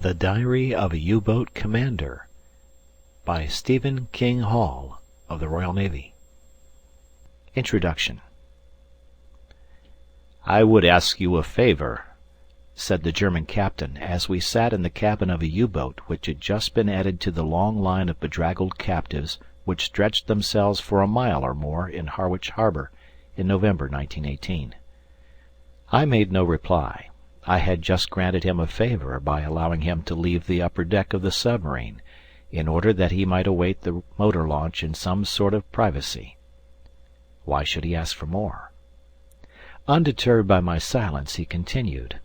The Diary of a U-Boat Commander by Stephen King Hall of the Royal Navy. Introduction. "I would ask you a favor," said the German captain as we sat in the cabin of a U-boat which had just been added to the long line of bedraggled captives which stretched themselves for a mile or more in Harwich Harbour in November 1918. I made no reply. I had just granted him a favor by allowing him to leave the upper deck of the submarine, in order that he might await the motor launch in some sort of privacy. Why should he ask for more? Undeterred by my silence, he continued: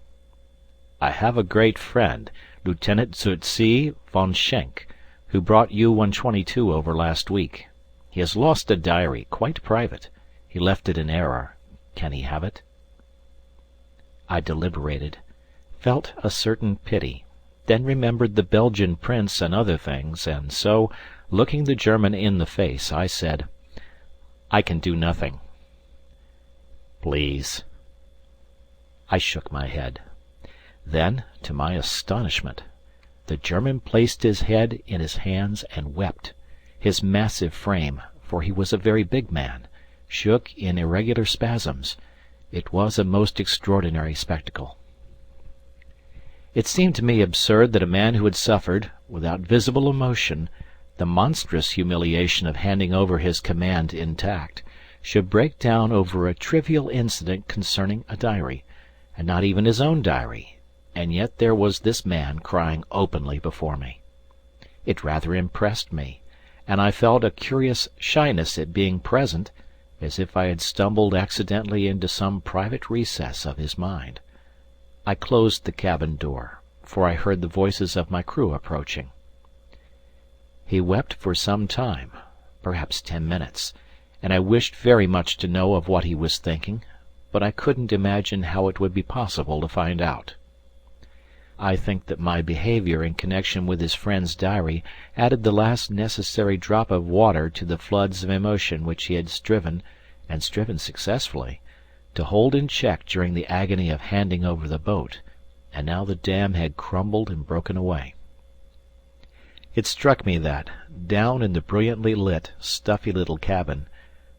"I have a great friend, Lieutenant von Schenk, who brought U-122 over last week. He has lost a diary, quite private. He left it in error. Can he have it?" I deliberated, felt a certain pity, then remembered the Belgian prince and other things, and so, looking the German in the face, I said, "I can do nothing." "Please." I shook my head. Then, to my astonishment, the German placed his head in his hands and wept. His massive frame, for he was a very big man, shook in irregular spasms. It was a most extraordinary spectacle. It seemed to me absurd that a man who had suffered, without visible emotion, the monstrous humiliation of handing over his command intact, should break down over a trivial incident concerning a diary, and not even his own diary, and yet there was this man crying openly before me. It rather impressed me, and I felt a curious shyness at being present, as if I had stumbled accidentally into some private recess of his mind. I closed the cabin door, for I heard the voices of my crew approaching. He wept for some time, perhaps 10 minutes, and I wished very much to know of what he was thinking, but I couldn't imagine how it would be possible to find out. I think that my behaviour in connection with his friend's diary added the last necessary drop of water to the floods of emotion which he had striven, and striven successfully, to hold in check during the agony of handing over the boat, and now the dam had crumbled and broken away. It struck me that, down in the brilliantly lit, stuffy little cabin,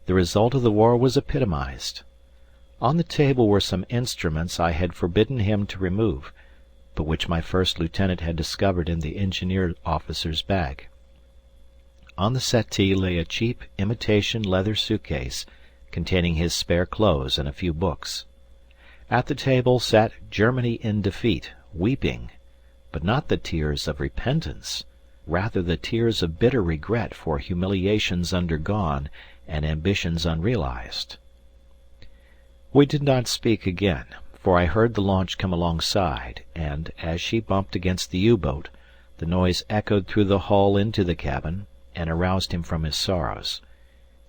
the result of the war was epitomized. On the table were some instruments I had forbidden him to remove, but which my first lieutenant had discovered in the engineer officer's bag. On the settee lay a cheap imitation leather suitcase containing his spare clothes and a few books. At the table sat Germany in defeat, weeping, but not the tears of repentance, rather the tears of bitter regret for humiliations undergone and ambitions unrealized. We did not speak again, for I heard the launch come alongside, and, as she bumped against the U-boat, the noise echoed through the hull into the cabin, and aroused him from his sorrows.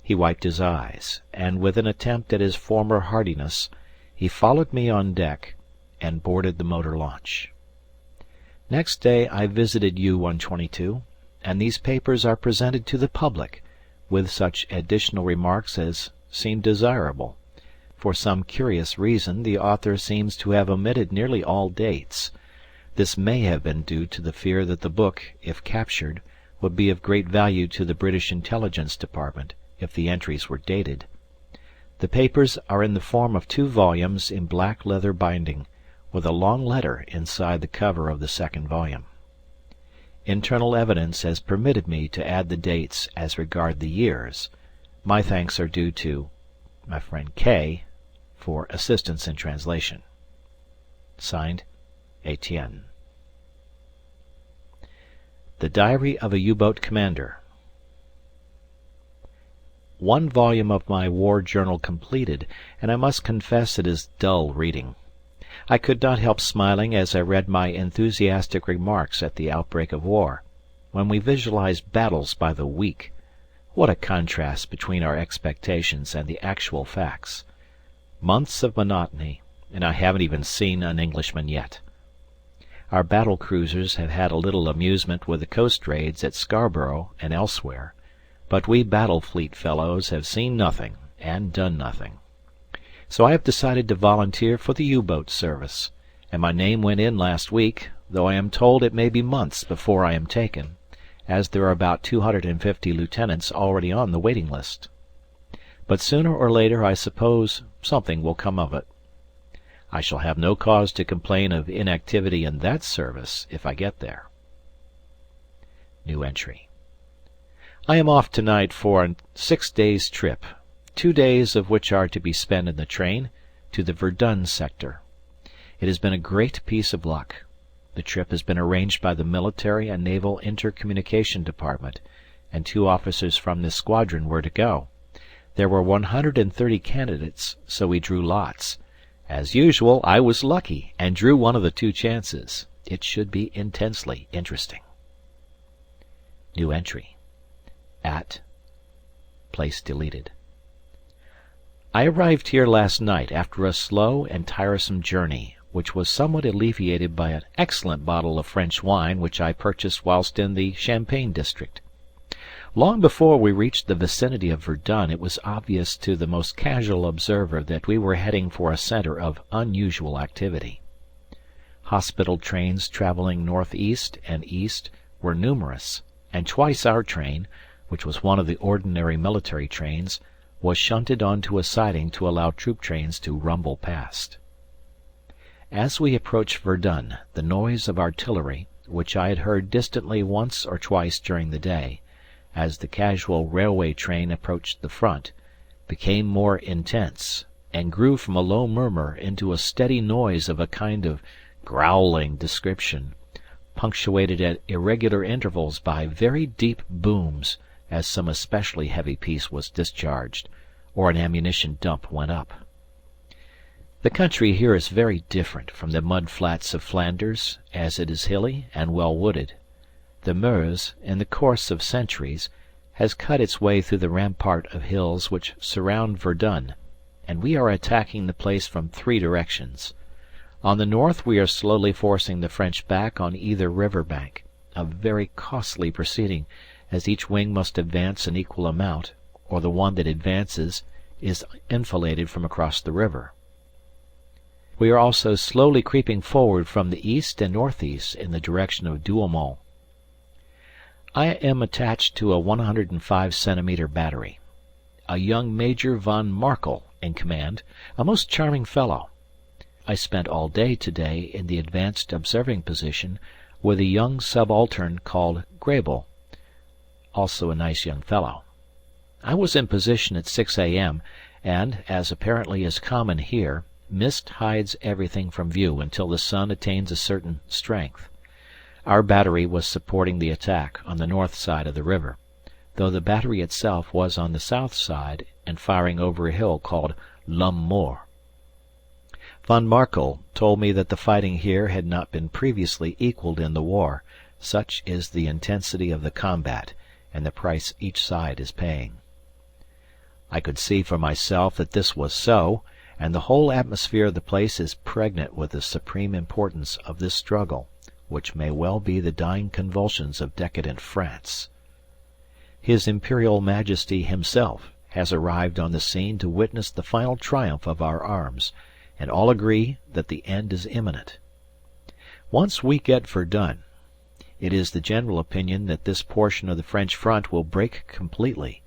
He wiped his eyes, and with an attempt at his former hardiness, he followed me on deck, and boarded the motor launch. Next day I visited U-122, and these papers are presented to the public, with such additional remarks as seem desirable. For some curious reason the author seems to have omitted nearly all dates. This may have been due to the fear that the book, if captured, would be of great value to the British Intelligence Department if the entries were dated. The papers are in the form of 2 volumes in black leather binding, with a long letter inside the cover of the second volume. Internal evidence has permitted me to add the dates as regard the years. My thanks are due to my friend K. for assistance in translation. Signed, Etienne. The Diary of a U-Boat Commander. 1 volume of my war journal completed, and I must confess it is dull reading. I could not help smiling as I read my enthusiastic remarks at the outbreak of war, when we visualized battles by the week. What a contrast between our expectations and the actual facts. Months of monotony, and I haven't even seen an Englishman yet. Our battle cruisers have had a little amusement with the coast raids at Scarborough and elsewhere, but we battle fleet fellows have seen nothing and done nothing. So I have decided to volunteer for the U-boat service, and my name went in last week, though I am told it may be months before I am taken, as there are about 250 lieutenants already on the waiting list. But sooner or later I suppose something will come of it. I shall have no cause to complain of inactivity in that service if I get there. I am off tonight for a 6 days' trip, 2 days of which are to be spent in the train, to the Verdun sector. It has been a great piece of luck. The trip has been arranged by the Military and Naval Intercommunication Department, and 2 officers from this squadron were to go. There were 130 candidates, so we drew lots. As usual, I was lucky and drew one of the 2 chances. It should be intensely interesting. At place deleted. I arrived here last night after a slow and tiresome journey, which was somewhat alleviated by an excellent bottle of French wine which I purchased whilst in the Champagne district. Long before we reached the vicinity of Verdun it was obvious to the most casual observer that we were heading for a centre of unusual activity. Hospital trains travelling north-east and east were numerous, and twice our train, which was one of the ordinary military trains, was shunted on to a siding to allow troop trains to rumble past. As we approached Verdun, the noise of artillery, which I had heard distantly once or twice during the day, as the casual railway train approached the front, became more intense, and grew from a low murmur into a steady noise of a kind of growling description, punctuated at irregular intervals by very deep booms, as some especially heavy piece was discharged, or an ammunition dump went up. The country here is very different from the mud flats of Flanders, as it is hilly and well wooded. The Meuse, in the course of centuries, has cut its way through the rampart of hills which surround Verdun, and we are attacking the place from 3 directions. On the north we are slowly forcing the French back on either river bank, a very costly proceeding, as each wing must advance an equal amount, or the one that advances is enfiladed from across the river. We are also slowly creeping forward from the east and northeast in the direction of Douaumont. I am attached to a 105 centimetre battery. A young Major von Markel in command, a most charming fellow. I spent all day to-day in the advanced observing position with a young subaltern called Grabel, also a nice young fellow. I was in position at 6 a.m. and, as apparently is common here, mist hides everything from view until the sun attains a certain strength. Our battery was supporting the attack on the north side of the river, though the battery itself was on the south side and firing over a hill called L'Homme Mort. Von Markel told me that the fighting here had not been previously equalled in the war, such is the intensity of the combat and the price each side is paying. I could see for myself that this was so, and the whole atmosphere of the place is pregnant with the supreme importance of this struggle, which may well be the dying convulsions of decadent France. His Imperial Majesty himself has arrived on the scene to witness the final triumph of our arms, and all agree that the end is imminent. Once we get Verdun, it is the general opinion that this portion of the French front will break completely,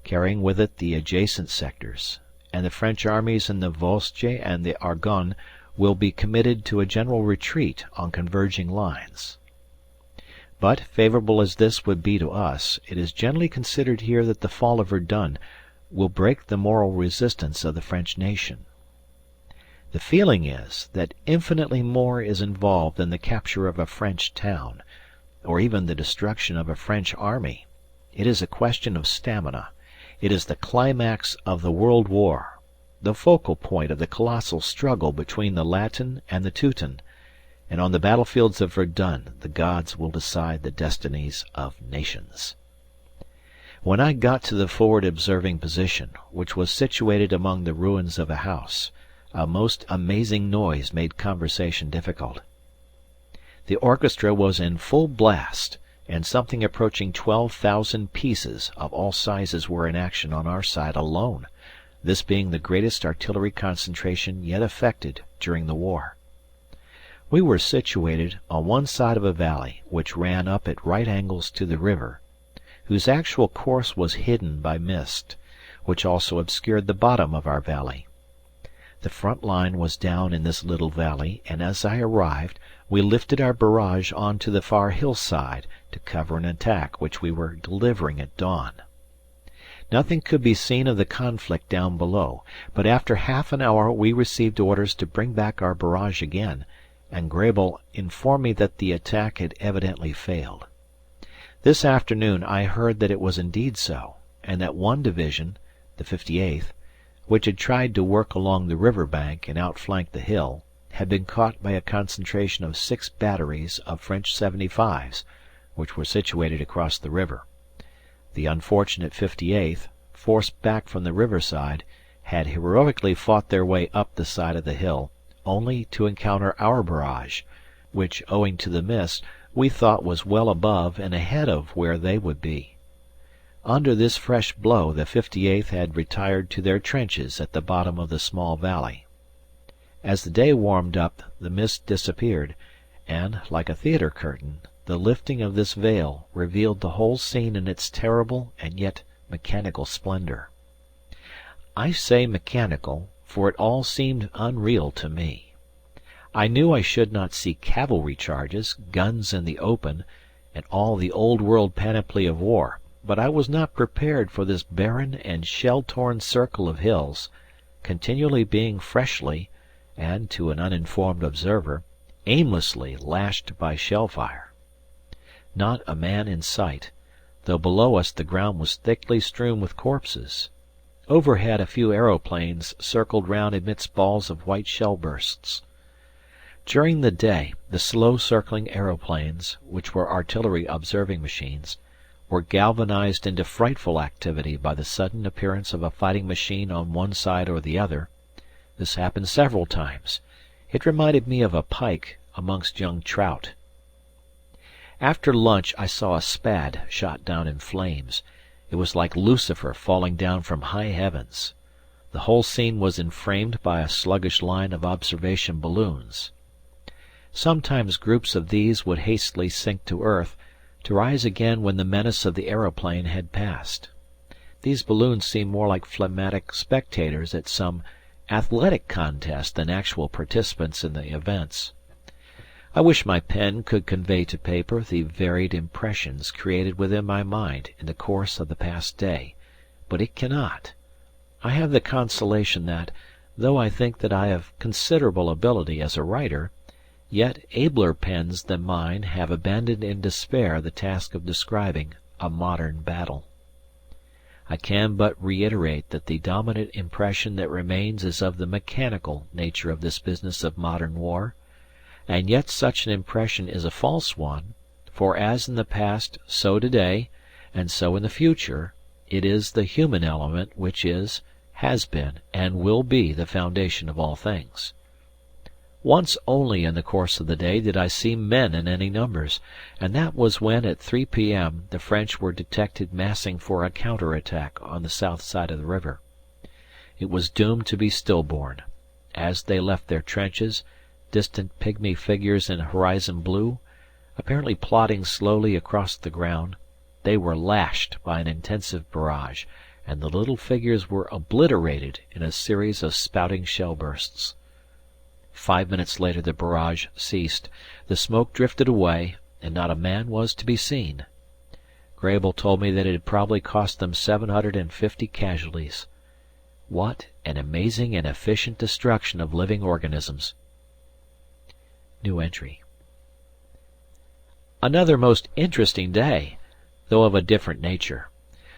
carrying with it the adjacent sectors, and the French armies in the Vosges and the Argonne will be committed to a general retreat on converging lines. But, favourable as this would be to us, it is generally considered here that the fall of Verdun will break the moral resistance of the French nation. The feeling is that infinitely more is involved than the capture of a French town, or even the destruction of a French army. It is a question of stamina. It is the climax of the World War, the focal point of the colossal struggle between the Latin and the Teuton, and on the battlefields of Verdun the gods will decide the destinies of nations. When I got to the forward observing position, which was situated among the ruins of a house, a most amazing noise made conversation difficult. The orchestra was in full blast, and something approaching 12,000 pieces of all sizes were in action on our side alone, this being the greatest artillery concentration yet effected during the war. We were situated on one side of a valley which ran up at right angles to the river, whose actual course was hidden by mist, which also obscured the bottom of our valley. The front line was down in this little valley, and as I arrived, we lifted our barrage on to the far hillside to cover an attack which we were delivering at dawn. Nothing could be seen of the conflict down below, but after half an hour we received orders to bring back our barrage again, and Grabel informed me that the attack had evidently failed. This afternoon I heard that it was indeed so, and that one division, the 58th, which had tried to work along the river bank and outflank the hill, had been caught by a concentration of 6 batteries of French 75's, which were situated across the river. The unfortunate 58th, forced back from the riverside, had heroically fought their way up the side of the hill, only to encounter our barrage, which, owing to the mist, we thought was well above and ahead of where they would be. Under this fresh blow the 58th had retired to their trenches at the bottom of the small valley. As the day warmed up, the mist disappeared, and, like a theatre curtain, the lifting of this veil revealed the whole scene in its terrible and yet mechanical splendor. I say mechanical, for it all seemed unreal to me. I knew I should not see cavalry charges, guns in the open, and all the old-world panoply of war, but I was not prepared for this barren and shell-torn circle of hills, continually being freshly, and, to an uninformed observer, aimlessly lashed by shell fire. Not a man in sight, though below us the ground was thickly strewn with corpses. Overhead a few aeroplanes circled round amidst balls of white shell bursts. During the day the slow circling aeroplanes, which were artillery observing machines, were galvanized into frightful activity by the sudden appearance of a fighting machine on one side or the other. This happened several times. It reminded me of a pike amongst young trout. After lunch I saw a Spad shot down in flames. It was like Lucifer falling down from high heavens. The whole scene was enframed by a sluggish line of observation balloons. Sometimes groups of these would hastily sink to earth, to rise again when the menace of the aeroplane had passed. These balloons seemed more like phlegmatic spectators at some athletic contest than actual participants in the events. I wish my pen could convey to paper the varied impressions created within my mind in the course of the past day, but it cannot. I have the consolation that, though I think that I have considerable ability as a writer, yet abler pens than mine have abandoned in despair the task of describing a modern battle. I can but reiterate that the dominant impression that remains is of the mechanical nature of this business of modern war, and yet such an impression is a false one, for as in the past so today, and so in the future, it is the human element which is, has been, and will be the foundation of all things. Once only in the course of the day did I see men in any numbers, and that was when at 3 p.m. the French were detected massing for a counter-attack on the south side of the river. It was doomed to be stillborn. As they left their trenches, distant pygmy figures in horizon blue, apparently plodding slowly across the ground, they were lashed by an intensive barrage, and the little figures were obliterated in a series of spouting shell bursts. 5 minutes later the barrage ceased, the smoke drifted away, and not a man was to be seen. Grabel told me that it had probably cost them 750 casualties. What an amazing and efficient destruction of living organisms! New entry. Another most interesting day, though of a different nature.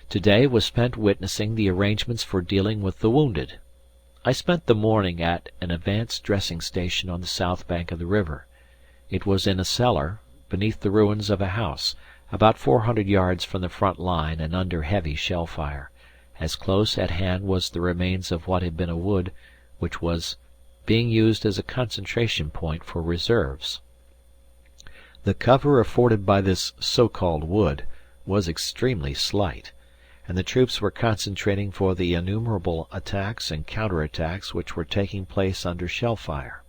Today was spent witnessing the arrangements for dealing with the wounded. I spent the morning at an advanced dressing station on the south bank of the river. It was in a cellar, beneath the ruins of a house, about 400 yards from the front line and under heavy shell fire. As close at hand was the remains of what had been a wood, which was being used as a concentration point for reserves. The cover afforded by this so-called wood was extremely slight, and the troops were concentrating for the innumerable attacks and counter-attacks which were taking place under shell fire.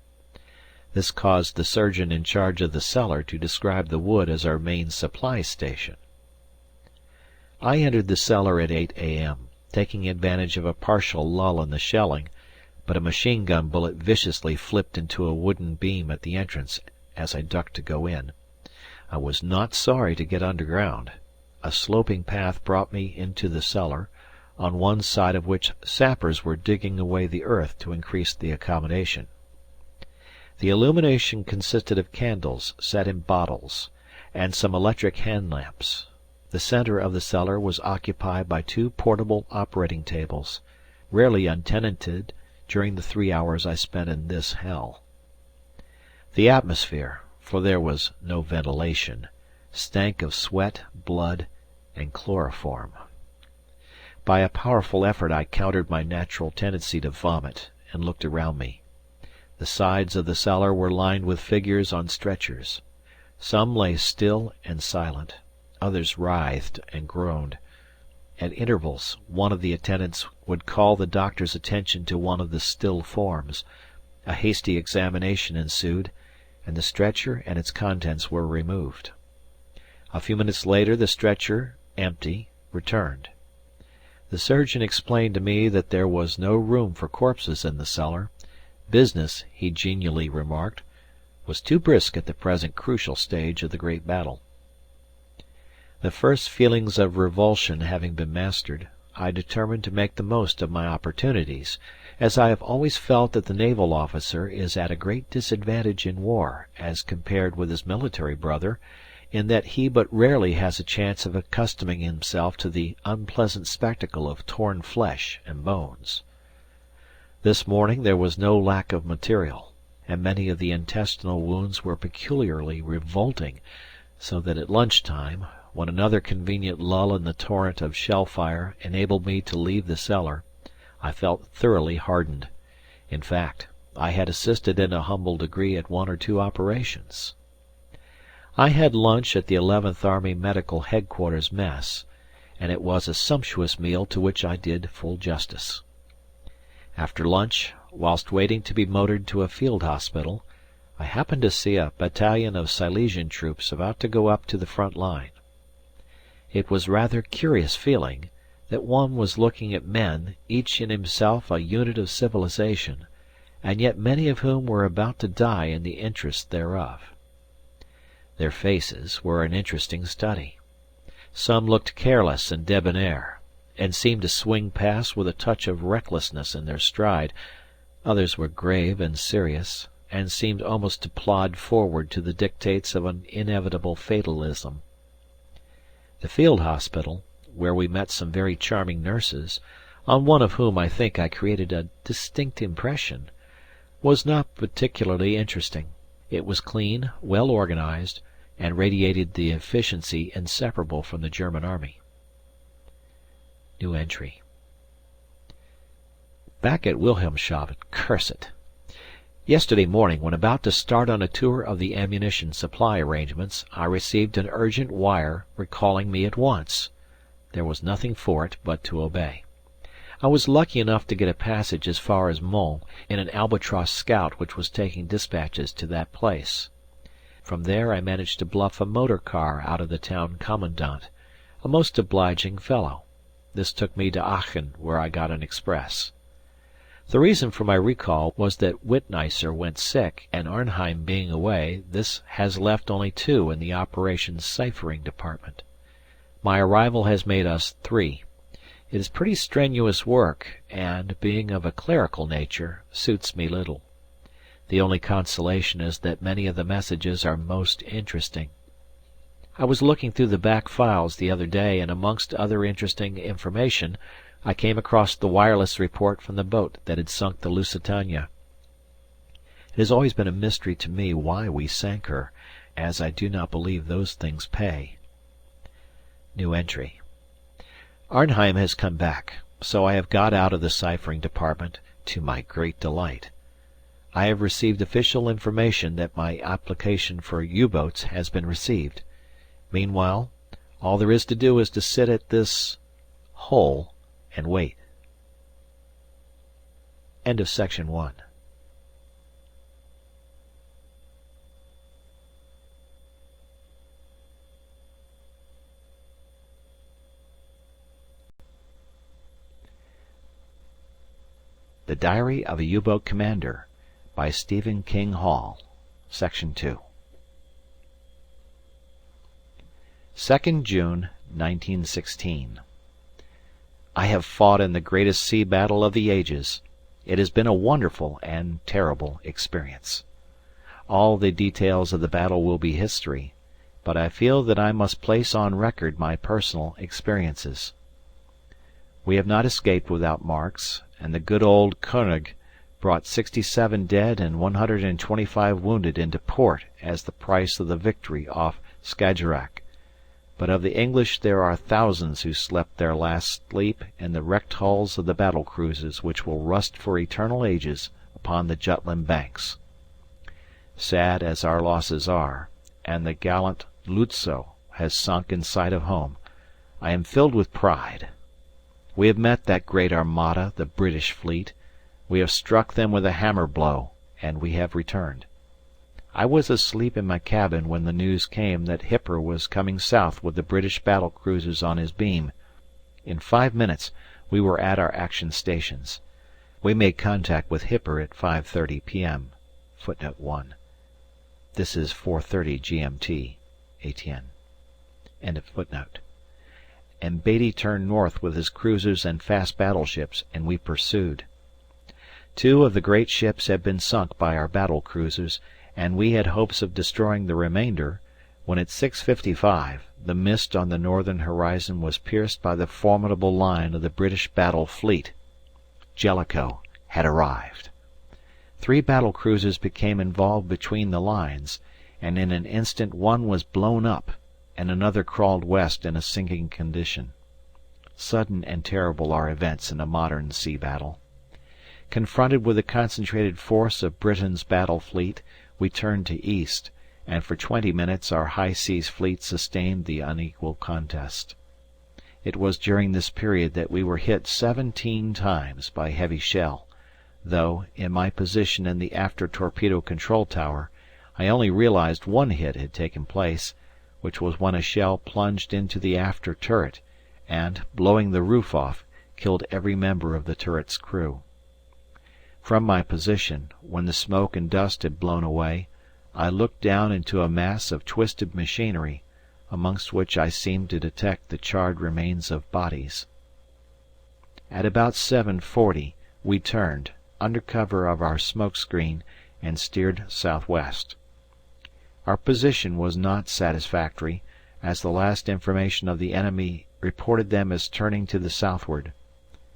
This caused the surgeon in charge of the cellar to describe the wood as our main supply station. I entered the cellar at 8 a.m., taking advantage of a partial lull in the shelling, but a machine gun bullet viciously flipped into a wooden beam at the entrance as I ducked to go in. I was not sorry to get underground. A sloping path brought me into the cellar, on one side of which sappers were digging away the earth to increase the accommodation. The illumination consisted of candles set in bottles, and some electric hand lamps. The centre of the cellar was occupied by 2 portable operating tables, rarely untenanted during the 3 hours I spent in this hell. The atmosphere, for there was no ventilation, stank of sweat, blood, and chloroform. By a powerful effort I countered my natural tendency to vomit, and looked around me. The sides of the cellar were lined with figures on stretchers. Some lay still and silent, others writhed and groaned. At intervals one of the attendants would call the doctor's attention to one of the still forms. A hasty examination ensued, and the stretcher and its contents were removed. A few minutes later the stretcher, empty, returned. The surgeon explained to me that there was no room for corpses in the cellar. Business, he genially remarked, was too brisk at the present crucial stage of the great battle. The first feelings of revulsion having been mastered, I determined to make the most of my opportunities, as I have always felt that the naval officer is at a great disadvantage in war as compared with his military brother, in that he but rarely has a chance of accustoming himself to the unpleasant spectacle of torn flesh and bones. This morning there was no lack of material, and many of the intestinal wounds were peculiarly revolting, so that at lunch time, when another convenient lull in the torrent of shell fire enabled me to leave the cellar, I felt thoroughly hardened. In fact, I had assisted in a humble degree at 1 or 2 operations. I had lunch at the 11th Army Medical Headquarters Mess, and it was a sumptuous meal to which I did full justice. After lunch, whilst waiting to be motored to a field hospital, I happened to see a battalion of Silesian troops about to go up to the front line. It was rather curious feeling that one was looking at men, each in himself a unit of civilization, and yet many of whom were about to die in the interest thereof. Their faces were an interesting study. Some looked careless and debonair, and seemed to swing past with a touch of recklessness in their stride. Others were grave and serious, and seemed almost to plod forward to the dictates of an inevitable fatalism. The field hospital, where we met some very charming nurses, on one of whom I think I created a distinct impression, was not particularly interesting. It was clean, well organized, and radiated the efficiency inseparable from the German army. New entry. Back at Wilhelmshaven, curse it! Yesterday morning, when about to start on a tour of the ammunition supply arrangements, I received an urgent wire recalling me at once. There was nothing for it but to obey. I was lucky enough to get a passage as far as Mons in an Albatross scout which was taking dispatches to that place. From there I managed to bluff a motor car out of the town commandant, a most obliging fellow. This took me to Aachen, where I got an express. The reason for my recall was that Whitneisser went sick, and Arnheim being away, this has left only 2 in the operations ciphering department. My arrival has made us 3. It is pretty strenuous work, and, being of a clerical nature, suits me little. The only consolation is that many of the messages are most interesting. I was looking through the back files the other day, and amongst other interesting information, I came across the wireless report from the boat that had sunk the Lusitania. It has always been a mystery to me why we sank her, as I do not believe those things pay. New entry. Arnheim has come back, so I have got out of the ciphering department, to my great delight. I have received official information that my application for U-boats has been received. Meanwhile, all there is to do is to sit at this hole and wait. End of section 1. The Diary of a U-Boat Commander by Stephen King Hall. Section 2. 2nd June, 1916. I have fought in the greatest sea battle of the ages. It has been a wonderful and terrible experience. All the details of the battle will be history, but I feel that I must place on record my personal experiences. We have not escaped without marks, and the good old König brought 67 dead and 125 wounded into port as the price of the victory off Skagerrak. But of the English there are thousands who slept their last sleep in the wrecked hulls of the battle cruises which will rust for eternal ages upon the Jutland banks. Sad as our losses are, and the gallant Lutzow has sunk in sight of home, I am filled with pride. We have met that great armada, the British fleet. We have struck them with a hammer blow, and we have returned. I was asleep in my cabin when the news came that Hipper was coming south with the British battle cruisers on his beam. In 5 minutes we were at our action stations. We made contact with Hipper at 5:30 p.m. Footnote 1. This is 4:30 GMT. ATN. End of footnote. And Beatty turned north with his cruisers and fast battleships, and we pursued. 2 of the great ships had been sunk by our battle cruisers, and we had hopes of destroying the remainder, when at 6:55 the mist on the northern horizon was pierced by the formidable line of the British battle fleet. Jellicoe had arrived. 3 battle cruisers became involved between the lines, and in an instant one was blown up, and another crawled west in a sinking condition. Sudden and terrible are events in a modern sea battle. Confronted with the concentrated force of Britain's battle fleet, we turned to east, and for 20 minutes our high seas fleet sustained the unequal contest. It was during this period that we were hit 17 times by heavy shell, though, in my position in the after torpedo control tower, I only realized one hit had taken place, which was when a shell plunged into the after turret and, blowing the roof off, killed every member of the turret's crew. From my position, when the smoke and dust had blown away, I looked down into a mass of twisted machinery, amongst which I seemed to detect the charred remains of bodies. At about 7:40 we turned, under cover of our smoke screen, and steered southwest. Our position was not satisfactory, as the last information of the enemy reported them as turning to the southward.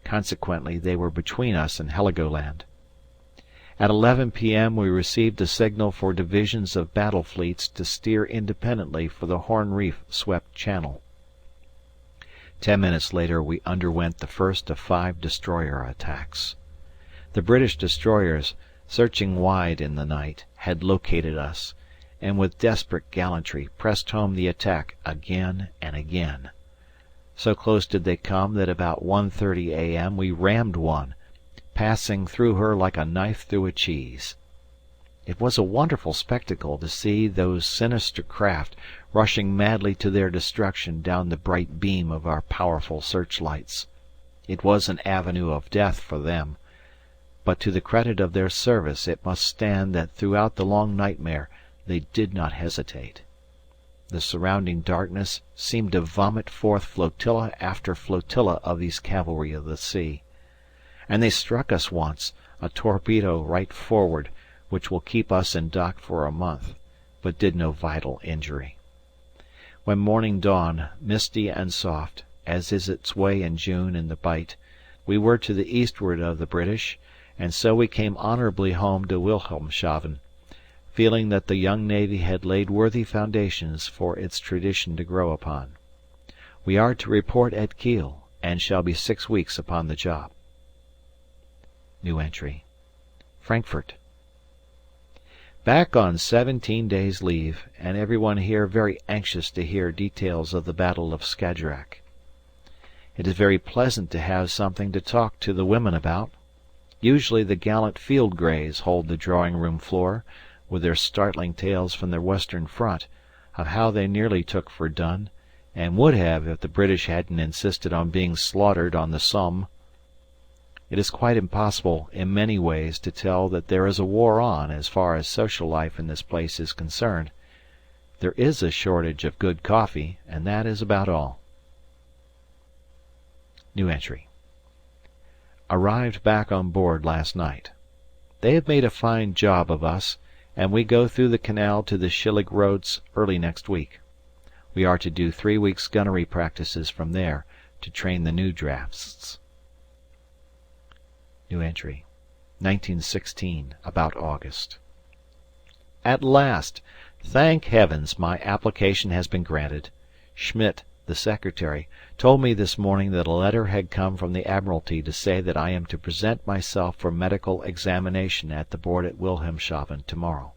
Consequently they were between us and Heligoland. At 11 p.m. we received a signal for divisions of battle fleets to steer independently for the Horn Reef swept channel. 10 minutes later we underwent the first of 5 destroyer attacks. The British destroyers, searching wide in the night, had located us, and with desperate gallantry pressed home the attack again and again. So close did they come that about 1:30 a.m. we rammed one, passing through her like a knife through a cheese. It was a wonderful spectacle to see those sinister craft rushing madly to their destruction down the bright beam of our powerful searchlights. It was an avenue of death for them, but to the credit of their service it must stand that throughout the long nightmare they did not hesitate. The surrounding darkness seemed to vomit forth flotilla after flotilla of these cavalry of the sea. And they struck us once, a torpedo right forward, which will keep us in dock for a month, but did no vital injury. When morning dawned, misty and soft, as is its way in June in the Bight, we were to the eastward of the British, and so we came honourably home to Wilhelmshaven, feeling that the young navy had laid worthy foundations for its tradition to grow upon. We are to report at Kiel, and shall be 6 weeks upon the job. New entry. Frankfurt. Back on 17 days' leave, and everyone here very anxious to hear details of the Battle of Skagerrak. It is very pleasant to have something to talk to the women about. Usually the gallant field greys hold the drawing-room floor, with their startling tales from their Western Front, of how they nearly took Verdun, and would have if the British hadn't insisted on being slaughtered on the Somme. It is quite impossible in many ways to tell that there is a war on as far as social life in this place is concerned. There is a shortage of good coffee, and that is about all. Arrived back on board last night. They have made a fine job of us, and we go through the canal to the Schillig roads early next week. We are to do 3 weeks' gunnery practices from there, to train the new drafts. 1916, about August. At last! Thank heavens, my application has been granted. Schmidt, the secretary, told me this morning that a letter had come from the Admiralty to say that I am to present myself for medical examination at the board at Wilhelmshaven tomorrow.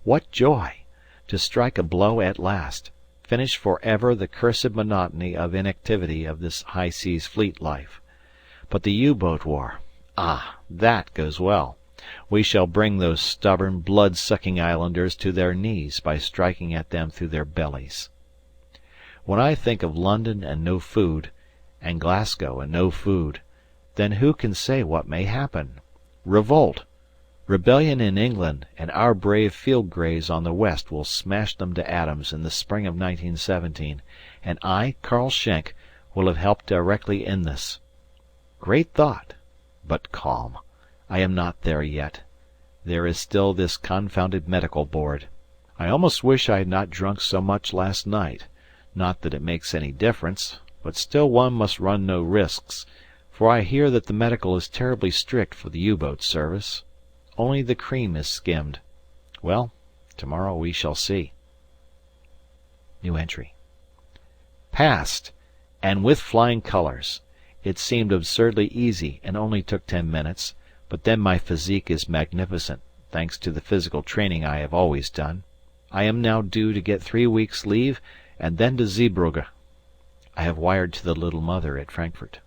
What joy! To strike a blow at last, finish for ever the cursed monotony of inactivity of this high seas fleet life. But the U-boat war, ah, that goes well. We shall bring those stubborn, blood-sucking islanders to their knees by striking at them through their bellies. When I think of London and no food, and Glasgow and no food, then who can say what may happen? Revolt! Rebellion in England, and our brave field greys on the west will smash them to atoms in the spring of 1917, and I, Karl Schenk, will have helped directly in this. Great thought! But calm. I am not there yet. There is still this confounded medical board. I almost wish I had not drunk so much last night. Not that it makes any difference, but still one must run no risks, for I hear that the medical is terribly strict for the U-boat service. Only the cream is skimmed. Well, tomorrow we shall see. Passed! And with flying colours. It seemed absurdly easy and only took 10 minutes, but then my physique is magnificent, thanks to the physical training I have always done. I am now due to get 3 weeks' leave, and then to Zeebrugge. I have wired to the little mother at Frankfurt.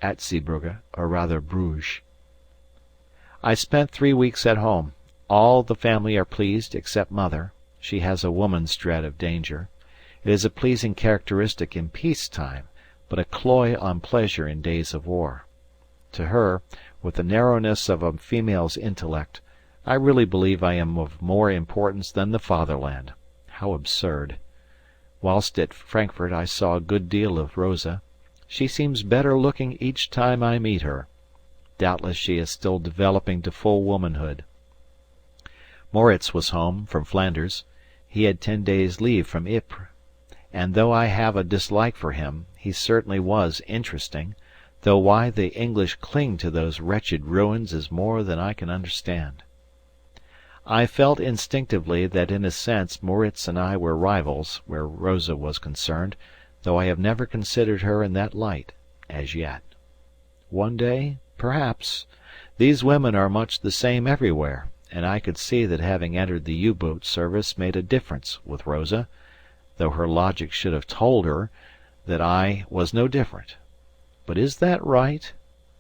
At Zeebrugge, or rather Bruges. I spent 3 weeks at home. All the family are pleased except mother. She has a woman's dread of danger. It is a pleasing characteristic in peace time, but a cloy on pleasure in days of war. To her, with the narrowness of a female's intellect, I really believe I am of more importance than the fatherland. How absurd! Whilst at Frankfurt I saw a good deal of Rosa. She seems better looking each time I meet her. Doubtless she is still developing to full womanhood. Moritz was home from Flanders. He had 10 days' leave from Ypres, and though I have a dislike for him, he certainly was interesting, though why the English cling to those wretched ruins is more than I can understand. I felt instinctively that in a sense Moritz and I were rivals where Rosa was concerned, though I have never considered her in that light as yet. One day, perhaps. These women are much the same everywhere, and I could see that having entered the U-boat service made a difference with Rosa, though her logic should have told her that I was no different. But is that right?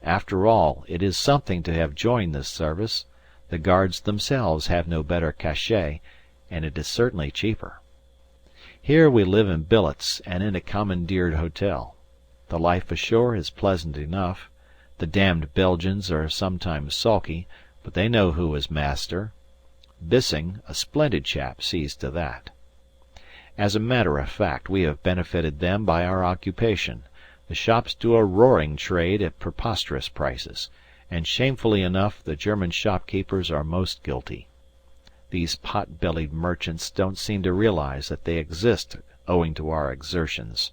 After all, it is something to have joined this service. The guards themselves have no better cachet, and it is certainly cheaper. Here we live in billets and in a commandeered hotel. The life ashore is pleasant enough. The damned Belgians are sometimes sulky, but they know who is master. Bissing, a splendid chap, sees to that. As a matter of fact, we have benefited them by our occupation. The shops do a roaring trade at preposterous prices, and shamefully enough the German shopkeepers are most guilty. These pot-bellied merchants don't seem to realize that they exist owing to our exertions.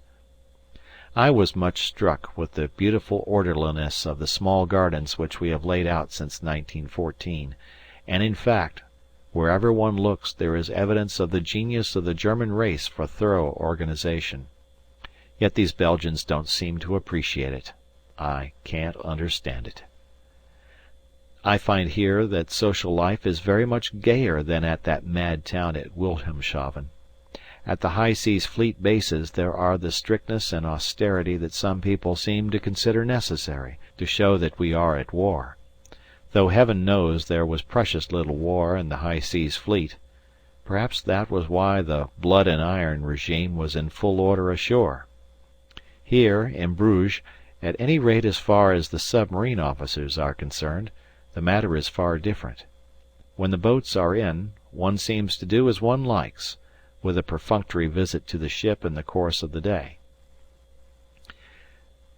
I was much struck with the beautiful orderliness of the small gardens which we have laid out since 1914, and in fact, wherever one looks there is evidence of the genius of the German race for thorough organization. Yet these Belgians don't seem to appreciate it. I can't understand it. I find here that social life is very much gayer than at that mad town at Wilhelmshaven. At the high seas fleet bases there are the strictness and austerity that some people seem to consider necessary to show that we are at war, though heaven knows there was precious little war in the high seas fleet. Perhaps that was why the blood and iron regime was in full order ashore. Here, in Bruges, At any rate as far as the submarine officers are concerned, the matter is far different. When the boats are in, one seems to do as one likes, with a perfunctory visit to the ship in the course of the day.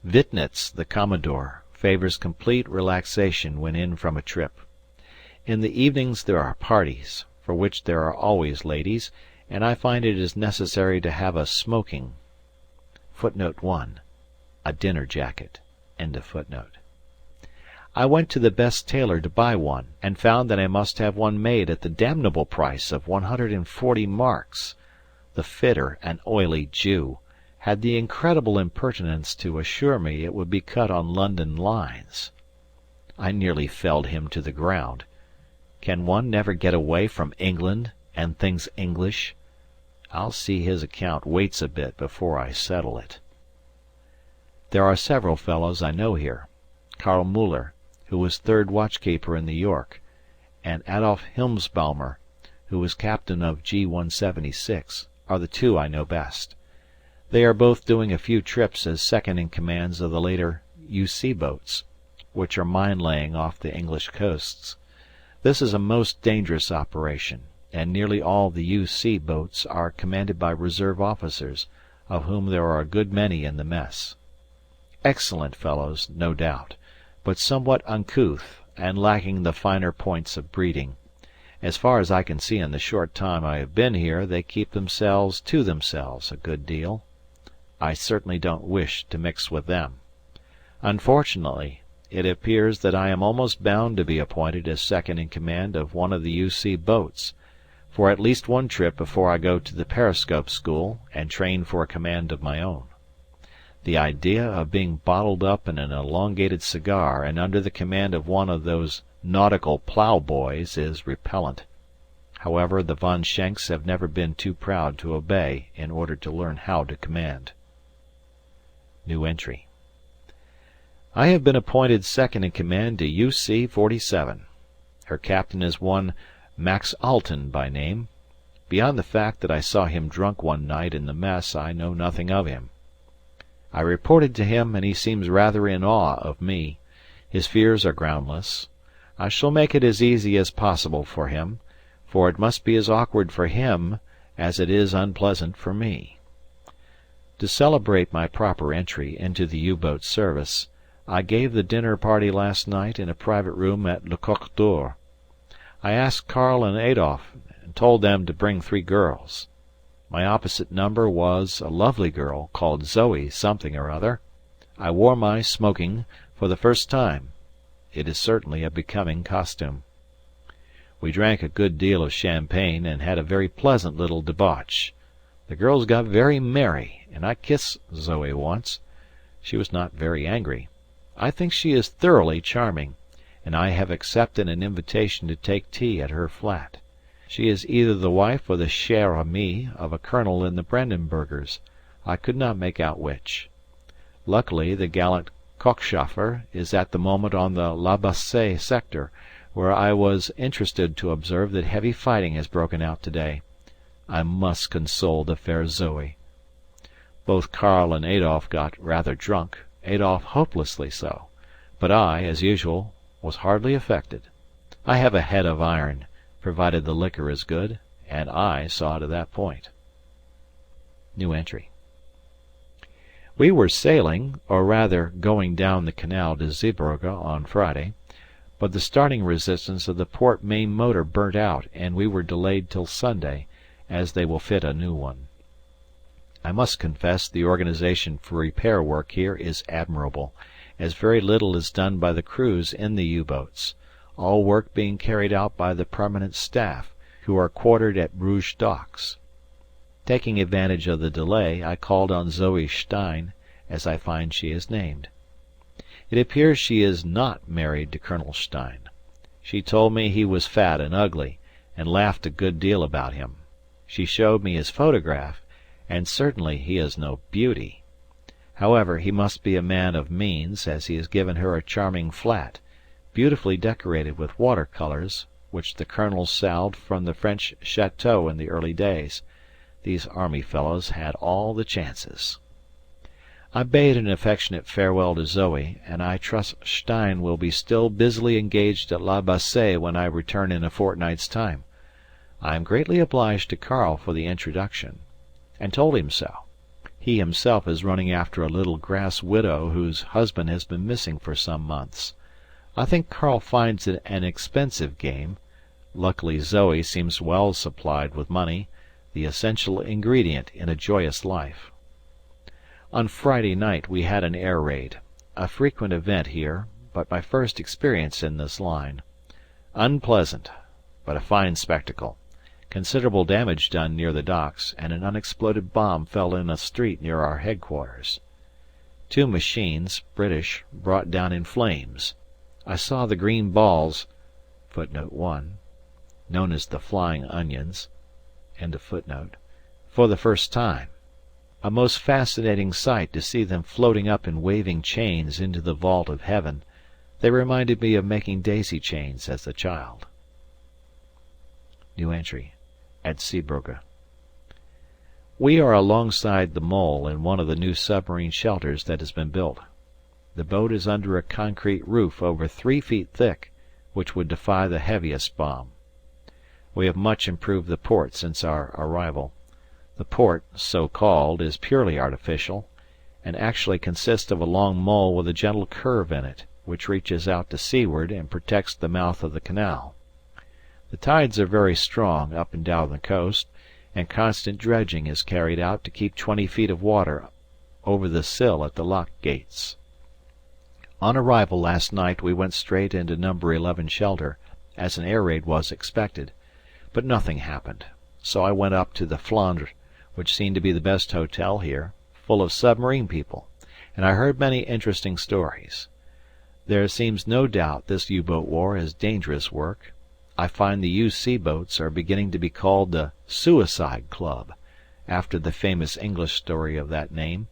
Wittnitz, the Commodore, favours complete relaxation when in from a trip. In the evenings there are parties, for which there are always ladies, and I find it is necessary to have a smoking. (1) A dinner jacket. I went to the best tailor to buy one, and found that I must have one made at the damnable price of 140 marks. The fitter, an oily Jew, had the incredible impertinence to assure me it would be cut on London lines. I nearly felled him to the ground. Can one never get away from England and things English? I'll see his account waits a bit before I settle it. There are several fellows I know here. Karl Müller, who was third watchkeeper in the York, and Adolf Hilmsbaumer, who was captain of G176, are the two I know best. They are both doing a few trips as second in commands of the later U.C. boats, which are mine laying off the English coasts. This is a most dangerous operation, and nearly all the U.C. boats are commanded by reserve officers, of whom there are a good many in the mess. Excellent fellows, no doubt, but somewhat uncouth and lacking the finer points of breeding. As far as I can see in the short time I have been here, they keep themselves to themselves a good deal. I certainly don't wish to mix with them. Unfortunately, it appears that I am almost bound to be appointed as second in command of one of the U.C. boats, for at least one trip before I go to the periscope school and train for a command of my own. The idea of being bottled up in an elongated cigar and under the command of one of those nautical plough-boys is repellent. However, the von Schenks have never been too proud to obey in order to learn how to command. I have been appointed second in command to U.C. 47. Her captain is one Max Alten by name. Beyond the fact that I saw him drunk one night in the mess I know nothing of him. I reported to him and he seems rather in awe of me. His fears are groundless. I shall make it as easy as possible for him, for it must be as awkward for him as it is unpleasant for me. To celebrate my proper entry into the U-boat service, I gave the dinner party last night in a private room at Le Coq d'Or. I asked Karl and Adolf, and told them to bring 3 girls. My opposite number was a lovely girl called Zoe something or other. I wore my smoking for the first time. It is certainly a becoming costume. We drank a good deal of champagne and had a very pleasant little debauch. The girls got very merry, and I kissed Zoe once. She was not very angry. I think she is thoroughly charming, and I have accepted an invitation to take tea at her flat. She is either the wife or the chère amie of a colonel in the Brandenburgers. I could not make out which. Luckily the gallant Kochschaffer is at the moment on the La Bassée sector, where I was interested to observe that heavy fighting has broken out today. I must console the fair Zoe. Both Karl and Adolf got rather drunk, Adolf hopelessly so, but I, as usual, was hardly affected. I have a head of iron, provided the liquor is good, and I saw to that point. We were sailing, or rather going down the canal to Zeebrugge on Friday, but the starting resistance of the port main motor burnt out and we were delayed till Sunday, as they will fit a new one. I must confess the organization for repair work here is admirable, as very little is done by the crews in the U-boats, all work being carried out by the permanent staff, who are quartered at Bruges docks. Taking advantage of the delay, I called on Zoe Stein, as I find she is named. It appears she is not married to Colonel Stein. She told me he was fat and ugly, and laughed a good deal about him. She showed me his photograph, and certainly he is no beauty. However, he must be a man of means, as he has given her a charming flat, beautifully decorated with water colours, which the colonel salved from the French château in the early days. These army fellows had all the chances. I bade an affectionate farewell to Zoe, and I trust Stein will be still busily engaged at La Bassée when I return in a fortnight's time. I am greatly obliged to Karl for the introduction, and told him so. He himself is running after a little grass widow whose husband has been missing for some months. I think Karl finds it an expensive game. Luckily Zoe seems well supplied with money, the essential ingredient in a joyous life. On Friday night we had an air raid, a frequent event here, but my first experience in this line. Unpleasant, but a fine spectacle. Considerable damage done near the docks, and an unexploded bomb fell in a street near our headquarters. 2 machines, British, brought down in flames. I saw the green balls (1) known as the flying onions for the first time. A most fascinating sight to see them floating up in waving chains into the vault of heaven. They reminded me of making daisy chains as a child. At Zeebrugge. We are alongside the mole in one of the new submarine shelters that has been built. The boat is under a concrete roof over 3 feet thick, which would defy the heaviest bomb. We have much improved the port since our arrival. The port, so called, is purely artificial, and actually consists of a long mole with a gentle curve in it, which reaches out to seaward and protects the mouth of the canal. The tides are very strong up and down the coast, and constant dredging is carried out to keep 20 feet of water over the sill at the lock gates. On arrival last night we went straight into No. 11 shelter, as an air raid was expected, but nothing happened, so I went up to the Flandre, which seemed to be the best hotel here, full of submarine people, and I heard many interesting stories. There seems no doubt this U-boat war is dangerous work. I find the U.C. boats are beginning to be called the Suicide Club, after the famous English story of that name,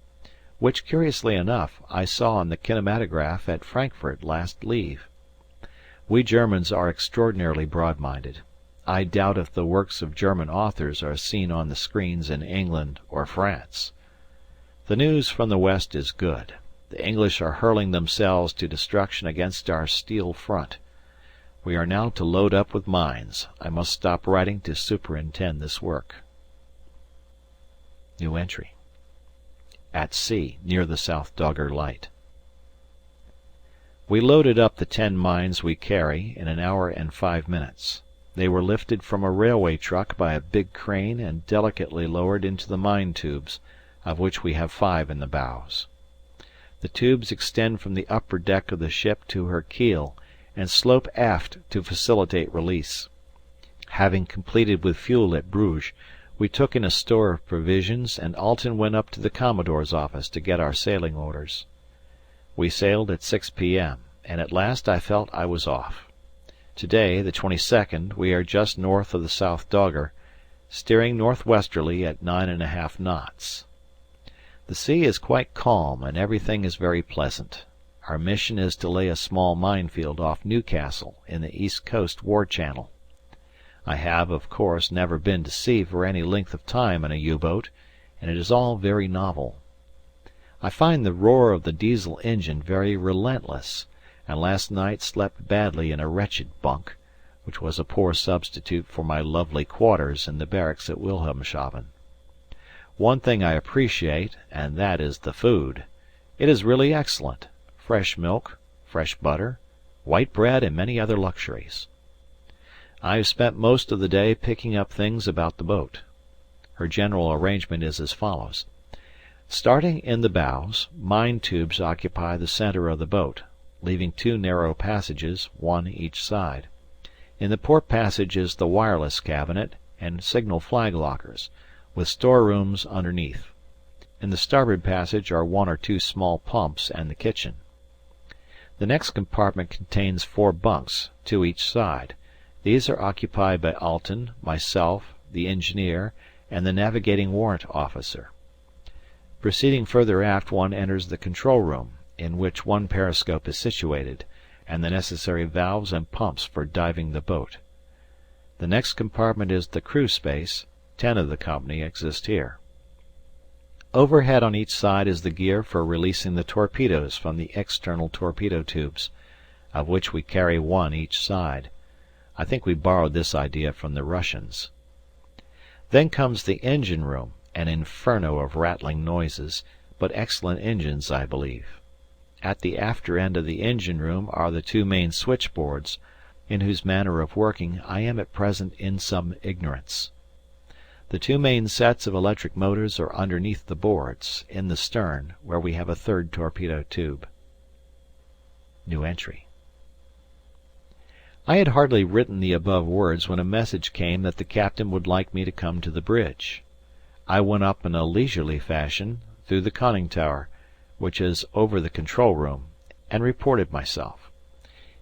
which, curiously enough, I saw on the kinematograph at Frankfurt last leave. We Germans are extraordinarily broad-minded. I doubt if the works of German authors are seen on the screens in England or France. The news from the West is good. The English are hurling themselves to destruction against our steel front. We are now to load up with mines. I must stop writing to superintend this work. At sea, near the South Dogger Light. We loaded up the 10 mines we carry in an hour and 5 minutes. They were lifted from a railway truck by a big crane and delicately lowered into the mine tubes, of which we have 5 in the bows. The tubes extend from the upper deck of the ship to her keel, and slope aft to facilitate release. Having completed with fuel at Bruges, we took in a store of provisions, and Alten went up to the Commodore's office to get our sailing orders. We sailed at 6 p.m., and at last I felt I was off. Today, the 22nd, we are just north of the South Dogger, steering northwesterly at 9½ knots. The sea is quite calm and everything is very pleasant. Our mission is to lay a small minefield off Newcastle in the East Coast War Channel. I have, of course, never been to sea for any length of time in a U-boat, and it is all very novel. I find the roar of the diesel engine very relentless, and last night slept badly in a wretched bunk, which was a poor substitute for my lovely quarters in the barracks at Wilhelmshaven. One thing I appreciate, and that is the food. It is really excellent. Fresh milk, fresh butter, white bread and many other luxuries. I have spent most of the day picking up things about the boat. Her general arrangement is as follows. Starting in the bows, mine tubes occupy the center of the boat, leaving 2 narrow passages, 1 each side. In the port passage is the wireless cabinet and signal flag lockers, with storerooms underneath. In the starboard passage are 1 or 2 small pumps and the kitchen. The next compartment contains 4 bunks, 2 each side. These are occupied by Alten, myself, the engineer, and the navigating warrant officer. Proceeding further aft one enters the control room, in which 1 periscope is situated, and the necessary valves and pumps for diving the boat. The next compartment is the crew space. 10 of the company exist here. Overhead on each side is the gear for releasing the torpedoes from the external torpedo tubes, of which we carry one each side. I think we borrowed this idea from the Russians. Then comes the engine room, an inferno of rattling noises, but excellent engines, I believe. At the after end of the engine room are the two main switchboards, in whose manner of working I am at present in some ignorance. The two main sets of electric motors are underneath the boards, in the stern, where we have a third torpedo tube. I had hardly written the above words when a message came that the captain would like me to come to the bridge. I went up in a leisurely fashion through the conning tower, which is over the control room, and reported myself.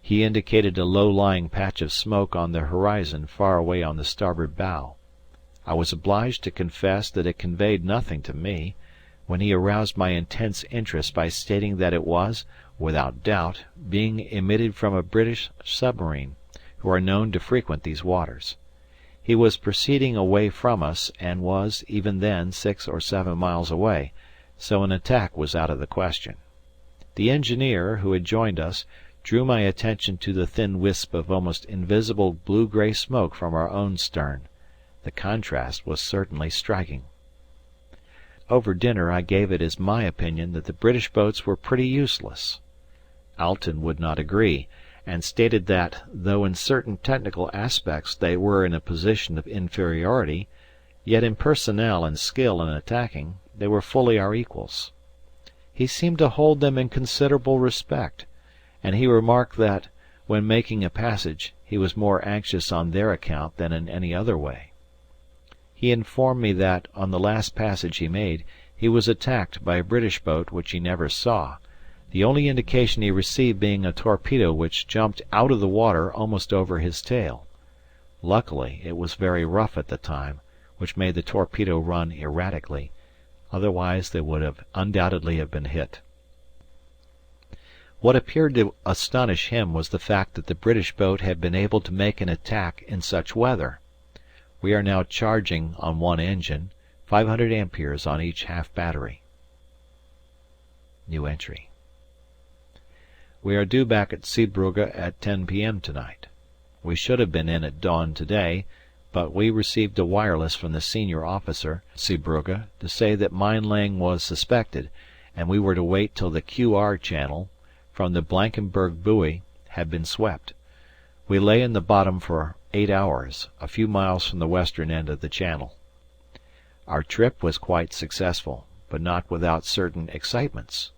He indicated a low-lying patch of smoke on the horizon far away on the starboard bow. I was obliged to confess that it conveyed nothing to me, when he aroused my intense interest by stating that it was, without doubt, being emitted from a British submarine, who are known to frequent these waters. He was proceeding away from us, and was, even then, 6 or 7 miles away, so an attack was out of the question. The engineer, who had joined us, drew my attention to the thin wisp of almost invisible blue-grey smoke from our own stern. The contrast was certainly striking. Over dinner I gave it as my opinion that the British boats were pretty useless. Alten would not agree, and stated that, though in certain technical aspects they were in a position of inferiority, yet in personnel and skill in attacking they were fully our equals. He seemed to hold them in considerable respect, and he remarked that, when making a passage, he was more anxious on their account than in any other way. He informed me that, on the last passage he made, he was attacked by a British boat which he never saw, the only indication he received being a torpedo which jumped out of the water almost over his tail. Luckily it was very rough at the time, which made the torpedo run erratically, otherwise they would have undoubtedly have been hit. What appeared to astonish him was the fact that the British boat had been able to make an attack in such weather. We are now charging on one engine, 500 amperes on each half battery. We are due back at Zeebrugge at 10 p.m. tonight. We should have been in at dawn today, but we received a wireless from the senior officer, Zeebrugge, to say that mine-laying was suspected, and we were to wait till the QR channel, from the Blankenberg buoy, had been swept. We lay in the bottom for 8 hours, a few miles from the western end of the channel. Our trip was quite successful, but not without certain excitements.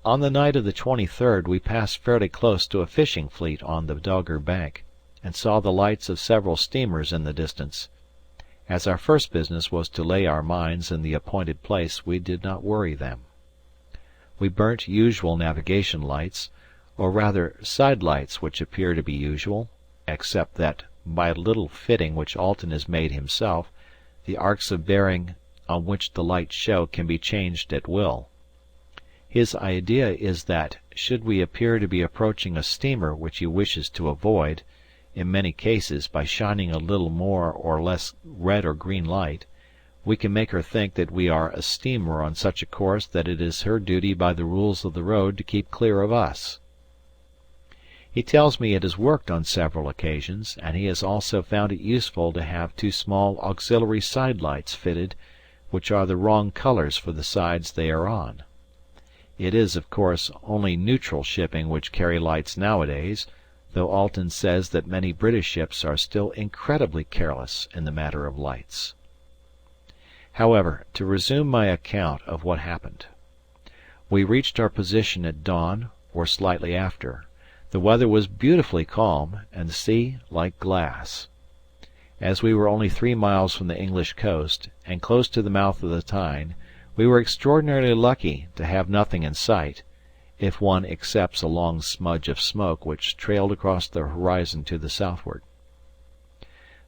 On the night of the 23rd we passed fairly close to a fishing fleet on the Dogger Bank, and saw the lights of several steamers in the distance. As our first business was to lay our mines in the appointed place, we did not worry them. We burnt usual navigation lights, or rather side lights which appear to be usual, except that, by a little fitting which Alten has made himself, the arcs of bearing on which the lights show can be changed at will. His idea is that, should we appear to be approaching a steamer which he wishes to avoid, in many cases by shining a little more or less red or green light, we can make her think that we are a steamer on such a course that it is her duty by the rules of the road to keep clear of us. He tells me it has worked on several occasions, and he has also found it useful to have two small auxiliary side lights fitted, which are the wrong colours for the sides they are on. It is, of course, only neutral shipping which carry lights nowadays, though Alten says that many British ships are still incredibly careless in the matter of lights. However, to resume my account of what happened. We reached our position at dawn, or slightly after. The weather was beautifully calm, and the sea like glass. As we were only 3 miles from the English coast, and close to the mouth of the Tyne, we were extraordinarily lucky to have nothing in sight, if one excepts a long smudge of smoke which trailed across the horizon to the southward.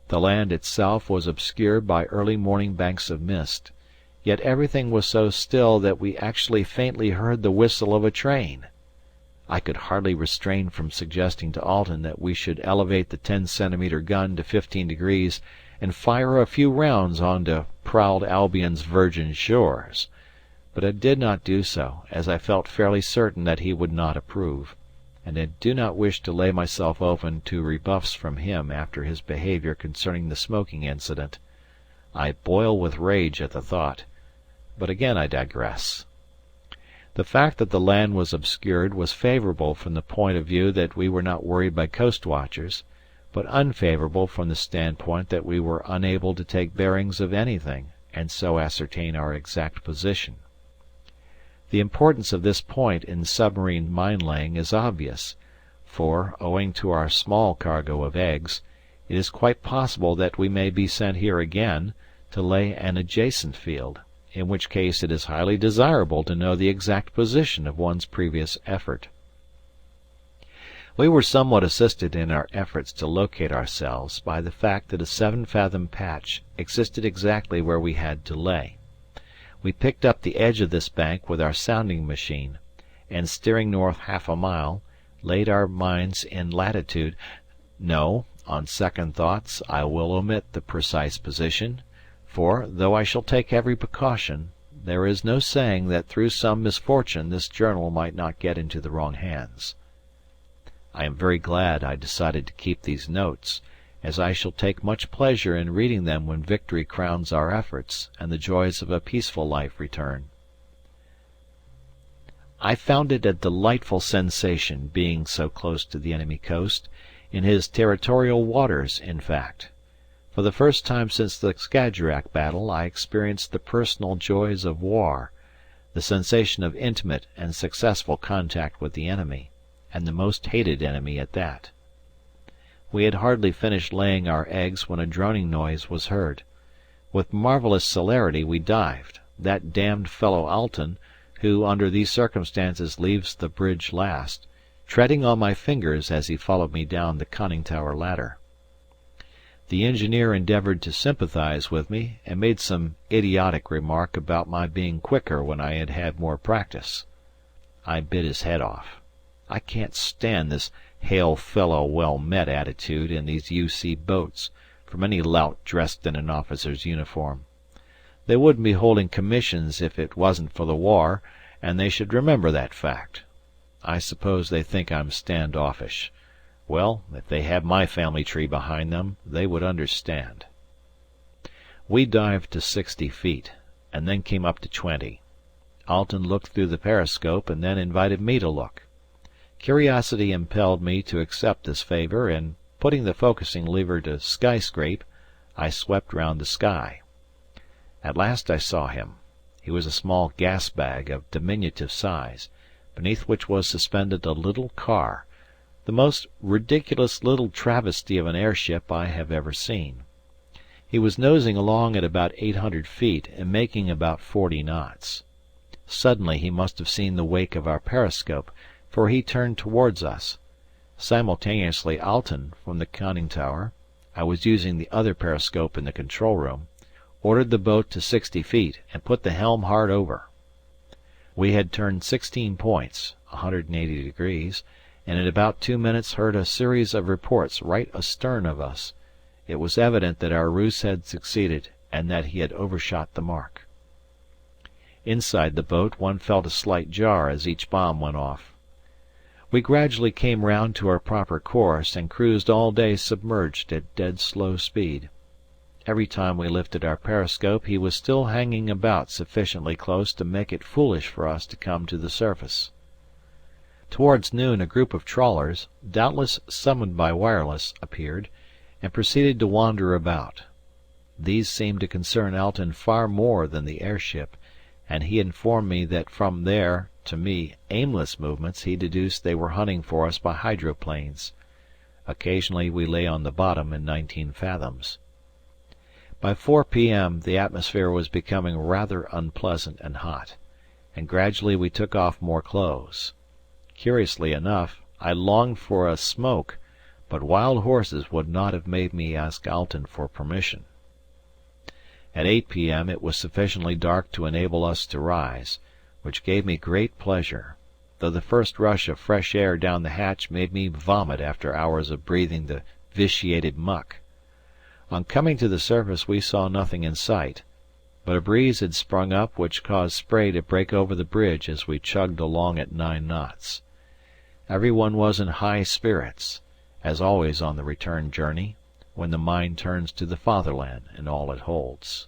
The land itself was obscured by early morning banks of mist, yet everything was so still that we actually faintly heard the whistle of a train. I could hardly restrain from suggesting to Alten that we should elevate the 10 cm gun to 15 degrees and fire a few rounds on to prowled Albion's virgin shores, but I did not do so, as I felt fairly certain that he would not approve, and I do not wish to lay myself open to rebuffs from him after his behaviour concerning the smoking incident. I boil with rage at the thought, but again I digress. The fact that the land was obscured was favourable from the point of view that we were not worried by coast watchers, but unfavourable from the standpoint that we were unable to take bearings of anything and so ascertain our exact position. The importance of this point in submarine mine-laying is obvious, for, owing to our small cargo of eggs, it is quite possible that we may be sent here again to lay an adjacent field, in which case it is highly desirable to know the exact position of one's previous effort. We were somewhat assisted in our efforts to locate ourselves by the fact that a 7-fathom patch existed exactly where we had to lay. We picked up the edge of this bank with our sounding machine, and steering north half a mile, laid our mines in latitude. No, on second thoughts I will omit the precise position, for, though I shall take every precaution, there is no saying that through some misfortune this journal might not get into the wrong hands. I am very glad I decided to keep these notes, as I shall take much pleasure in reading them when victory crowns our efforts and the joys of a peaceful life return. I found it a delightful sensation being so close to the enemy coast, in his territorial waters, in fact. For the first time since the Skajerack battle I experienced the personal joys of war, the sensation of intimate and successful contact with the enemy, and the most hated enemy at that. We had hardly finished laying our eggs when a droning noise was heard. With marvellous celerity we dived, that damned fellow Alten, who under these circumstances leaves the bridge last, treading on my fingers as he followed me down the conning tower ladder. The engineer endeavoured to sympathize with me, and made some idiotic remark about my being quicker when I had had more practice. I bit his head off. I can't stand this hail fellow well met attitude in these U.C. boats, from any lout dressed in an officer's uniform. They wouldn't be holding commissions if it wasn't for the war, and they should remember that fact. I suppose they think I'm standoffish. Well, if they had my family tree behind them, they would understand. We dived to 60 feet, and then came up to 20. Alten looked through the periscope and then invited me to look. Curiosity impelled me to accept this favour, and, putting the focusing lever to skyscrape, I swept round the sky. At last I saw him. He was a small gas bag of diminutive size, beneath which was suspended a little car, the most ridiculous little travesty of an airship I have ever seen. He was nosing along at about 800 feet and making about 40 knots. Suddenly he must have seen the wake of our periscope, for he turned towards us. Simultaneously Alten, from the conning tower (I was using the other periscope in the control room), ordered the boat to 60 feet and put the helm hard over. We had turned 16 points (180 degrees), and in about 2 minutes heard a series of reports right astern of us. It was evident that our ruse had succeeded, and that he had overshot the mark. Inside the boat one felt a slight jar as each bomb went off. We gradually came round to our proper course, and cruised all day submerged at dead slow speed. Every time we lifted our periscope he was still hanging about sufficiently close to make it foolish for us to come to the surface. Towards noon a group of trawlers, doubtless summoned by wireless, appeared, and proceeded to wander about. These seemed to concern Alten far more than the airship, and he informed me that from their, to me, aimless movements he deduced they were hunting for us by hydroplanes. Occasionally we lay on the bottom in 19 fathoms. By 4 p.m. the atmosphere was becoming rather unpleasant and hot, and gradually we took off more clothes. Curiously enough, I longed for a smoke, but wild horses would not have made me ask Alten for permission. At 8 p.m. it was sufficiently dark to enable us to rise, which gave me great pleasure, though the first rush of fresh air down the hatch made me vomit after hours of breathing the vitiated muck. On coming to the surface we saw nothing in sight, but a breeze had sprung up which caused spray to break over the bridge as we chugged along at 9 knots. Everyone was in high spirits, as always on the return journey, when the mind turns to the fatherland and all it holds.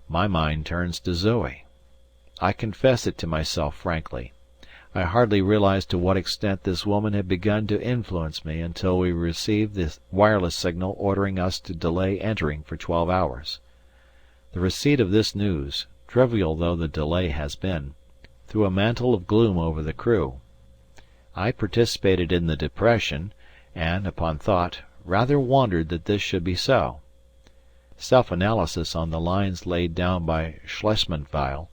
My mind turns to Zoe. I confess it to myself frankly. I hardly realized to what extent this woman had begun to influence me until we received the wireless signal ordering us to delay entering for 12 hours. The receipt of this news, trivial though the delay has been, threw a mantle of gloom over the crew. I participated in the depression, and, upon thought, rather wondered that this should be so. Self-analysis on the lines laid down by Schlesmanville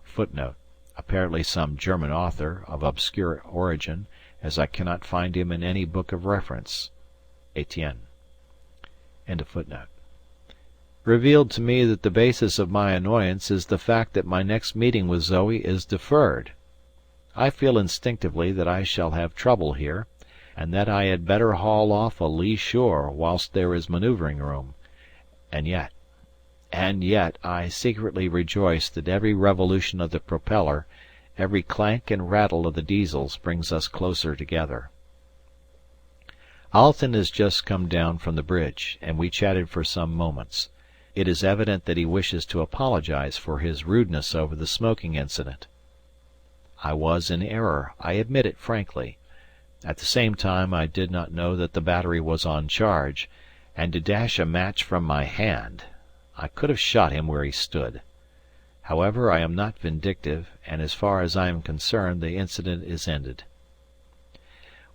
(Footnote: Apparently some German author, of obscure origin, as I cannot find him in any book of reference. Etienne.) Revealed to me that the basis of my annoyance is the fact that my next meeting with Zoe is deferred. I feel instinctively that I shall have trouble here, and that I had better haul off a lee shore whilst there is manoeuvring room, and yet I secretly rejoice that every revolution of the propeller, every clank and rattle of the diesels brings us closer together. Alten has just come down from the bridge, and we chatted for some moments. It is evident that he wishes to apologize for his rudeness over the smoking incident. I was in error, I admit it frankly. At the same time I did not know that the battery was on charge, and to dash a match from my hand, I could have shot him where he stood. However, I am not vindictive, and as far as I am concerned the incident is ended.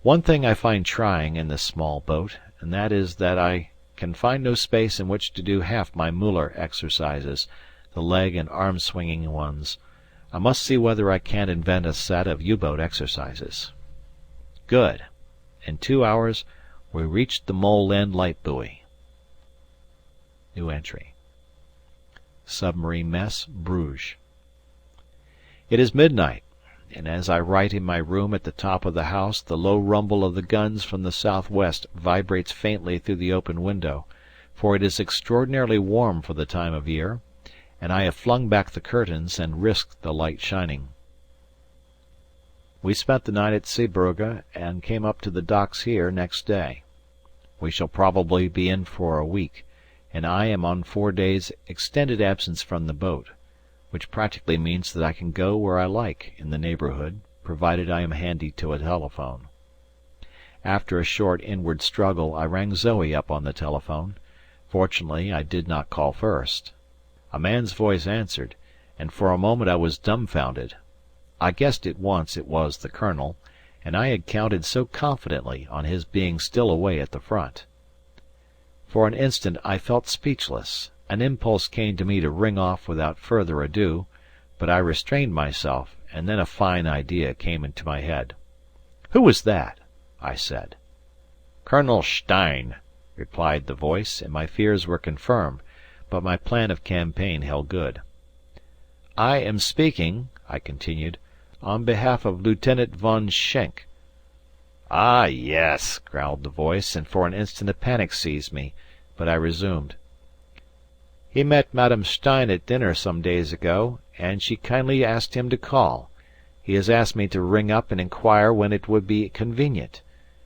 One thing I find trying in this small boat, and that is that I can find no space in which to do half my Müller exercises, the leg and arm swinging ones. I must see whether I can't invent a set of U-boat exercises. Good. In 2 hours we reached the Mole End light buoy. Submarine Mess, Bruges. It is midnight, and as I write in my room at the top of the house the low rumble of the guns from the south-west vibrates faintly through the open window, for it is extraordinarily warm for the time of year, and I have flung back the curtains and risked the light shining. We spent the night at Zeebrugge and came up to the docks here next day. We shall probably be in for a week, and I am on 4 days' extended absence from the boat, which practically means that I can go where I like in the neighbourhood, provided I am handy to a telephone. After a short inward struggle I rang Zoe up on the telephone. Fortunately I did not call first. A man's voice answered, and for a moment I was dumbfounded. I guessed at once it was the Colonel, and I had counted so confidently on his being still away at the front. For an instant I felt speechless. An impulse came to me to ring off without further ado, but I restrained myself, and then a fine idea came into my head. "Who was that?" I said. "Colonel Stein," replied the voice, and my fears were confirmed, but my plan of campaign held good. "I am speaking," I continued, "on behalf of Lieutenant von Schenk." "Ah, yes," growled the voice, and for an instant a panic seized me, but I resumed. "He met Madame Stein at dinner some days ago, and she kindly asked him to call. He has asked me to ring up and inquire when it would be convenient,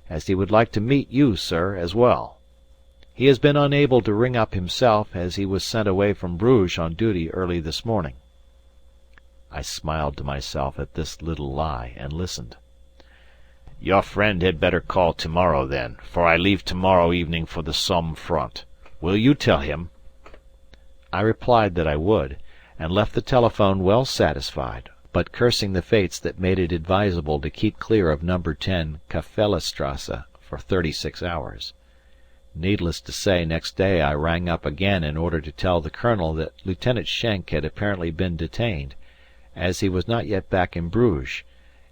as he would like to meet you, sir, as well. He has been unable to ring up himself, as he was sent away from Bruges on duty early this morning." I smiled to myself at this little lie, and listened. "Your friend had better call tomorrow then, for I leave tomorrow evening for the Somme front. Will you tell him?" I replied that I would, and left the telephone well satisfied, but cursing the fates that made it advisable to keep clear of No. 10 Kafelistrasse for 36 hours. Needless to say, next day I rang up again in order to tell the Colonel that Lieutenant Schenk had apparently been detained, as he was not yet back in Bruges,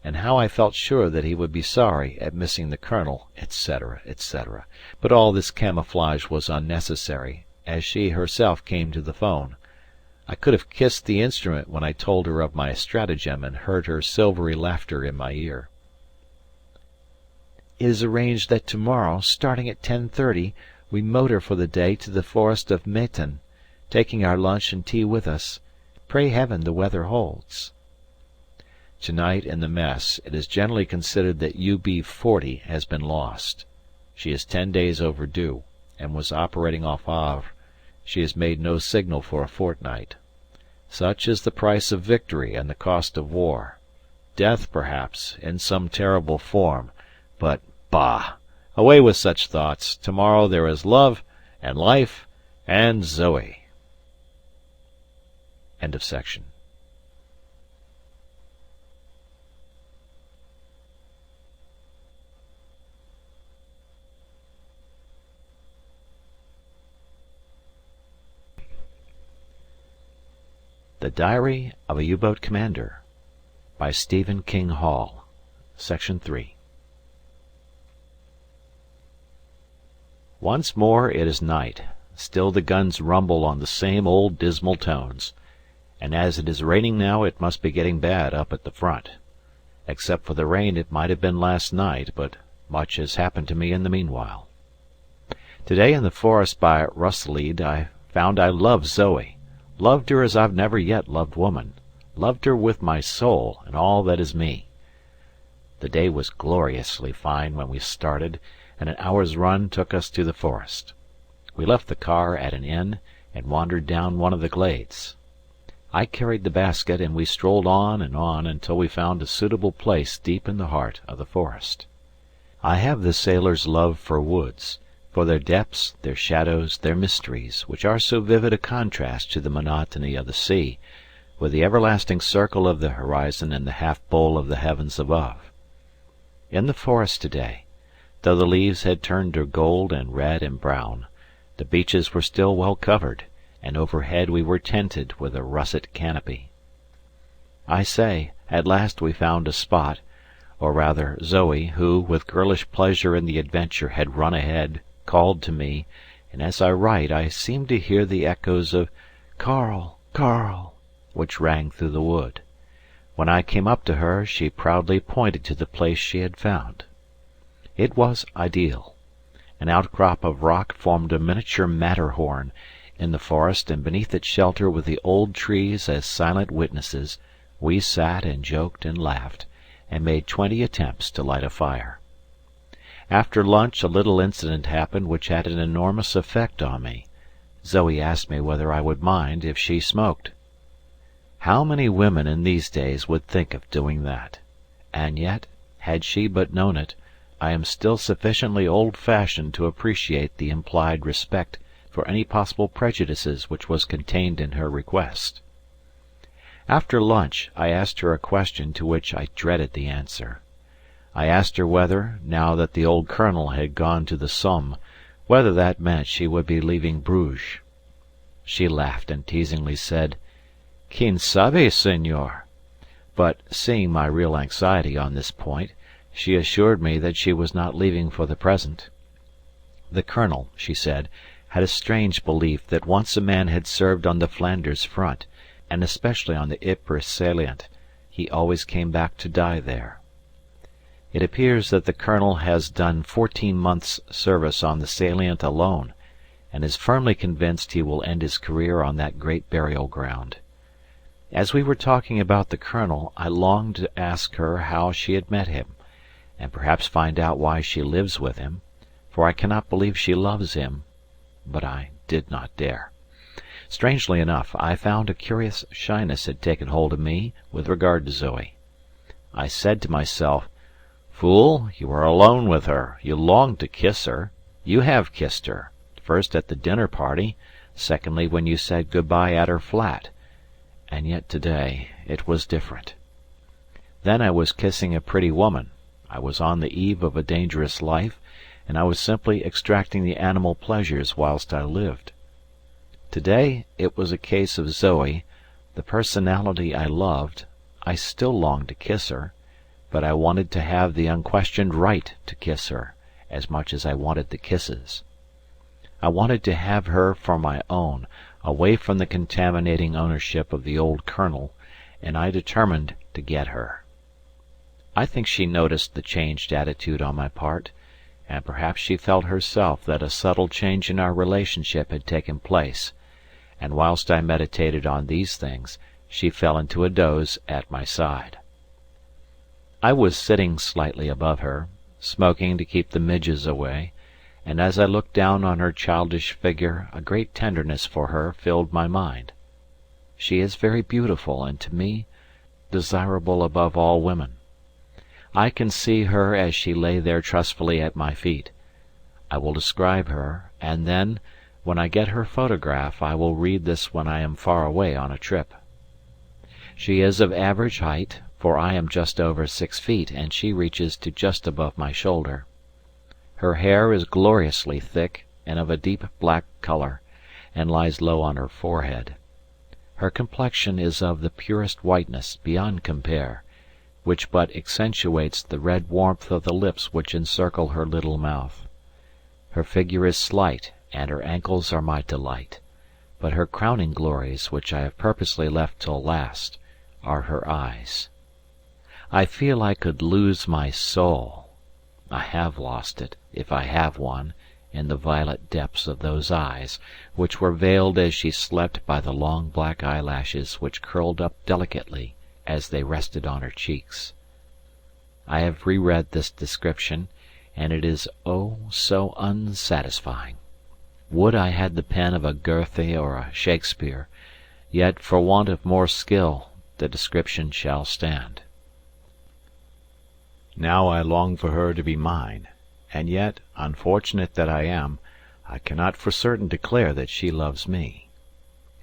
and how I felt sure that he would be sorry at missing the Colonel, etc., etc. But all this camouflage was unnecessary, as she herself came to the phone. I could have kissed the instrument when I told her of my stratagem and heard her silvery laughter in my ear. "It is arranged that tomorrow, starting at 10:30, we motor for the day to the forest of Meten, taking our lunch and tea with us. Pray heaven the weather holds. Tonight in the mess it is generally considered that UB-40 has been lost. She is 10 days overdue, and was operating off Havre. She has made no signal for a fortnight. Such is the price of victory and the cost of war. Death, perhaps, in some terrible form, but, bah! Away with such thoughts. Tomorrow there is love, and life, and Zoe. End of section. The Diary of a U-Boat Commander by Stephen King Hall. Section 3. Once more it is night. Still the guns rumble on the same old dismal tones, and as it is raining now it must be getting bad up at the front. Except for the rain it might have been last night, but much has happened to me in the meanwhile. Today in the forest by Russellede I found I loved Zoe. Loved her as I've never yet loved woman, loved her with my soul and all that is me. The day was gloriously fine when we started, and an hour's run took us to the forest. We left the car at an inn and wandered down one of the glades. I carried the basket, and we strolled on until we found a suitable place deep in the heart of the forest. I have the sailor's love for woods, for their depths, their shadows, their mysteries, which are so vivid a contrast to the monotony of the sea, with the everlasting circle of the horizon and the half-bowl of the heavens above. In the forest today, though the leaves had turned to gold and red and brown, the beeches were still well covered, and overhead we were tented with a russet canopy. I say, at last we found a spot, or rather Zoe, who, with girlish pleasure in the adventure, had run ahead, called to me, and as I write I seem to hear the echoes of "Karl, Karl," which rang through the wood. When I came up to her, she proudly pointed to the place she had found. It was ideal. An outcrop of rock formed a miniature Matterhorn in the forest, and beneath its shelter, with the old trees as silent witnesses, we sat and joked and laughed, and made 20 attempts to light a fire. After lunch a little incident happened which had an enormous effect on me. Zoe asked me whether I would mind if she smoked. How many women in these days would think of doing that? And yet, had she but known it, I am still sufficiently old-fashioned to appreciate the implied respect for any possible prejudices which was contained in her request. After lunch I asked her a question to which I dreaded the answer. I asked her whether, now that the old colonel had gone to the Somme, whether that meant she would be leaving Bruges. She laughed and teasingly said, "Quien sabe, senor?" But, seeing my real anxiety on this point, she assured me that she was not leaving for the present. The colonel, she said, had a strange belief that once a man had served on the Flanders front, and especially on the Ypres salient, he always came back to die there. It appears that the colonel has done 14 months' service on the salient alone, and is firmly convinced he will end his career on that great burial ground. As we were talking about the colonel, I longed to ask her how she had met him, and perhaps find out why she lives with him, for I cannot believe she loves him, but I did not dare. Strangely enough, I found a curious shyness had taken hold of me with regard to Zoe. I said to myself, "Fool, you are alone with her, you long to kiss her. You have kissed her, first at the dinner party, secondly when you said good-bye at her flat, and yet today it was different. Then I was kissing a pretty woman, I was on the eve of a dangerous life, and I was simply extracting the animal pleasures whilst I lived. Today it was a case of Zoe, the personality I loved. I still longed to kiss her, but I wanted to have the unquestioned right to kiss her, as much as I wanted the kisses. I wanted to have her for my own, away from the contaminating ownership of the old colonel, and I determined to get her. I think she noticed the changed attitude on my part, and perhaps she felt herself that a subtle change in our relationship had taken place, and whilst I meditated on these things, she fell into a doze at my side. I was sitting slightly above her, smoking to keep the midges away, and as I looked down on her childish figure a great tenderness for her filled my mind. She is very beautiful, and to me desirable above all women. I can see her as she lay there trustfully at my feet. I will describe her, and then, when I get her photograph, I will read this when I am far away on a trip. She is of average height, for I am just over 6 feet, and she reaches to just above my shoulder. Her hair is gloriously thick and of a deep black colour, and lies low on her forehead. Her complexion is of the purest whiteness beyond compare, which but accentuates the red warmth of the lips which encircle her little mouth. Her figure is slight, and her ankles are my delight, but her crowning glories, which I have purposely left till last, are her eyes. I feel I could lose my soul. I have lost it, if I have one, in the violet depths of those eyes, which were veiled as she slept by the long black eyelashes which curled up delicately as they rested on her cheeks. I have reread this description, and it is oh so unsatisfying. Would I had the pen of a Goethe or a Shakespeare, yet for want of more skill the description shall stand. Now I long for her to be mine, and yet, unfortunate that I am, I cannot for certain declare that she loves me.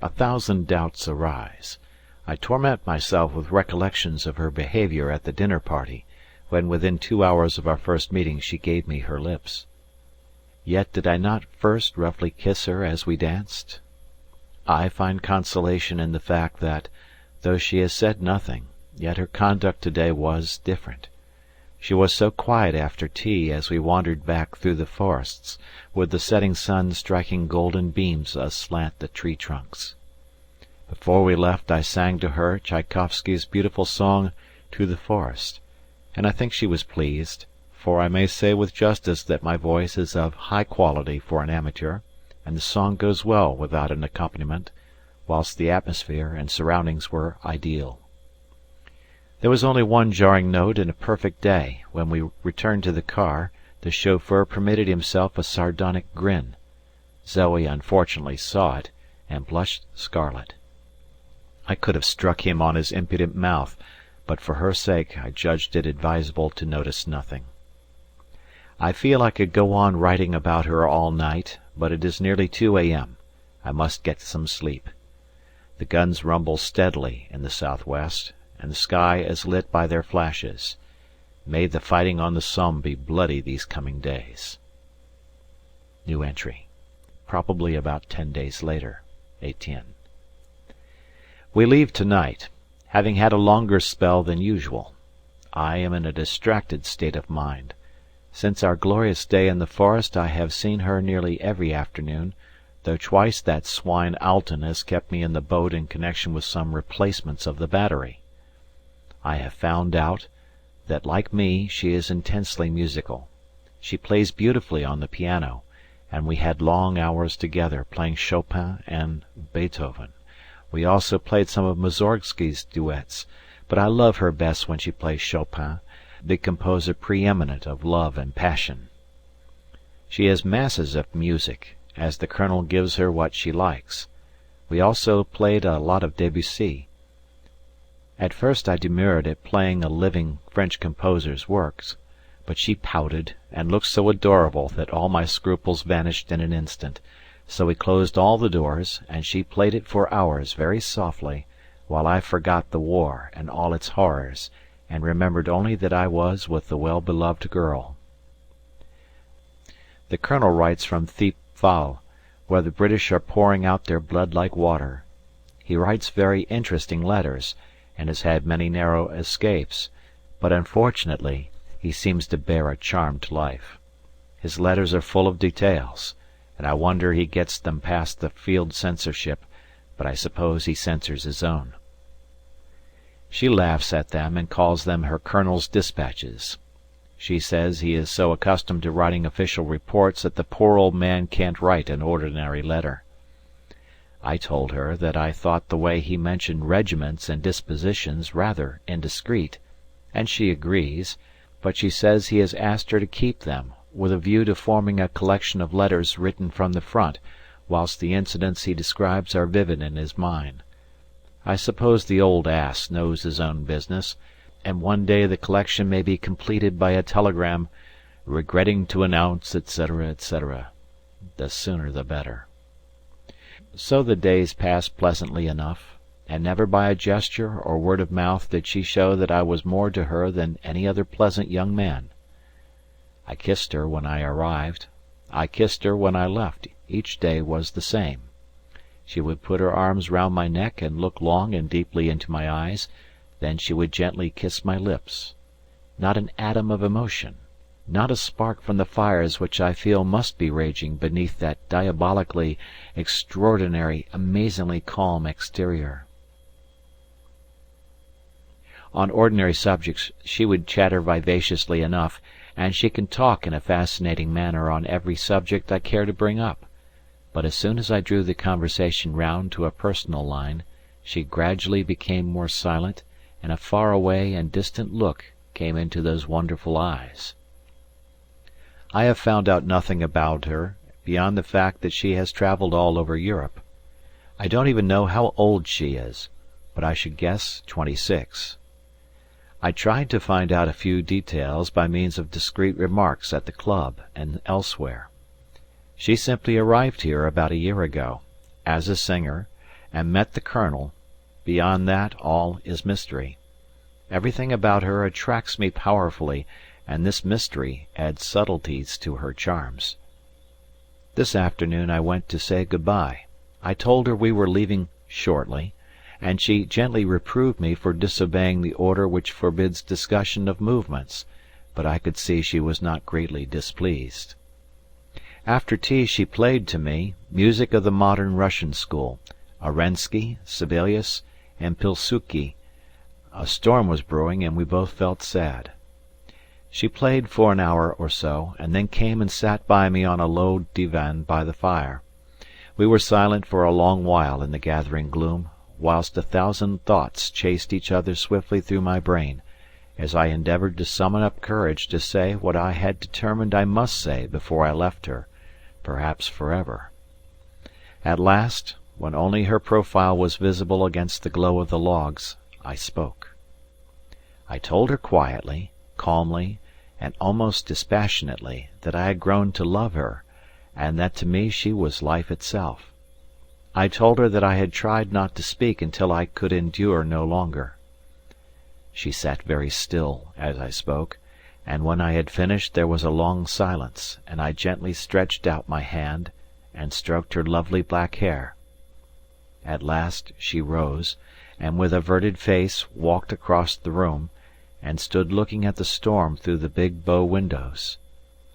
1,000 doubts arise. I torment myself with recollections of her behaviour at the dinner party, when within 2 hours of our first meeting she gave me her lips. Yet did I not first roughly kiss her as we danced? I find consolation in the fact that, though she has said nothing, yet her conduct to-day was different. She was so quiet after tea as we wandered back through the forests, with the setting sun striking golden beams aslant the tree trunks. Before we left I sang to her Tchaikovsky's beautiful song "To the Forest," and I think she was pleased, for I may say with justice that my voice is of high quality for an amateur, and the song goes well without an accompaniment, whilst the atmosphere and surroundings were ideal. There was only one jarring note in a perfect day. When we returned to the car, the chauffeur permitted himself a sardonic grin. Zoe unfortunately saw it, and blushed scarlet. I could have struck him on his impudent mouth, but for her sake I judged it advisable to notice nothing. I feel I could go on writing about her all night, but it is nearly 2 a.m. I must get some sleep. The guns rumble steadily in the southwest, and the sky is lit by their flashes. May the fighting on the Somme be bloody these coming days. New entry. Probably about 10 days later. Etienne. We leave tonight, having had a longer spell than usual. I am in a distracted state of mind. Since our glorious day in the forest I have seen her nearly every afternoon, though twice that swine Alten has kept me in the boat in connection with some replacements of the battery. I have found out that, like me, she is intensely musical. She plays beautifully on the piano, and we had long hours together playing Chopin and Beethoven. We also played some of Mussorgsky's duets, but I love her best when she plays Chopin, the composer preeminent of love and passion. She has masses of music, as the Colonel gives her what she likes. We also played a lot of Debussy. At first I demurred at playing a living French composer's works, but she pouted and looked so adorable that all my scruples vanished in an instant, so we closed all the doors, and she played it for hours very softly, while I forgot the war and all its horrors, and remembered only that I was with the well-beloved girl. The Colonel writes from Thiepval, where the British are pouring out their blood like water. He writes very interesting letters, and has had many narrow escapes, but unfortunately he seems to bear a charmed life. His letters are full of details, and I wonder he gets them past the field censorship, but I suppose he censors his own. She laughs at them and calls them her Colonel's dispatches. She says he is so accustomed to writing official reports that the poor old man can't write an ordinary letter. I told her that I thought the way he mentioned regiments and dispositions rather indiscreet, and she agrees, but she says he has asked her to keep them, with a view to forming a collection of letters written from the front, whilst the incidents he describes are vivid in his mind. I suppose the old ass knows his own business, and one day the collection may be completed by a telegram, "regretting to announce, etc., etc." The sooner the better. So the days passed pleasantly enough, and never by a gesture or word of mouth did she show that I was more to her than any other pleasant young man. I kissed her when I arrived, I kissed her when I left, each day was the same. She would put her arms round my neck and look long and deeply into my eyes, then she would gently kiss my lips. Not an atom of emotion, not a spark from the fires which I feel must be raging beneath that diabolically extraordinary, amazingly calm exterior. On ordinary subjects she would chatter vivaciously enough, and she can talk in a fascinating manner on every subject I care to bring up, but as soon as I drew the conversation round to a personal line, she gradually became more silent, and a far-away and distant look came into those wonderful eyes. I have found out nothing about her beyond the fact that she has travelled all over Europe. I don't even know how old she is, but I should guess 26. I tried to find out a few details by means of discreet remarks at the club and elsewhere. She simply arrived here about a year ago, as a singer, and met the Colonel. Beyond that all is mystery. Everything about her attracts me powerfully, and this mystery adds subtleties to her charms. This afternoon I went to say good-bye. I told her we were leaving shortly, and she gently reproved me for disobeying the order which forbids discussion of movements, but I could see she was not greatly displeased. After tea she played to me music of the modern Russian school, Arensky, Sibelius, and Pilsudski. A storm was brewing and we both felt sad. She played for an hour or so, and then came and sat by me on a low divan by the fire. We were silent for a long while in the gathering gloom, whilst 1,000 thoughts chased each other swiftly through my brain, as I endeavoured to summon up courage to say what I had determined I must say before I left her, perhaps forever. At last, when only her profile was visible against the glow of the logs, I spoke. I told her quietly, calmly, and almost dispassionately that I had grown to love her, and that to me she was life itself. I told her that I had tried not to speak until I could endure no longer. She sat very still as I spoke, and when I had finished there was a long silence, and I gently stretched out my hand and stroked her lovely black hair. At last she rose, and with averted face walked across the room, and stood looking at the storm through the big bow windows.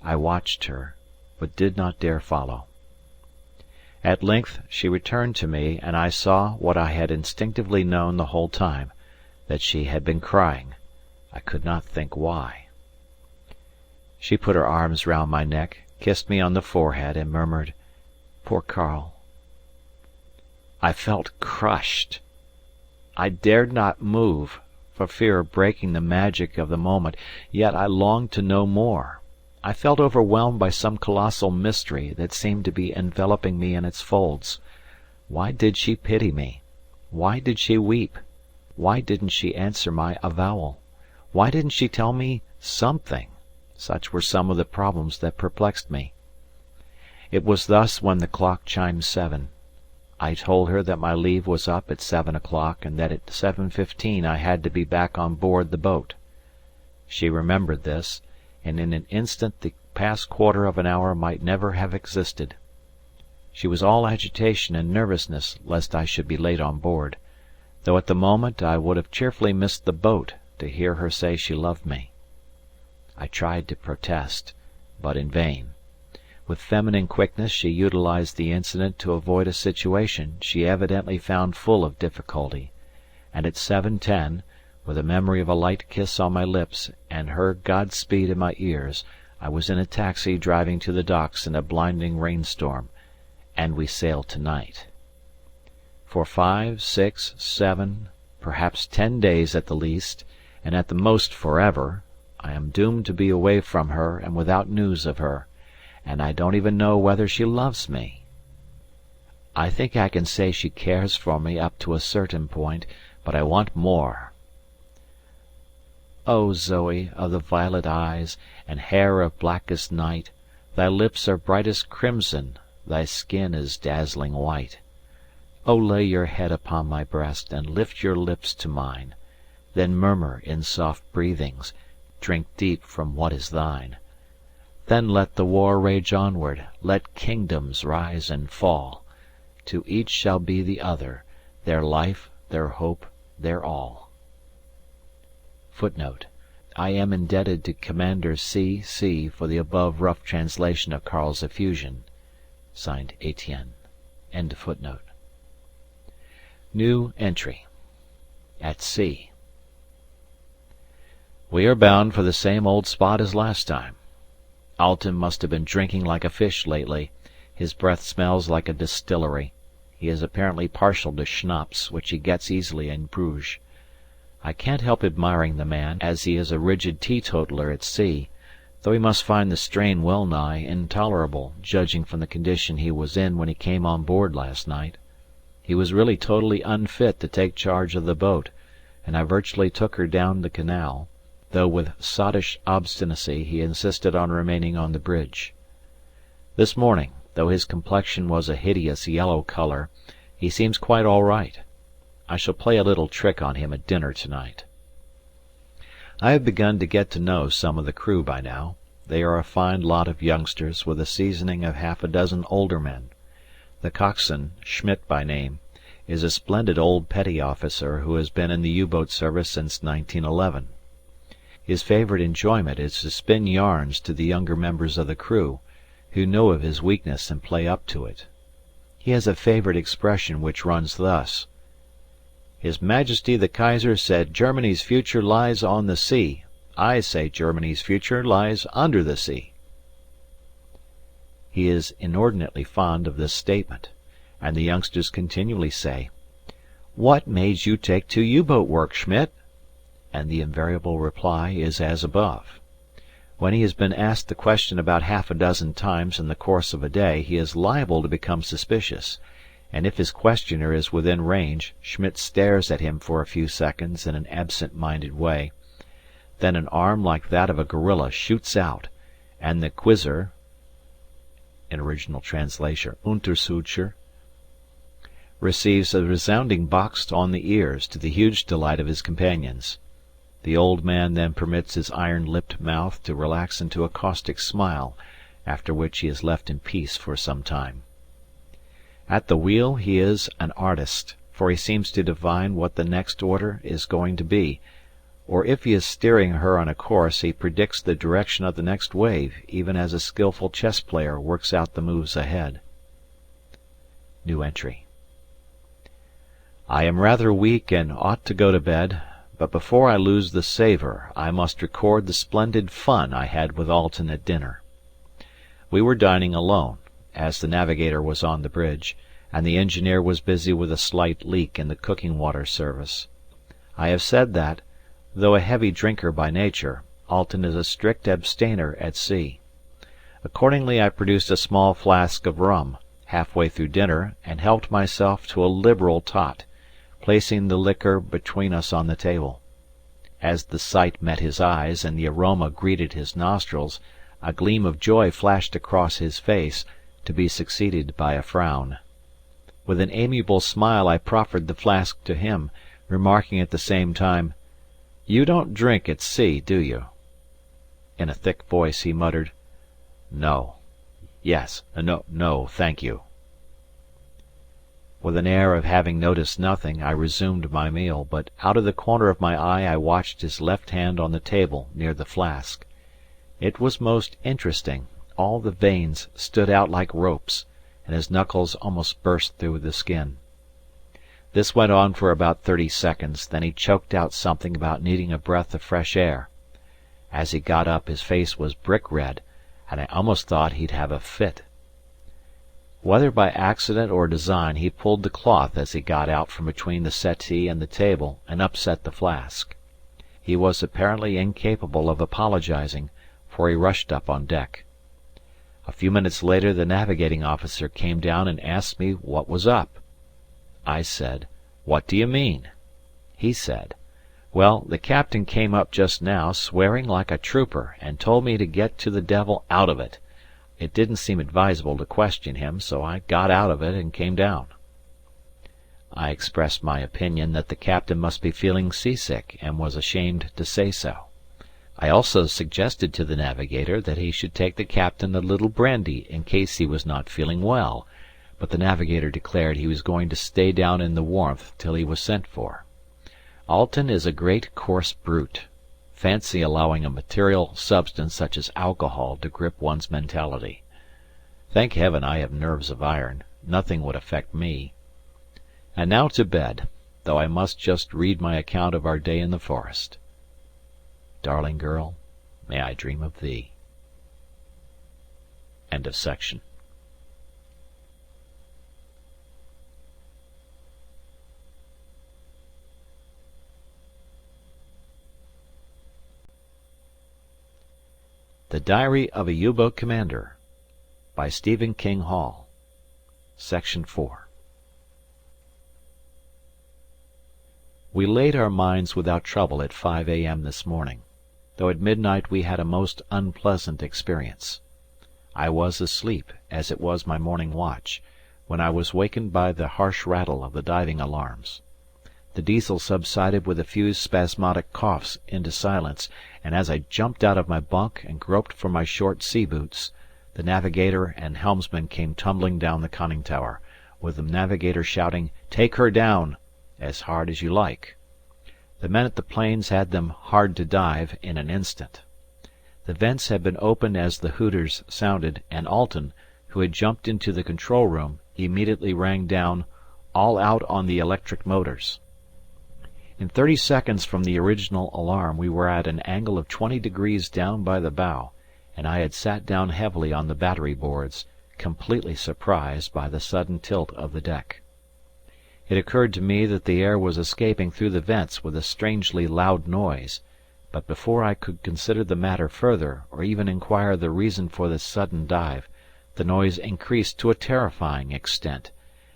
I watched her, but did not dare follow. At length she returned to me, and I saw what I had instinctively known the whole time, that she had been crying. I could not think why. She put her arms round my neck, kissed me on the forehead, and murmured, "Poor Karl." I felt crushed. I dared not move, for fear of breaking the magic of the moment, yet I longed to know more. I felt overwhelmed by some colossal mystery that seemed to be enveloping me in its folds. Why did she pity me? Why did she weep? Why didn't she answer my avowal? Why didn't she tell me something? Such were some of the problems that perplexed me. It was thus when the clock chimed 7. I told her that my leave was up at 7 o'clock, and that at 7:15 I had to be back on board the boat. She remembered this, and in an instant the past quarter of an hour might never have existed. She was all agitation and nervousness lest I should be late on board, though at the moment I would have cheerfully missed the boat to hear her say she loved me. I tried to protest, but in vain. With feminine quickness she utilized the incident to avoid a situation she evidently found full of difficulty, and at 7:10, with the memory of a light kiss on my lips and her Godspeed in my ears, I was in a taxi driving to the docks in a blinding rainstorm, and we sailed tonight. For 5, 6, 7, perhaps 10 days at the least, and at the most forever, I am doomed to be away from her and without news of her, and I don't even know whether she loves me. I think I can say she cares for me up to a certain point, but I want more. O Zoe of the violet eyes, and hair of blackest night, thy lips are brightest crimson, thy skin is dazzling white. O lay your head upon my breast, and lift your lips to mine, then murmur in soft breathings, drink deep from what is thine. Then let the war rage onward, let kingdoms rise and fall. To each shall be the other, their life, their hope, their all. Footnote: I am indebted to Commander C.C. for the above rough translation of Karl's effusion. Signed, Etienne. End of footnote. New entry. At sea. We are bound for the same old spot as last time. Alten must have been drinking like a fish lately. His breath smells like a distillery. He is apparently partial to schnapps, which he gets easily in Bruges. I can't help admiring the man, as he is a rigid teetotaler at sea, though he must find the strain well nigh intolerable, judging from the condition he was in when he came on board last night. He was really totally unfit to take charge of the boat, and I virtually took her down the canal, though with sottish obstinacy he insisted on remaining on the bridge. This morning, though his complexion was a hideous yellow colour, he seems quite all right. I shall play a little trick on him at dinner tonight. I have begun to get to know some of the crew by now. They are a fine lot of youngsters with a seasoning of half a dozen older men. The coxswain, Schmidt by name, is a splendid old petty officer who has been in the U-boat service since 1911. His favourite enjoyment is to spin yarns to the younger members of the crew, who know of his weakness and play up to it. He has a favourite expression which runs thus: His Majesty the Kaiser said Germany's future lies on the sea. I say Germany's future lies under the sea. He is inordinately fond of this statement, and the youngsters continually say, "What made you take to U-boat work, Schmidt?" And the invariable reply is as above. When he has been asked the question about half a dozen times in the course of a day, he is liable to become suspicious, and if his questioner is within range, Schmidt stares at him for a few seconds in an absent-minded way. Then an arm like that of a gorilla shoots out, and the quizzer in original translation, Untersucher, receives a resounding box on the ears, to the huge delight of his companions. The old man then permits his iron-lipped mouth to relax into a caustic smile, after which he is left in peace for some time. At the wheel he is an artist, for he seems to divine what the next order is going to be, or if he is steering her on a course he predicts the direction of the next wave, even as a skilful chess player works out the moves ahead. New entry. I am rather weak and ought to go to bed, but before I lose the savour I must record the splendid fun I had with Alten at dinner. We were dining alone, as the navigator was on the bridge, and the engineer was busy with a slight leak in the cooking water service. I have said that, though a heavy drinker by nature, Alten is a strict abstainer at sea. Accordingly I produced a small flask of rum, half-way through dinner, and helped myself to a liberal tot, placing the liquor between us on the table. As the sight met his eyes and the aroma greeted his nostrils, a gleam of joy flashed across his face, to be succeeded by a frown. With an amiable smile I proffered the flask to him, remarking at the same time, "You don't drink at sea, do you?" In a thick voice he muttered, "No. Yes. No, thank you." With an air of having noticed nothing, I resumed my meal, but out of the corner of my eye I watched his left hand on the table near the flask. It was most interesting. All the veins stood out like ropes, and his knuckles almost burst through the skin. This went on for about 30 seconds, then he choked out something about needing a breath of fresh air. As he got up his face was brick red, and I almost thought he'd have a fit. Whether by accident or design, he pulled the cloth as he got out from between the settee and the table and upset the flask. He was apparently incapable of apologizing, for he rushed up on deck. A few minutes later the navigating officer came down and asked me what was up. I said, "What do you mean?" He said, "Well, the captain came up just now, swearing like a trooper, and told me to get to the devil out of it. It didn't seem advisable to question him, so I got out of it and came down." I expressed my opinion that the captain must be feeling seasick and was ashamed to say so. I also suggested to the navigator that he should take the captain a little brandy in case he was not feeling well, but the navigator declared he was going to stay down in the warmth till he was sent for. Alten is a great coarse brute. Fancy allowing a material substance such as alcohol to grip one's mentality. Thank heaven I have nerves of iron, nothing would affect me. And now to bed, though I must just read my account of our day in the forest. Darling girl, may I dream of thee. End of section. The Diary of a U-Boat Commander by Stephen King Hall. Section 4. We laid our mines without trouble at 5 a.m. this morning, though at midnight we had a most unpleasant experience. I was asleep, as it was my morning watch, when I was wakened by the harsh rattle of the diving alarms. The Diesel subsided with a few spasmodic coughs into silence, and as I jumped out of my bunk and groped for my short sea boots, the navigator and helmsman came tumbling down the conning tower, with the navigator shouting, "Take her down!" as hard as you like. The men at the planes had them hard to dive in an instant. The vents had been opened as the hooters sounded, and Alten, who had jumped into the control room, immediately rang down, "All out on the electric motors." In 30 seconds from the original alarm we were at an angle of 20 degrees down by the bow, and I had sat down heavily on the battery boards, completely surprised by the sudden tilt of the deck. It occurred to me that the air was escaping through the vents with a strangely loud noise, but before I could consider the matter further or even inquire the reason for this sudden dive, the noise increased to a terrifying extent,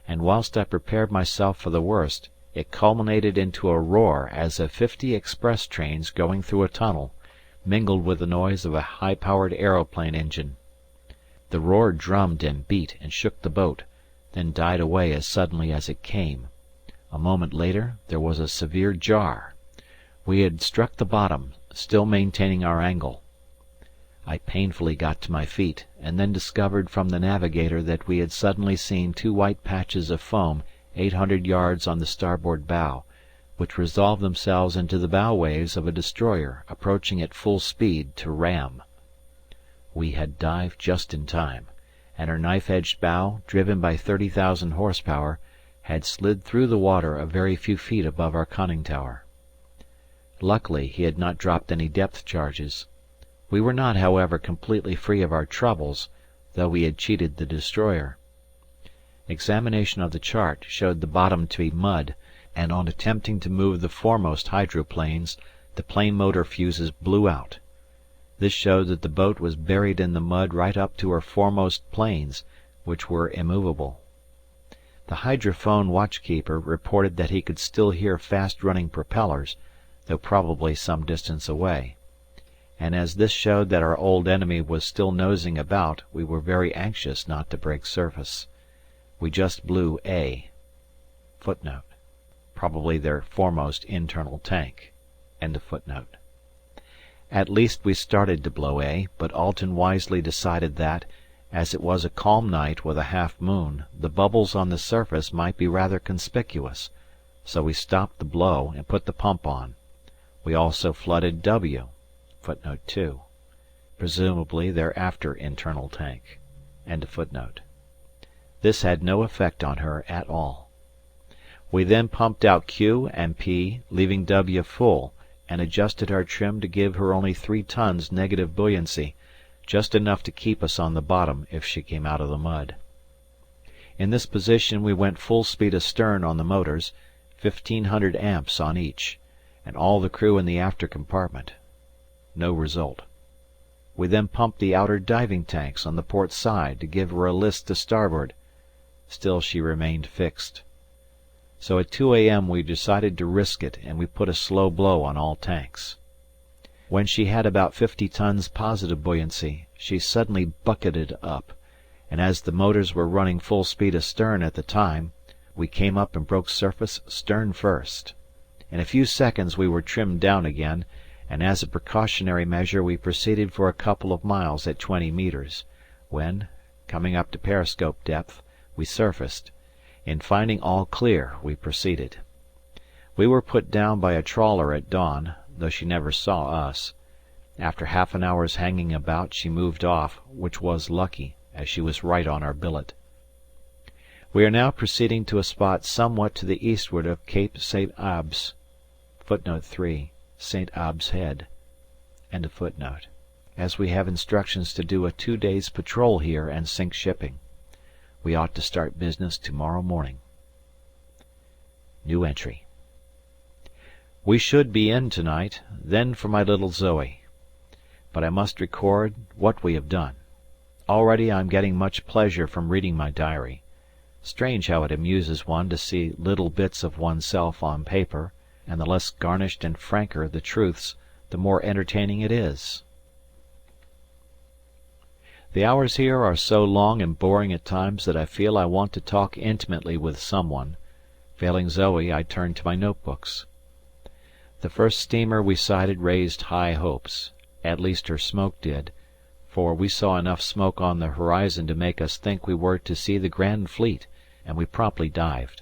and whilst I prepared myself for the worst, it culminated into a roar as of 50 express trains going through a tunnel, mingled with the noise of a high-powered aeroplane engine. The roar drummed and beat and shook the boat, then died away as suddenly as it came. A moment later there was a severe jar. We had struck the bottom, still maintaining our angle. I painfully got to my feet, and then discovered from the navigator that we had suddenly seen 2 white patches of foam 800 yards on the starboard bow, which resolved themselves into the bow waves of a destroyer approaching at full speed to ram. We had dived just in time, and her knife-edged bow, driven by 30,000 horsepower, had slid through the water a very few feet above our conning tower. Luckily he had not dropped any depth charges. We were not, however, completely free of our troubles, though we had cheated the destroyer. Examination of the chart showed the bottom to be mud, and on attempting to move the foremost hydroplanes, the plane motor fuses blew out. This showed that the boat was buried in the mud right up to her foremost planes, which were immovable. The hydrophone watchkeeper reported that he could still hear fast-running propellers, though probably some distance away, and as this showed that our old enemy was still nosing about, we were very anxious not to break surface. We just blew A. Footnote. Probably their foremost internal tank. End of footnote. At least we started to blow A, but Alten wisely decided that, as it was a calm night with a half moon, the bubbles on the surface might be rather conspicuous, so we stopped the blow and put the pump on. We also flooded W. Footnote 2. Presumably their after internal tank. End of footnote. This had no effect on her at all. We then pumped out Q and P, leaving W full, and adjusted our trim to give her only 3 tons negative buoyancy, just enough to keep us on the bottom if she came out of the mud. In this position we went full speed astern on the motors, 1500 amps on each, and all the crew in the after compartment. No result. We then pumped the outer diving tanks on the port side to give her a list to starboard. Still she remained fixed. So at 2 a.m. we decided to risk it, and we put a slow blow on all tanks. When she had about 50 tons positive buoyancy, she suddenly bucketed up, and as the motors were running full speed astern at the time, we came up and broke surface stern first. In a few seconds we were trimmed down again, and as a precautionary measure we proceeded for a couple of miles at 20 metres, when, coming up to periscope depth, we surfaced. In finding all clear, we proceeded. We were put down by a trawler at dawn, though she never saw us. After half an hour's hanging about she moved off, which was lucky, as she was right on our billet. We are now proceeding to a spot somewhat to the eastward of Cape St. Abbs, (Footnote 3: St. Abbs Head), as we have instructions to do a 2 days' patrol here and sink shipping. We ought to start business to-morrow morning. New entry. We should be in tonight, then for my little Zoe. But I must record what we have done. Already I am getting much pleasure from reading my diary. Strange how it amuses one to see little bits of oneself on paper, and the less garnished and franker the truths, the more entertaining it is. The hours here are so long and boring at times that I feel I want to talk intimately with someone. Failing Zoe, I turn to my notebooks. The first steamer we sighted raised high hopes, at least her smoke did, for we saw enough smoke on the horizon to make us think we were to see the Grand Fleet, and we promptly dived.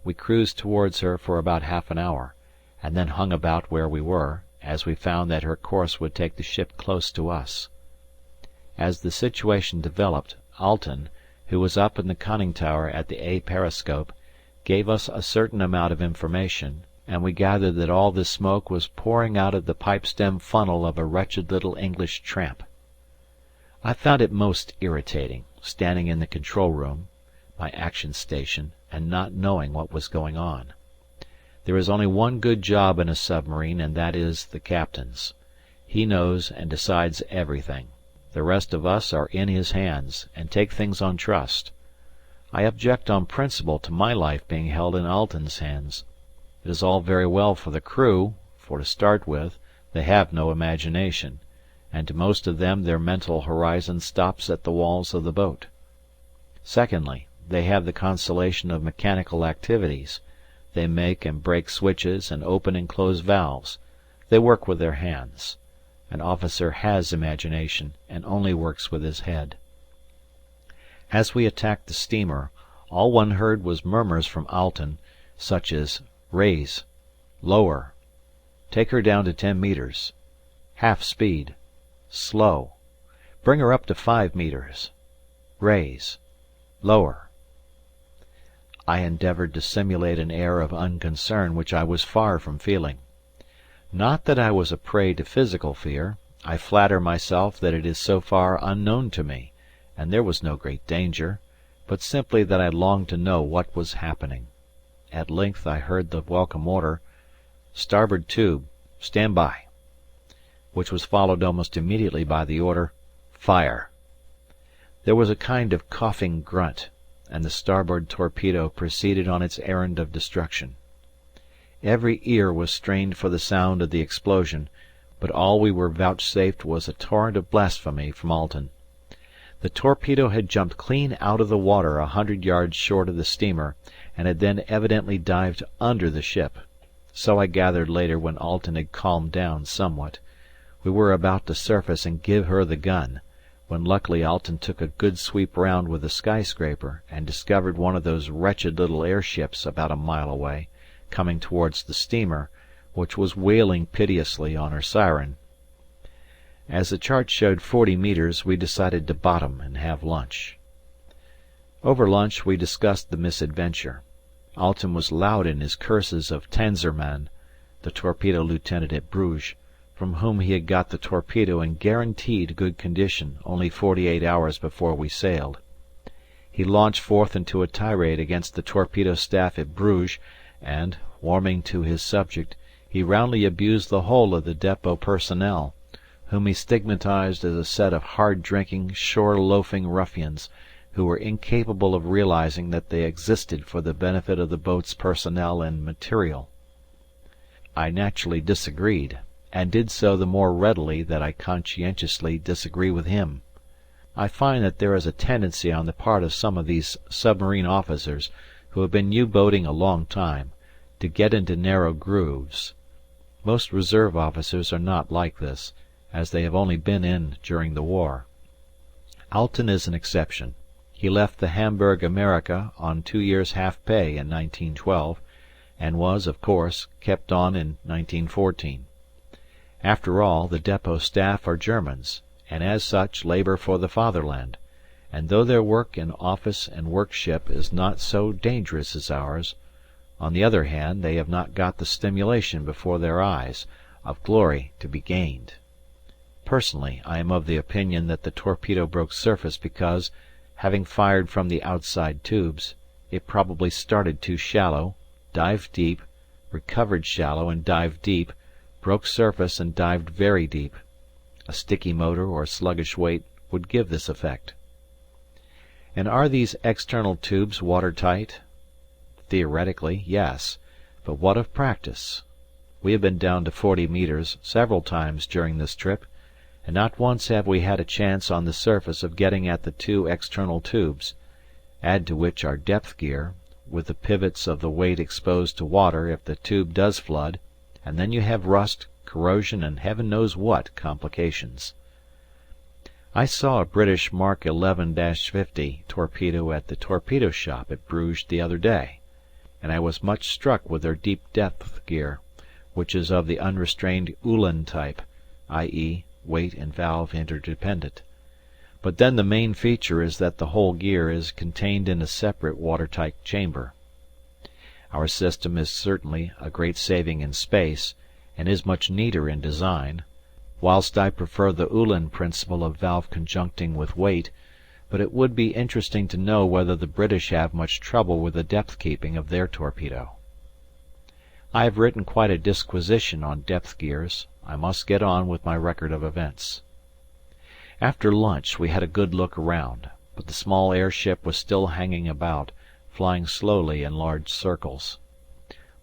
We cruised towards her for about half an hour, and then hung about where we were, as we found that her course would take the ship close to us. As the situation developed, Alten, who was up in the conning tower at the A periscope, gave us a certain amount of information, and we gathered that all this smoke was pouring out of the pipe-stem funnel of a wretched little English tramp. I found it most irritating, standing in the control room, my action station, and not knowing what was going on. There is only one good job in a submarine, and that is the captain's. He knows and decides everything. The rest of us are in his hands, and take things on trust. I object on principle to my life being held in Alten's hands. It is all very well for the crew, for to start with, they have no imagination, and to most of them their mental horizon stops at the walls of the boat. Secondly, they have the consolation of mechanical activities. They make and break switches and open and close valves. They work with their hands. An officer has imagination, and only works with his head. As we attacked the steamer, all one heard was murmurs from Alten, such as "Raise," "Lower," "Take her down to 10 metres," "Half speed," "Slow," "Bring her up to 5 metres," "Raise," "Lower." I endeavoured to simulate an air of unconcern which I was far from feeling. Not that I was a prey to physical fear. I flatter myself that it is so far unknown to me, and there was no great danger, but simply that I longed to know what was happening. At length I heard the welcome order, "Starboard tube, stand by," which was followed almost immediately by the order, "Fire." There was a kind of coughing grunt, and the starboard torpedo proceeded on its errand of destruction. Every ear was strained for the sound of the explosion, but all we were vouchsafed was a torrent of blasphemy from Alten. The torpedo had jumped clean out of the water 100 yards short of the steamer, and had then evidently dived under the ship. So I gathered later when Alten had calmed down somewhat. We were about to surface and give her the gun, when luckily Alten took a good sweep round with the skyscraper and discovered one of those wretched little airships about a mile away, coming towards the steamer, which was wailing piteously on her siren. As the chart showed 40 metres, we decided to bottom and have lunch. Over lunch we discussed the misadventure. Alten was loud in his curses of Tanzerman, the torpedo lieutenant at Bruges, from whom he had got the torpedo in guaranteed good condition only 48 hours before we sailed. He launched forth into a tirade against the torpedo staff at Bruges and, warming to his subject, he roundly abused the whole of the depot personnel, whom he stigmatized as a set of hard-drinking, shore-loafing ruffians, who were incapable of realizing that they existed for the benefit of the boat's personnel and material. I naturally disagreed, and did so the more readily that I conscientiously disagree with him. I find that there is a tendency on the part of some of these submarine officers, who have been U-boating a long time, to get into narrow grooves. Most reserve officers are not like this, as they have only been in during the war. Alten is an exception. He left the Hamburg America on 2 years' half pay in 1912, and was, of course, kept on in 1914. After all, the depot staff are Germans, and as such labour for the Fatherland, and though their work in office and workship is not so dangerous as ours, on the other hand they have not got the stimulation before their eyes of glory to be gained. Personally, I am of the opinion that the torpedo broke surface because, having fired from the outside tubes, it probably started too shallow, dived deep, recovered shallow and dived deep, broke surface and dived very deep. A sticky motor or sluggish weight would give this effect. And are these external tubes watertight? Theoretically, yes, but what of practice? We have been down to 40 metres several times during this trip, and not once have we had a chance on the surface of getting at the 2 external tubes, add to which our depth gear, with the pivots of the weight exposed to water if the tube does flood, and then you have rust, corrosion and heaven knows what complications. I saw a British Mark 11-50 torpedo at the torpedo shop at Bruges the other day, and I was much struck with their deep depth gear, which is of the unrestrained Uhlan type, i.e. weight and valve interdependent. But then the main feature is that the whole gear is contained in a separate watertight chamber. Our system is certainly a great saving in space, and is much neater in design, whilst I prefer the Uhlan principle of valve conjuncting with weight, but it would be interesting to know whether the British have much trouble with the depth keeping of their torpedo. I have written quite a disquisition on depth gears. I must get on with my record of events. After lunch we had a good look around, but the small airship was still hanging about, flying slowly in large circles.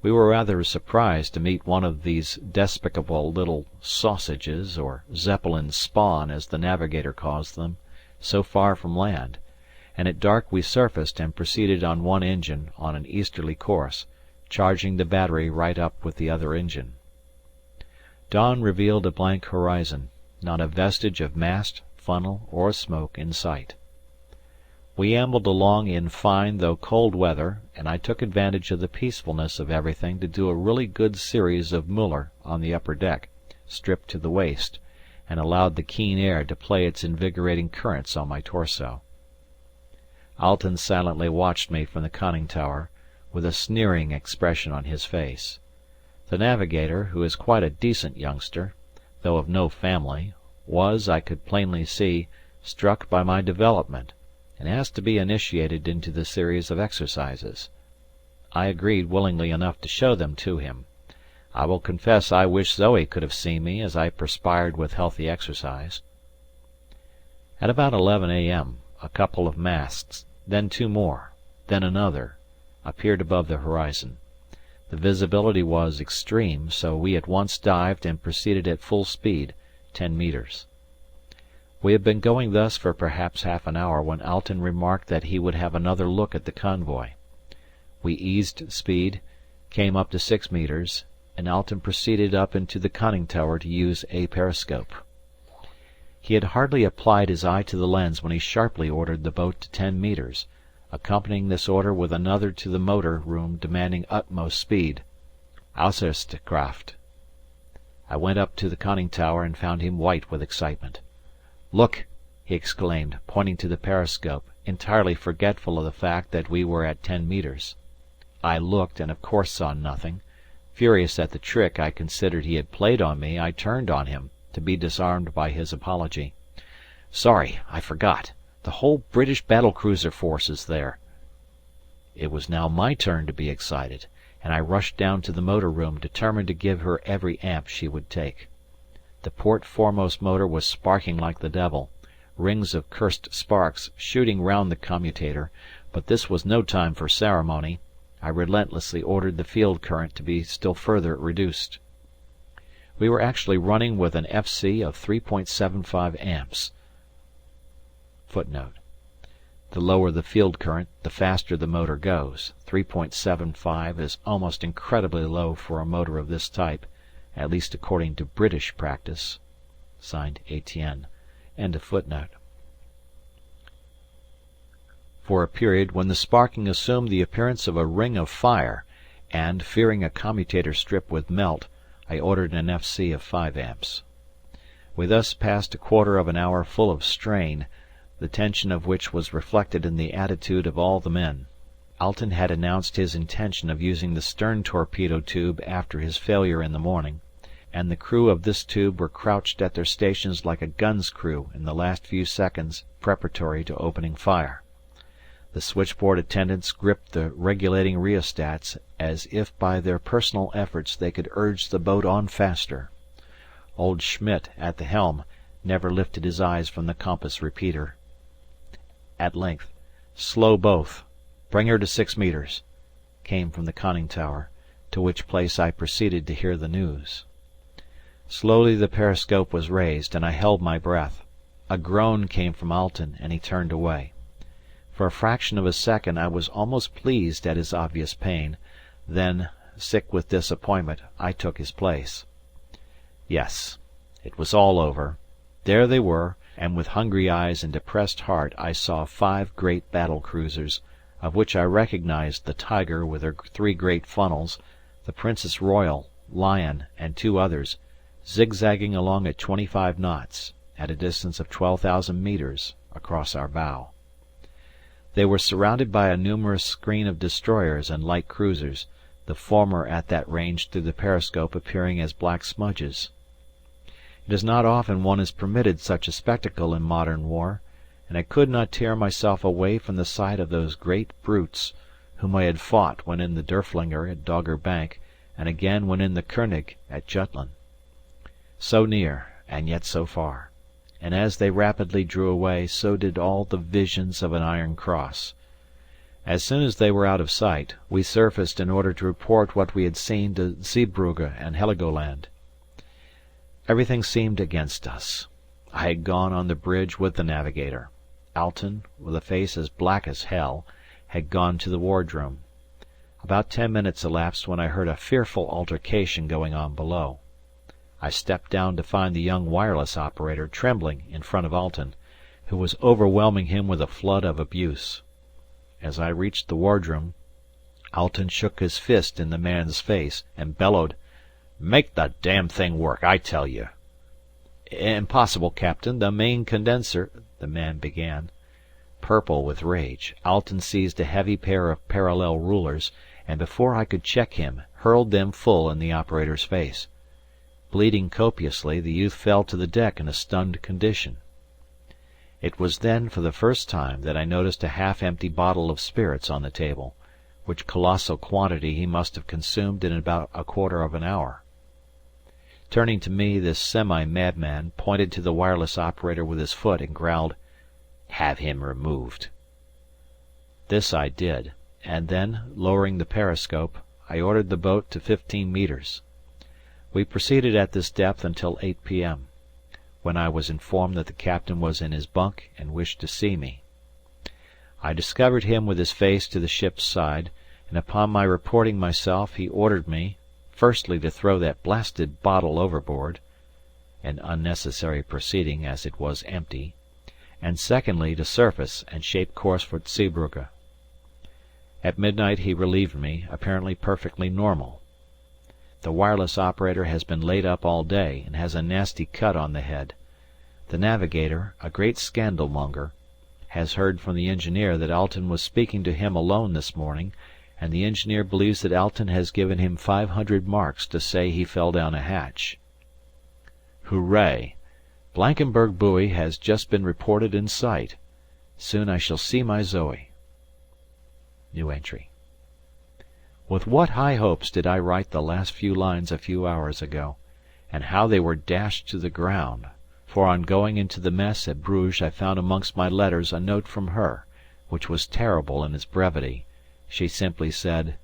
We were rather surprised to meet one of these despicable little sausages, or Zeppelin spawn as the navigator calls them, so far from land, and at dark we surfaced and proceeded on one engine on an easterly course, charging the battery right up with the other engine. Dawn revealed a blank horizon, not a vestige of mast, funnel, or smoke in sight. We ambled along in fine though cold weather, and I took advantage of the peacefulness of everything to do a really good series of Müller on the upper deck, stripped to the waist, and allowed the keen air to play its invigorating currents on my torso. Alten silently watched me from the conning tower, with a sneering expression on his face. The navigator, who is quite a decent youngster, though of no family, was, I could plainly see, struck by my development, and asked to be initiated into the series of exercises. I agreed willingly enough to show them to him. I will confess I wish Zoe could have seen me as I perspired with healthy exercise. At about 11 a.m. a couple of masts, then 2 more, then another, appeared above the horizon. The visibility was extreme, so we at once dived and proceeded at full speed, 10 metres. We had been going thus for perhaps half an hour when Alten remarked that he would have another look at the convoy. We eased speed, came up to 6 metres, and Alten proceeded up into the conning tower to use a periscope. He had hardly applied his eye to the lens when he sharply ordered the boat to 10 metres, accompanying this order with another to the motor room demanding utmost speed. Außerste Kraft. I went up to the conning tower and found him white with excitement. "Look!" he exclaimed, pointing to the periscope, entirely forgetful of the fact that we were at 10 metres. I looked, and of course saw nothing. Furious at the trick I considered he had played on me, I turned on him, to be disarmed by his apology. "Sorry, I forgot. The whole British battle-cruiser force is there." It was now my turn to be excited, and I rushed down to the motor room determined to give her every amp she would take. The port foremost motor was sparking like the devil, rings of cursed sparks shooting round the commutator, but this was no time for ceremony. I relentlessly ordered the field current to be still further reduced. We were actually running with an F.C. of 3.75 amps. Footnote: the lower the field current, the faster the motor goes. 3.75 is almost incredibly low for a motor of this type, at least according to British practice. Etienne. End of footnote. For a period when the sparking assumed the appearance of a ring of fire, and, fearing a commutator strip would melt, I ordered an F.C. of 5 amps. We thus passed a quarter of an hour full of strain, the tension of which was reflected in the attitude of all the men. Alten had announced his intention of using the stern torpedo tube after his failure in the morning, and the crew of this tube were crouched at their stations like a gun's crew in the last few seconds preparatory to opening fire. The switchboard attendants gripped the regulating rheostats as if by their personal efforts they could urge the boat on faster. Old Schmidt, at the helm, never lifted his eyes from the compass repeater. At length, "Slow both. Bring her to 6 metres," came from the conning tower, to which place I proceeded to hear the news. Slowly the periscope was raised, and I held my breath. A groan came from Alten, and he turned away. For a fraction of a second I was almost pleased at his obvious pain, then, sick with disappointment, I took his place. Yes, it was all over. There they were, and with hungry eyes and depressed heart I saw 5 great battle cruisers, of which I recognized the Tiger with her 3 great funnels, the Princess Royal, Lion, and 2 others, zigzagging along at 25 knots, at a distance of 12,000 metres, across our bow. They were surrounded by a numerous screen of destroyers and light cruisers, the former at that range through the periscope appearing as black smudges. It is not often one is permitted such a spectacle in modern war, and I could not tear myself away from the sight of those great brutes, whom I had fought when in the Derfflinger at Dogger Bank, and again when in the König at Jutland. So near, and yet so far, and as they rapidly drew away, so did all the visions of an Iron Cross. As soon as they were out of sight, we surfaced in order to report what we had seen to Zeebrugge and Heligoland. Everything seemed against us. I had gone on the bridge with the navigator. Alten, with a face as black as hell, had gone to the wardroom. About 10 minutes elapsed when I heard a fearful altercation going on below. I stepped down to find the young wireless operator trembling in front of Alten, who was overwhelming him with a flood of abuse. As I reached the wardroom, Alten shook his fist in the man's face and bellowed, "Make the damn thing work, I tell you!" "Impossible, Captain, the main condenser..." the man began. Purple with rage, Alten seized a heavy pair of parallel rulers, and before I could check him, hurled them full in the operator's face. Bleeding copiously, the youth fell to the deck in a stunned condition. It was then for the first time that I noticed a half-empty bottle of spirits on the table, which colossal quantity he must have consumed in about a quarter of an hour. Turning to me, this semi-madman pointed to the wireless operator with his foot and growled, "Have him removed." This I did, and then, lowering the periscope, I ordered the boat to 15 metres. We proceeded at this depth until 8 p.m., when I was informed that the captain was in his bunk and wished to see me. I discovered him with his face to the ship's side, and upon my reporting myself he ordered me, firstly to throw that blasted bottle overboard, an unnecessary proceeding as it was empty, and secondly to surface and shape course for Zeebrugge. At midnight he relieved me, apparently perfectly normal. The wireless operator has been laid up all day and has a nasty cut on the head. The navigator, a great scandalmonger, has heard from the engineer that Alten was speaking to him alone this morning, and the engineer believes that Alten has given him 500 marks to say he fell down a hatch. Hooray! Blankenberg buoy has just been reported in sight. Soon I shall see my Zoe. New entry. With what high hopes did I write the last few lines a few hours ago, and how they were dashed to the ground, for on going into the mess at Bruges I found amongst my letters a note from her, which was terrible in its brevity. She simply said: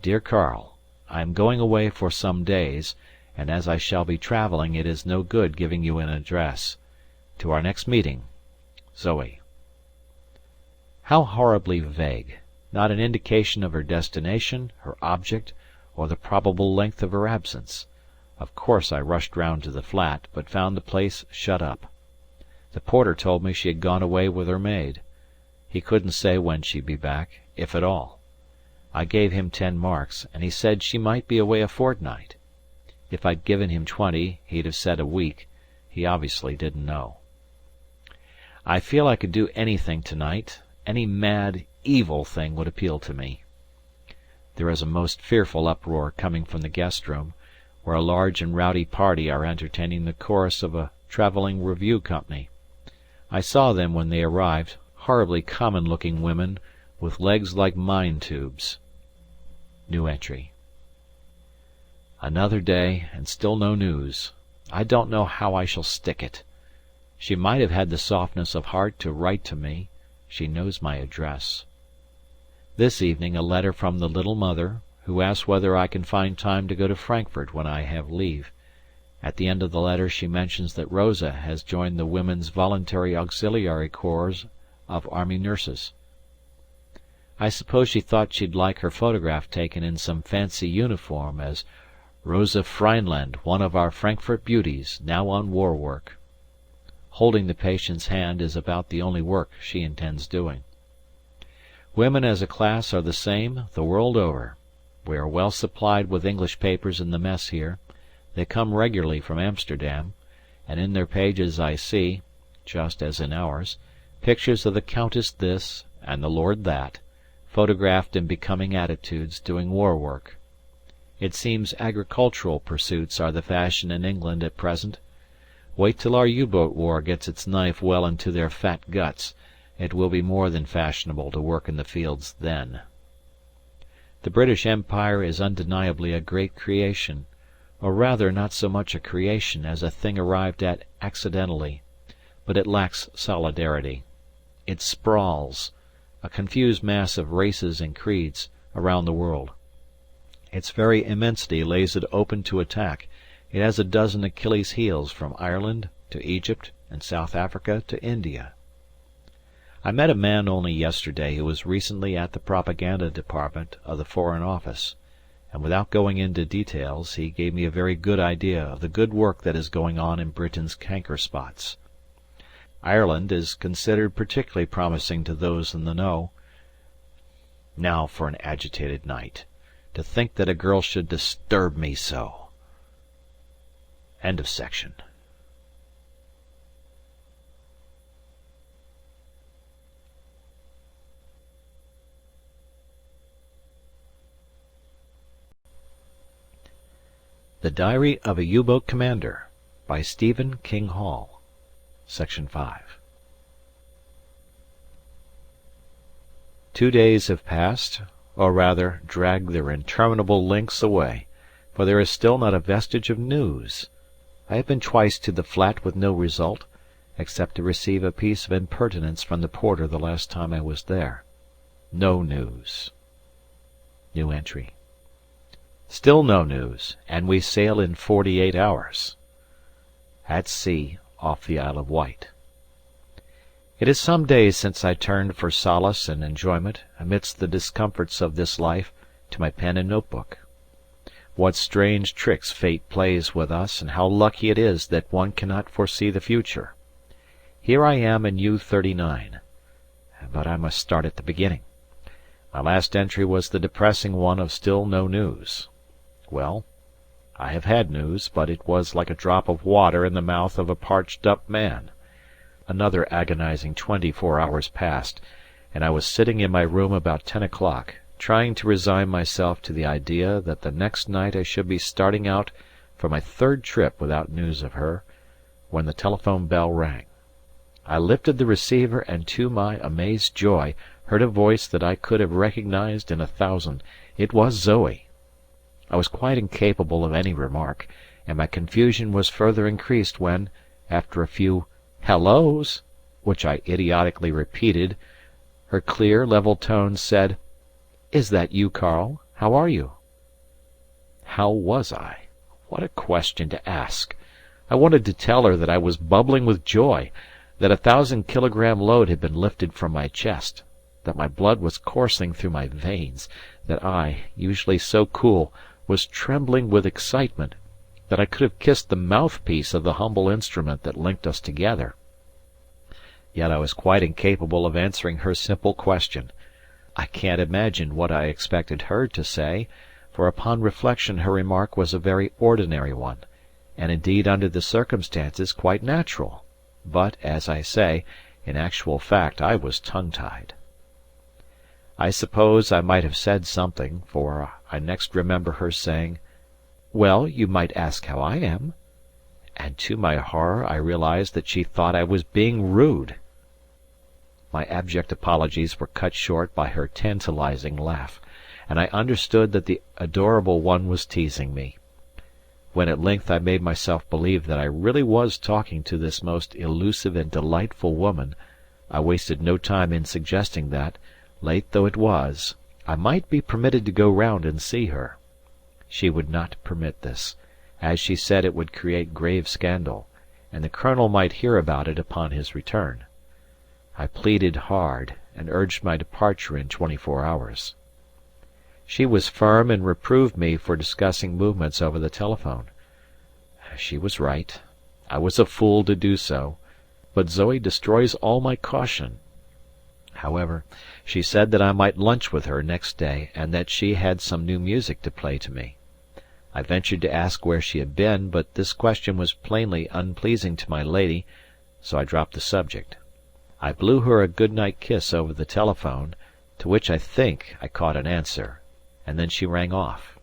Dear Karl, I am going away for some days, and as I shall be travelling it is no good giving you an address. To our next meeting, Zoe. How horribly vague! Not an indication of her destination, her object, or the probable length of her absence. Of course I rushed round to the flat, but found the place shut up. The porter told me she had gone away with her maid. He couldn't say when she'd be back, if at all. I gave him 10 marks, and he said she might be away a fortnight. If I'd given him 20, he'd have said a week. He obviously didn't know. I feel I could do anything tonight. Any mad, evil thing would appeal to me. There is a most fearful uproar coming from the guest room, where a large and rowdy party are entertaining the chorus of a travelling review company. I saw them when they arrived, horribly common-looking women with legs like mine tubes. New entry. Another day, and still no news. I don't know how I shall stick it. She might have had the softness of heart to write to me. She knows my address. This evening a letter from the little mother, who asks whether I can find time to go to Frankfurt when I have leave. At the end of the letter she mentions that Rosa has joined the Women's Voluntary Auxiliary Corps of Army Nurses. I suppose she thought she'd like her photograph taken in some fancy uniform as Rosa Freinland, one of our Frankfurt beauties, now on war work. Holding the patient's hand is about the only work she intends doing. Women as a class are the same the world over. We are well supplied with English papers in the mess here. They come regularly from Amsterdam, and in their pages I see, just as in ours, pictures of the Countess this and the Lord that, photographed in becoming attitudes doing war work. It seems agricultural pursuits are the fashion in England at present. Wait till our U-boat war gets its knife well into their fat guts, it will be more than fashionable to work in the fields then. The British Empire is undeniably a great creation, or rather not so much a creation as a thing arrived at accidentally, but it lacks solidarity. It sprawls, a confused mass of races and creeds, around the world. Its very immensity lays it open to attack. It has a dozen Achilles' heels from Ireland to Egypt and South Africa to India. I met a man only yesterday who was recently at the propaganda department of the Foreign Office, and without going into details he gave me a very good idea of the good work that is going on in Britain's canker spots. Ireland is considered particularly promising to those in the know. Now for an agitated night. To think that a girl should disturb me so. End of section. The Diary of a U-Boat Commander by Stephen King Hall. Section 5. 2 days have passed, or rather dragged their interminable lengths away, for there is still not a vestige of news. I have been twice to the flat with no result, except to receive a piece of impertinence from the porter the last time I was there. No news. New entry. Still no news, and we sail in 48 hours. At sea, off the Isle of Wight. It is some days since I turned for solace and enjoyment, amidst the discomforts of this life, to my pen and notebook. What strange tricks fate plays with us, and how lucky it is that one cannot foresee the future. Here I am in U-39, but I must start at the beginning. My last entry was the depressing one of still no news. Well, I have had news, but it was like a drop of water in the mouth of a parched-up man. Another agonizing 24 hours passed, and I was sitting in my room about 10 o'clock, trying to resign myself to the idea that the next night I should be starting out for my 3rd trip without news of her, when the telephone bell rang. I lifted the receiver and to my amazed joy heard a voice that I could have recognized in 1,000. It was Zoe. I was quite incapable of any remark, and my confusion was further increased when, after a few "Hellos," which I idiotically repeated, her clear, level tones said, "Is that you, Karl? How are you?" How was I? What a question to ask! I wanted to tell her that I was bubbling with joy, that a 1,000-kilogram load had been lifted from my chest, that my blood was coursing through my veins, that I, usually so cool, was trembling with excitement, that I could have kissed the mouthpiece of the humble instrument that linked us together. Yet I was quite incapable of answering her simple question. I can't imagine what I expected her to say, for upon reflection her remark was a very ordinary one, and indeed under the circumstances quite natural. But, as I say, in actual fact I was tongue-tied. I suppose I might have said something, for I next remember her saying, "Well, you might ask how I am," and to my horror I realized that she thought I was being rude. My abject apologies were cut short by her tantalizing laugh, and I understood that the adorable one was teasing me. When at length I made myself believe that I really was talking to this most elusive and delightful woman, I wasted no time in suggesting that, late though it was, I might be permitted to go round and see her. She would not permit this, as she said it would create grave scandal, and the Colonel might hear about it upon his return. I pleaded hard, and urged my departure in 24 hours. She was firm and reproved me for discussing movements over the telephone. She was right. I was a fool to do so, but Zoe destroys all my caution. However, she said that I might lunch with her next day, and that she had some new music to play to me. I ventured to ask where she had been, but this question was plainly unpleasing to my lady, so I dropped the subject. I blew her a good-night kiss over the telephone, to which I think I caught an answer, and then she rang off.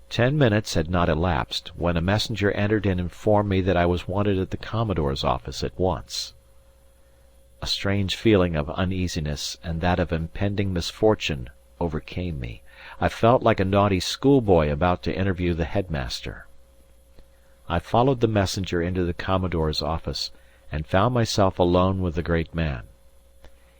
10 minutes had not elapsed, when a messenger entered and informed me that I was wanted at the Commodore's office at once. A strange feeling of uneasiness and that of impending misfortune overcame me. I felt like a naughty schoolboy about to interview the headmaster. I followed the messenger into the Commodore's office, and found myself alone with the great man.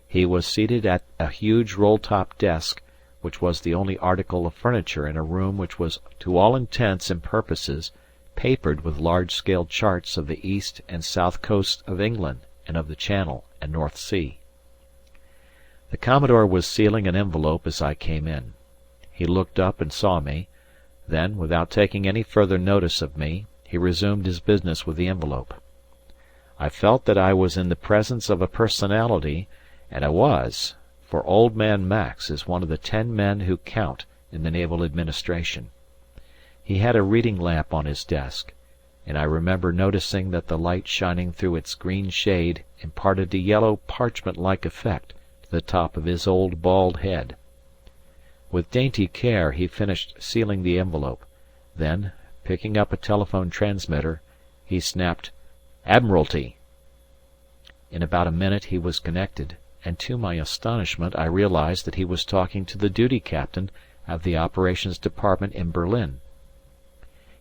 He was seated at a huge roll-top desk, which was the only article of furniture in a room which was to all intents and purposes papered with large-scale charts of the east and south coasts of England and of the Channel and North Sea. The Commodore was sealing an envelope as I came in. He looked up and saw me, then, without taking any further notice of me, he resumed his business with the envelope. I felt that I was in the presence of a personality, and I was, for Old Man Max is one of the 10 men who count in the naval administration. He had a reading lamp on his desk, and I remember noticing that the light shining through its green shade imparted a yellow parchment-like effect to the top of his old bald head. With dainty care he finished sealing the envelope, then, picking up a telephone transmitter, he snapped, "Admiralty!" In about a minute he was connected, and to my astonishment I realized that he was talking to the duty captain of the operations department in Berlin.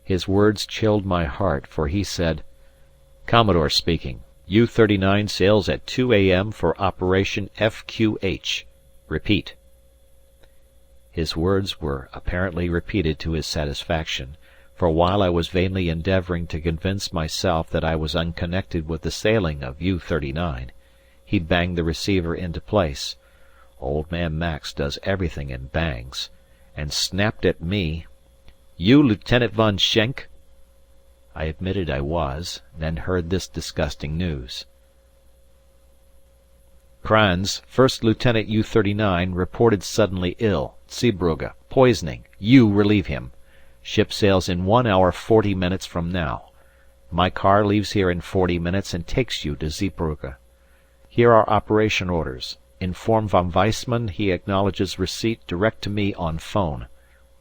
His words chilled my heart, for he said, "Commodore speaking. U-39 sails at 2 a.m. for Operation FQH. Repeat." His words were apparently repeated to his satisfaction, for while I was vainly endeavouring to convince myself that I was unconnected with the sailing of U-39, he banged the receiver into place Old Man Max does everything in bangs and snapped at me, "You Lieutenant von Schenk?" I admitted I was, then heard this disgusting news. "Kranz, First Lieutenant U-39, reported suddenly ill. Zeebrugge. Poisoning. You relieve him. Ship sails in 1 hour 40 minutes from now. My car leaves here in 40 minutes and takes you to Zeebrugge. Here are operation orders. Inform von Weissman he acknowledges receipt direct to me on phone.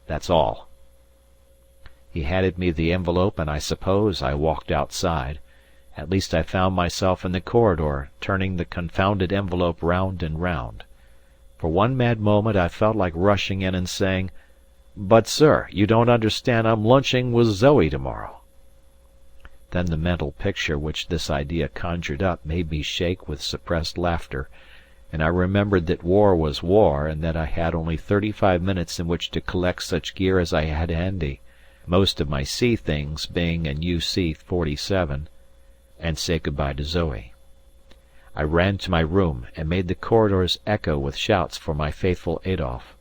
That's all." He handed me the envelope, and I suppose I walked outside, At least I found myself in the corridor, turning the confounded envelope round and round. For one mad moment I felt like rushing in and saying, "But, sir, you don't understand I'm lunching with Zoe tomorrow." Then the mental picture which this idea conjured up made me shake with suppressed laughter, and I remembered that war was war and that I had only 35 minutes in which to collect such gear as I had handy, most of my sea things being in UC-47, and say goodbye to Zoe. I ran to my room and made the corridors echo with shouts for my faithful Adolf.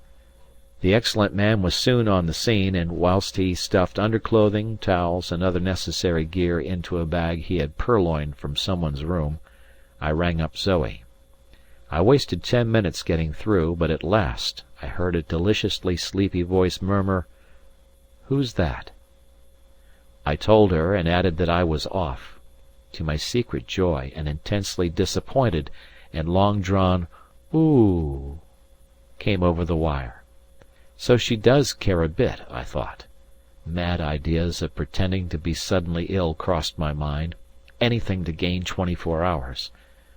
The excellent man was soon on the scene, and whilst he stuffed underclothing, towels, and other necessary gear into a bag he had purloined from someone's room, I rang up Zoe. I wasted 10 minutes getting through, but at last I heard a deliciously sleepy voice murmur, "Who's that?" I told her, and added that I was off. To my secret joy, an intensely disappointed and long-drawn "Ooh" came over the wire. So she does care a bit, I thought. Mad ideas of pretending to be suddenly ill crossed my mind, anything to gain 24 hours.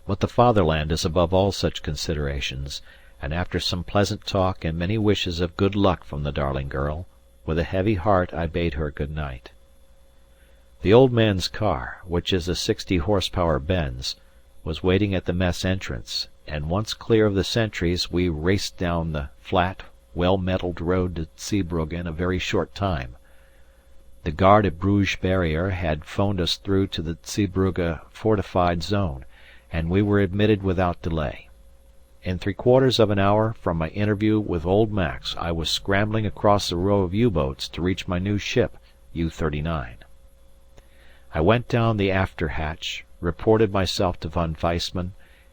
But the fatherland is above all such considerations, and after some pleasant talk and many wishes of good luck from the darling girl, with a heavy heart I bade her good night. The old man's car, which is a 60-horsepower Benz, was waiting at the mess entrance, and once clear of the sentries we raced down the flat, well-metalled road to Zeebrugge in a very short time. The guard at Bruges barrier had phoned us through to the Zeebrugge fortified zone, and we were admitted without delay. In 3/4 of an hour from my interview with old Max I was scrambling across a row of U-boats to reach my new ship, U-39. I went down the after hatch, reported myself to Von Weissman,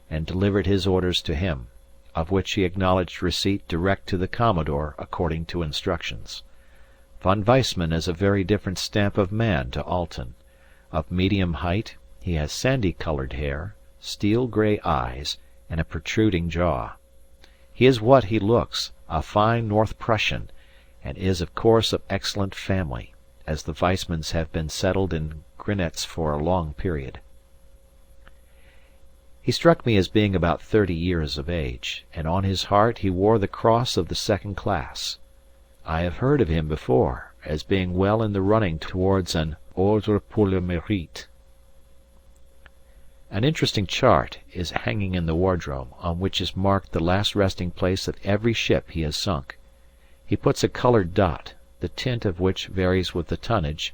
and delivered his orders to him, of which he acknowledged receipt direct to the Commodore according to instructions. Von Weissman is a very different stamp of man to Alten. Of medium height, he has sandy-coloured hair, steel-grey eyes, and a protruding jaw. He is what he looks, a fine North Prussian, and is of course of excellent family, as the Weissmans have been settled in Grinetz for a long period. He struck me as being about 30 years of age, and on his heart he wore the cross of the second class. I have heard of him before, as being well in the running towards an Ordre pour le Mérite. An interesting chart is hanging in the wardrobe, on which is marked the last resting place of every ship he has sunk. He puts a coloured dot, the tint of which varies with the tonnage,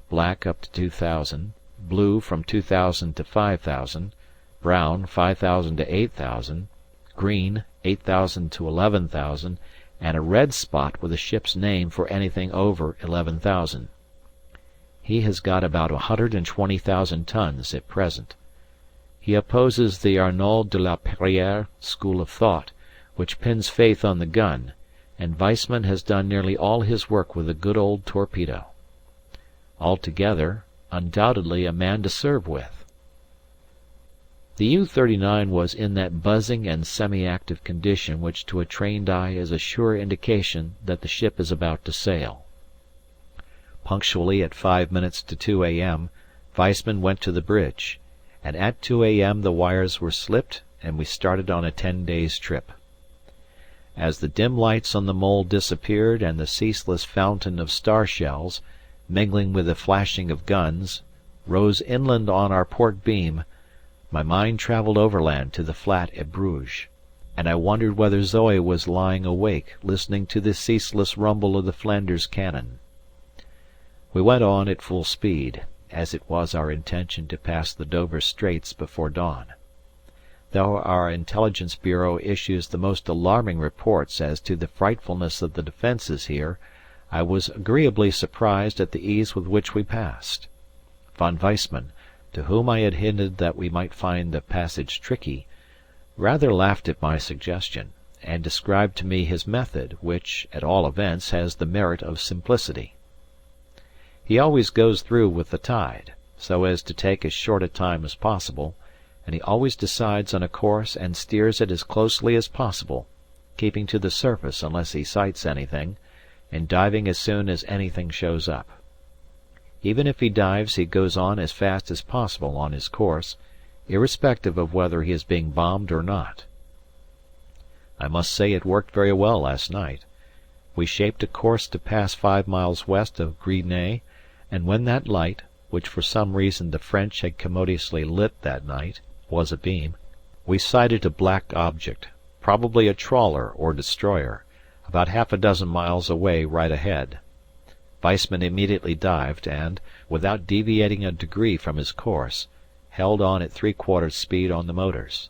black up to 2,000, blue from 2,000 to 5,000, brown 5,000 to 8,000, green 8,000 to 11,000, and a red spot with a ship's name for anything over 11,000. He has got about 120,000 tons at present. He opposes the Arnauld de la Perrière school of thought, which pins faith on the gun, and Weissman has done nearly all his work with the good old torpedo. Altogether, undoubtedly a man to serve with. The U-39 was in that buzzing and semi-active condition which to a trained eye is a sure indication that the ship is about to sail. Punctually at 5 minutes to 2 a.m., Weissman went to the bridge, and at 2 a.m. the wires were slipped and we started on a 10 days' trip. As the dim lights on the mole disappeared and the ceaseless fountain of star shells, mingling with the flashing of guns, rose inland on our port beam, my mind travelled overland to the flat at Bruges, and I wondered whether Zoe was lying awake listening to the ceaseless rumble of the Flanders cannon. We went on at full speed, as it was our intention to pass the Dover Straits before dawn. Though our Intelligence Bureau issues the most alarming reports as to the frightfulness of the defences here, I was agreeably surprised at the ease with which we passed. Von Weissman, to whom I had hinted that we might find the passage tricky, rather laughed at my suggestion, and described to me his method, which, at all events, has the merit of simplicity. He always goes through with the tide, so as to take as short a time as possible, and he always decides on a course and steers it as closely as possible, keeping to the surface unless he sights anything, and diving as soon as anything shows up. Even if he dives he goes on as fast as possible on his course, irrespective of whether he is being bombed or not. I must say it worked very well last night. We shaped a course to pass 5 miles west of Grenay, and when that light, which for some reason the French had commodiously lit that night, was abeam, we sighted a black object, probably a trawler or destroyer, about half a dozen miles away right ahead. Weissman immediately dived and, without deviating a degree from his course, held on at 3/4 speed on the motors.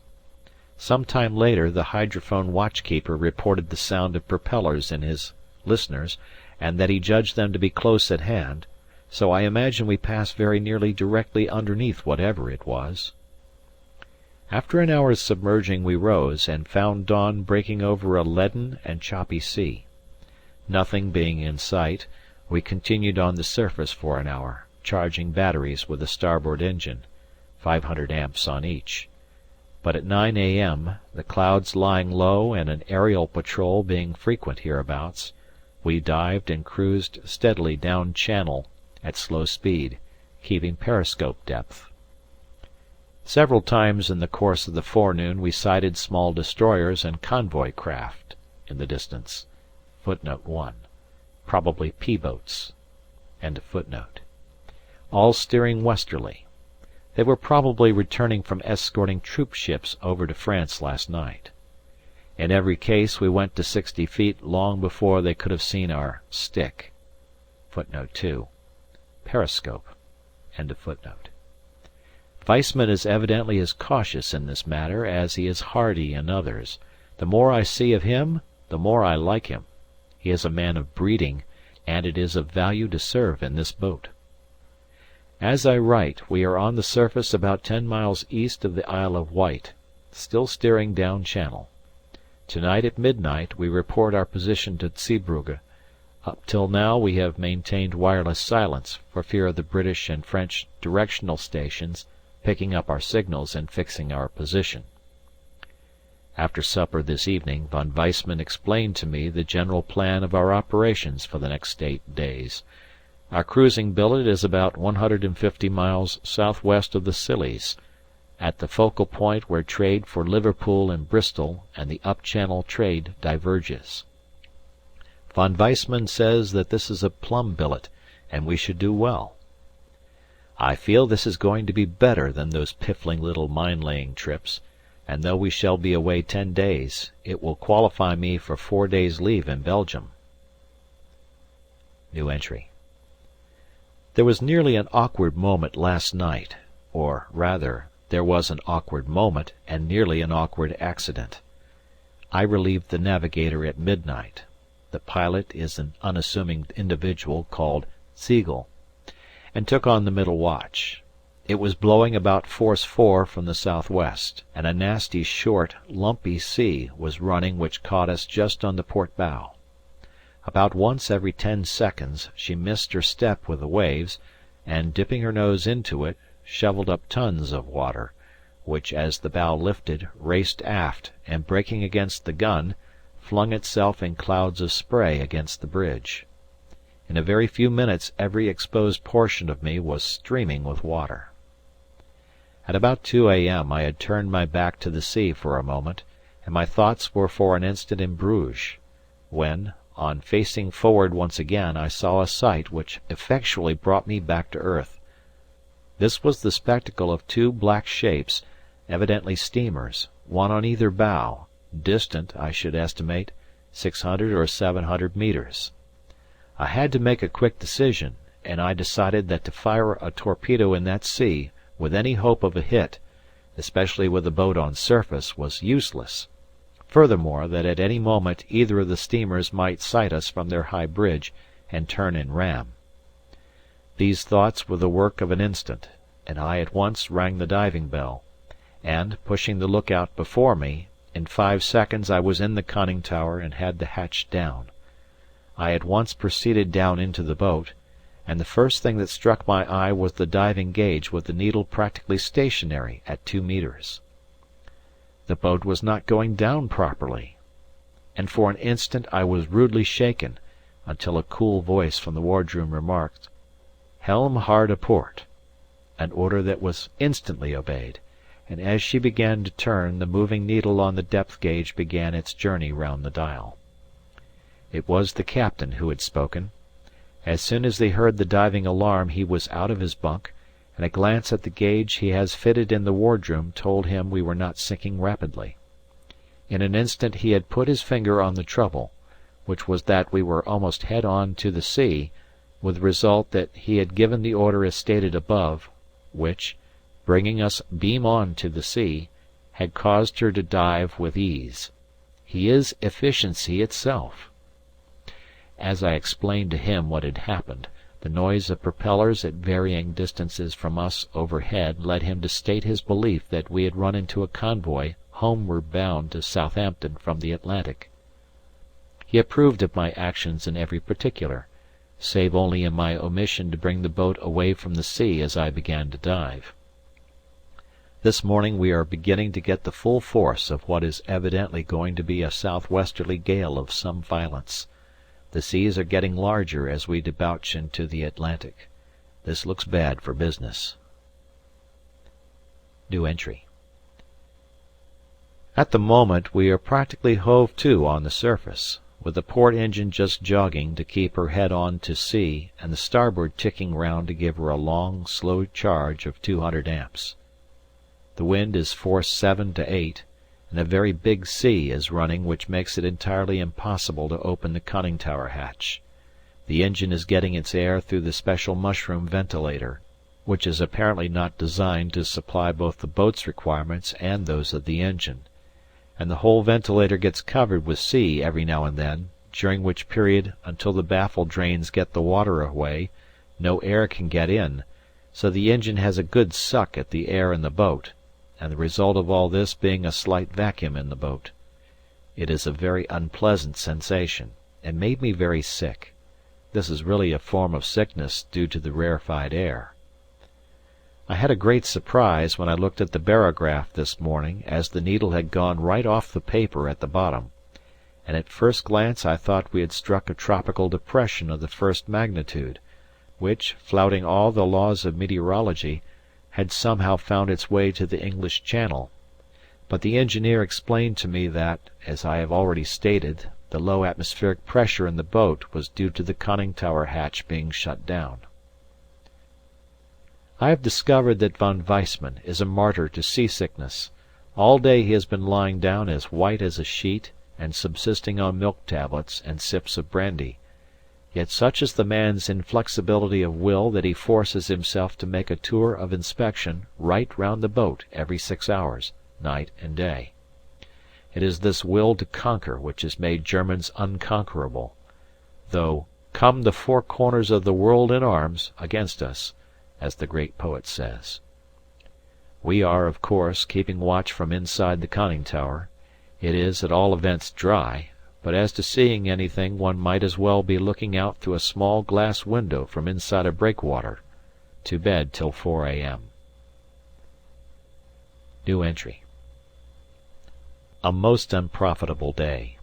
Some time later the hydrophone watchkeeper reported the sound of propellers in his listeners, and that he judged them to be close at hand, so I imagine we passed very nearly directly underneath whatever it was. After an hour's submerging we rose, and found dawn breaking over a leaden and choppy sea. Nothing being in sight, we continued on the surface for an hour, charging batteries with the starboard engine, 500 amps on each. But at 9 a.m., the clouds lying low and an aerial patrol being frequent hereabouts, we dived and cruised steadily down channel at slow speed, keeping periscope depth. Several times in the course of the forenoon we sighted small destroyers and convoy craft in the distance. Footnote 1. Probably P-boats. All steering westerly. They were probably returning from escorting troop ships over to France last night. In every case we went to 60 feet long before they could have seen our stick. Footnote 2. Periscope. Weissman is evidently as cautious in this matter as he is hardy in others. The more I see of him, the more I like him. He is a man of breeding, and it is of value to serve in this boat. As I write, we are on the surface about 10 miles east of the Isle of Wight, still steering down channel. Tonight at midnight we report our position to Zeebrugge. Up till now we have maintained wireless silence for fear of the British and French directional stations picking up our signals and fixing our position. After supper this evening von Weissman explained to me the general plan of our operations for the next 8 days. Our cruising billet is about 150 miles southwest of the Scillies, at the focal point where trade for Liverpool and Bristol and the up-channel trade diverges. Von Weissman says that this is a plum billet, and we should do well. I feel this is going to be better than those piffling little mine-laying trips, and though we shall be away 10 days, it will qualify me for 4 days' leave in Belgium. New entry. There was nearly an awkward moment last night, or, rather, there was an awkward moment and nearly an awkward accident. I relieved the navigator at midnight. The pilot is an unassuming individual called Siegel, and took on the middle watch. It was blowing about force 4 from the southwest, and a nasty short, lumpy sea was running which caught us just on the port bow. About once every 10 seconds she missed her step with the waves, and, dipping her nose into it, shovelled up tons of water, which, as the bow lifted, raced aft, and breaking against the gun, flung itself in clouds of spray against the bridge. In a very few minutes every exposed portion of me was streaming with water. At about 2 a.m. I had turned my back to the sea for a moment, and my thoughts were for an instant in Bruges, when, on facing forward once again, I saw a sight which effectually brought me back to earth. This was the spectacle of 2 black shapes, evidently steamers, one on either bow, distant, I should estimate, 600 or 700 metres. I had to make a quick decision, and I decided that to fire a torpedo in that sea, with any hope of a hit, especially with the boat on surface, was useless. Furthermore, that at any moment either of the steamers might sight us from their high bridge and turn and ram. These thoughts were the work of an instant, and I at once rang the diving bell, and, pushing the lookout before me, in 5 seconds I was in the conning tower and had the hatch down. I at once proceeded down into the boat, and the first thing that struck my eye was the diving gauge with the needle practically stationary at 2 metres. The boat was not going down properly, and for an instant I was rudely shaken, until a cool voice from the wardroom remarked, "Helm hard a port," an order that was instantly obeyed, and as she began to turn, the moving needle on the depth gauge began its journey round the dial. It was the captain who had spoken. As soon as he heard the diving alarm he was out of his bunk, and a glance at the gauge he has fitted in the wardroom told him we were not sinking rapidly. In an instant he had put his finger on the trouble, which was that we were almost head on to the sea, with the result that he had given the order as stated above, which, bringing us beam on to the sea, had caused her to dive with ease. He is efficiency itself. As I explained to him what had happened, the noise of propellers at varying distances from us overhead led him to state his belief that we had run into a convoy homeward bound to Southampton from the Atlantic. He approved of my actions in every particular, save only in my omission to bring the boat away from the sea as I began to dive. This morning we are beginning to get the full force of what is evidently going to be a southwesterly gale of some violence. The seas are getting larger as we debouch into the Atlantic. This looks bad for business. At the moment we are practically hove to on the surface, with the port engine just jogging to keep her head on to sea and the starboard ticking round to give her a long, slow charge of 200 amps. The wind is force 7 to 8, and a very big sea is running which makes it entirely impossible to open the conning tower hatch. The engine is getting its air through the special mushroom ventilator, which is apparently not designed to supply both the boat's requirements and those of the engine, and the whole ventilator gets covered with sea every now and then, during which period, until the baffle drains get the water away, no air can get in, so the engine has a good suck at the air in the boat, and the result of all this being a slight vacuum in the boat. It is a very unpleasant sensation, and made me very sick. This is really a form of sickness due to the rarefied air. I had a great surprise when I looked at the barograph this morning, as the needle had gone right off the paper at the bottom, and at first glance I thought we had struck a tropical depression of the first magnitude, which, flouting all the laws of meteorology, had somehow found its way to the English Channel, but the engineer explained to me that, as I have already stated, the low atmospheric pressure in the boat was due to the conning tower hatch being shut down. I have discovered that von Weissman is a martyr to seasickness. All day he has been lying down as white as a sheet and subsisting on milk tablets and sips of brandy. Yet such is the man's inflexibility of will that he forces himself to make a tour of inspection right round the boat every 6 hours, night and day. It is this will to conquer which has made Germans unconquerable, though "come the four corners of the world in arms" against us, as the great poet says. We are, of course, keeping watch from inside the conning tower. It is, at all events, dry, but as to seeing anything one might as well be looking out through a small glass window from inside a breakwater. To bed till 4 a.m. A most unprofitable day.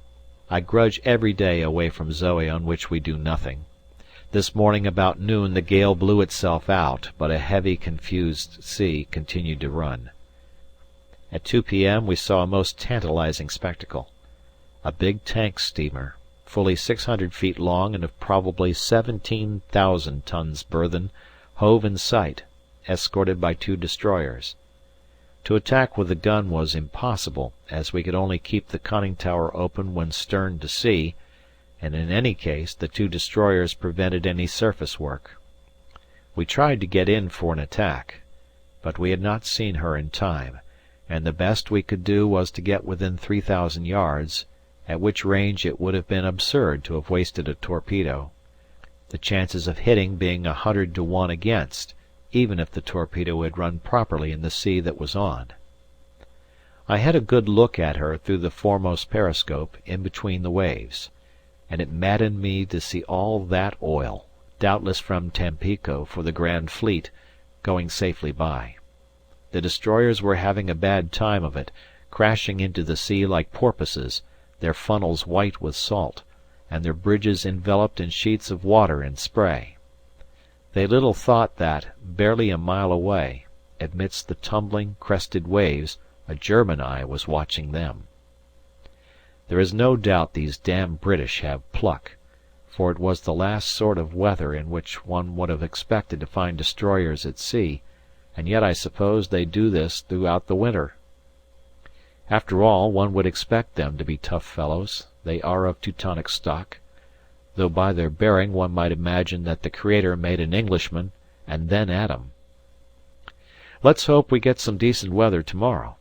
I grudge every day away from Zoe on which we do nothing. This morning about noon the gale blew itself out, but a heavy confused sea continued to run. At 2 p.m. we saw a most tantalizing spectacle. A big tank steamer, fully 600 feet long and of probably 17,000 tons burthen, hove in sight, escorted by 2 destroyers. To attack with the gun was impossible, as we could only keep the conning tower open when stern to sea, and in any case the 2 destroyers prevented any surface work. We tried to get in for an attack, but we had not seen her in time, and the best we could do was to get within 3,000 yards, at which range it would have been absurd to have wasted a torpedo, the chances of hitting being 100 to 1 against, even if the torpedo had run properly in the sea that was on. I had a good look at her through the foremost periscope, in between the waves, and it maddened me to see all that oil, doubtless from Tampico for the Grand Fleet, going safely by. The destroyers were having a bad time of it, crashing into the sea like porpoises, their funnels white with salt, and their bridges enveloped in sheets of water and spray. They little thought that, barely a mile away, amidst the tumbling, crested waves, a German eye was watching them. There is no doubt these damned British have pluck, for it was the last sort of weather in which one would have expected to find destroyers at sea, and yet I suppose they do this throughout the winter. After all, one would expect them to be tough fellows, they are of Teutonic stock, though by their bearing one might imagine that the Creator made an Englishman and then Adam. Let's hope we get some decent weather tomorrow.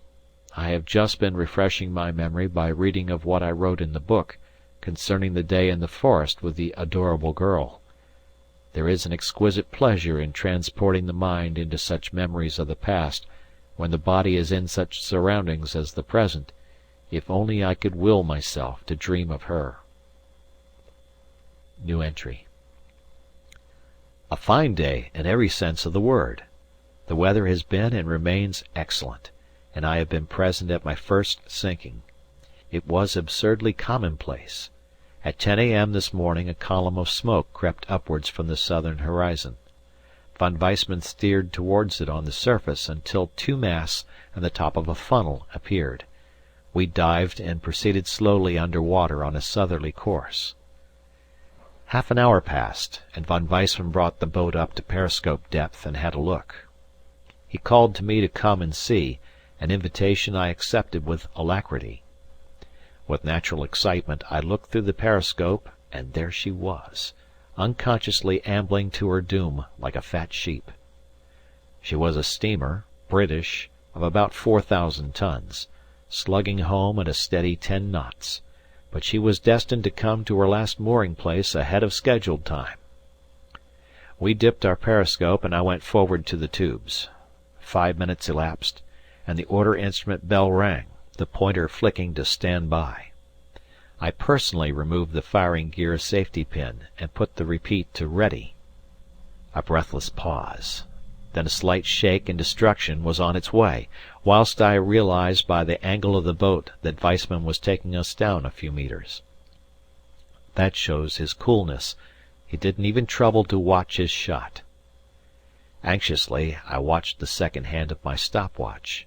I have just been refreshing my memory by reading of what I wrote in the book concerning the day in the forest with the adorable girl. There is an exquisite pleasure in transporting the mind into such memories of the past when the body is in such surroundings as the present, if only I could will myself to dream of her. New entry. A fine day in every sense of the word. The weather has been and remains excellent, and I have been present at my first sinking. It was absurdly commonplace. At 10 a.m. this morning a column of smoke crept upwards from the southern horizon. Von Weissman steered towards it on the surface until two masts and the top of a funnel appeared. We dived and proceeded slowly under water on a southerly course. Half an hour passed, and Von Weissman brought the boat up to periscope depth and had a look. He called to me to come and see, an invitation I accepted with alacrity. With natural excitement I looked through the periscope, and there she was, unconsciously ambling to her doom like a fat sheep. She was a steamer, British, of about 4,000 tons, slugging home at a steady 10 knots, but she was destined to come to her last mooring place ahead of scheduled time. We dipped our periscope and I went forward to the tubes. 5 minutes elapsed, and the order instrument bell rang, the pointer flicking to stand by. I personally removed the firing gear safety pin and put the repeat to ready. A breathless pause. Then a slight shake and destruction was on its way, whilst I realized by the angle of the boat that Weissman was taking us down a few meters. That shows his coolness. He didn't even trouble to watch his shot. Anxiously I watched the second hand of my stopwatch.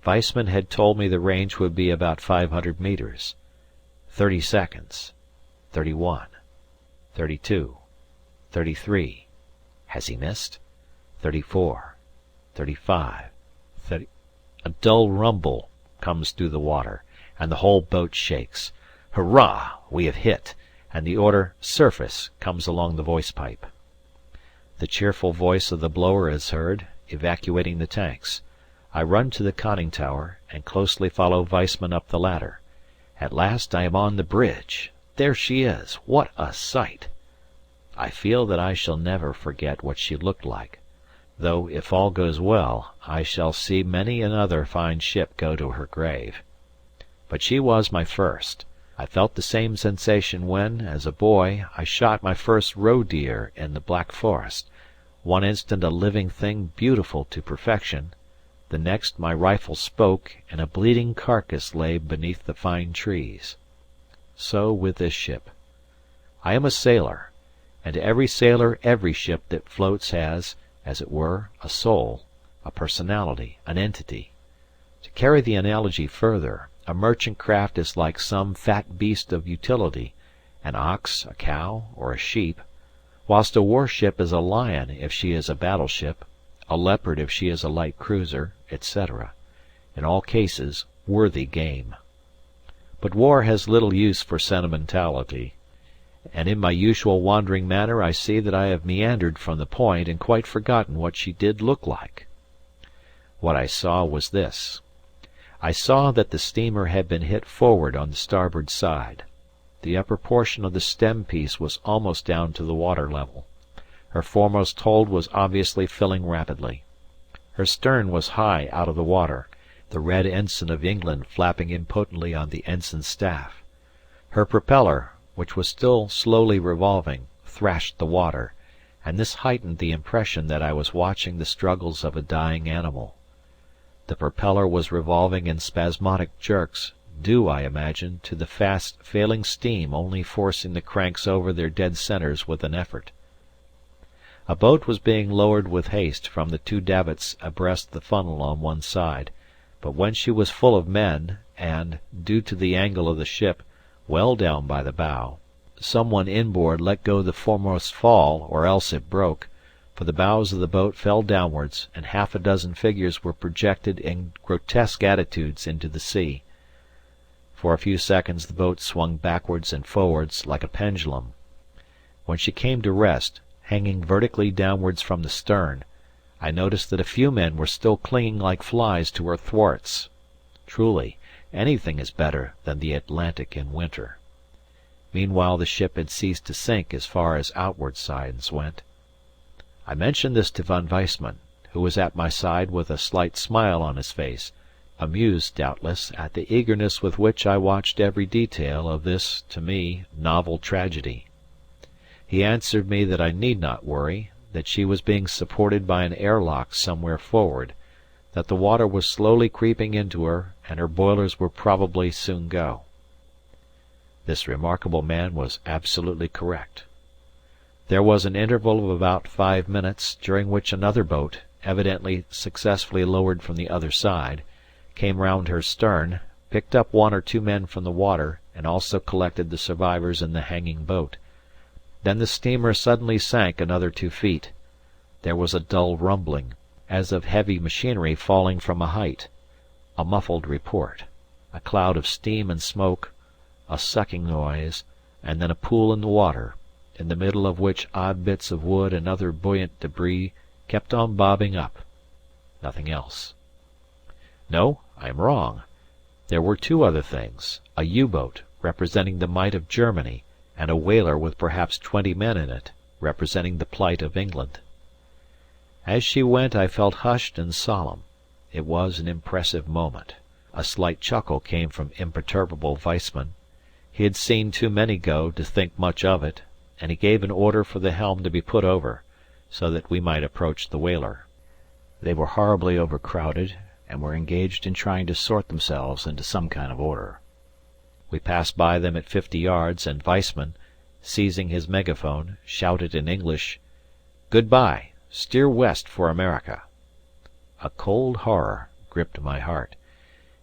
Weissman had told me the range would be about 500 meters. 30 seconds. 31. 32. 33. Has he missed? 34. 35. 30. A dull rumble comes through the water, and the whole boat shakes. Hurrah! We have hit, and the order "Surface" comes along the voice pipe. The cheerful voice of the blower is heard, evacuating the tanks. I run to the conning tower, and closely follow Weissman up the ladder. At last I am on the bridge. There she is. What a sight! I feel that I shall never forget what she looked like, though if all goes well I shall see many another fine ship go to her grave. But she was my first. I felt the same sensation when, as a boy, I shot my first roe deer in the Black Forest, one instant a living thing beautiful to perfection, the next my rifle spoke and a bleeding carcass lay beneath the fine trees. So with this ship. I am a sailor, and to every sailor every ship that floats has, as it were, a soul, a personality, an entity. To carry the analogy further, a merchant craft is like some fat beast of utility, an ox, a cow, or a sheep, whilst a warship is a lion if she is a battleship, a leopard if she is a light cruiser, etc. In all cases, worthy game. But war has little use for sentimentality, and in my usual wandering manner I see that I have meandered from the point and quite forgotten what she did look like. What I saw was this. I saw that the steamer had been hit forward on the starboard side. The upper portion of the stem piece was almost down to the water level. Her foremost hold was obviously filling rapidly. Her stern was high out of the water, the red ensign of England flapping impotently on the ensign's staff. Her propeller, which was still slowly revolving, thrashed the water, and this heightened the impression that I was watching the struggles of a dying animal. The propeller was revolving in spasmodic jerks, due, I imagine, to the fast failing steam only forcing the cranks over their dead centres with an effort. A boat was being lowered with haste from the two davits abreast the funnel on one side, but when she was full of men and, due to the angle of the ship, well down by the bow, some one inboard let go the foremost fall or else it broke, for the bows of the boat fell downwards and half a dozen figures were projected in grotesque attitudes into the sea. For a few seconds the boat swung backwards and forwards like a pendulum. When she came to rest, hanging vertically downwards from the stern, I noticed that a few men were still clinging like flies to her thwarts. Truly, anything is better than the Atlantic in winter. Meanwhile the ship had ceased to sink as far as outward signs went. I mentioned this to Von Weissman, who was at my side with a slight smile on his face, amused, doubtless, at the eagerness with which I watched every detail of this, to me, novel tragedy. He answered me that I need not worry, that she was being supported by an airlock somewhere forward, that the water was slowly creeping into her and her boilers would probably soon go. This remarkable man was absolutely correct. There was an interval of about 5 minutes, during which another boat, evidently successfully lowered from the other side, came round her stern, picked up 1 or 2 men from the water and also collected the survivors in the hanging boat. Then the steamer suddenly sank another 2 feet. There was a dull rumbling, as of heavy machinery falling from a height, a muffled report, a cloud of steam and smoke, a sucking noise, and then a pool in the water, in the middle of which odd bits of wood and other buoyant debris kept on bobbing up. Nothing else. No, I am wrong. There were 2 other things, a U-boat, representing the might of Germany, and a whaler with perhaps 20 men in it, representing the plight of England. As she went I felt hushed and solemn. It was an impressive moment. A slight chuckle came from imperturbable Weissman. He had seen too many go to think much of it, and he gave an order for the helm to be put over, so that we might approach the whaler. They were horribly overcrowded, and were engaged in trying to sort themselves into some kind of order. We passed by them at 50 yards, and Weissman, seizing his megaphone, shouted in English, "Good-bye! Steer west for America!" A cold horror gripped my heart.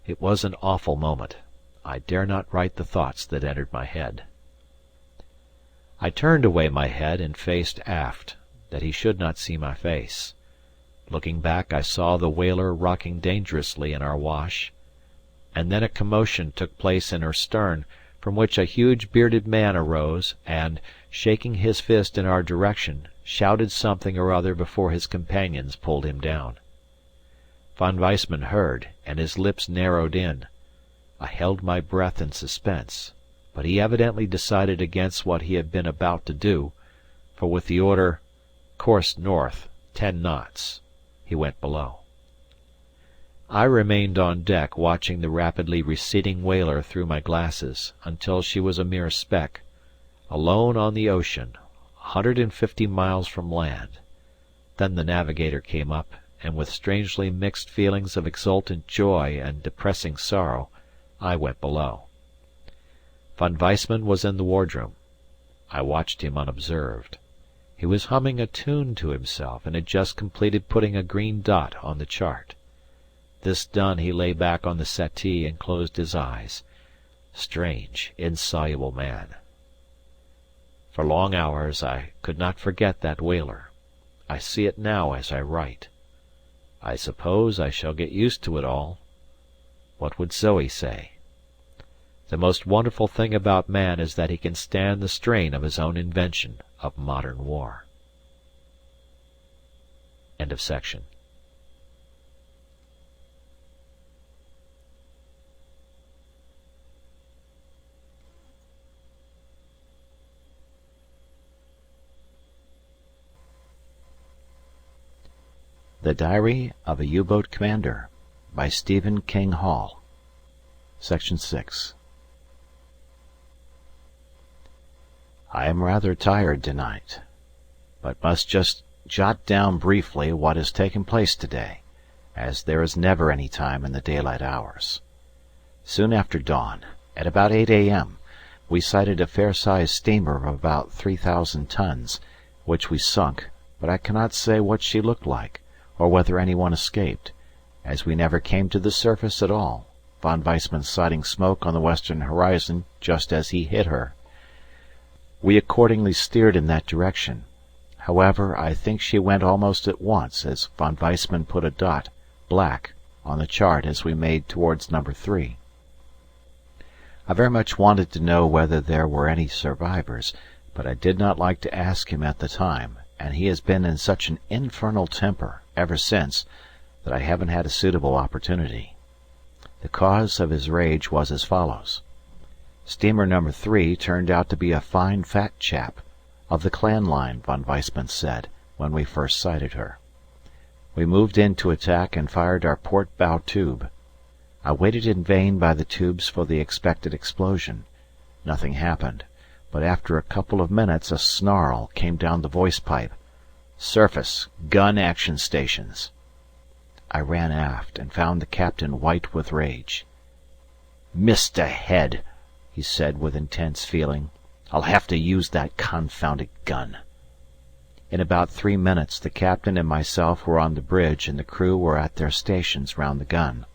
It was an awful moment. I dare not write the thoughts that entered my head. I turned away my head and faced aft, that he should not see my face. Looking back I saw the whaler rocking dangerously in our wash, and then a commotion took place in her stern, from which a huge bearded man arose and, shaking his fist in our direction, shouted something or other before his companions pulled him down. Von Weissman heard, and his lips narrowed in. I held my breath in suspense, but he evidently decided against what he had been about to do, for with the order, "Course north, 10 knots," he went below. I remained on deck watching the rapidly receding whaler through my glasses, until she was a mere speck, alone on the ocean, 150 miles from land. Then the navigator came up, and with strangely mixed feelings of exultant joy and depressing sorrow, I went below. Von Weissman was in the wardroom. I watched him unobserved. He was humming a tune to himself, and had just completed putting a green dot on the chart. This done he lay back on the settee and closed his eyes. Strange, insoluble man. For long hours I could not forget that whaler. I see it now as I write. I suppose I shall get used to it all. What would Zoe say? The most wonderful thing about man is that he can stand the strain of his own invention of modern war. End of section. The Diary of a U-Boat Commander by Stephen King Hall. Section 6. I am rather tired tonight, but must just jot down briefly what has taken place today, as there is never any time in the daylight hours. Soon after dawn, at about 8 a.m., we sighted a fair-sized steamer of about 3,000 tons, which we sunk, but I cannot say what she looked like, or whether anyone escaped, as we never came to the surface at all, von Weissman sighting smoke on the western horizon just as he hit her. We accordingly steered in that direction. However, I think she went almost at once, as von Weissman put a dot, black, on the chart as we made towards number 3. I very much wanted to know whether there were any survivors, but I did not like to ask him at the time, and he has been in such an infernal temper ever since that I haven't had a suitable opportunity. The cause of his rage was as follows. Steamer number 3 turned out to be a fine fat chap, of the clan line, von Weissman said, when we first sighted her. We moved in to attack and fired our port bow tube. I waited in vain by the tubes for the expected explosion. Nothing happened, but after a couple of minutes a snarl came down the voice pipe. "Surface, gun action stations." I ran aft and found the captain white with rage. "Missed ahead," he said with intense feeling. "I'll have to use that confounded gun." In about 3 minutes the captain and myself were on the bridge and the crew were at their stations round the gun.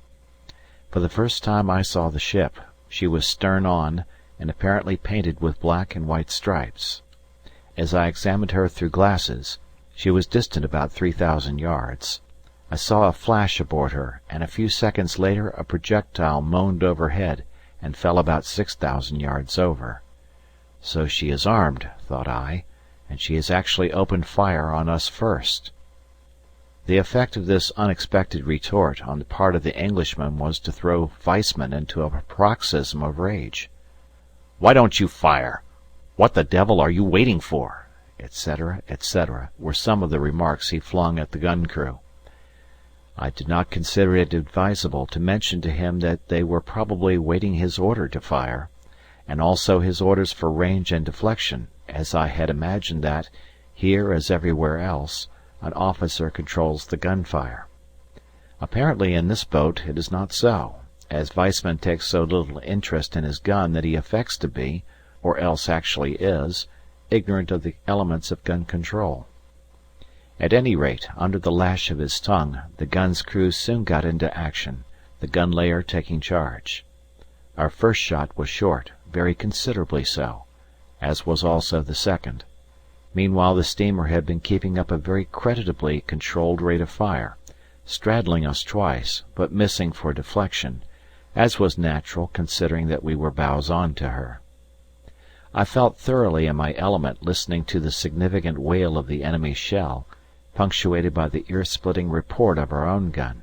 For the first time I saw the ship. She was stern on, and apparently painted with black and white stripes. As I examined her through glasses, she was distant about 3,000 yards. I saw a flash aboard her, and a few seconds later a projectile moaned overhead and fell about 6,000 yards over. So she is armed, thought I, and she has actually opened fire on us first. The effect of this unexpected retort on the part of the Englishman was to throw Weissman into a paroxysm of rage. "Why don't you fire? What the devil are you waiting for?" etc., etc., were some of the remarks he flung at the gun crew. I did not consider it advisable to mention to him that they were probably waiting his order to fire, and also his orders for range and deflection, as I had imagined that, here as everywhere else, an officer controls the gunfire. Apparently in this boat it is not so, as Weissman takes so little interest in his gun that he affects to be, or else actually is, ignorant of the elements of gun control. At any rate, under the lash of his tongue, the gun's crew soon got into action, the gun layer taking charge. Our first shot was short, very considerably so, as was also the second. Meanwhile the steamer had been keeping up a very creditably controlled rate of fire, straddling us twice, but missing for deflection, as was natural considering that we were bows on to her. I felt thoroughly in my element listening to the significant wail of the enemy's shell, punctuated by the ear-splitting report of our own gun.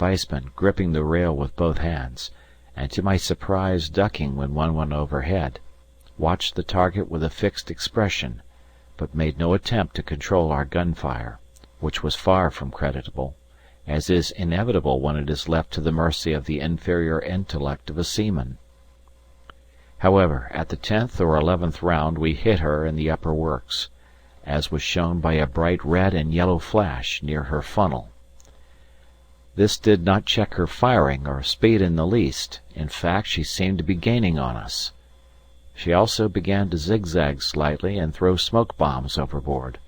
Weissman, gripping the rail with both hands, and to my surprise ducking when one went overhead, watched the target with a fixed expression, but made no attempt to control our gunfire, which was far from creditable, as is inevitable when it is left to the mercy of the inferior intellect of a seaman. However, at the 10th or 11th round we hit her in the upper works, as was shown by a bright red and yellow flash near her funnel. This did not check her firing or speed in the least, in fact she seemed to be gaining on us. She also began to zigzag slightly and throw smoke bombs overboard,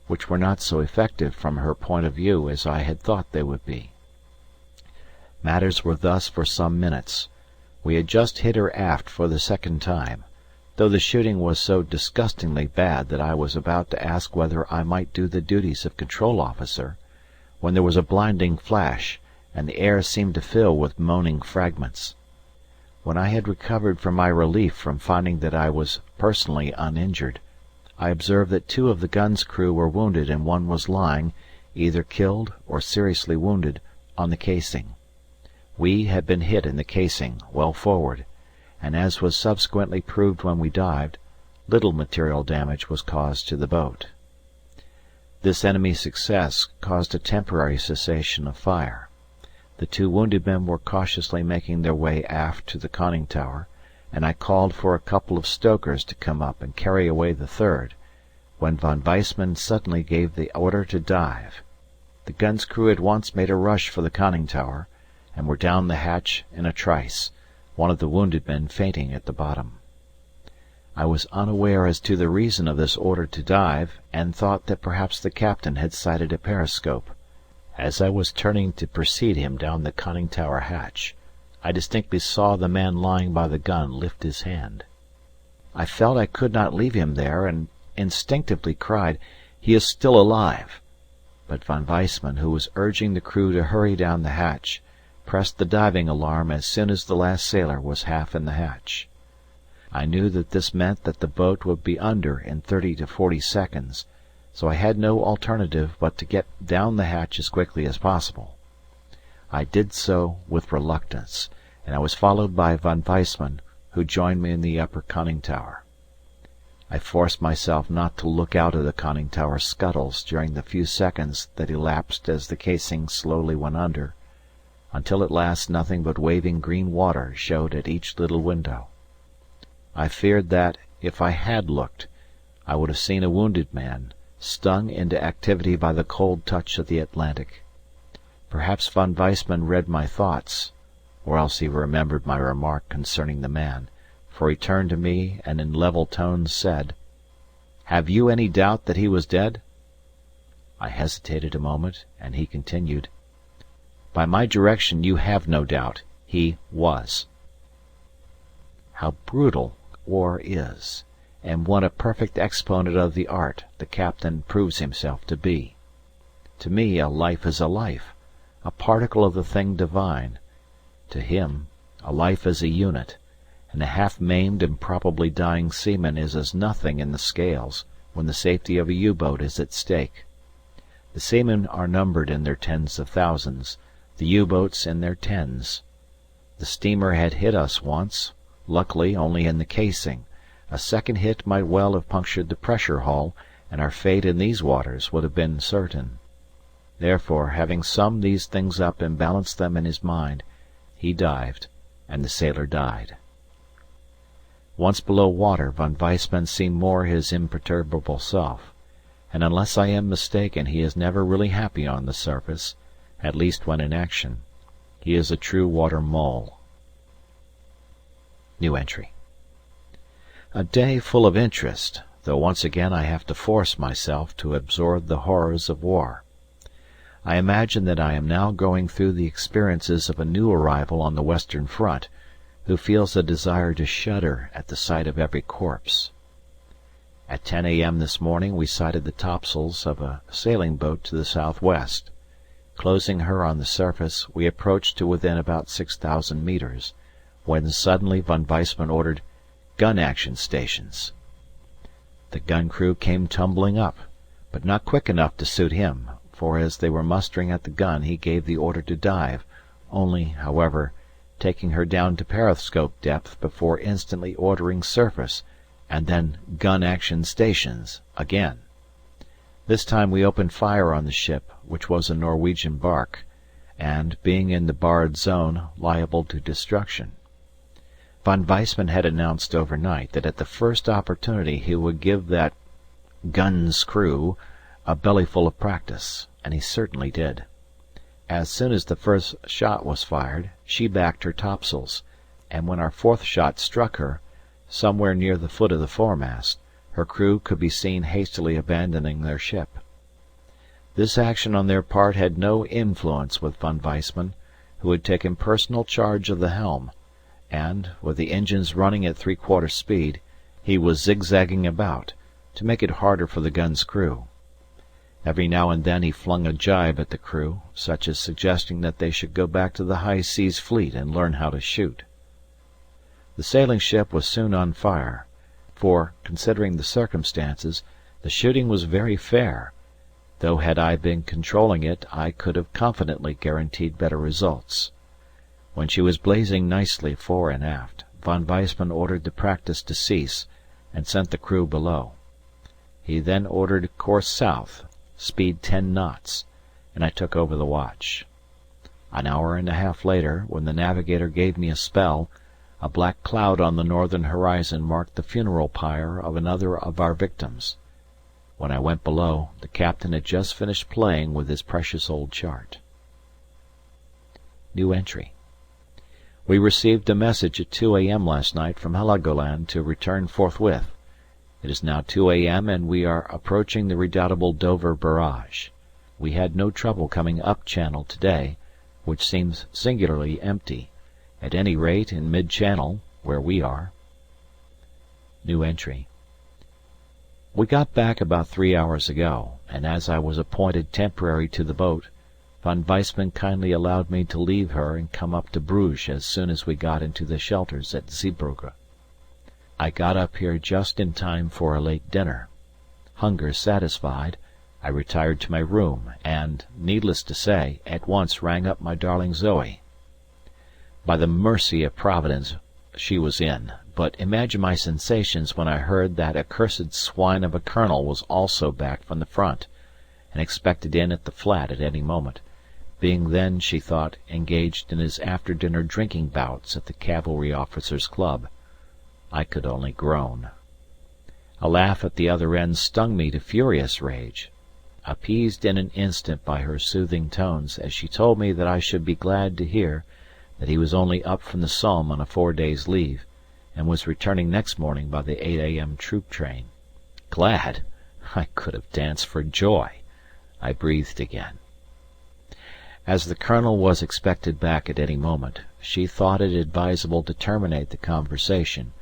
which were not so effective from her point of view as I had thought they would be. Matters were thus for some minutes. We had just hit her aft for the second time, though the shooting was so disgustingly bad that I was about to ask whether I might do the duties of control officer, when there was a blinding flash, and the air seemed to fill with moaning fragments. When I had recovered from my relief from finding that I was personally uninjured, I observed that 2 of the gun's crew were wounded and one was lying, either killed or seriously wounded, on the casing. We had been hit in the casing, well forward, and as was subsequently proved when we dived, little material damage was caused to the boat. This enemy success caused a temporary cessation of fire. The 2 wounded men were cautiously making their way aft to the conning tower, and I called for a couple of stokers to come up and carry away the third, when von Weissman suddenly gave the order to dive. The gun's crew at once made a rush for the conning tower, and were down the hatch in a trice, one of the wounded men fainting at the bottom. I was unaware as to the reason of this order to dive, and thought that perhaps the captain had sighted a periscope. As I was turning to precede him down the conning tower hatch, I distinctly saw the man lying by the gun lift his hand. I felt I could not leave him there, and instinctively cried, "He is still alive!" But Von Weissman, who was urging the crew to hurry down the hatch, pressed the diving alarm as soon as the last sailor was half in the hatch. I knew that this meant that the boat would be under in 30 to 40 seconds, so I had no alternative but to get down the hatch as quickly as possible. I did so with reluctance, and I was followed by Von Weissman, who joined me in the upper conning tower. I forced myself not to look out of the conning tower scuttles during the few seconds that elapsed as the casing slowly went under, until at last nothing but waving green water showed at each little window. I feared that, if I had looked, I would have seen a wounded man, stung into activity by the cold touch of the Atlantic. Perhaps Von Weissman read my thoughts, or else he remembered my remark concerning the man, for he turned to me and in level tones said, "Have you any doubt that he was dead?" I hesitated a moment, and he continued, "By my direction you have no doubt. He was." How brutal war is, and what a perfect exponent of the art the captain proves himself to be. To me a life is a life, a particle of the thing divine. To him a life is a unit, and a half-maimed and probably dying seaman is as nothing in the scales when the safety of a U-boat is at stake. The seamen are numbered in their tens of thousands, the U-boats in their tens. The steamer had hit us once, luckily only in the casing. A second hit might well have punctured the pressure hull, and our fate in these waters would have been certain. Therefore, having summed these things up and balanced them in his mind, he dived, and the sailor died. Once below water, Von Weissman seemed more his imperturbable self, and unless I am mistaken he is never really happy on the surface, at least when in action. He is a true water mole. New entry. A day full of interest, though once again I have to force myself to absorb the horrors of war. I imagine that I am now going through the experiences of a new arrival on the Western Front, who feels a desire to shudder at the sight of every corpse. At 10 a.m. this morning we sighted the topsails of a sailing boat to the southwest. Closing her on the surface, we approached to within about 6,000 metres, when suddenly Von Weissman ordered "Gun action stations." The gun crew came tumbling up, but not quick enough to suit him, for as they were mustering at the gun he gave the order to dive, only, however, taking her down to periscope depth before instantly ordering surface, and then "Gun action stations" again. This time we opened fire on the ship, which was a Norwegian barque, and, being in the barred zone, liable to destruction. Von Weissman had announced overnight that at the first opportunity he would give that gun's crew a bellyful of practice, and he certainly did. As soon as the first shot was fired, she backed her topsails, and when our fourth shot struck her, somewhere near the foot of the foremast, her crew could be seen hastily abandoning their ship. This action on their part had no influence with Von Weissman, who had taken personal charge of the helm, and, with the engines running at 3/4 speed, he was zigzagging about, to make it harder for the gun's crew. Every now and then he flung a jibe at the crew, such as suggesting that they should go back to the High Seas Fleet and learn how to shoot. The sailing ship was soon on fire, for, considering the circumstances, the shooting was very fair, though had I been controlling it I could have confidently guaranteed better results. When she was blazing nicely fore and aft, Von Weissman ordered the practice to cease, and sent the crew below. He then ordered course south, speed 10 knots, and I took over the watch. An hour and a half later, when the navigator gave me a spell, a black cloud on the northern horizon marked the funeral pyre of another of our victims. When I went below, the captain had just finished playing with his precious old chart. New entry. We received a message at 2 a.m. last night from Heligoland to return forthwith. It is now 2 a.m. and we are approaching the redoubtable Dover barrage. We had no trouble coming up channel today, which seems singularly empty, at any rate in mid-channel, where we are. New entry. We got back about 3 hours ago, and as I was appointed temporary to the boat, Von Weissman kindly allowed me to leave her and come up to Bruges as soon as we got into the shelters at Zeebrugge. I got up here just in time for a late dinner. Hunger satisfied, I retired to my room and, needless to say, at once rang up my darling Zoe. By the mercy of Providence she was in, but imagine my sensations when I heard that accursed swine of a colonel was also back from the front, and expected in at the flat at any moment, being then, she thought, engaged in his after-dinner drinking bouts at the Cavalry Officers' Club. I could only groan. A laugh at the other end stung me to furious rage, appeased in an instant by her soothing tones as she told me that I should be glad to hear that he was only up from the Somme on a 4 days' leave, and was returning next morning by the 8 a.m. troop train. Glad? I could have danced for joy. I breathed again. As the colonel was expected back at any moment, she thought it advisable to terminate the conversation,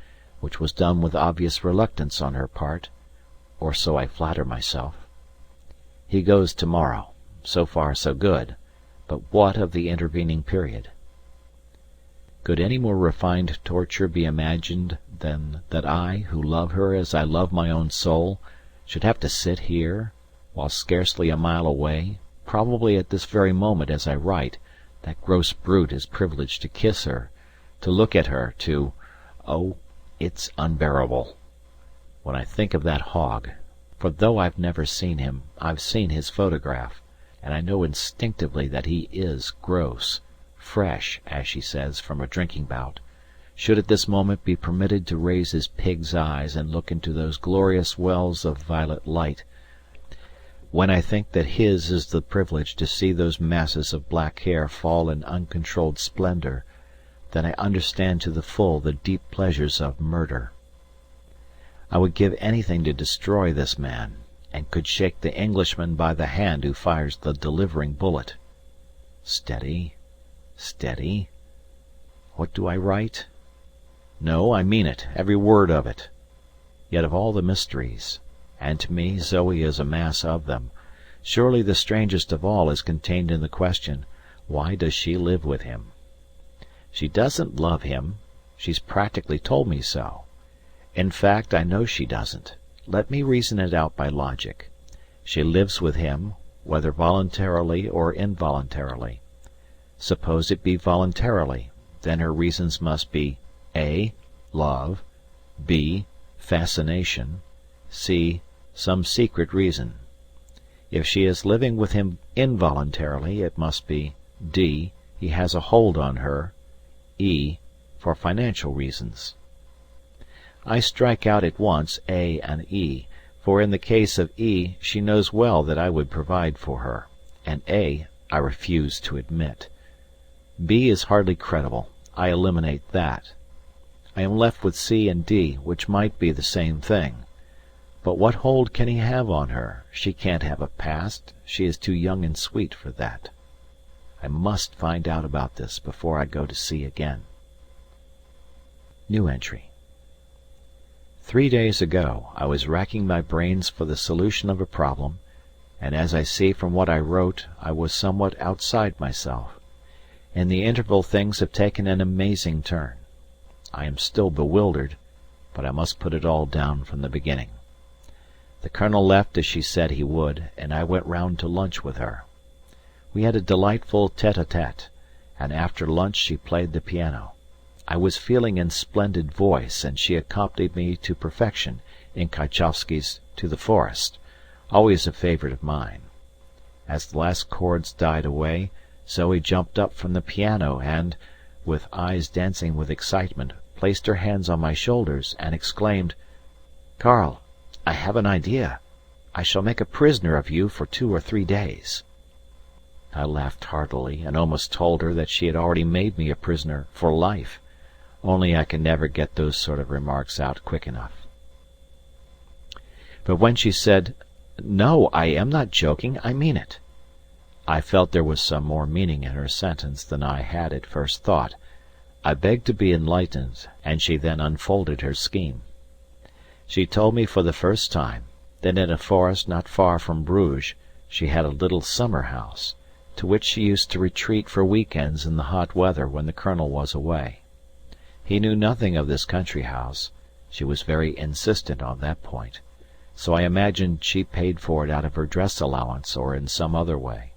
which was done with obvious reluctance on her part, or so I flatter myself. He goes tomorrow. So far so good, but what of the intervening period? Could any more refined torture be imagined than that I, who love her as I love my own soul, should have to sit here, while scarcely a mile away, probably at this very moment as I write, that gross brute is privileged to kiss her, to look at her, to... oh, it's unbearable. When I think of that hog, for though I've never seen him, I've seen his photograph, and I know instinctively that he is gross, fresh, as she says, from a drinking bout, should at this moment be permitted to raise his pig's eyes and look into those glorious wells of violet light, when I think that his is the privilege to see those masses of black hair fall in uncontrolled splendour, then I understand to the full the deep pleasures of murder. I would give anything to destroy this man, and could shake the Englishman by the hand who fires the delivering bullet. Steady, steady. What do I write? No, I mean it, every word of it. Yet of all the mysteries, and to me Zoe is a mass of them, surely the strangest of all is contained in the question, why does she live with him? She doesn't love him, she's practically told me so. In fact, I know she doesn't. Let me reason it out by logic. She lives with him, whether voluntarily or involuntarily. Suppose it be voluntarily, then her reasons must be A. Love, B. Fascination, C. Some secret reason. If she is living with him involuntarily, it must be D. He has a hold on her, E. For financial reasons. I strike out at once A and E, for in the case of E she knows well that I would provide for her, and A I refuse to admit. B is hardly credible. I eliminate that. I am left with C and D, which might be the same thing. But what hold can he have on her? She can't have a past. She is too young and sweet for that. I must find out about this before I go to sea again. New entry. 3 days ago I was racking my brains for the solution of a problem, and as I see from what I wrote, I was somewhat outside myself. In the interval things have taken an amazing turn. I am still bewildered, but I must put it all down from the beginning. The Colonel left as she said he would, and I went round to lunch with her. We had a delightful tête-à-tête, and after lunch she played the piano. I was feeling in splendid voice, and she accompanied me to perfection in Tchaikovsky's To the Forest, always a favourite of mine. As the last chords died away, Zoe jumped up from the piano and, with eyes dancing with excitement, placed her hands on my shoulders and exclaimed, "Karl, I have an idea. I shall make a prisoner of you for 2 or 3 days." I laughed heartily, and almost told her that she had already made me a prisoner for life, only I can never get those sort of remarks out quick enough. But when she said, "No, I am not joking, I mean it," I felt there was some more meaning in her sentence than I had at first thought. I begged to be enlightened, and she then unfolded her scheme. She told me for the first time that in a forest not far from Bruges she had a little summer house, to which she used to retreat for week-ends in the hot weather when the Colonel was away. He knew nothing of this country house, she was very insistent on that point, so I imagined she paid for it out of her dress allowance or in some other way.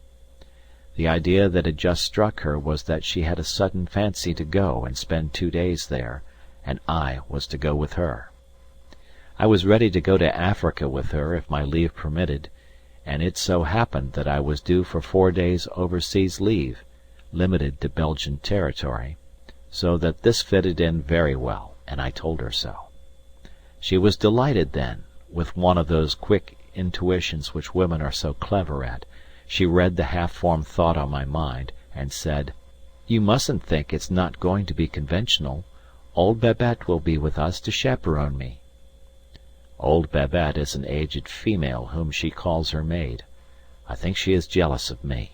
The idea that had just struck her was that she had a sudden fancy to go and spend 2 days there, and I was to go with her. I was ready to go to Africa with her if my leave permitted, and it so happened that I was due for 4 days' overseas leave, limited to Belgian territory, so that this fitted in very well, and I told her so. She was delighted then, with one of those quick intuitions which women are so clever at. She read the half-formed thought on my mind, and said, "You mustn't think it's not going to be conventional. Old Babette will be with us to chaperone me." Old Babette is an aged female whom she calls her maid. I think she is jealous of me.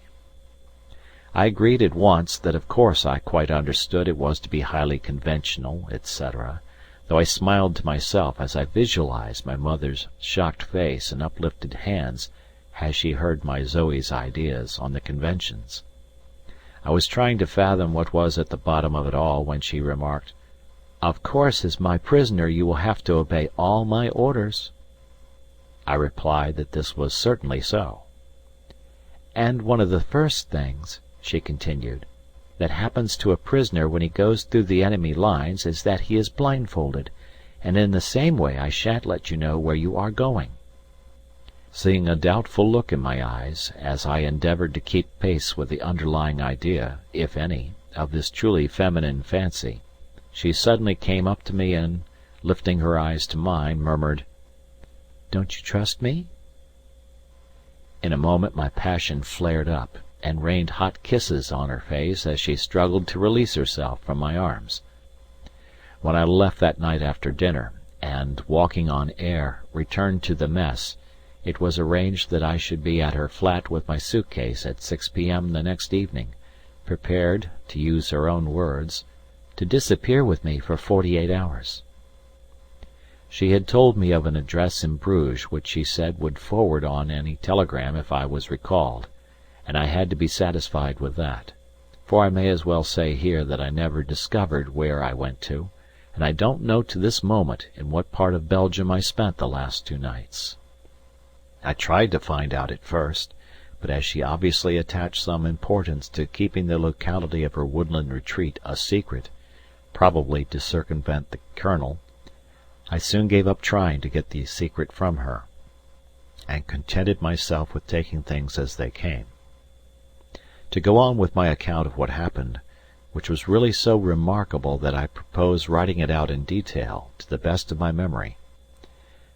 I agreed at once that of course I quite understood it was to be highly conventional, etc., though I smiled to myself as I visualized my mother's shocked face and uplifted hands as she heard my Zoe's ideas on the conventions. I was trying to fathom what was at the bottom of it all when she remarked, "Of course as my prisoner you will have to obey all my orders." I replied that this was certainly so. "And one of the first things," she continued, "that happens to a prisoner when he goes through the enemy lines is that he is blindfolded, and in the same way I shan't let you know where you are going." Seeing a doubtful look in my eyes, as I endeavoured to keep pace with the underlying idea, if any, of this truly feminine fancy, she suddenly came up to me and, lifting her eyes to mine, murmured, "Don't you trust me?" In a moment my passion flared up, and rained hot kisses on her face as she struggled to release herself from my arms. When I left that night after dinner, and, walking on air, returned to the mess, it was arranged that I should be at her flat with my suit-case at 6 p.m. the next evening, prepared, to use her own words, to disappear with me for 48 hours. She had told me of an address in Bruges which she said would forward on any telegram if I was recalled, and I had to be satisfied with that, for I may as well say here that I never discovered where I went to, and I don't know to this moment in what part of Belgium I spent the last 2 nights. I tried to find out at first, but as she obviously attached some importance to keeping the locality of her woodland retreat a secret, probably to circumvent the Colonel, I soon gave up trying to get the secret from her, and contented myself with taking things as they came. To go on with my account of what happened, which was really so remarkable that I propose writing it out in detail, to the best of my memory.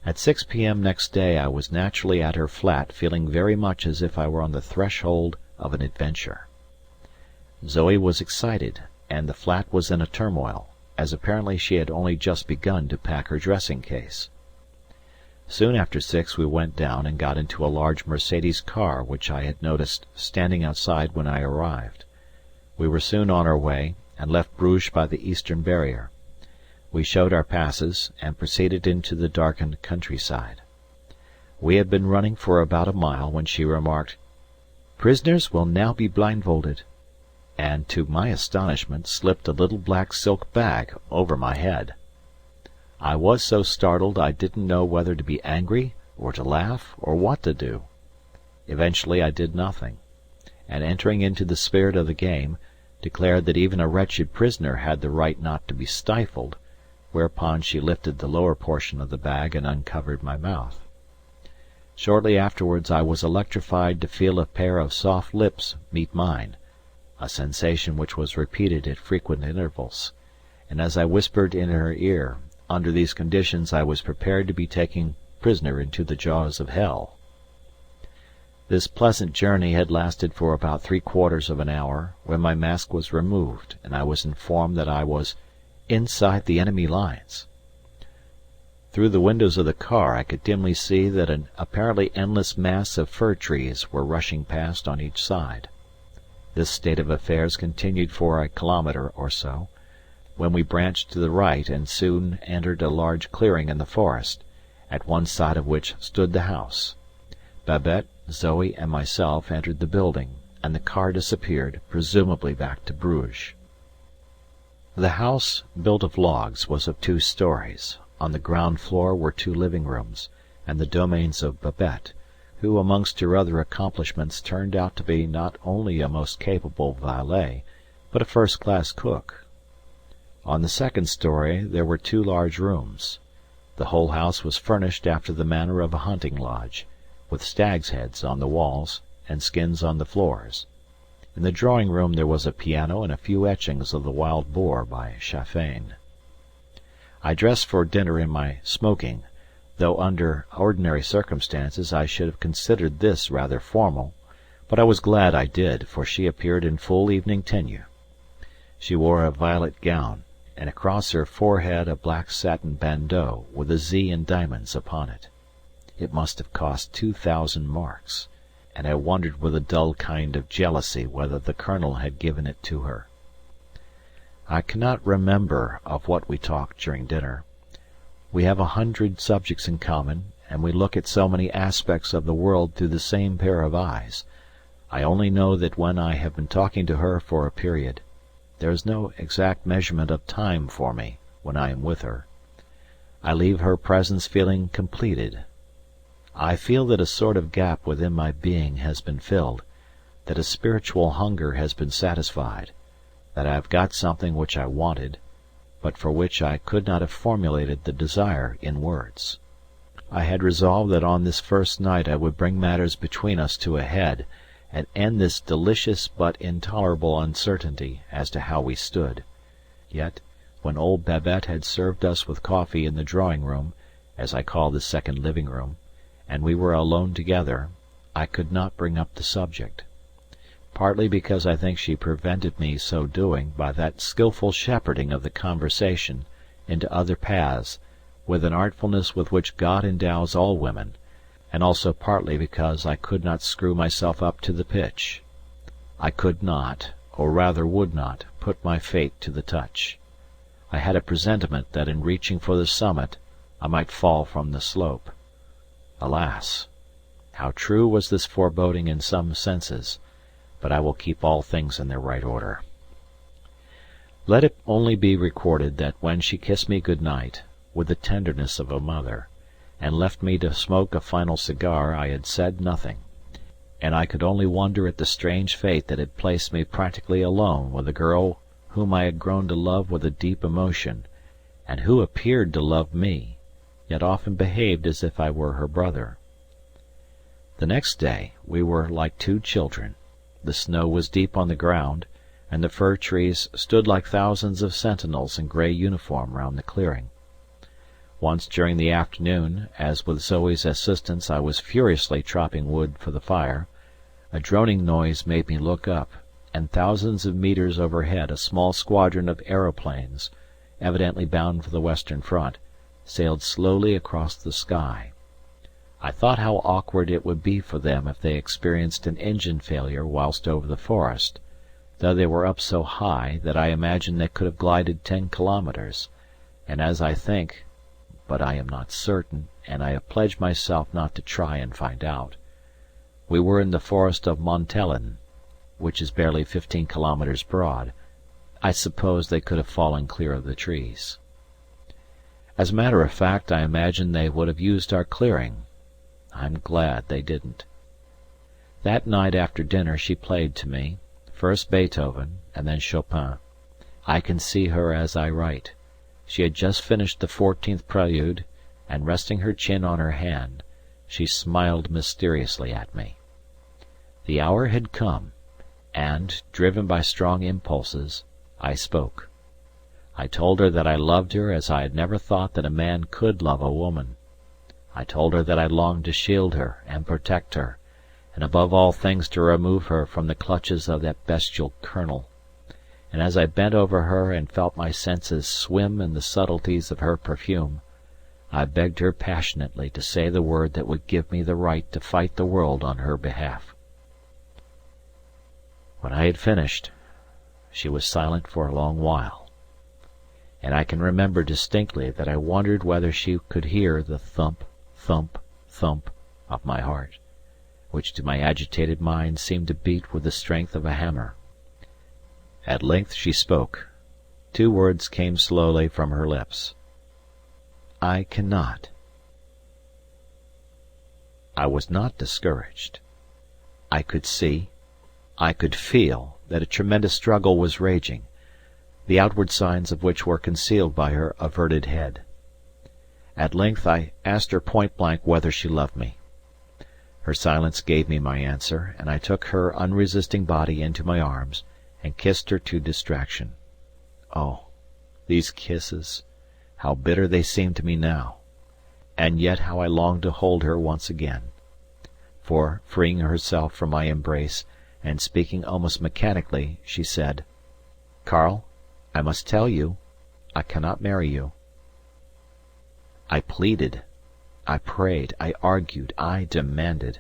At 6 p.m. next day I was naturally at her flat, feeling very much as if I were on the threshold of an adventure. Zoe was excited, and the flat was in a turmoil, as apparently she had only just begun to pack her dressing-case. Soon after 6 we went down and got into a large Mercedes car which I had noticed standing outside when I arrived. We were soon on our way, and left Bruges by the eastern barrier. We showed our passes, and proceeded into the darkened countryside. We had been running for about a mile when she remarked, "Prisoners will now be blindfolded," and, to my astonishment, slipped a little black silk bag over my head. I was so startled I didn't know whether to be angry, or to laugh, or what to do. Eventually I did nothing, and entering into the spirit of the game, declared that even a wretched prisoner had the right not to be stifled, whereupon she lifted the lower portion of the bag and uncovered my mouth. Shortly afterwards I was electrified to feel a pair of soft lips meet mine, a sensation which was repeated at frequent intervals, and as I whispered in her ear, under these conditions I was prepared to be taken prisoner into the jaws of hell. This pleasant journey had lasted for about 3/4 of an hour, when my mask was removed, and I was informed that I was inside the enemy lines. Through the windows of the car I could dimly see that an apparently endless mass of fir trees were rushing past on each side. This state of affairs continued for a kilometre or so, when we branched to the right and soon entered a large clearing in the forest, at one side of which stood the house. Babette, Zoe, and myself entered the building, and the car disappeared, presumably back to Bruges. The house, built of logs, was of 2 stories. On the ground floor were 2 living rooms, and the domains of Babette, who amongst her other accomplishments turned out to be not only a most capable valet, but a first-class cook. On the second story there were 2 large rooms. The whole house was furnished after the manner of a hunting lodge, with stags' heads on the walls and skins on the floors. In the drawing-room there was a piano and a few etchings of the wild boar by Schaffein. I dressed for dinner in my smoking, though under ordinary circumstances I should have considered this rather formal, but I was glad I did, for she appeared in full evening tenue. She wore a violet gown, and across her forehead a black satin bandeau with a Z in diamonds upon it. It must have cost 2,000 marks, and I wondered with a dull kind of jealousy whether the colonel had given it to her. I cannot remember of what we talked during dinner. We have 100 subjects in common, and we look at so many aspects of the world through the same pair of eyes. I only know that when I have been talking to her for a period, there is no exact measurement of time for me when I am with her. I leave her presence feeling completed. I feel that a sort of gap within my being has been filled, that a spiritual hunger has been satisfied, that I have got something which I wanted, but for which I could not have formulated the desire in words. I had resolved that on this first night I would bring matters between us to a head, and end this delicious but intolerable uncertainty as to how we stood. Yet, when old Babette had served us with coffee in the drawing-room, as I call the second living-room, and we were alone together, I could not bring up the subject. Partly because I think she prevented me so doing by that skilful shepherding of the conversation into other paths with an artfulness with which God endows all women, and also partly because I could not screw myself up to the pitch. I could not, or rather would not, put my fate to the touch. I had a presentiment that in reaching for the summit I might fall from the slope. Alas! How true was this foreboding in some senses, but I will keep all things in their right order. Let it only be recorded that when she kissed me good night, with the tenderness of a mother, and left me to smoke a final cigar, I had said nothing, and I could only wonder at the strange fate that had placed me practically alone with a girl whom I had grown to love with a deep emotion, and who appeared to love me, yet often behaved as if I were her brother. The next day we were like 2 children. The snow was deep on the ground, and the fir trees stood like thousands of sentinels in grey uniform round the clearing. Once during the afternoon, as with Zoe's assistance I was furiously chopping wood for the fire, a droning noise made me look up, and thousands of metres overhead a small squadron of aeroplanes, evidently bound for the Western Front, sailed slowly across the sky. I thought how awkward it would be for them if they experienced an engine failure whilst over the forest, though they were up so high that I imagined they could have glided 10 kilometres, and as I think, but I am not certain, and I have pledged myself not to try and find out, we were in the forest of Montellin, which is barely 15 kilometres broad. I suppose they could have fallen clear of the trees. As a matter of fact, I imagine they would have used our clearing. I'm glad they didn't. That night after dinner she played to me, first Beethoven and then Chopin. I can see her as I write. She had just finished the 14th prelude, and resting her chin on her hand, she smiled mysteriously at me. The hour had come, and, driven by strong impulses, I spoke. I told her that I loved her as I had never thought that a man could love a woman. I told her that I longed to shield her and protect her, and above all things to remove her from the clutches of that bestial Colonel. And as I bent over her and felt my senses swim in the subtleties of her perfume, I begged her passionately to say the word that would give me the right to fight the world on her behalf. When I had finished, she was silent for a long while, and I can remember distinctly that I wondered whether she could hear the thump, thump, thump of my heart, which to my agitated mind seemed to beat with the strength of a hammer. At length she spoke. 2 words came slowly from her lips. "I cannot." I was not discouraged. I could see, I could feel, that a tremendous struggle was raging, the outward signs of which were concealed by her averted head. At length I asked her point blank whether she loved me. Her silence gave me my answer, and I took her unresisting body into my arms and kissed her to distraction. Oh, these kisses! How bitter they seemed to me now, and yet how I longed to hold her once again. For, freeing herself from my embrace, and speaking almost mechanically, she said, "Karl, I must tell you, I cannot marry you." I pleaded, I prayed, I argued, I demanded.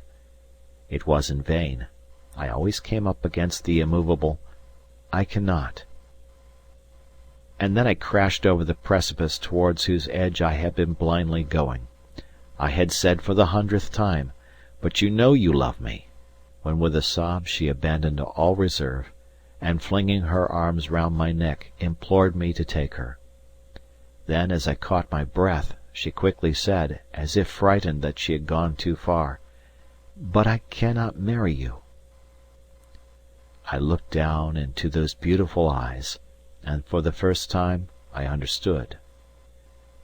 It was in vain. I always came up against the immovable "I cannot." And then I crashed over the precipice towards whose edge I had been blindly going. I had said for the 100th time, "But you know you love me," when with a sob she abandoned all reserve, and flinging her arms round my neck implored me to take her. Then, as I caught my breath, she quickly said, as if frightened that she had gone too far, "But I cannot marry you." I looked down into those beautiful eyes, and for the first time I understood.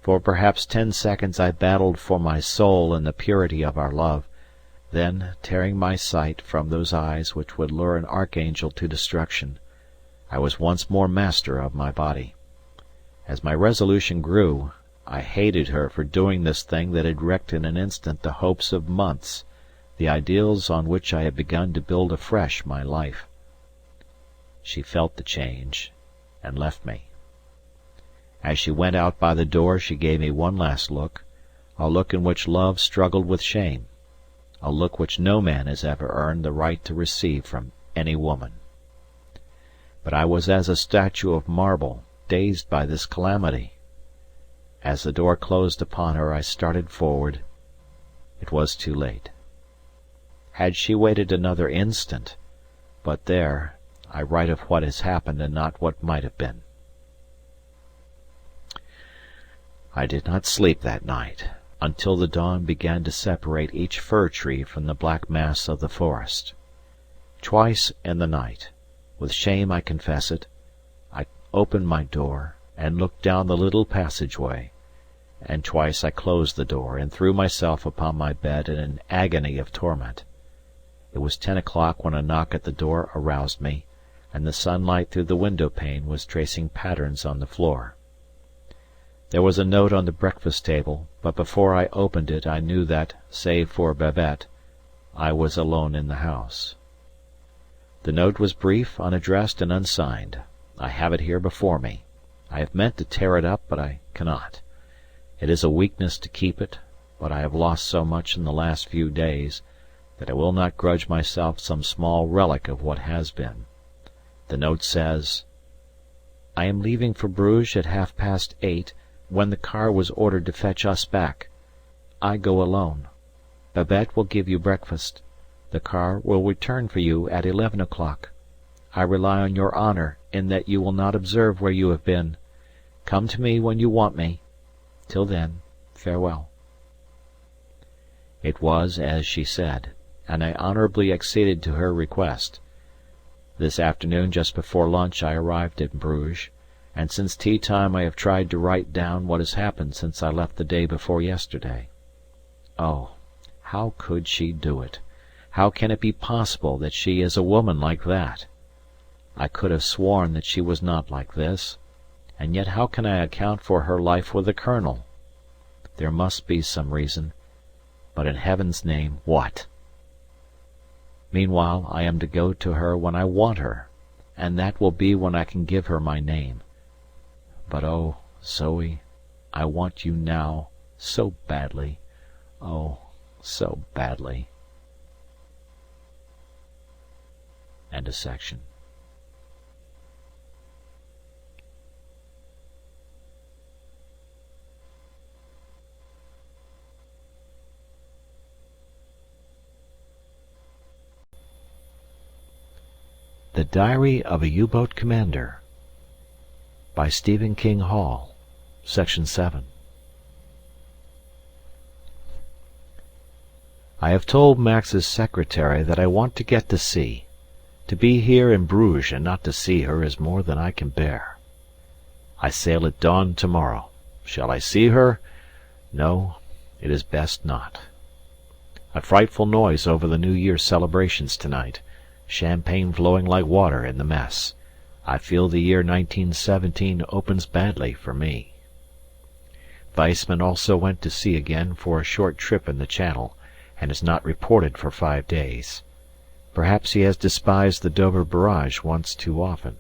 For perhaps 10 seconds I battled for my soul in the purity of our love, then, tearing my sight from those eyes which would lure an archangel to destruction, I was once more master of my body. As my resolution grew, I hated her for doing this thing that had wrecked in an instant the hopes of months, the ideals on which I had begun to build afresh my life. She felt the change, and left me. As she went out by the door she gave me one last look, a look in which love struggled with shame, a look which no man has ever earned the right to receive from any woman. But I was as a statue of marble, dazed by this calamity. As the door closed upon her I started forward. It was too late. Had she waited another instant, but there, I write of what has happened and not what might have been. I did not sleep that night, until the dawn began to separate each fir tree from the black mass of the forest. Twice in the night, with shame I confess it, I opened my door and looked down the little passageway, and twice I closed the door and threw myself upon my bed in an agony of torment. It was 10 o'clock when a knock at the door aroused me, and the sunlight through the window pane was tracing patterns on the floor. There was a note on the breakfast table, but before I opened it I knew that, save for Babette, I was alone in the house. The note was brief, unaddressed, and unsigned. I have it here before me. I have meant to tear it up, but I cannot. It is a weakness to keep it, but I have lost so much in the last few days that I will not grudge myself some small relic of what has been. The note says: "I am leaving for Bruges at 8:30, when the car was ordered to fetch us back. I go alone. Babette will give you breakfast. The car will return for you at 11 o'clock. I rely on your honour in that you will not observe where you have been. Come to me when you want me. Till then, farewell." It was as she said, and I honourably acceded to her request. This afternoon just before lunch I arrived in Bruges, and since tea time I have tried to write down what has happened since I left the day before yesterday. Oh, how could she do it? How can it be possible that she is a woman like that? I could have sworn that she was not like this, and yet how can I account for her life with the Colonel? There must be some reason, but in Heaven's name, what? Meanwhile I am to go to her when I want her, and that will be when I can give her my name. But oh, Zoe, I want you now so badly, oh, so badly. End of section. The Diary of a U-Boat Commander by Stephen King Hall, Section 7. I have told Max's secretary that I want to get to sea. To be here in Bruges and not to see her is more than I can bear. I sail at dawn tomorrow. Shall I see her? No, it is best not. A frightful noise over the New Year celebrations tonight. Champagne flowing like water in the mess. I feel the year 1917 opens badly for me. Weissman also went to sea again for a short trip in the Channel, and is not reported for 5 days. Perhaps he has despised the Dover barrage once too often.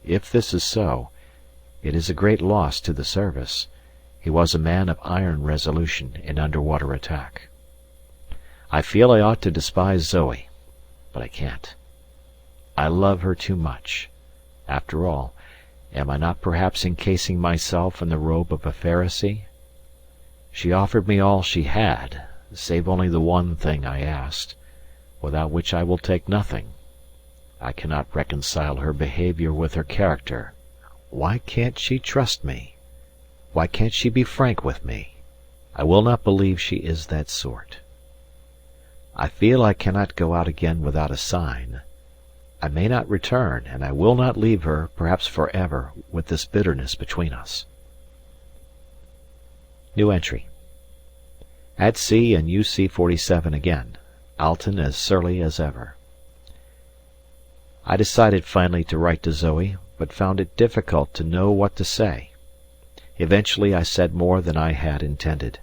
If this is so, it is a great loss to the service. He was a man of iron resolution in underwater attack. I feel I ought to despise Zoe, but I can't. I love her too much. After all, am I not perhaps encasing myself in the robe of a Pharisee? She offered me all she had, save only the one thing I asked, without which I will take nothing. I cannot reconcile her behavior with her character. Why can't she trust me? Why can't she be frank with me? I will not believe she is that sort. I feel I cannot go out again without a sign. I may not return, and I will not leave her, perhaps forever, with this bitterness between us. New entry. At sea and UC-47 again. Alton as surly as ever. I decided finally to write to Zoe, but found it difficult to know what to say. Eventually I said more than I had intended.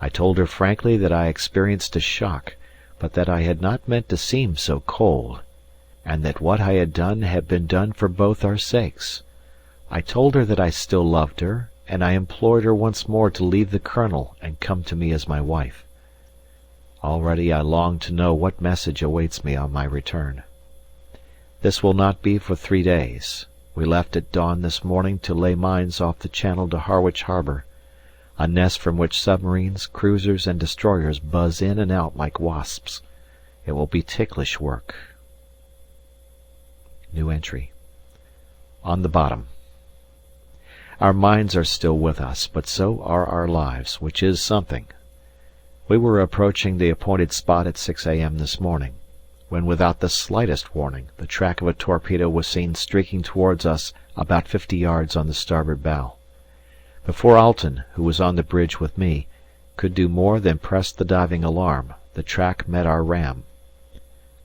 I told her frankly that I experienced a shock, but that I had not meant to seem so cold, and that what I had been done for both our sakes. I told her that I still loved her, and I implored her once more to leave the Colonel and come to me as my wife. Already I long to know what message awaits me on my return. This will not be for 3 days. We left at dawn this morning to lay mines off the channel to Harwich Harbour, a nest from which submarines, cruisers, and destroyers buzz in and out like wasps. It will be ticklish work. New entry. On the bottom. Our minds are still with us, but so are our lives, which is something. We were approaching the appointed spot at 6 a.m. this morning, when without the slightest warning the track of a torpedo was seen streaking towards us about 50 yards on the starboard bow. Before Alton, who was on the bridge with me, could do more than press the diving alarm, the track met our ram.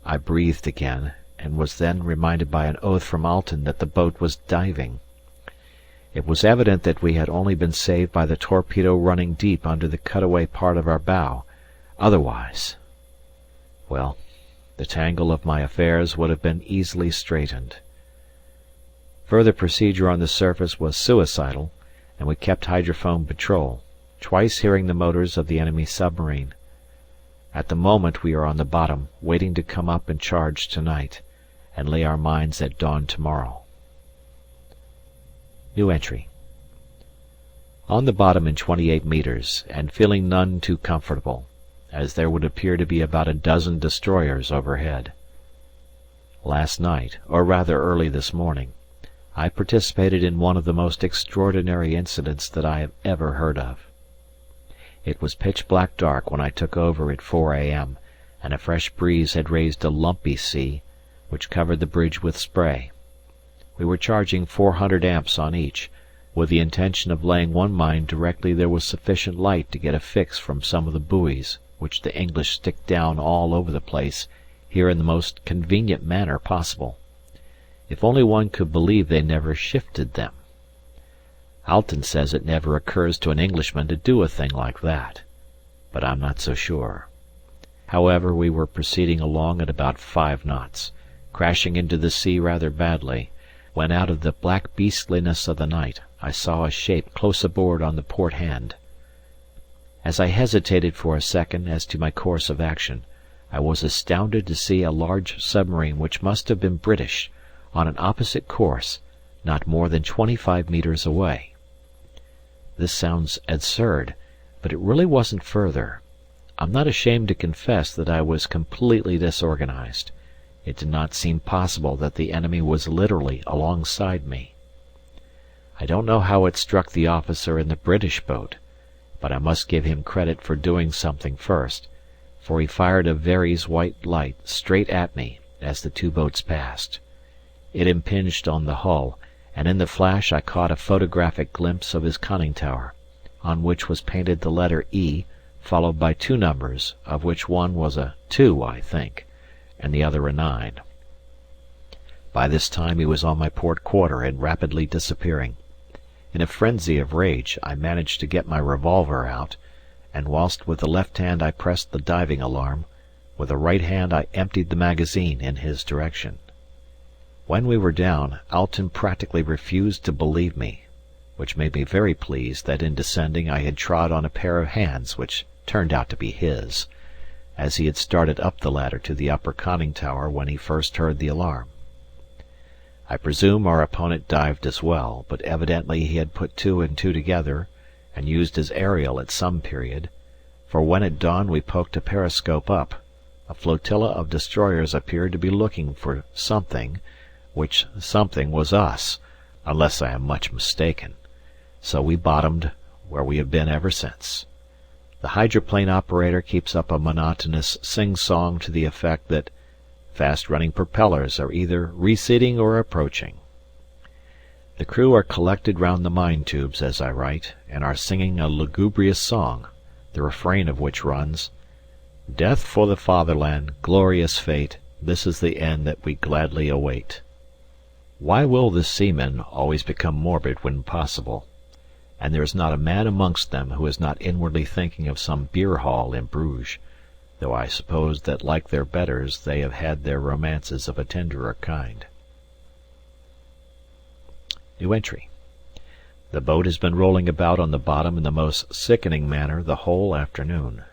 I breathed again, and was then reminded by an oath from Alton that the boat was diving. It was evident that we had only been saved by the torpedo running deep under the cutaway part of our bow. Otherwise, well, the tangle of my affairs would have been easily straightened. Further procedure on the surface was suicidal, and we kept hydrophone patrol, twice hearing the motors of the enemy submarine. At the moment we are on the bottom, waiting to come up and charge tonight, and lay our mines at dawn tomorrow. New entry. On the bottom in 28 metres, and feeling none too comfortable, as there would appear to be about a dozen destroyers overhead. Last night, or rather early this morning, I participated in one of the most extraordinary incidents that I have ever heard of. It was pitch black dark when I took over at 4 a.m., and a fresh breeze had raised a lumpy sea, which covered the bridge with spray. We were charging 400 amps on each, with the intention of laying one mine directly there was sufficient light to get a fix from some of the buoys which the English stick down all over the place here in the most convenient manner possible. If only one could believe they never shifted them. Alton says it never occurs to an Englishman to do a thing like that, but I'm not so sure. However, we were proceeding along at about 5 knots, crashing into the sea rather badly, when out of the black beastliness of the night I saw a shape close aboard on the port hand. As I hesitated for a second as to my course of action, I was astounded to see a large submarine which must have been British, on an opposite course, not more than 25 metres away. This sounds absurd, but it really wasn't further. I'm not ashamed to confess that I was completely disorganized. It did not seem possible that the enemy was literally alongside me. I don't know how it struck the officer in the British boat, but I must give him credit for doing something first, for he fired a Very's white light straight at me as the two boats passed. It impinged on the hull, and in the flash I caught a photographic glimpse of his conning tower, on which was painted the letter E followed by 2 numbers, of which one was a 2, I think, and the other a 9. By this time he was on my port quarter and rapidly disappearing. In a frenzy of rage I managed to get my revolver out, and whilst with the left hand I pressed the diving alarm, with the right hand I emptied the magazine in his direction. When we were down, Alten practically refused to believe me, which made me very pleased that in descending I had trod on a pair of hands which turned out to be his, as he had started up the ladder to the upper conning tower when he first heard the alarm. I presume our opponent dived as well, but evidently he had put 2 and 2 together and used his aerial at some period, for when at dawn we poked a periscope up, a flotilla of destroyers appeared to be looking for something, which something was us, unless I am much mistaken, so we bottomed where we have been ever since. The hydroplane operator keeps up a monotonous sing-song to the effect that fast-running propellers are either receding or approaching. The crew are collected round the mine tubes as I write, and are singing a lugubrious song, the refrain of which runs: "Death for the fatherland, glorious fate, this is the end that we gladly await." Why will the seamen always become morbid when possible? And there is not a man amongst them who is not inwardly thinking of some beer hall in Bruges, though I suppose that like their betters they have had their romances of a tenderer kind. New entry. The boat has been rolling about on the bottom in the most sickening manner the whole afternoon.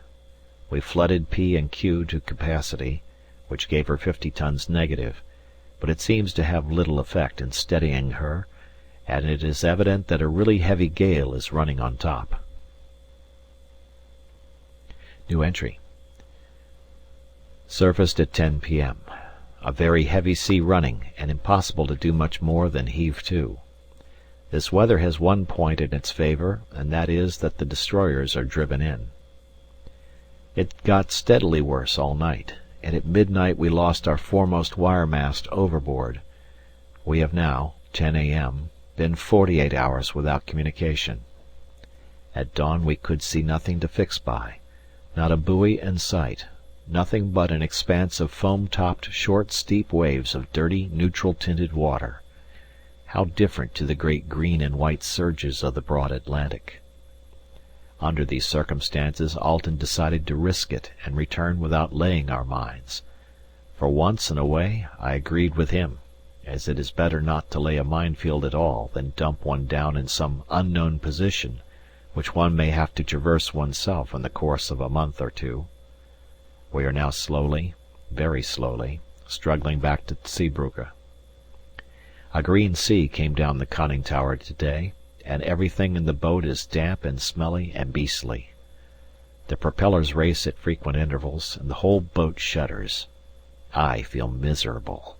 We flooded P and Q to capacity, which gave her 50 tons negative, but it seems to have little effect in steadying her, and it is evident that a really heavy gale is running on top. New entry. Surfaced at 10 p.m. A very heavy sea running, and impossible to do much more than heave to. This weather has one point in its favour, and that is that the destroyers are driven in. It got steadily worse all night, and at midnight we lost our foremost wiremast overboard. We have now, 10 a.m., been 48 hours without communication. At dawn we could see nothing to fix by, not a buoy in sight, nothing but an expanse of foam-topped short steep waves of dirty neutral-tinted water. How different to the great green and white surges of the broad Atlantic. Under these circumstances Alten decided to risk it and return without laying our mines. For once in a way I agreed with him, as it is better not to lay a minefield at all than dump one down in some unknown position which one may have to traverse oneself in the course of a month or 2. We are now slowly, very slowly, struggling back to Zeebrugge. A green sea came down the conning tower today, and everything in the boat is damp and smelly and beastly. The propellers race at frequent intervals, and the whole boat shudders. I feel miserable.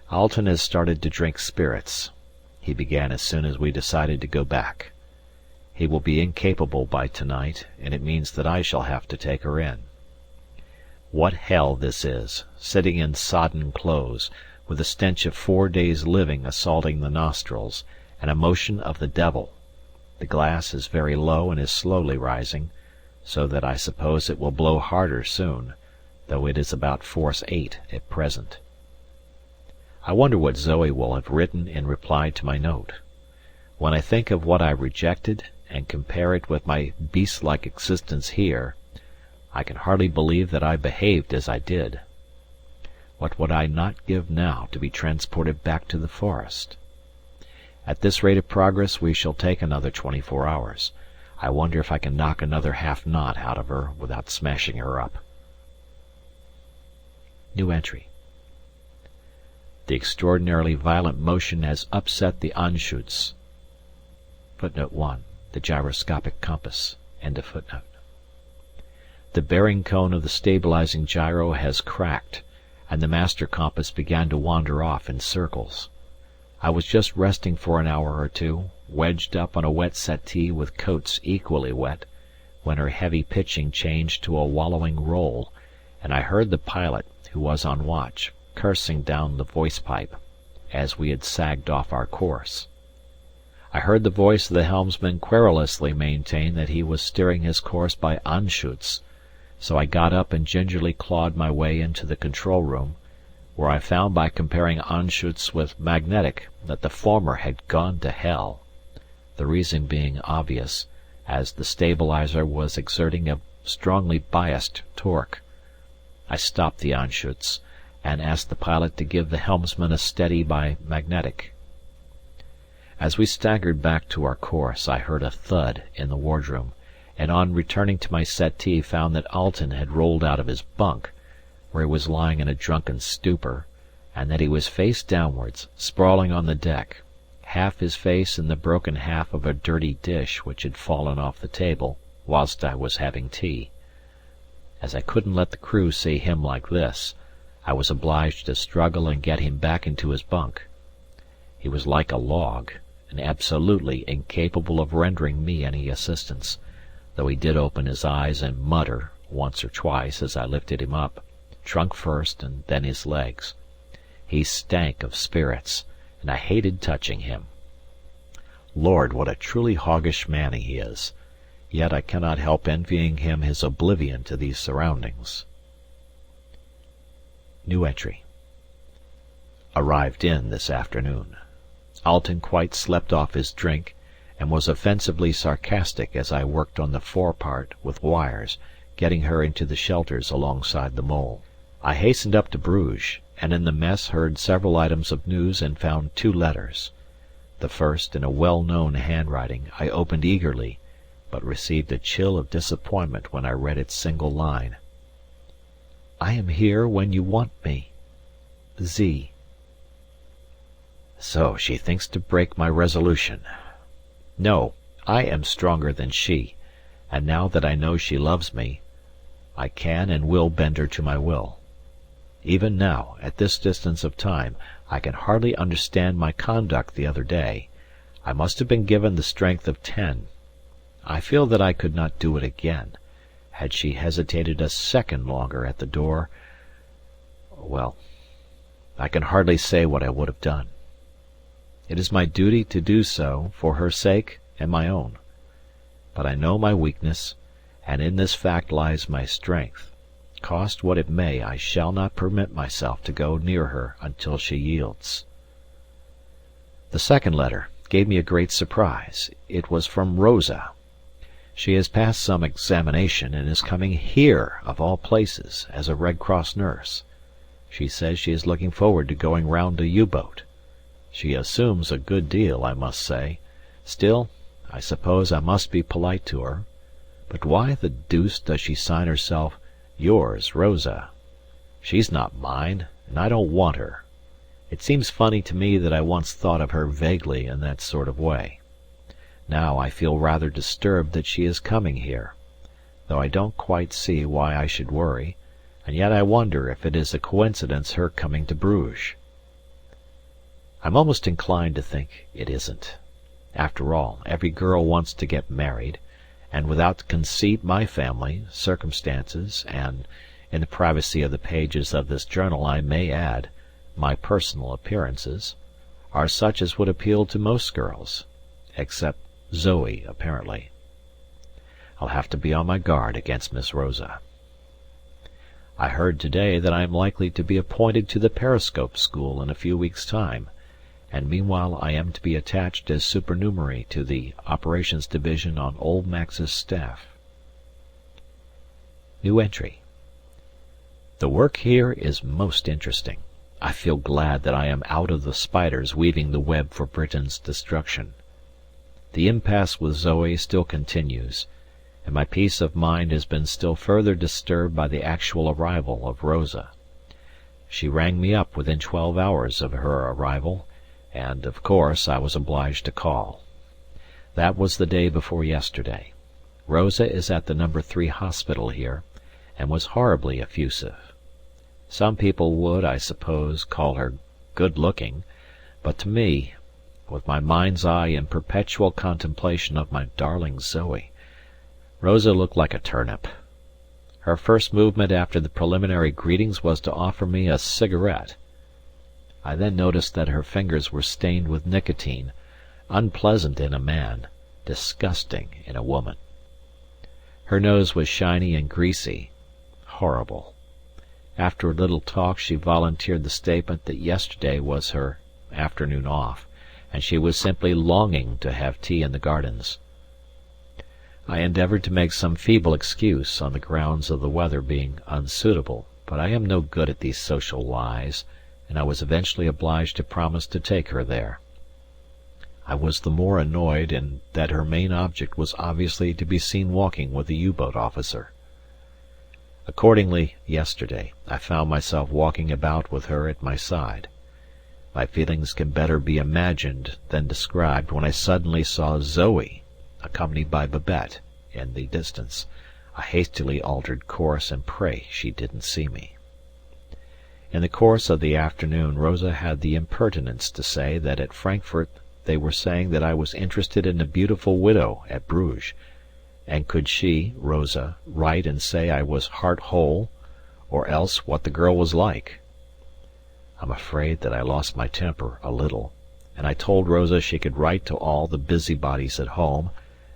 Alten has started to drink spirits. He began as soon as we decided to go back. He will be incapable by tonight, and it means that I shall have to take her in. What hell this is, sitting in sodden clothes, with the stench of 4 days' living assaulting the nostrils, and a motion of the devil. The glass is very low and is slowly rising, so that I suppose it will blow harder soon, though it is about force 8 at present. I wonder what Zoe will have written in reply to my note. When I think of what I rejected, and compare it with my beast-like existence here, I can hardly believe that I behaved as I did. What would I not give now to be transported back to the forest? At this rate of progress we shall take another 24 hours. I wonder if I can knock another half knot out of her without smashing her up. New entry. The extraordinarily violent motion has upset the Anschutz. Footnote 1. The gyroscopic compass. End of footnote. The bearing cone of the stabilizing gyro has cracked, and the master compass began to wander off in circles. I was just resting for an hour or two, wedged up on a wet settee with coats equally wet, when her heavy pitching changed to a wallowing roll, and I heard the pilot, who was on watch, cursing down the voice pipe, as we had sagged off our course. I heard the voice of the helmsman querulously maintain that he was steering his course by Anschutz, so I got up and gingerly clawed my way into the control room, where I found by comparing Anschutz with magnetic that the former had gone to hell, the reason being obvious, as the stabilizer was exerting a strongly biased torque. I stopped the Anschutz, and asked the pilot to give the helmsman a steady by magnetic. As we staggered back to our course I heard a thud in the wardroom, and on returning to my settee found that Alten had rolled out of his bunk, where he was lying in a drunken stupor, and that he was face downwards, sprawling on the deck, half his face in the broken half of a dirty dish which had fallen off the table whilst I was having tea. As I couldn't let the crew see him like this, I was obliged to struggle and get him back into his bunk. He was like a log, and absolutely incapable of rendering me any assistance, though he did open his eyes and mutter once or twice as I lifted him up, trunk first and then his legs. He stank of spirits, and I hated touching him. Lord, what a truly hoggish man he is! Yet I cannot help envying him his oblivion to these surroundings. New entry. Arrived in this afternoon. Alten quite slept off his drink, and was offensively sarcastic as I worked on the forepart with wires, getting her into the shelters alongside the mole. I hastened up to Bruges, and in the mess heard several items of news and found 2 letters. The first, in a well-known handwriting, I opened eagerly, but received a chill of disappointment when I read its single line. I am here when you want me. Z. So she thinks to break my resolution. No, I am stronger than she, and now that I know she loves me, I can and will bend her to my will. Even now, at this distance of time, I can hardly understand my conduct the other day. I must have been given the strength of 10. I feel that I could not do it again. Had she hesitated a second longer at the door, well, I can hardly say what I would have done. It is my duty to do so, for her sake and my own. But I know my weakness, and in this fact lies my strength. Cost what it may, I shall not permit myself to go near her until she yields. The second letter gave me a great surprise. It was from Rosa. She has passed some examination, and is coming here, of all places, as a Red Cross nurse. She says she is looking forward to going round a U-boat. She assumes a good deal, I must say. Still, I suppose I must be polite to her. But why the deuce does she sign herself Yours, Rosa? She's not mine, and I don't want her. It seems funny to me that I once thought of her vaguely in that sort of way. Now I feel rather disturbed that she is coming here, though I don't quite see why I should worry, and yet I wonder if it is a coincidence her coming to Bruges. I'm almost inclined to think it isn't. After all, every girl wants to get married, and without conceit my family, circumstances, and, in the privacy of the pages of this journal I may add, my personal appearances, are such as would appeal to most girls, except Zoe, apparently. I'll have to be on my guard against Miss Rosa. I heard today that I am likely to be appointed to the periscope school in a few weeks' time, and meanwhile I am to be attached as supernumerary to the operations division on old Max's staff. New entry. The work here is most interesting. I feel glad that I am out of the spiders weaving the web for Britain's destruction. The impasse with Zoe still continues, and my peace of mind has been still further disturbed by the actual arrival of Rosa. She rang me up within 12 hours of her arrival, and, of course, I was obliged to call. That was the day before yesterday. Rosa is at the No. 3 hospital here, and was horribly effusive. Some people would, I suppose, call her good-looking, but to me, with my mind's eye in perpetual contemplation of my darling Zoe, Rosa looked like a turnip. Her first movement after the preliminary greetings was to offer me a cigarette. I then noticed that her fingers were stained with nicotine, unpleasant in a man, disgusting in a woman. Her nose was shiny and greasy, horrible. After a little talk she volunteered the statement that yesterday was her afternoon off, and she was simply longing to have tea in the gardens. I endeavoured to make some feeble excuse on the grounds of the weather being unsuitable, but I am no good at these social lies, and I was eventually obliged to promise to take her there. I was the more annoyed in that her main object was obviously to be seen walking with the U-boat officer. Accordingly, yesterday, I found myself walking about with her at my side. My feelings can better be imagined than described when I suddenly saw Zoe, accompanied by Babette, in the distance. I hastily altered course and pray she didn't see me. In the course of the afternoon Rosa had the impertinence to say that at Frankfurt they were saying that I was interested in a beautiful widow at Bruges, and could she, Rosa, write and say I was heart whole, or else what the girl was like? I'm afraid that I lost my temper a little, and I told Rosa she could write to all the busybodies at home,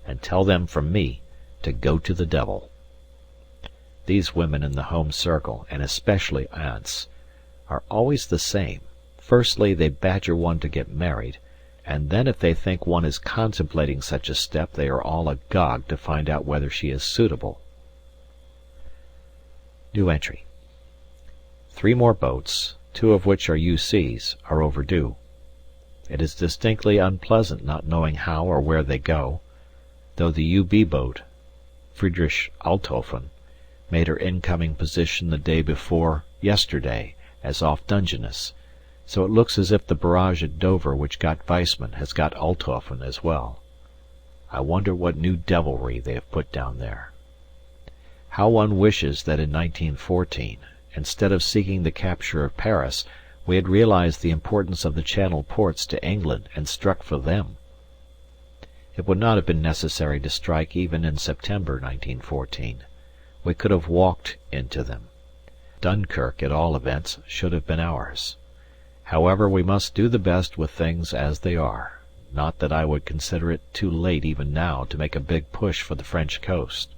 and tell them from me to go to the devil. These women in the home circle, and especially aunts, are always the same. Firstly, they badger one to get married, and then if they think one is contemplating such a step they are all agog to find out whether she is suitable. New entry. 3 more boats, 2 of which are UCs, are overdue. It is distinctly unpleasant not knowing how or where they go, though the UB boat, Friedrich Althofen, made her incoming position the day before yesterday as off Dungeness, so it looks as if the barrage at Dover which got Weissman has got Althofen as well. I wonder what new devilry they have put down there. How one wishes that in 1914, instead of seeking the capture of Paris, we had realized the importance of the Channel ports to England and struck for them. It would not have been necessary to strike even in September 1914. We could have walked into them. Dunkirk, at all events, should have been ours. However, we must do the best with things as they are, not that I would consider it too late even now to make a big push for the French coast.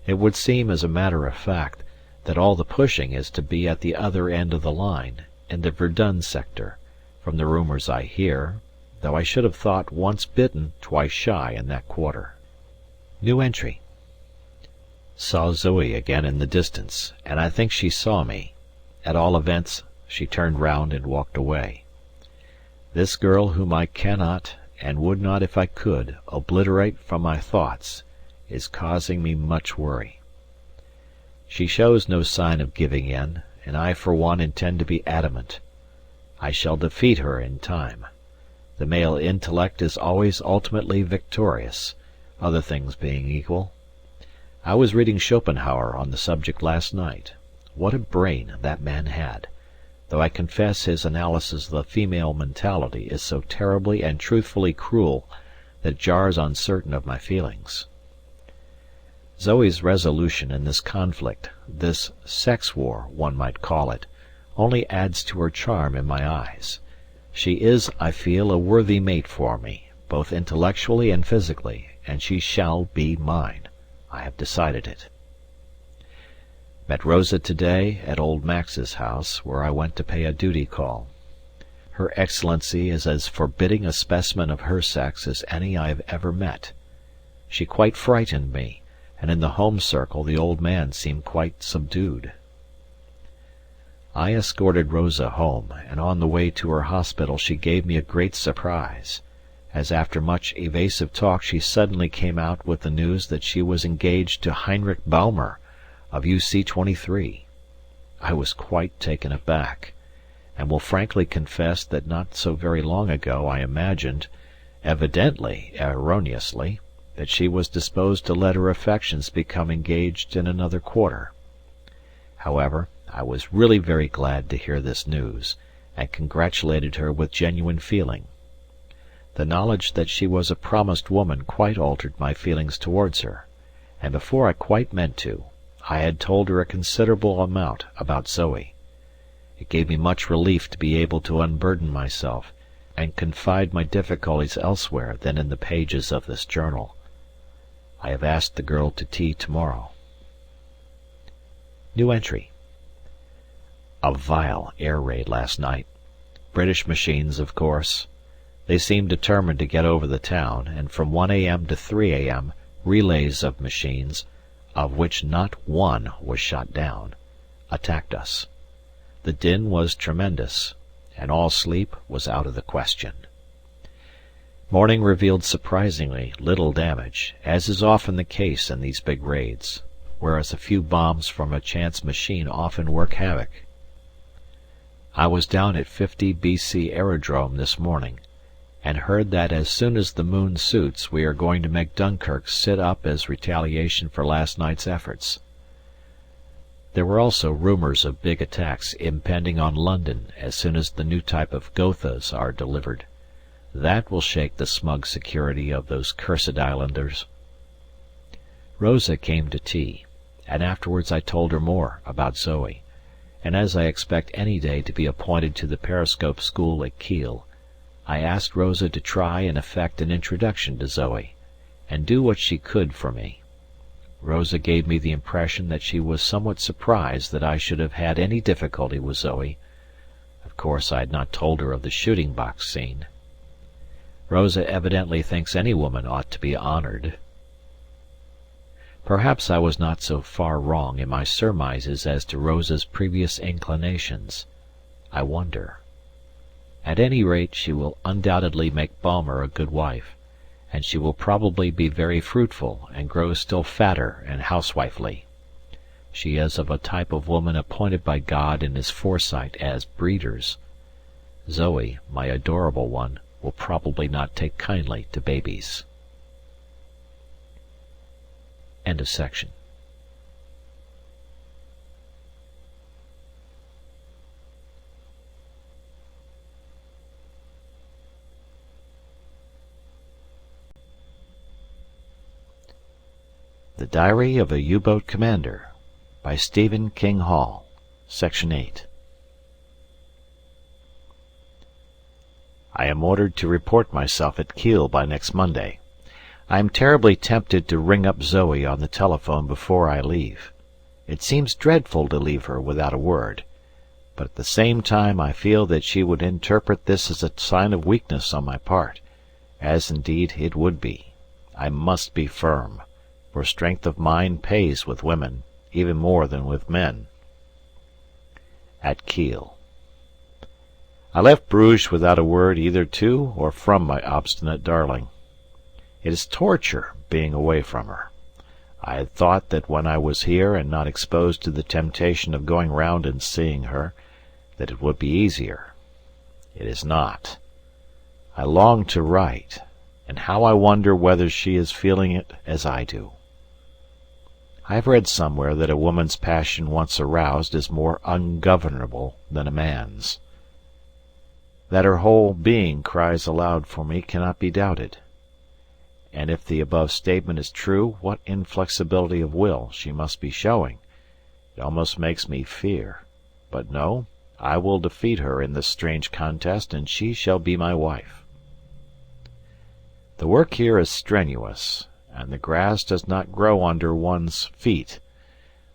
It would seem, as a matter of fact, that all the pushing is to be at the other end of the line, in the Verdun sector, from the rumours I hear, though I should have thought once bitten, twice shy in that quarter. New entry. Saw Zoe again in the distance, and I think she saw me. At all events, she turned round and walked away. This girl whom I cannot, and would not if I could, obliterate from my thoughts, is causing me much worry. She shows no sign of giving in, and I for one intend to be adamant. I shall defeat her in time. The male intellect is always ultimately victorious, other things being equal. I was reading Schopenhauer on the subject last night. What a brain that man had, though I confess his analysis of the female mentality is so terribly and truthfully cruel that it jars on certain of my feelings. Zoe's resolution in this conflict, this sex war one might call it, only adds to her charm in my eyes. She is, I feel, a worthy mate for me, both intellectually and physically, and she shall be mine. I have decided it. Met Rosa today at old Max's house, where I went to pay a duty call. Her Excellency is as forbidding a specimen of her sex as any I have ever met. She quite frightened me, and in the home circle the old man seemed quite subdued. I escorted Rosa home, and on the way to her hospital she gave me a great surprise, as after much evasive talk she suddenly came out with the news that she was engaged to Heinrich Baumer, of UC-23. I was quite taken aback, and will frankly confess that not so very long ago I imagined, evidently erroneously, that she was disposed to let her affections become engaged in another quarter. However, I was really very glad to hear this news, and congratulated her with genuine feeling. The knowledge that she was a promised woman quite altered my feelings towards her, and before I quite meant to, I had told her a considerable amount about Zoe. It gave me much relief to be able to unburden myself, and confide my difficulties elsewhere than in the pages of this journal. I have asked the girl to tea tomorrow. New entry. A vile air raid last night. British machines, of course. They seemed determined to get over the town, and from 1 a.m. to 3 a.m. relays of machines, of which not one was shot down, attacked us. The din was tremendous, and all sleep was out of the question. Morning revealed surprisingly little damage, as is often the case in these big raids, whereas a few bombs from a chance machine often work havoc. I was down at 50 BC Aerodrome this morning, and heard that as soon as the moon suits we are going to make Dunkirk sit up as retaliation for last night's efforts. There were also rumours of big attacks impending on London as soon as the new type of Gothas are delivered. That will shake the smug security of those cursed islanders. Rosa came to tea, and afterwards I told her more about Zoe, and as I expect any day to be appointed to the periscope school at Kiel, I asked Rosa to try and effect an introduction to Zoe, and do what she could for me. Rosa gave me the impression that she was somewhat surprised that I should have had any difficulty with Zoe. Of course I had not told her of the shooting box scene. Rosa evidently thinks any woman ought to be honoured. Perhaps I was not so far wrong in my surmises as to Rosa's previous inclinations. I wonder. At any rate, she will undoubtedly make Baumer a good wife, and she will probably be very fruitful and grow still fatter and housewifely. She is of a type of woman appointed by God in his foresight as breeders. Zoe, my adorable one, will probably not take kindly to babies. End of section. The Diary of a U-Boat Commander by Stephen King Hall, Section 8. I am ordered to report myself at Kiel by next Monday. I am terribly tempted to ring up Zoe on the telephone before I leave. It seems dreadful to leave her without a word, but at the same time I feel that she would interpret this as a sign of weakness on my part, as indeed it would be. I must be firm, for strength of mind pays with women, even more than with men. At Kiel. I left Bruges without a word either to or from my obstinate darling. It is torture being away from her. I had thought that when I was here and not exposed to the temptation of going round and seeing her, that it would be easier. It is not. I long to write, and how I wonder whether she is feeling it as I do. I have read somewhere that a woman's passion once aroused is more ungovernable than a man's. That her whole being cries aloud for me cannot be doubted. And if the above statement is true, what inflexibility of will she must be showing! It almost makes me fear. But no, I will defeat her in this strange contest, and she shall be my wife. The work here is strenuous, and the grass does not grow under one's feet.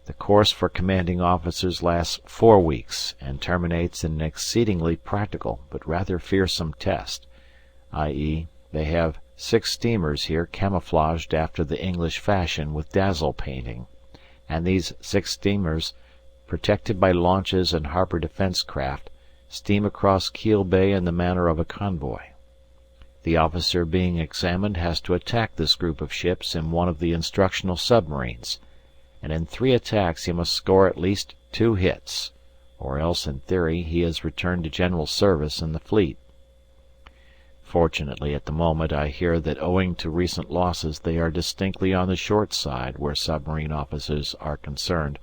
The course for commanding officers lasts 4 weeks, and terminates in an exceedingly practical but rather fearsome test, i.e., they have 6 steamers here camouflaged after the English fashion with dazzle painting, and these 6 steamers, protected by launches and harbour defence craft, steam across Kiel Bay in the manner of a convoy. The officer being examined has to attack this group of ships in one of the instructional submarines, and in 3 attacks he must score at least 2 hits, or else in theory he is returned to general service in the fleet. Fortunately at the moment I hear that owing to recent losses they are distinctly on the short side where submarine officers are concerned,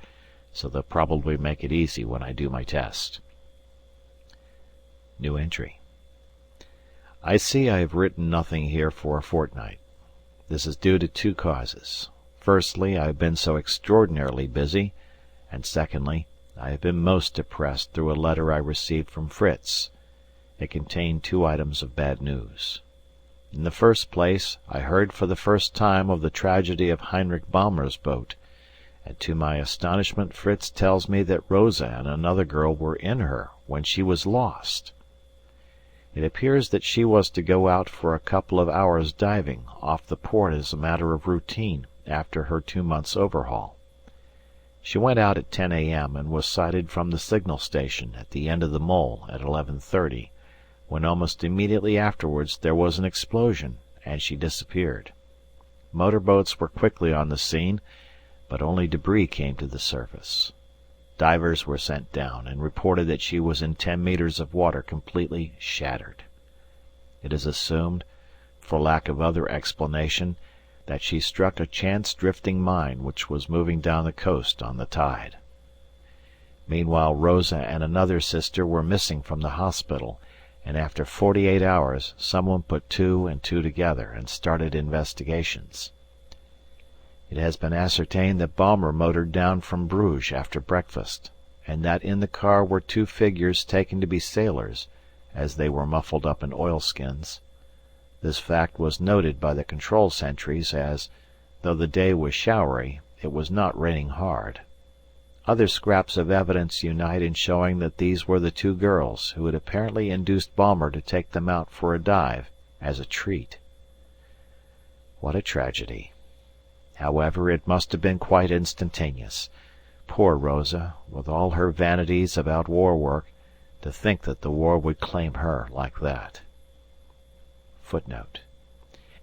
so they'll probably make it easy when I do my test. New entry. I see I have written nothing here for a fortnight. This is due to 2 causes. Firstly, I have been so extraordinarily busy, and secondly, I have been most depressed through a letter I received from Fritz. It contained 2 items of bad news. In the first place, I heard for the first time of the tragedy of Heinrich Baumer's boat, and to my astonishment Fritz tells me that Rosa and another girl were in her when she was lost. It appears that she was to go out for a couple of hours diving off the port as a matter of routine after her 2 months' overhaul. She went out at 10 a.m. and was sighted from the signal station at the end of the mole at 11:30, when almost immediately afterwards there was an explosion and she disappeared. Motor boats were quickly on the scene, but only debris came to the surface. Divers were sent down and reported that she was in 10 metres of water completely shattered. It is assumed, for lack of other explanation, that she struck a chance drifting mine which was moving down the coast on the tide. Meanwhile Rosa and another sister were missing from the hospital, and after 48 hours someone put 2 and 2 together and started investigations. It has been ascertained that Baumer motored down from Bruges after breakfast, and that in the car were 2 figures taken to be sailors, as they were muffled up in oilskins. This fact was noted by the control sentries as, though the day was showery, it was not raining hard. Other scraps of evidence unite in showing that these were the 2 girls who had apparently induced Baumer to take them out for a dive as a treat. What a tragedy! However, it must have been quite instantaneous. Poor Rosa, with all her vanities about war work, to think that the war would claim her like that. Footnote.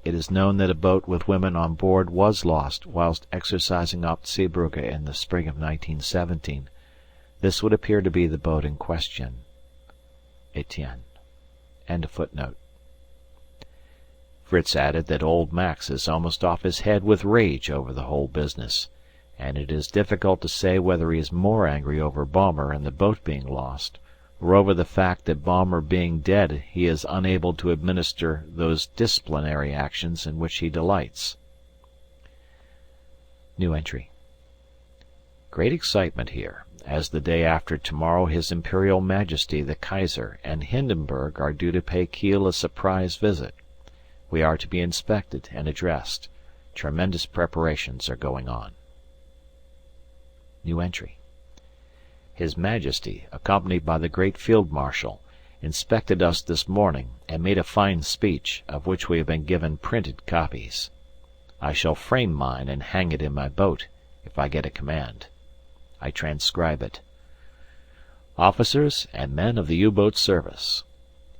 It is known that a boat with women on board was lost whilst exercising off Zeebrugge in the spring of 1917. This would appear to be the boat in question. Etienne. End of footnote. Fritz added that old Max is almost off his head with rage over the whole business, and it is difficult to say whether he is more angry over Baumer and the boat being lost, or over the fact that Baumer being dead he is unable to administer those disciplinary actions in which he delights. New entry. Great excitement here, as the day after tomorrow His Imperial Majesty the Kaiser and Hindenburg are due to pay Kiel a surprise visit. We are to be inspected and addressed. Tremendous preparations are going on. New entry. His Majesty, accompanied by the great Field Marshal, inspected us this morning and made a fine speech, of which we have been given printed copies. I shall frame mine and hang it in my boat, if I get a command. I transcribe it. Officers and men of the U-boat service.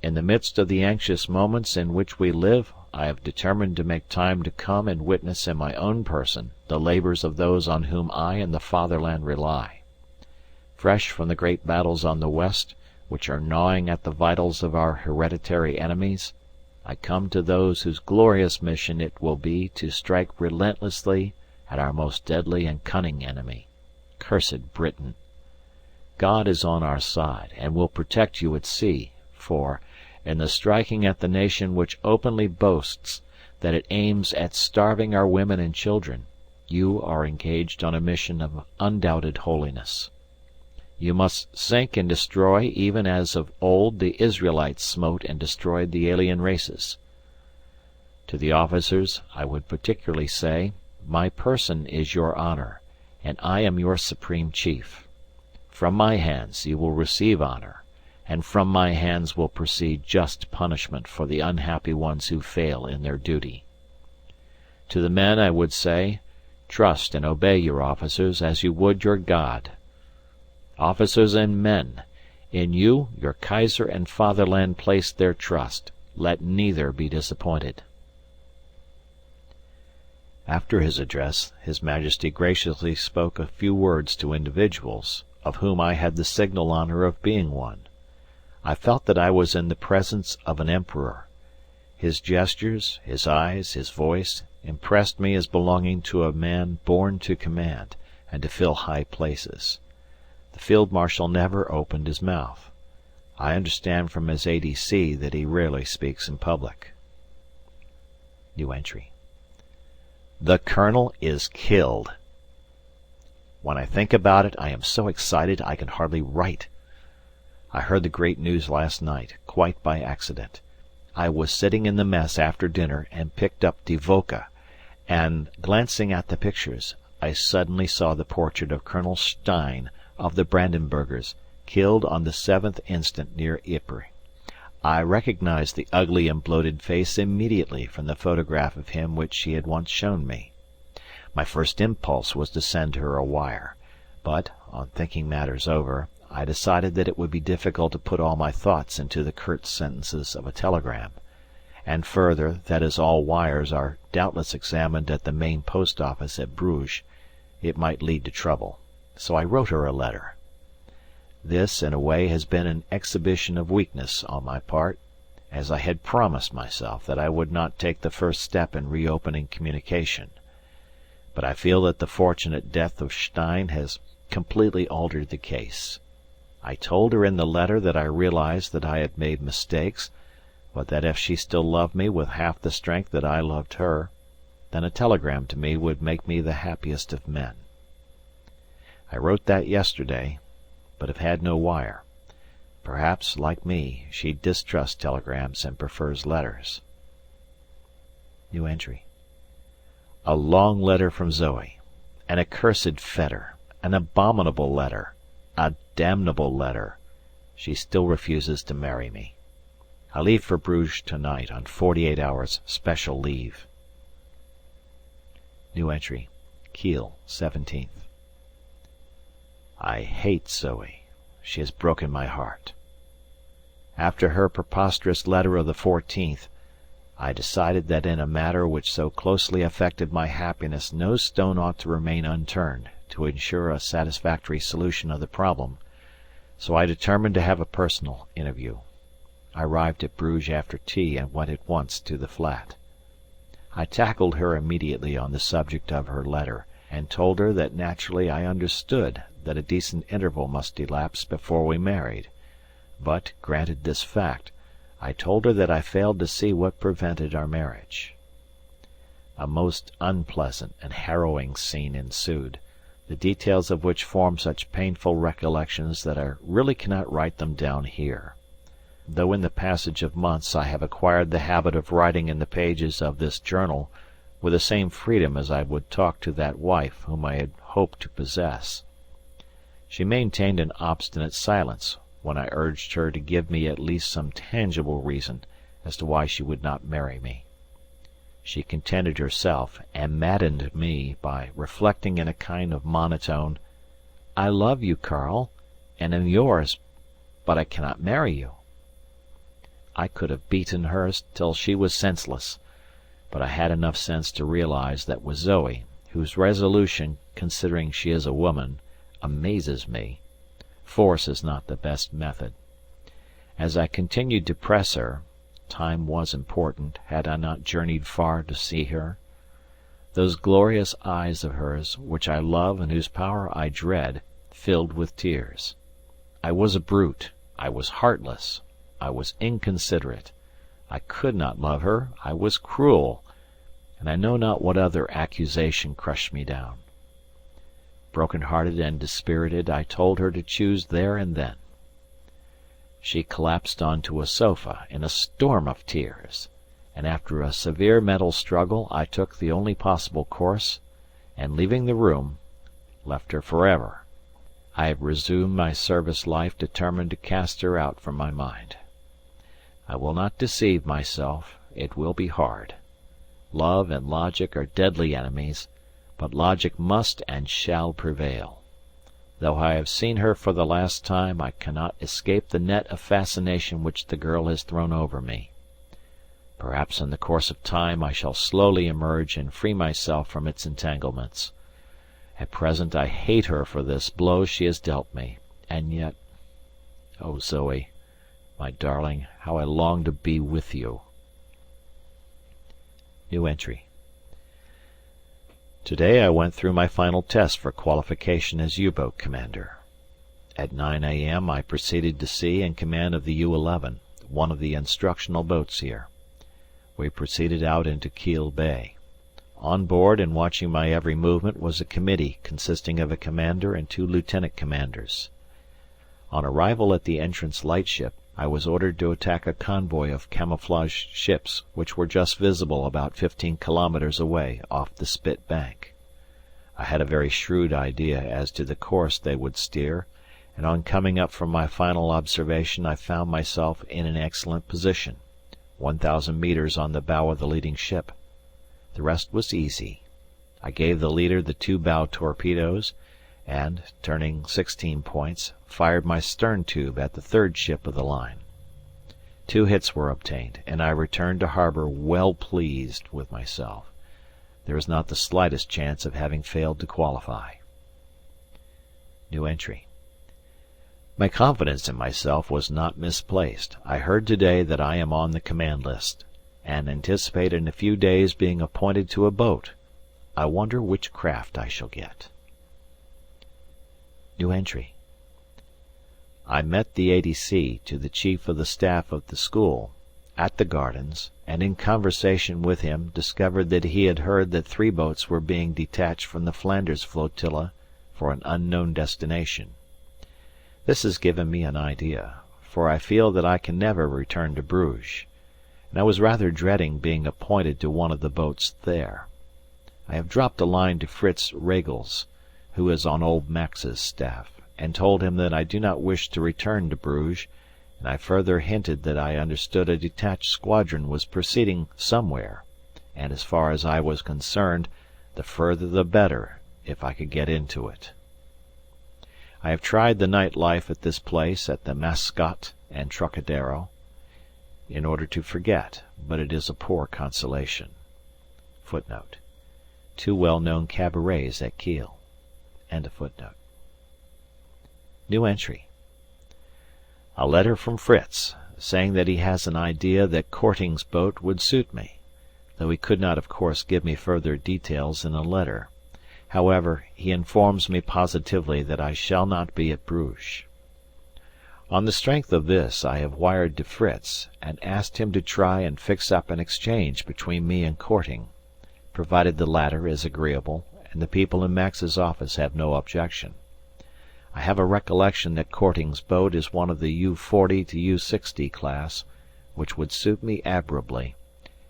In the midst of the anxious moments in which we live, I have determined to make time to come and witness in my own person the labours of those on whom I and the Fatherland rely. Fresh from the great battles on the West, which are gnawing at the vitals of our hereditary enemies, I come to those whose glorious mission it will be to strike relentlessly at our most deadly and cunning enemy, cursed Britain. God is on our side, and will protect you at sea, for, in the striking at the nation which openly boasts that it aims at starving our women and children, you are engaged on a mission of undoubted holiness. You must sink and destroy even as of old the Israelites smote and destroyed the alien races. To the officers I would particularly say, my person is your honour, and I am your supreme chief. From my hands you will receive honour, and from my hands will proceed just punishment for the unhappy ones who fail in their duty. To the men I would say, trust and obey your officers as you would your God. Officers and men, in you your Kaiser and Fatherland place their trust. Let neither be disappointed. After his address, His Majesty graciously spoke a few words to individuals, of whom I had the signal honour of being one. I felt that I was in the presence of an emperor. His gestures, his eyes, his voice, impressed me as belonging to a man born to command and to fill high places. The Field Marshal never opened his mouth. I understand from his ADC that he rarely speaks in public. The Colonel is killed. When I think about it, I am so excited I can hardly write. I heard the great news last night, quite by accident. I was sitting in the mess after dinner and picked up Die Woche, and, glancing at the pictures, I suddenly saw the portrait of Colonel Stein of the Brandenburgers, killed on the 7th instant near Ypres. I recognized the ugly and bloated face immediately from the photograph of him which she had once shown me. My first impulse was to send her a wire, but, on thinking matters over, I decided that it would be difficult to put all my thoughts into the curt sentences of a telegram, and further, that as all wires are doubtless examined at the main post office at Bruges, it might lead to trouble, so I wrote her a letter. This, in a way, has been an exhibition of weakness on my part, as I had promised myself that I would not take the first step in reopening communication. But I feel that the fortunate death of Stein has completely altered the case. I told her in the letter that I realized that I had made mistakes, but that if she still loved me with half the strength that I loved her, then a telegram to me would make me the happiest of men. I wrote that yesterday, but have had no wire. Perhaps, like me, she distrusts telegrams and prefers letters. A long letter from Zoe. An accursed fetter. An abominable letter. A damnable letter. She still refuses to marry me. I leave for Bruges tonight on 48 hours special leave. Kiel, 17th. I hate Zoe. She has broken my heart. After her preposterous letter of the 14th, I decided that in a matter which so closely affected my happiness no stone ought to remain unturned to ensure a satisfactory solution of the problem, so I determined to have a personal interview. I arrived at Bruges after tea and went at once to the flat. I tackled her immediately on the subject of her letter, and told her that naturally I understood that a decent interval must elapse before we married, but, granted this fact, I told her that I failed to see what prevented our marriage. A most unpleasant and harrowing scene ensued, the details of which form such painful recollections that I really cannot write them down here, though in the passage of months I have acquired the habit of writing in the pages of this journal with the same freedom as I would talk to that wife whom I had hoped to possess. She maintained an obstinate silence when I urged her to give me at least some tangible reason as to why she would not marry me. She contented herself and maddened me by reflecting in a kind of monotone, "I love you, Karl, and am yours, but I cannot marry you." I could have beaten her till she was senseless, but I had enough sense to realize that with Zoe, whose resolution, considering she is a woman, amazes me, force is not the best method. As I continued to press her, time was important, had I not journeyed far to see her? Those glorious eyes of hers, which I love and whose power I dread, filled with tears. I was a brute, I was heartless, I was inconsiderate. I could not love her, I was cruel, and I know not what other accusation crushed me down. Broken-hearted and dispirited, I told her to choose there and then. She collapsed on to a sofa in a storm of tears, and after a severe mental struggle I took the only possible course, and leaving the room, left her forever. I have resumed my service life determined to cast her out from my mind. I will not deceive myself, it will be hard. Love and logic are deadly enemies, but logic must and shall prevail. Though I have seen her for the last time, I cannot escape the net of fascination which the girl has thrown over me. Perhaps in the course of time I shall slowly emerge and free myself from its entanglements. At present I hate her for this blow she has dealt me, and yet, oh Zoe, my darling, how I long to be with you. New entry. Today I went through my final test for qualification as U-boat commander. At 9 a.m. I proceeded to sea in command of the U-11, one of the instructional boats here. We proceeded out into Kiel Bay. On board and watching my every movement was a committee consisting of a commander and 2 lieutenant commanders. On arrival at the entrance lightship, I was ordered to attack a convoy of camouflaged ships which were just visible about 15 kilometres away off the Spit Bank. I had a very shrewd idea as to the course they would steer, and on coming up from my final observation I found myself in an excellent position, 1,000 metres on the bow of the leading ship. The rest was easy. I gave the leader the 2 bow torpedoes, and, turning 16 points, fired my stern tube at the 3rd ship of the line. 2 hits were obtained, and I returned to harbour well pleased with myself. There is not the slightest chance of having failed to qualify. New entry. My confidence in myself was not misplaced. I heard today that I am on the command list, and anticipate in a few days being appointed to a boat. I wonder which craft I shall get. New entry. I met the A.D.C. to the Chief of the Staff of the school, at the Gardens, and in conversation with him discovered that he had heard that 3 boats were being detached from the Flanders flotilla for an unknown destination. This has given me an idea, for I feel that I can never return to Bruges, and I was rather dreading being appointed to one of the boats there. I have dropped a line to Fritz Regels, who is on old Max's staff, and told him that I do not wish to return to Bruges, and I further hinted that I understood a detached squadron was proceeding somewhere, and as far as I was concerned, the further the better, if I could get into it. I have tried the night life at this place at the Mascotte and Trocadero, in order to forget, but it is a poor consolation. Footnote: 2 well-known cabarets at Kiel. End of footnote. New entry. A letter from Fritz, saying that he has an idea that Korting's boat would suit me, though he could not of course give me further details in a letter. However, he informs me positively that I shall not be at Bruges. On the strength of this I have wired to Fritz, and asked him to try and fix up an exchange between me and Korting, provided the latter is agreeable and the people in Max's office have no objection. I have a recollection that Korting's boat is one of the U-40 to U-60 class, which would suit me admirably,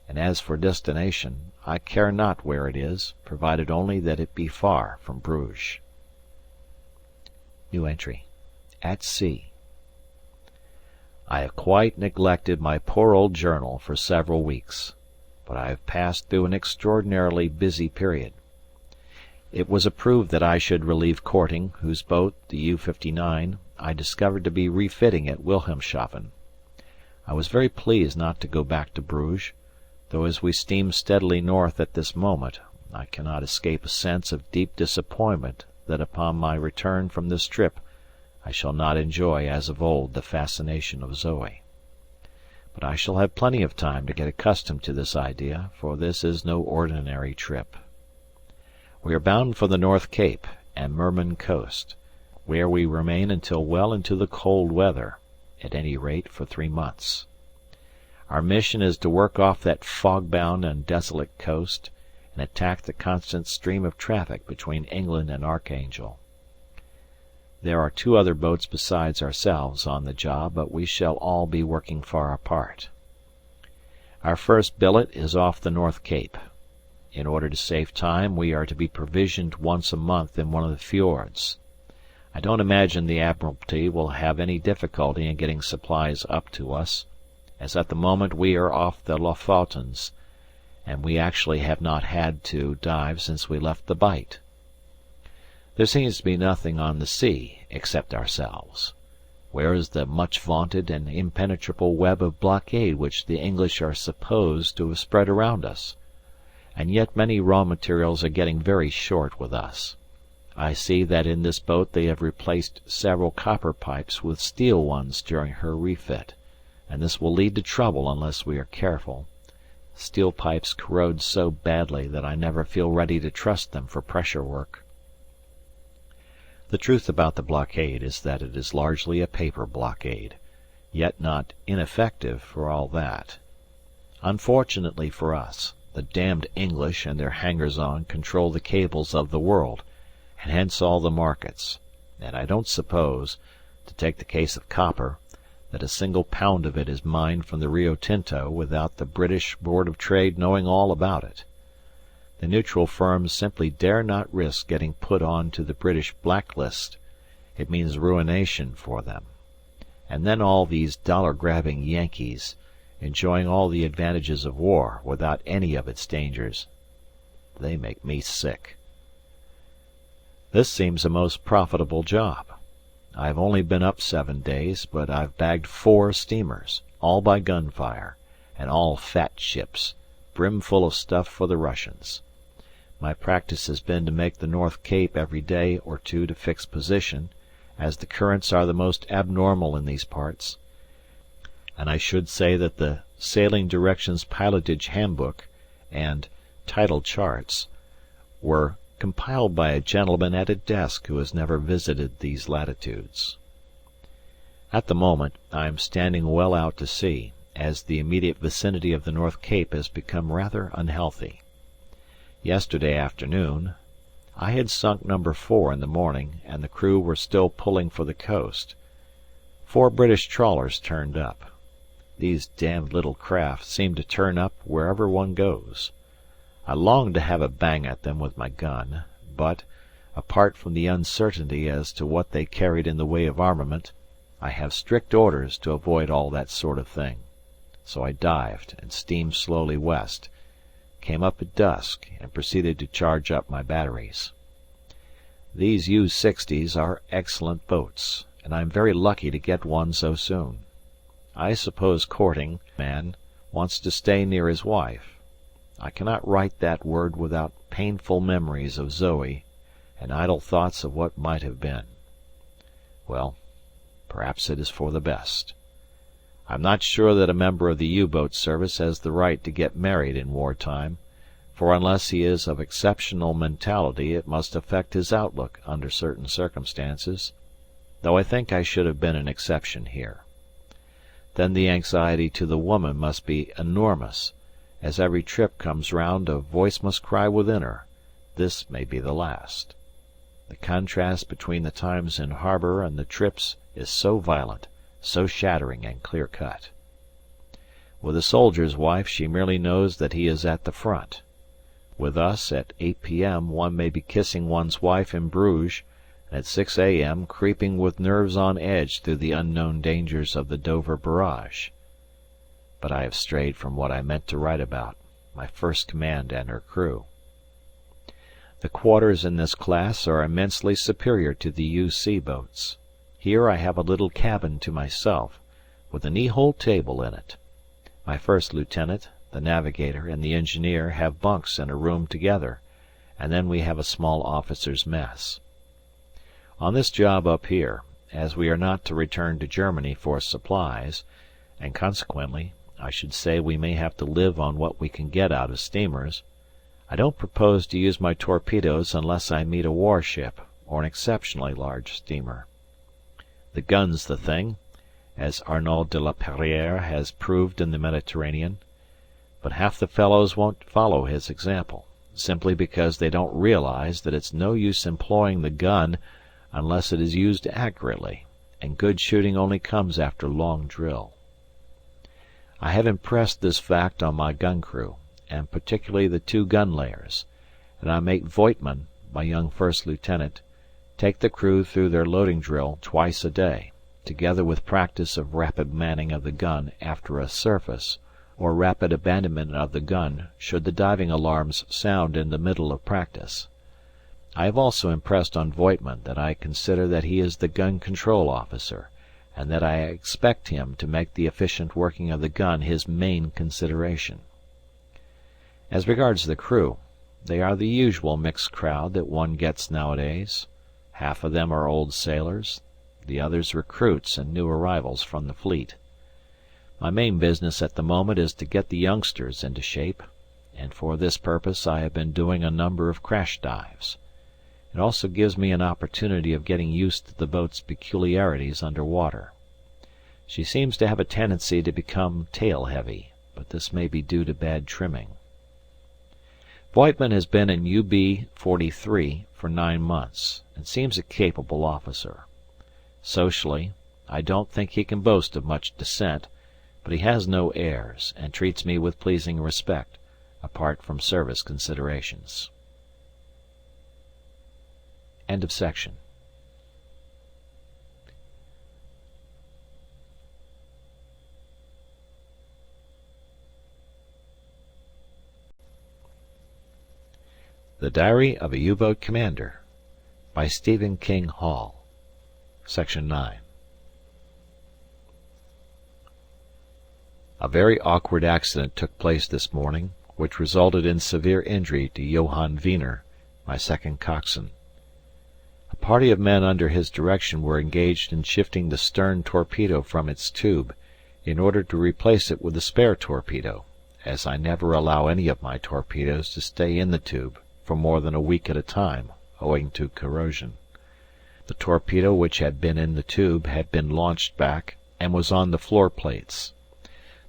and as for destination, I care not where it is, provided only that it be far from Bruges. New entry. At sea. I have quite neglected my poor old journal for several weeks, but I have passed through an extraordinarily busy period. It was approved that I should relieve Korting, whose boat, the U-59, I discovered to be refitting at Wilhelmshaven. I was very pleased not to go back to Bruges, though as we steam steadily north at this moment, I cannot escape a sense of deep disappointment that upon my return from this trip I shall not enjoy as of old the fascination of Zoe. But I shall have plenty of time to get accustomed to this idea, for this is no ordinary trip. We are bound for the North Cape and Murman coast, where we remain until well into the cold weather, at any rate for 3 months. Our mission is to work off that fog-bound and desolate coast, and attack the constant stream of traffic between England and Archangel. There are 2 other boats besides ourselves on the job, but we shall all be working far apart. Our first billet is off the North Cape. In order to save time, we are to be provisioned once a month in one of the fjords. I don't imagine the Admiralty will have any difficulty in getting supplies up to us, as at the moment we are off the Lofoten's, and we actually have not had to dive since we left the Bight. There seems to be nothing on the sea except ourselves. Where is the much vaunted and impenetrable web of blockade which the English are supposed to have spread around us? And yet many raw materials are getting very short with us. I see that in this boat they have replaced several copper pipes with steel ones during her refit, and this will lead to trouble unless we are careful. Steel pipes corrode so badly that I never feel ready to trust them for pressure work. The truth about the blockade is that it is largely a paper blockade, yet not ineffective for all that. Unfortunately for us, the damned English and their hangers-on control the cables of the world, and hence all the markets, and I don't suppose, to take the case of copper, that a single pound of it is mined from the Rio Tinto without the British Board of Trade knowing all about it. The neutral firms simply dare not risk getting put on to the British blacklist. It means ruination for them. And then all these dollar-grabbing Yankees, enjoying all the advantages of war without any of its dangers. They make me sick. This seems a most profitable job. I have only been up 7 days, but I've bagged 4 steamers, all by gunfire, and all fat ships, brimful of stuff for the Russians. My practice has been to make the North Cape every day or two to fix position, as the currents are the most abnormal in these parts, and I should say that the Sailing Directions Pilotage Handbook and Tidal Charts were compiled by a gentleman at a desk who has never visited these latitudes. At the moment I am standing well out to sea, as the immediate vicinity of the North Cape has become rather unhealthy. Yesterday afternoon I had sunk No. 4 in the morning, and the crew were still pulling for the coast. 4 British trawlers turned up. These damned little craft seem to turn up wherever one goes. I longed to have a bang at them with my gun, but, apart from the uncertainty as to what they carried in the way of armament, I have strict orders to avoid all that sort of thing. So I dived and steamed slowly west, came up at dusk, and proceeded to charge up my batteries. These U-60s are excellent boats, and I am very lucky to get one so soon. I suppose courting man wants to stay near his wife. I cannot write that word without painful memories of Zoe and idle thoughts of what might have been. Well, perhaps it is for the best. I'm not sure that a member of the U-boat service has the right to get married in wartime, for unless he is of exceptional mentality it must affect his outlook under certain circumstances, though I think I should have been an exception here. Then the anxiety to the woman must be enormous. As every trip comes round a voice must cry within her, this may be the last. The contrast between the times in harbour and the trips is so violent, so shattering and clear-cut. With a soldier's wife she merely knows that he is at the front. With us at 8 p.m. one may be kissing one's wife in Bruges, and at 6 a.m. creeping with nerves on edge through the unknown dangers of the Dover barrage. But I have strayed from what I meant to write about, my first command and her crew. The quarters in this class are immensely superior to the U.C. boats. Here I have a little cabin to myself, with a knee-hole table in it. My first lieutenant, the navigator, and the engineer have bunks in a room together, and then we have a small officers' mess. On this job up here, as we are not to return to Germany for supplies, and consequently I should say we may have to live on what we can get out of steamers, I don't propose to use my torpedoes unless I meet a warship or an exceptionally large steamer. The gun's the thing, as Arnauld de la Perrière has proved in the Mediterranean, but half the fellows won't follow his example, simply because they don't realize that it's no use employing the gun unless it is used accurately, and good shooting only comes after long drill. I have impressed this fact on my gun crew, and particularly the 2 gun layers, and I make Voigtman, my young first lieutenant, take the crew through their loading drill twice a day, together with practice of rapid manning of the gun after a surface, or rapid abandonment of the gun should the diving alarms sound in the middle of practice. I have also impressed on Voigtman that I consider that he is the gun control officer, and that I expect him to make the efficient working of the gun his main consideration. As regards the crew, they are the usual mixed crowd that one gets nowadays. Half of them are old sailors, the others recruits and new arrivals from the fleet. My main business at the moment is to get the youngsters into shape, and for this purpose I have been doing a number of crash dives. It also gives me an opportunity of getting used to the boat's peculiarities under water. She seems to have a tendency to become tail-heavy, but this may be due to bad trimming. Voigtman has been in UB 43 for 9 months, and seems a capable officer. Socially, I don't think he can boast of much descent, but he has no airs, and treats me with pleasing respect, apart from service considerations. End of section. The Diary of a U-Boat Commander by Stephen King Hall. Section 9. A very awkward accident took place this morning, which resulted in severe injury to Johann Wiener, my second coxswain. A party of men under his direction were engaged in shifting the stern torpedo from its tube, in order to replace it with a spare torpedo, as I never allow any of my torpedoes to stay in the tube for more than a week at a time, owing to corrosion. The torpedo which had been in the tube had been launched back, and was on the floor plates.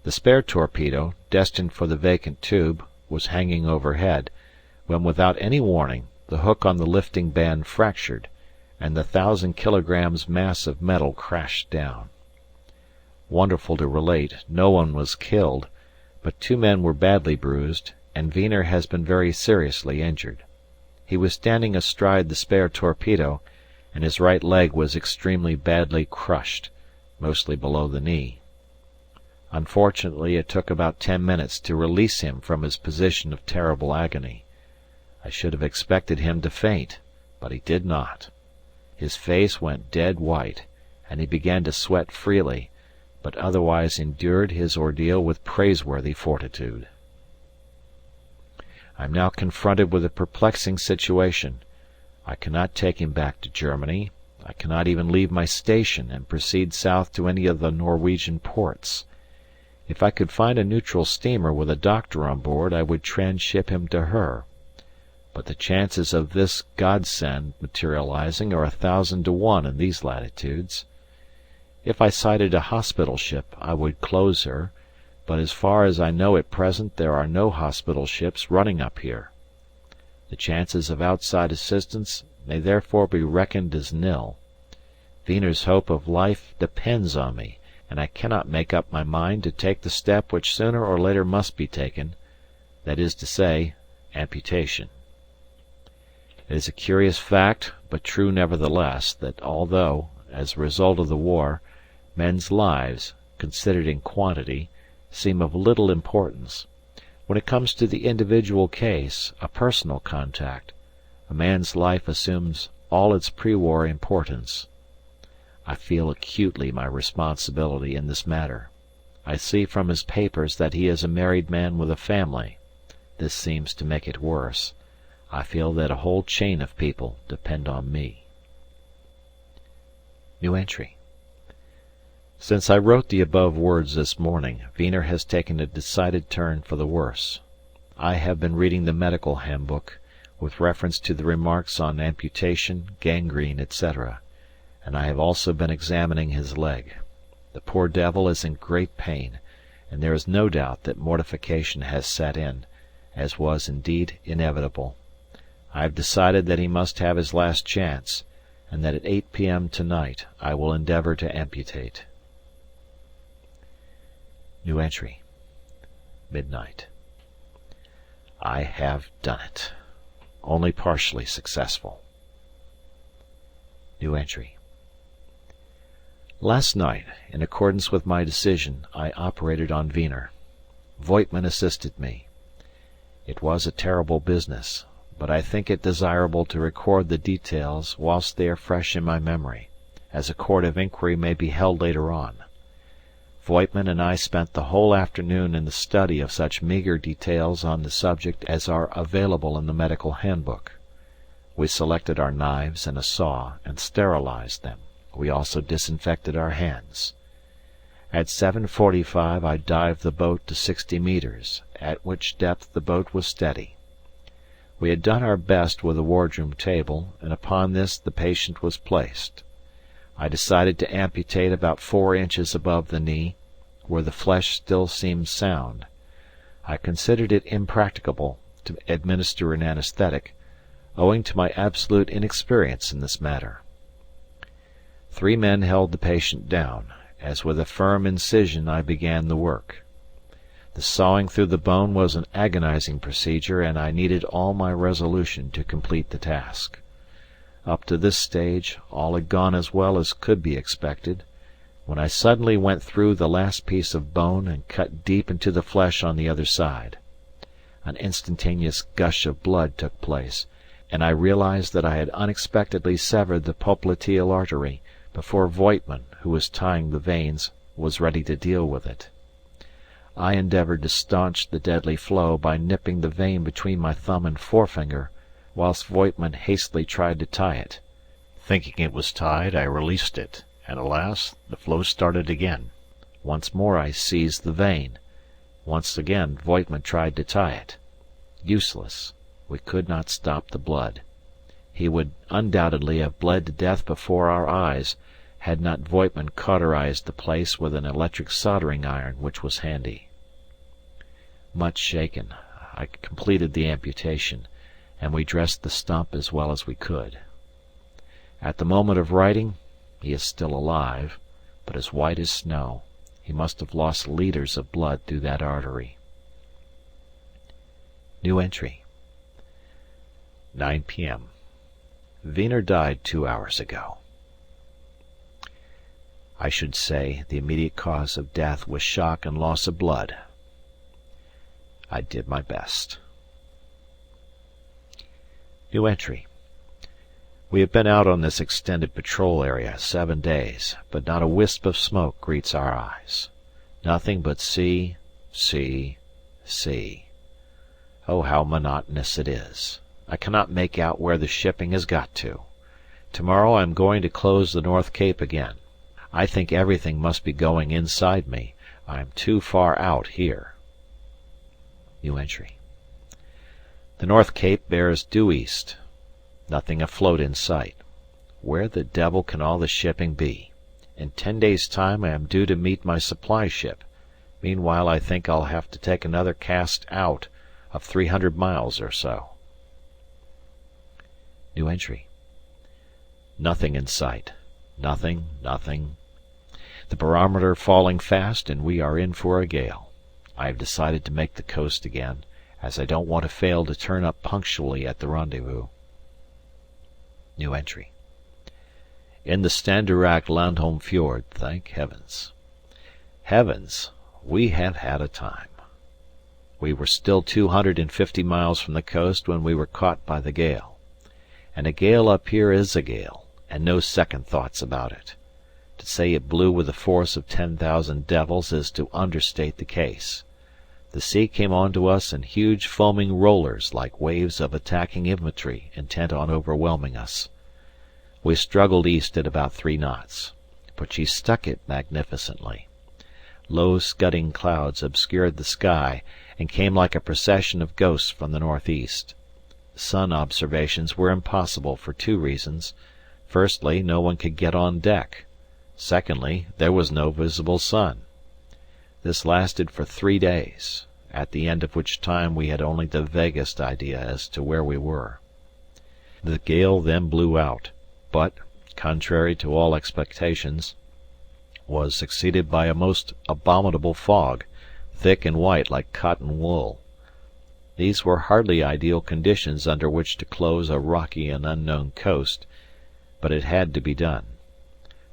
The spare torpedo, destined for the vacant tube, was hanging overhead, when without any warning the hook on the lifting band fractured, and the 1,000 kilograms mass of metal crashed down. Wonderful to relate, no one was killed, but 2 men were badly bruised, and Wiener has been very seriously injured. He was standing astride the spare torpedo, and his right leg was extremely badly crushed, mostly below the knee. Unfortunately, it took about 10 minutes to release him from his position of terrible agony. I should have expected him to faint, but he did not. His face went dead white, and he began to sweat freely, but otherwise endured his ordeal with praiseworthy fortitude. I am now confronted with a perplexing situation. I cannot take him back to Germany. I cannot even leave my station and proceed south to any of the Norwegian ports. If I could find a neutral steamer with a doctor on board, I would transship him to her. But the chances of this godsend materializing are 1,000 to 1 in these latitudes. If I sighted a hospital ship, I would close her, but as far as I know at present there are no hospital ships running up here. The chances of outside assistance may therefore be reckoned as nil. Wiener's hope of life depends on me, and I cannot make up my mind to take the step which sooner or later must be taken, that is to say, amputation. It is a curious fact, but true nevertheless, that although, as a result of the war, men's lives, considered in quantity, seem of little importance, when it comes to the individual case, a personal contact, a man's life assumes all its pre-war importance. I feel acutely my responsibility in this matter. I see from his papers that he is a married man with a family. This seems to make it worse. I feel that a whole chain of people depend on me. New entry. Since I wrote the above words this morning, Wiener has taken a decided turn for the worse. I have been reading the medical handbook, with reference to the remarks on amputation, gangrene, etc., and I have also been examining his leg. The poor devil is in great pain, and there is no doubt that mortification has set in, as was indeed inevitable. I have decided that he must have his last chance, and that at 8 p.m. tonight I will endeavour to amputate. New entry. Midnight. I have done it. Only partially successful. Last night, in accordance with my decision, I operated on Wiener. Voigtman assisted me. It was a terrible business, but I think it desirable to record the details whilst they are fresh in my memory, as a court of inquiry may be held later on. Voigtman and I spent the whole afternoon in the study of such meagre details on the subject as are available in the medical handbook. We selected our knives and a saw and sterilized them. We also disinfected our hands. At 7:45 I dived the boat to 60 metres, at which depth the boat was steady. We had done our best with the wardroom table, and upon this the patient was placed. I decided to amputate about 4 inches above the knee, where the flesh still seemed sound. I considered it impracticable to administer an anaesthetic, owing to my absolute inexperience in this matter. 3 men held the patient down, as with a firm incision I began the work. The sawing through the bone was an agonizing procedure, and I needed all my resolution to complete the task. Up to this stage all had gone as well as could be expected, when I suddenly went through the last piece of bone and cut deep into the flesh on the other side. An instantaneous gush of blood took place, and I realized that I had unexpectedly severed the popliteal artery before Voigtman, who was tying the veins, was ready to deal with it. I endeavoured to staunch the deadly flow by nipping the vein between my thumb and forefinger, whilst Voigtman hastily tried to tie it. Thinking it was tied, I released it, and alas, the flow started again. Once more I seized the vein. Once again Voigtman tried to tie it. Useless. We could not stop the blood. He would undoubtedly have bled to death before our eyes, had not Voigtman cauterized the place with an electric soldering iron which was handy. Much shaken, I completed the amputation, and we dressed the stump as well as we could. At the moment of writing, he is still alive, but as white as snow. He must have lost litres of blood through that artery. 9 p.m. Wiener died 2 hours ago. I should say the immediate cause of death was shock and loss of blood. I did my best. We have been out on this extended patrol area 7 days, but not a wisp of smoke greets our eyes. Nothing but sea, sea, sea. Oh, how monotonous it is. I cannot make out where the shipping has got to. Tomorrow I am going to close the North Cape again. I think everything must be going inside me. I am too far out here. The North Cape bears due east. Nothing afloat in sight. Where the devil can all the shipping be? In 10 days' time I am due to meet my supply ship. Meanwhile I think I'll have to take another cast out of 300 miles or so. Nothing in sight. Nothing, nothing. The barometer falling fast, and we are in for a gale. I have decided to make the coast again, as I don't want to fail to turn up punctually at the rendezvous. In the Standarak Landholm Fjord, thank heavens. Heavens, we have had a time. We were still 250 miles from the coast when we were caught by the gale. And a gale up here is a gale, and no second thoughts about it. To say it blew with the force of 10,000 devils is to understate the case. The sea came on to us in huge foaming rollers like waves of attacking infantry intent on overwhelming us. We struggled east at about 3 knots, but she stuck it magnificently. Low scudding clouds obscured the sky and came like a procession of ghosts from the northeast. Sun observations were impossible for 2 reasons. Firstly, no one could get on deck. Secondly, there was no visible sun. This lasted for 3 days, at the end of which time we had only the vaguest idea as to where we were. The gale then blew out, but, contrary to all expectations, was succeeded by a most abominable fog, thick and white like cotton wool. These were hardly ideal conditions under which to close a rocky and unknown coast, but it had to be done.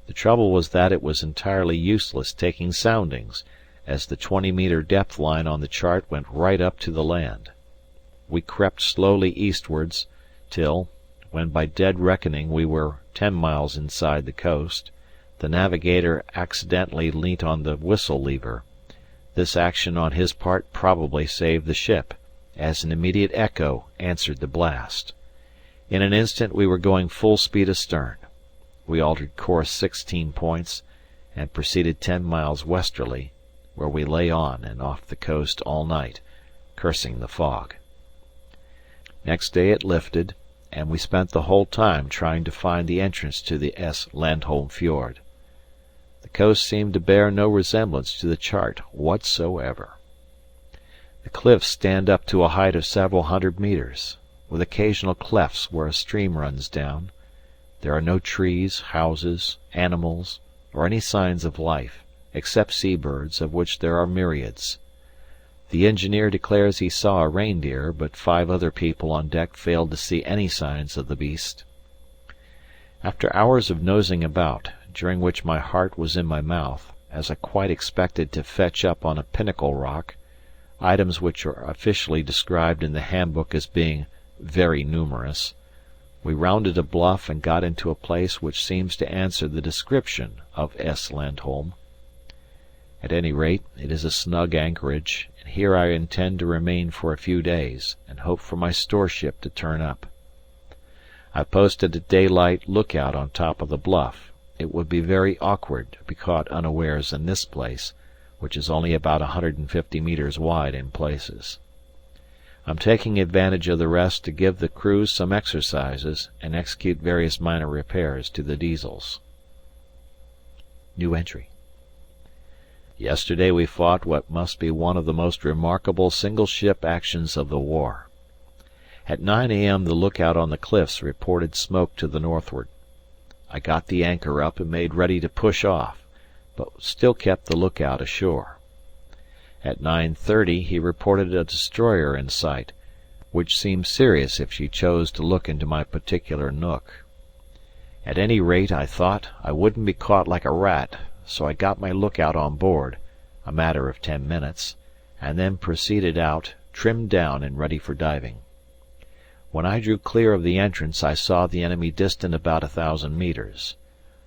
The trouble was that it was entirely useless taking soundings, as the 20-metre depth line on the chart went right up to the land. We crept slowly eastwards till, when by dead reckoning we were 10 miles inside the coast, the navigator accidentally leant on the whistle lever. This action on his part probably saved the ship, as an immediate echo answered the blast. In an instant we were going full speed astern. We altered course 16 points, and proceeded 10 miles westerly, where we lay on and off the coast all night, cursing the fog. Next day it lifted, and we spent the whole time trying to find the entrance to the S. Landholm Fjord. The coast seemed to bear no resemblance to the chart whatsoever. The cliffs stand up to a height of several hundred metres, with occasional clefts where a stream runs down. There are no trees, houses, animals, or any signs of life, except seabirds, of which there are myriads. The engineer declares he saw a reindeer, but 5 other people on deck failed to see any signs of the beast. After hours of nosing about, during which my heart was in my mouth, as I quite expected to fetch up on a pinnacle rock, items which are officially described in the handbook as being very numerous, we rounded a bluff and got into a place which seems to answer the description of S. Landholm. At any rate, it is a snug anchorage, and here I intend to remain for a few days, and hope for my store ship to turn up. I posted a daylight look-out on top of the bluff. It would be very awkward to be caught unawares in this place, which is only about 150 metres wide in places. I'm taking advantage of the rest to give the crew some exercises and execute various minor repairs to the diesels. New entry. Yesterday we fought what must be one of the most remarkable single-ship actions of the war. At 9 a.m. the lookout on the cliffs reported smoke to the northward. I got the anchor up and made ready to push off, but still kept the lookout ashore. At 9:30 he reported a destroyer in sight, which seemed serious if she chose to look into my particular nook. At any rate, I thought, I wouldn't be caught like a rat, so I got my lookout on board, a matter of 10 minutes, and then proceeded out, trimmed down and ready for diving. When I drew clear of the entrance I saw the enemy distant about 1,000 metres.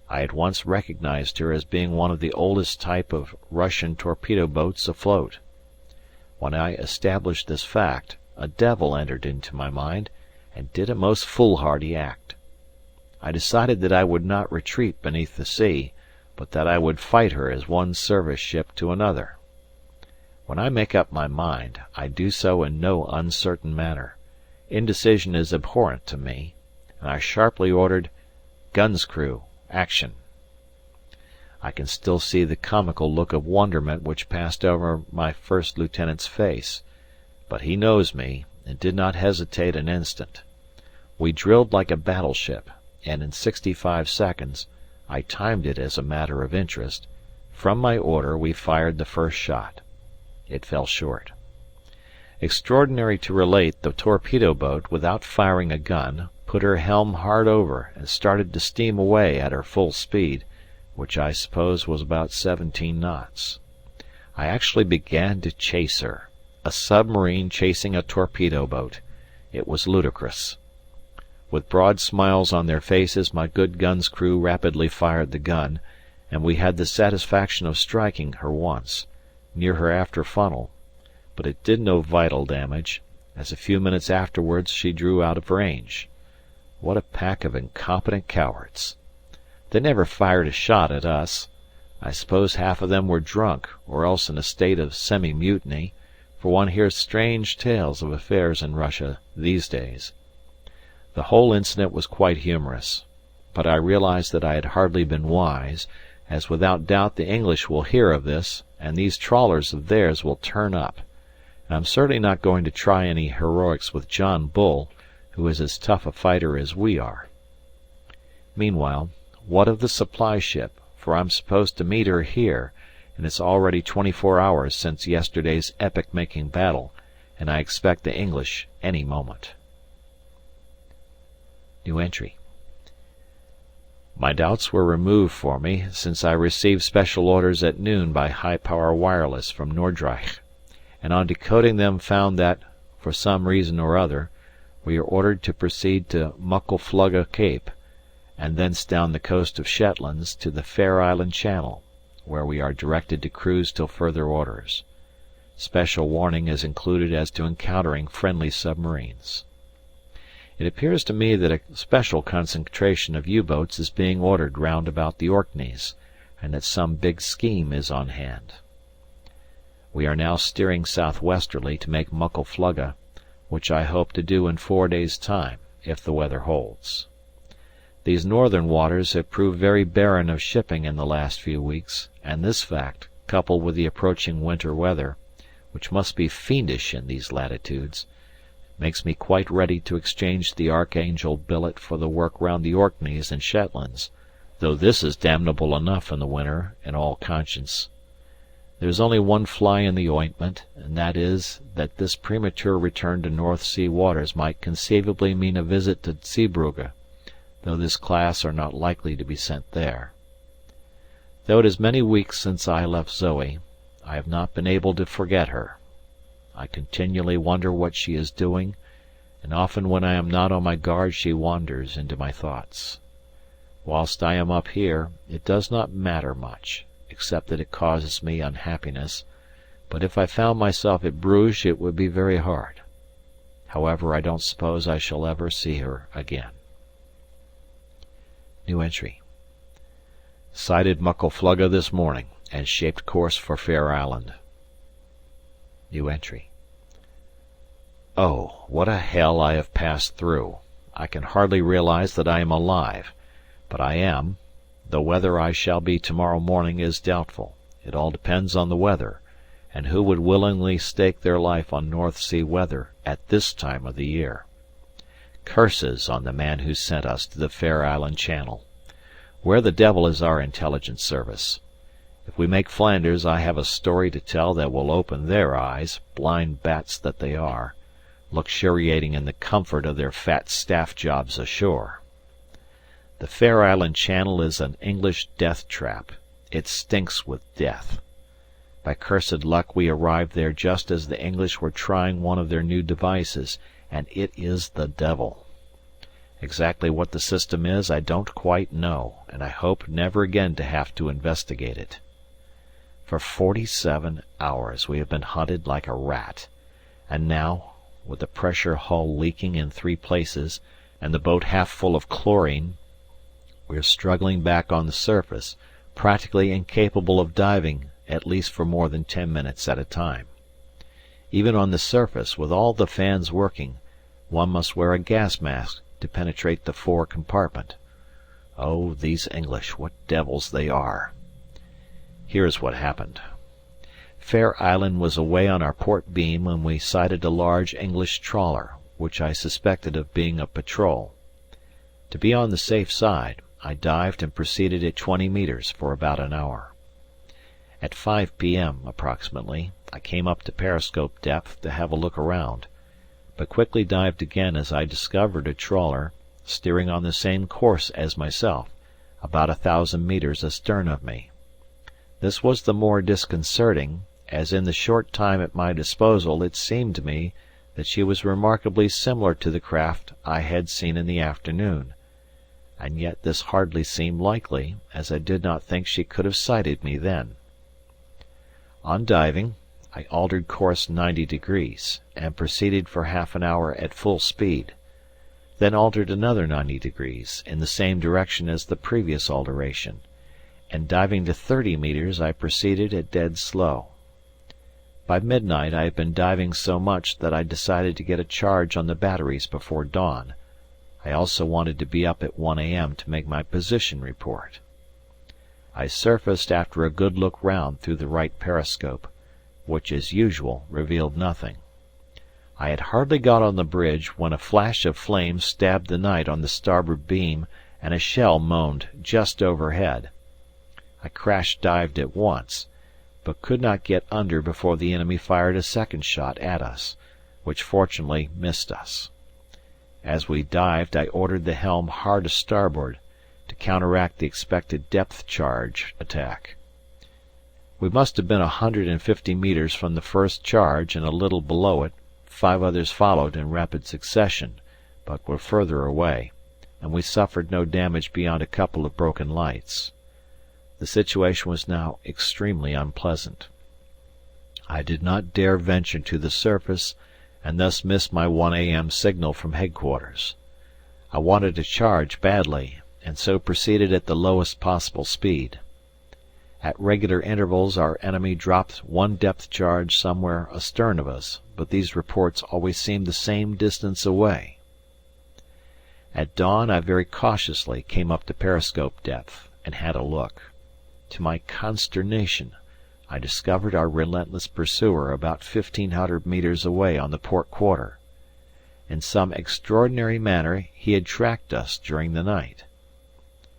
I at once recognized her as being one of the oldest type of Russian torpedo boats afloat. When I established this fact, a devil entered into my mind and did a most foolhardy act. I decided that I would not retreat beneath the sea, but that I would fight her as one service ship to another. When I make up my mind, I do so in no uncertain manner. Indecision is abhorrent to me, and I sharply ordered, "Guns crew, action!" I can still see the comical look of wonderment which passed over my first lieutenant's face, but he knows me, and did not hesitate an instant. We drilled like a battleship, and in 65 seconds I timed it as a matter of interest from my order we fired the first shot. It fell short. Extraordinary to relate, the torpedo boat, without firing a gun, put her helm hard over and started to steam away at her full speed, which I suppose was about 17 knots. I actually began to chase her. A submarine chasing a torpedo boat. It was ludicrous. With broad smiles on their faces, my good gun's crew rapidly fired the gun, and we had the satisfaction of striking her once, near her after funnel, but it did no vital damage, as a few minutes afterwards she drew out of range. What a pack of incompetent cowards! They never fired a shot at us. I suppose half of them were drunk, or else in a state of semi-mutiny, for one hears strange tales of affairs in Russia these days. The whole incident was quite humorous, but I realized that I had hardly been wise, as without doubt the English will hear of this, and these trawlers of theirs will turn up, and I'm certainly not going to try any heroics with John Bull, who is as tough a fighter as we are. Meanwhile, what of the supply ship, for I'm supposed to meet her here, and it's already 24 hours since yesterday's epoch-making battle, and I expect the English any moment. New entry. My doubts were removed for me, since I received special orders at noon by high-power wireless from Nordreich, and on decoding them found that, for some reason or other, we are ordered to proceed to MUCHO Cape, and thence down the coast of Shetlands to the Fair Island Channel, where we are directed to cruise till further orders. Special warning is included as to encountering friendly submarines. It appears to me that a special concentration of U-boats is being ordered round about the Orkneys, and that some big scheme is on hand. We are now steering southwesterly to make MUCHO, which I hope to do in 4 days' time, if the weather holds. These northern waters have proved very barren of shipping in the last few weeks, and this fact, coupled with the approaching winter weather, which must be fiendish in these latitudes, makes me quite ready to exchange the Archangel billet for the work round the Orkneys and Shetlands, though this is damnable enough in the winter, in all conscience. There is only one fly in the ointment, and that is that this premature return to North Sea waters might conceivably mean a visit to Zeebrugge, though this class are not likely to be sent there. Though it is many weeks since I left Zoe, I have not been able to forget her. I continually wonder what she is doing, and often when I am not on my guard she wanders into my thoughts. Whilst I am up here, it does not matter much, except that it causes me unhappiness, but if I found myself at Bruges it would be very hard. However, I don't suppose I shall ever see her again. Sighted MUCHO this morning, and shaped course for Fair Island. Oh, what a hell I have passed through! I can hardly realize that I am alive, but I am, though whether I shall be tomorrow morning is doubtful. It all depends on the weather, and who would willingly stake their life on North Sea weather at this time of the year? Curses on the man who sent us to the Fair Island Channel. Where the devil is our intelligence service? If we make Flanders, I have a story to tell that will open their eyes, blind bats that they are, luxuriating in the comfort of their fat staff jobs ashore. The Fair Island Channel is an English death trap. It stinks with death. By cursed luck we arrived there just as the English were trying one of their new devices, and it is the devil. Exactly what the system is I don't quite know, and I hope never again to have to investigate it. For 47 hours we have been hunted like a rat, and now, with the pressure hull leaking in 3 places, and the boat half full of chlorine, we are struggling back on the surface, practically incapable of diving at least for more than 10 minutes at a time. Even on the surface, with all the fans working, one must wear a gas mask to penetrate the fore compartment. Oh, these English, what devils they are! Here is what happened. Fair Island was away on our port beam when we sighted a large English trawler, which I suspected of being a patrol. To be on the safe side, I dived and proceeded at 20 metres for about an hour. At 5 p.m. approximately, I came up to periscope depth to have a look around, but quickly dived again as I discovered a trawler, steering on the same course as myself, about 1,000 metres astern of me. This was the more disconcerting, as in the short time at my disposal it seemed to me that she was remarkably similar to the craft I had seen in the afternoon, and yet this hardly seemed likely, as I did not think she could have sighted me then. On diving, I altered course 90 degrees, and proceeded for half an hour at full speed, then altered another 90 degrees, in the same direction as the previous alteration, and diving to 30 metres I proceeded at dead slow. By midnight I had been diving so much that I decided to get a charge on the batteries before dawn. I also wanted to be up at 1 a.m. to make my position report. I surfaced after a good look round through the right periscope, which as usual revealed nothing. I had hardly got on the bridge when a flash of flame stabbed the night on the starboard beam and a shell moaned just overhead. I crash-dived at once, but could not get under before the enemy fired a second shot at us, which fortunately missed us. As we dived I ordered the helm hard a starboard, to counteract the expected depth charge attack. We must have been 150 metres from the first charge, and a little below it 5 others followed in rapid succession, but were further away, and we suffered no damage beyond a couple of broken lights. The situation was now extremely unpleasant. I did not dare venture to the surface, and thus missed my 1 a.m. signal from headquarters. I wanted to charge badly, and so proceeded at the lowest possible speed. At regular intervals our enemy dropped one depth charge somewhere astern of us, but these reports always seemed the same distance away. At dawn I very cautiously came up to periscope depth, and had a look. To my consternation, I discovered our relentless pursuer about 1,500 metres away on the port quarter. In some extraordinary manner he had tracked us during the night.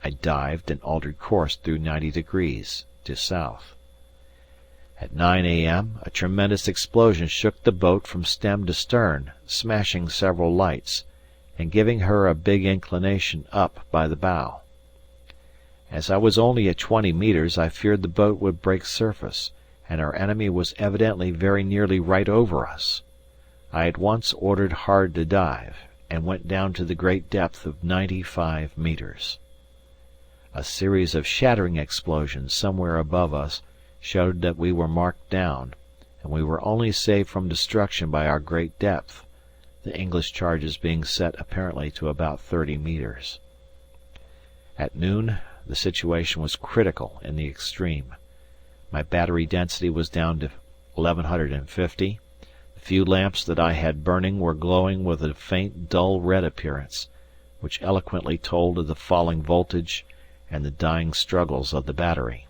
I dived and altered course through 90 degrees to south. At 9 a.m. a tremendous explosion shook the boat from stem to stern, smashing several lights, and giving her a big inclination up by the bow. As I was only at 20 metres, I feared the boat would break surface, and our enemy was evidently very nearly right over us. I at once ordered hard to dive, and went down to the great depth of 95 metres. A series of shattering explosions somewhere above us showed that we were marked down, and we were only saved from destruction by our great depth, the English charges being set apparently to about 30 metres. At noon the situation was critical in the extreme. My battery density was down to 1150. The few lamps that I had burning were glowing with a faint dull red appearance, which eloquently told of the falling voltage and the dying struggles of the battery.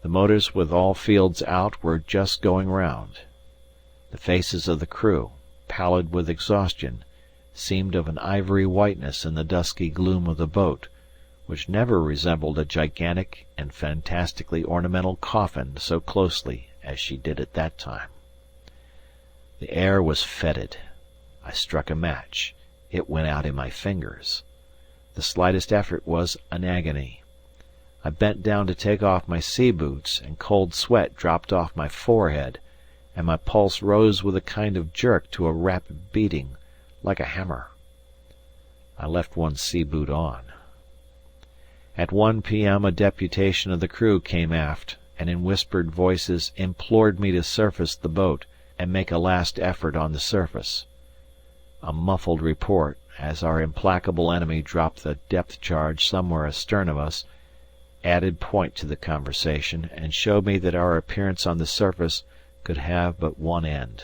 The motors with all fields out were just going round. The faces of the crew, pallid with exhaustion, seemed of an ivory whiteness in the dusky gloom of the boat, which never resembled a gigantic and fantastically ornamental coffin so closely as she did at that time. The air was fetid. I struck a match. It went out in my fingers. The slightest effort was an agony. I bent down to take off my sea boots, and cold sweat dropped off my forehead, and my pulse rose with a kind of jerk to a rapid beating, like a hammer. I left one sea boot on. At 1 p.m. a deputation of the crew came aft, and in whispered voices implored me to surface the boat and make a last effort on the surface. A muffled report, as our implacable enemy dropped the depth charge somewhere astern of us, added point to the conversation, and showed me that our appearance on the surface could have but one end.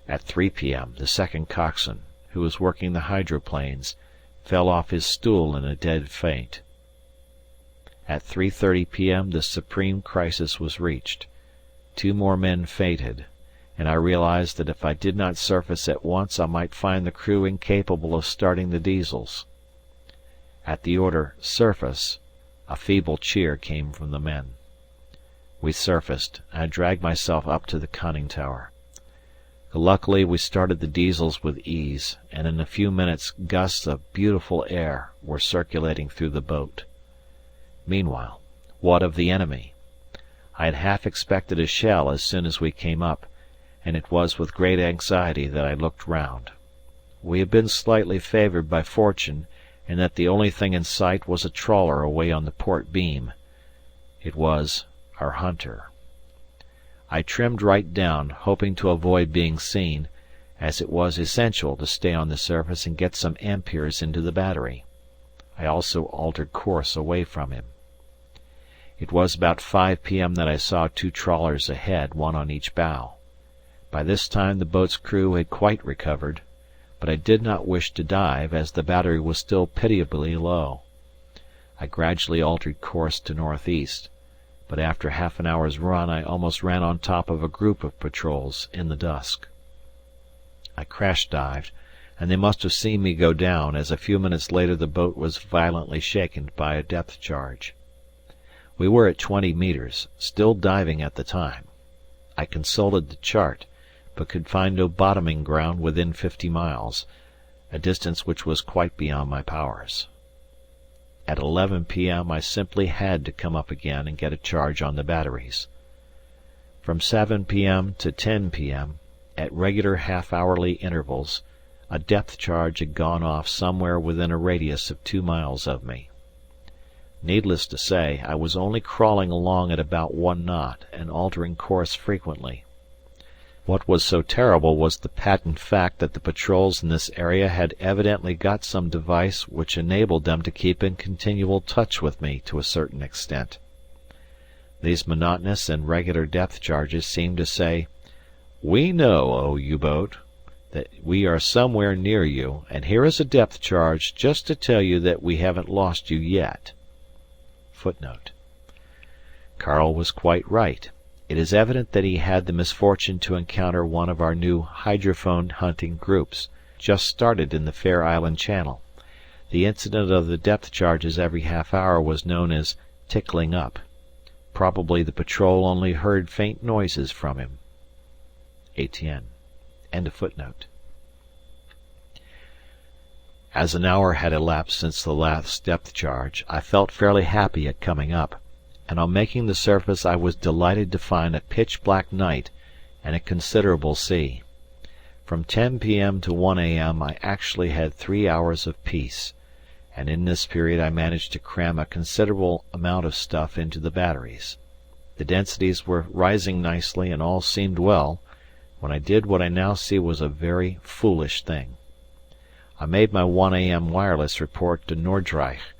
At 3 p.m. the second coxswain, who was working the hydroplanes, fell off his stool in a dead faint. At 3:30 p.m. the supreme crisis was reached. 2 more men fainted, and I realized that if I did not surface at once I might find the crew incapable of starting the Diesels. At the order "Surface," a feeble cheer came from the men. We surfaced, and I dragged myself up to the conning tower. Luckily we started the Diesels with ease, and in a few minutes gusts of beautiful air were circulating through the boat. Meanwhile, what of the enemy? I had half expected a shell as soon as we came up, and it was with great anxiety that I looked round. We had been slightly favoured by fortune in that the only thing in sight was a trawler away on the port beam. It was our hunter. I trimmed right down, hoping to avoid being seen, as it was essential to stay on the surface and get some amperes into the battery. I also altered course away from him. It was about 5 p.m. that I saw 2 trawlers ahead, one on each bow. By this time the boat's crew had quite recovered, but I did not wish to dive, as the battery was still pitiably low. I gradually altered course to northeast, but after half an hour's run I almost ran on top of a group of patrols in the dusk. I crash-dived, and they must have seen me go down, as a few minutes later the boat was violently shaken by a depth charge. We were at 20 metres, still diving at the time. I consulted the chart, but could find no bottoming ground within 50 miles, a distance which was quite beyond my powers. At 11 p.m. I simply had to come up again and get a charge on the batteries. From 7 p.m. to 10 p.m., at regular half-hourly intervals, a depth charge had gone off somewhere within a radius of 2 miles of me. Needless to say, I was only crawling along at about 1 knot and altering course frequently. What was so terrible was the patent fact that the patrols in this area had evidently got some device which enabled them to keep in continual touch with me to a certain extent. These monotonous and regular depth charges seemed to say, "We know, O U-boat, that we are somewhere near you, and here is a depth charge just to tell you that we haven't lost you yet." Footnote. Karl was quite right. It is evident that he had the misfortune to encounter one of our new hydrophone hunting groups, just started in the Fair Island Channel. The incident of the depth charges every half hour was known as "tickling up." Probably the patrol only heard faint noises from him. Etienne. End of footnote. As an hour had elapsed since the last depth charge, I felt fairly happy at coming up, and on making the surface I was delighted to find a pitch-black night and a considerable sea. From 10 p.m. to 1 a.m. I actually had 3 hours of peace, and in this period I managed to cram a considerable amount of stuff into the batteries. The densities were rising nicely and all seemed well, when I did what I now see was a very foolish thing. I made my 1 a.m. wireless report to Nordreich,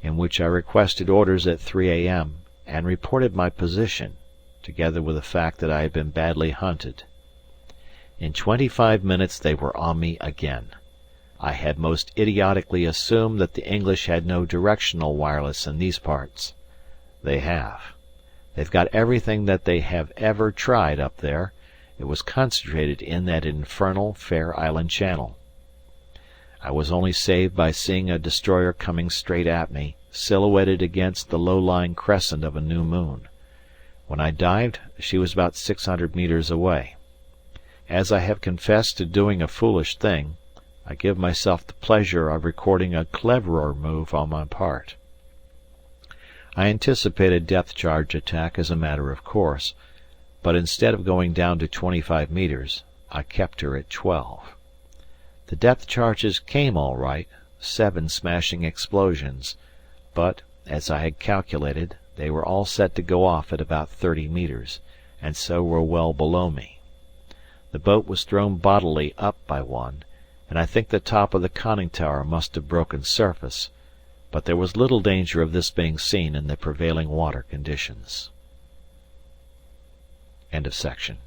in which I requested orders at 3 a.m. and reported my position, together with the fact that I had been badly hunted. In 25 minutes they were on me again. I had most idiotically assumed that the English had no directional wireless in these parts. They have. They've got everything that they have ever tried up there. It was concentrated in that infernal Fair Island Channel. I was only saved by seeing a destroyer coming straight at me, silhouetted against the low-lying crescent of a new moon. When I dived, she was about 600 metres away. As I have confessed to doing a foolish thing, I give myself the pleasure of recording a cleverer move on my part. I anticipated depth charge attack as a matter of course, but instead of going down to 25 metres, I kept her at 12. The depth charges came all right, 7 smashing explosions, but, as I had calculated, they were all set to go off at about 30 metres, and so were well below me. The boat was thrown bodily up by one, and I think the top of the conning tower must have broken surface, but there was little danger of this being seen in the prevailing water conditions. End of section.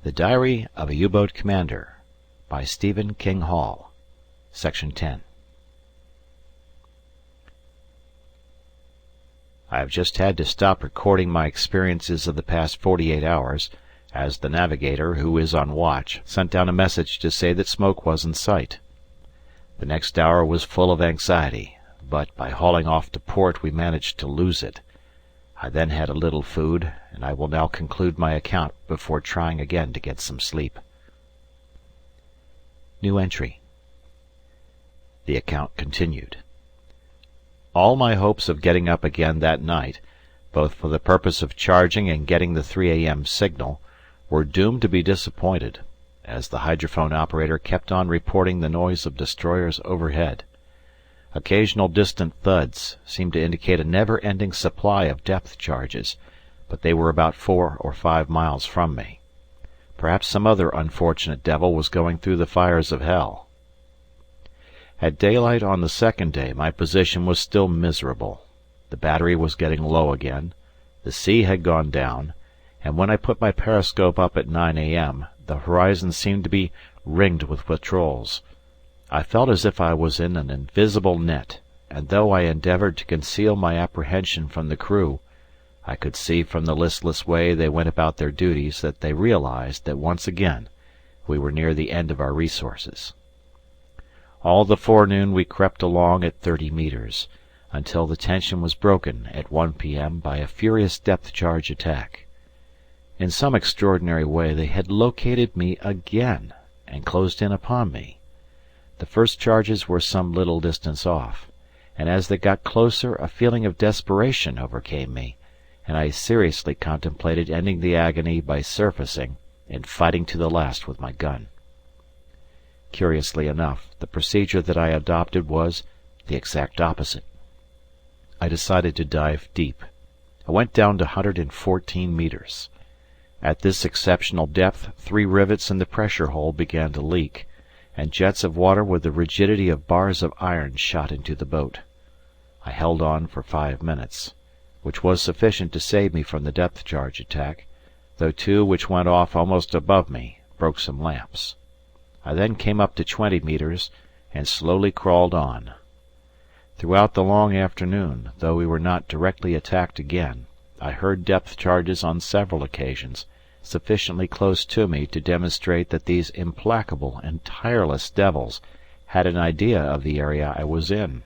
The Diary of a U-Boat Commander by Stephen King Hall. Section 10. I have just had to stop recording my experiences of the past 48 hours, as the navigator, who is on watch, sent down a message to say that smoke was in sight. The next hour was full of anxiety, but by hauling off to port we managed to lose it. I then had a little food, and I will now conclude my account before trying again to get some sleep. New entry. The account continued. All my hopes of getting up again that night, both for the purpose of charging and getting the 3 a.m. signal, were doomed to be disappointed, as the hydrophone operator kept on reporting the noise of destroyers overhead. Occasional distant thuds seemed to indicate a never-ending supply of depth charges, but they were about 4 or 5 miles from me. Perhaps some other unfortunate devil was going through the fires of hell. At daylight on the second day my position was still miserable. The battery was getting low again, the sea had gone down, and when I put my periscope up at 9 a.m., the horizon seemed to be ringed with patrols. I felt as if I was in an invisible net, and though I endeavoured to conceal my apprehension from the crew, I could see from the listless way they went about their duties that they realized that once again we were near the end of our resources. All the forenoon we crept along at 30 metres, until the tension was broken at 1 p.m. by a furious depth-charge attack. In some extraordinary way they had located me again, and closed in upon me. The first charges were some little distance off, and as they got closer a feeling of desperation overcame me, and I seriously contemplated ending the agony by surfacing and fighting to the last with my gun. Curiously enough, the procedure that I adopted was the exact opposite. I decided to dive deep. I went down to 114 metres. At this exceptional depth 3 rivets in the pressure hole began to leak, and jets of water with the rigidity of bars of iron shot into the boat. I held on for 5 minutes, which was sufficient to save me from the depth-charge attack, though 2 which went off almost above me broke some lamps. I then came up to 20 metres and slowly crawled on. Throughout the long afternoon, though we were not directly attacked again, I heard depth charges on several occasions, sufficiently close to me to demonstrate that these implacable and tireless devils had an idea of the area I was in.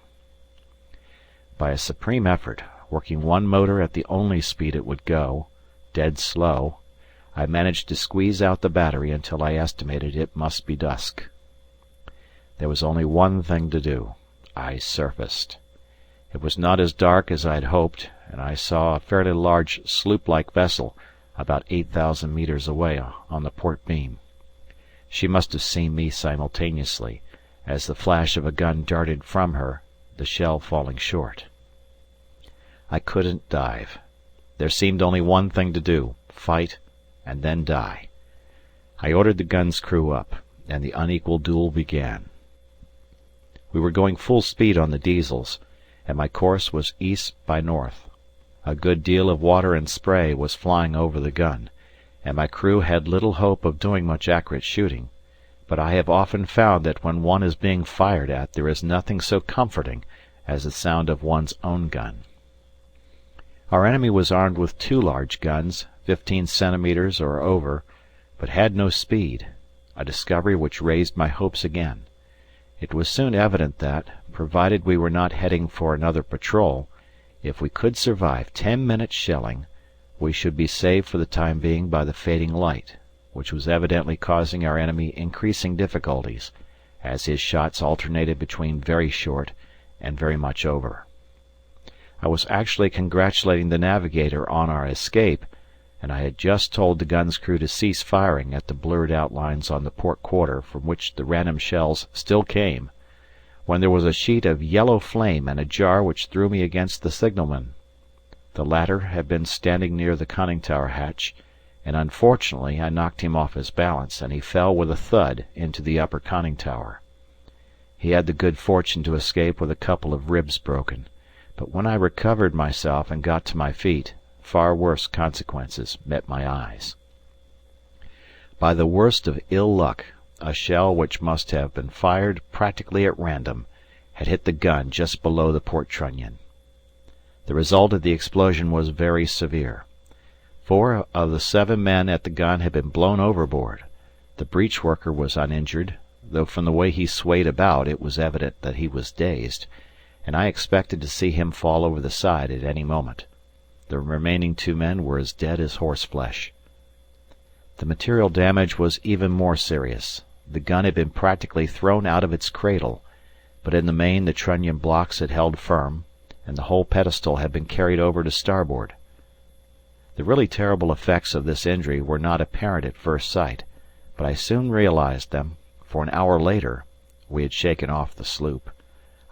By a supreme effort, working one motor at the only speed it would go, dead slow, I managed to squeeze out the battery until I estimated it must be dusk. There was only one thing to do. I surfaced. It was not as dark as I had hoped, and I saw a fairly large sloop-like vessel about 8,000 metres away on the port beam. She must have seen me simultaneously, as the flash of a gun darted from her, the shell falling short. I couldn't dive. There seemed only one thing to do, fight, and then die. I ordered the gun's crew up, and the unequal duel began. We were going full speed on the diesels, and my course was east by north. A good deal of water and spray was flying over the gun, and my crew had little hope of doing much accurate shooting, but I have often found that when one is being fired at there is nothing so comforting as the sound of one's own gun. Our enemy was armed with 2 large guns, 15 centimetres or over, but had no speed, a discovery which raised my hopes again. It was soon evident that, provided we were not heading for another patrol, if we could survive 10 minutes' shelling, we should be saved for the time being by the fading light, which was evidently causing our enemy increasing difficulties, as his shots alternated between very short and very much over. I was actually congratulating the navigator on our escape, and I had just told the gun's crew to cease firing at the blurred outlines on the port quarter from which the random shells still came, when there was a sheet of yellow flame and a jar which threw me against the signalman. The latter had been standing near the conning tower hatch, and unfortunately I knocked him off his balance, and he fell with a thud into the upper conning tower. He had the good fortune to escape with a couple of ribs broken, but when I recovered myself and got to my feet, far worse consequences met my eyes. By the worst of ill luck, a shell which must have been fired practically at random had hit the gun just below the port trunnion. The result of the explosion was very severe. 4 of the 7 men at the gun had been blown overboard. The breech worker was uninjured, though from the way he swayed about it was evident that he was dazed, and I expected to see him fall over the side at any moment. The remaining 2 men were as dead as horseflesh. The material damage was even more serious. The gun had been practically thrown out of its cradle, but in the main the trunnion blocks had held firm, and the whole pedestal had been carried over to starboard. The really terrible effects of this injury were not apparent at first sight, but I soon realized them, for an hour later we had shaken off the sloop.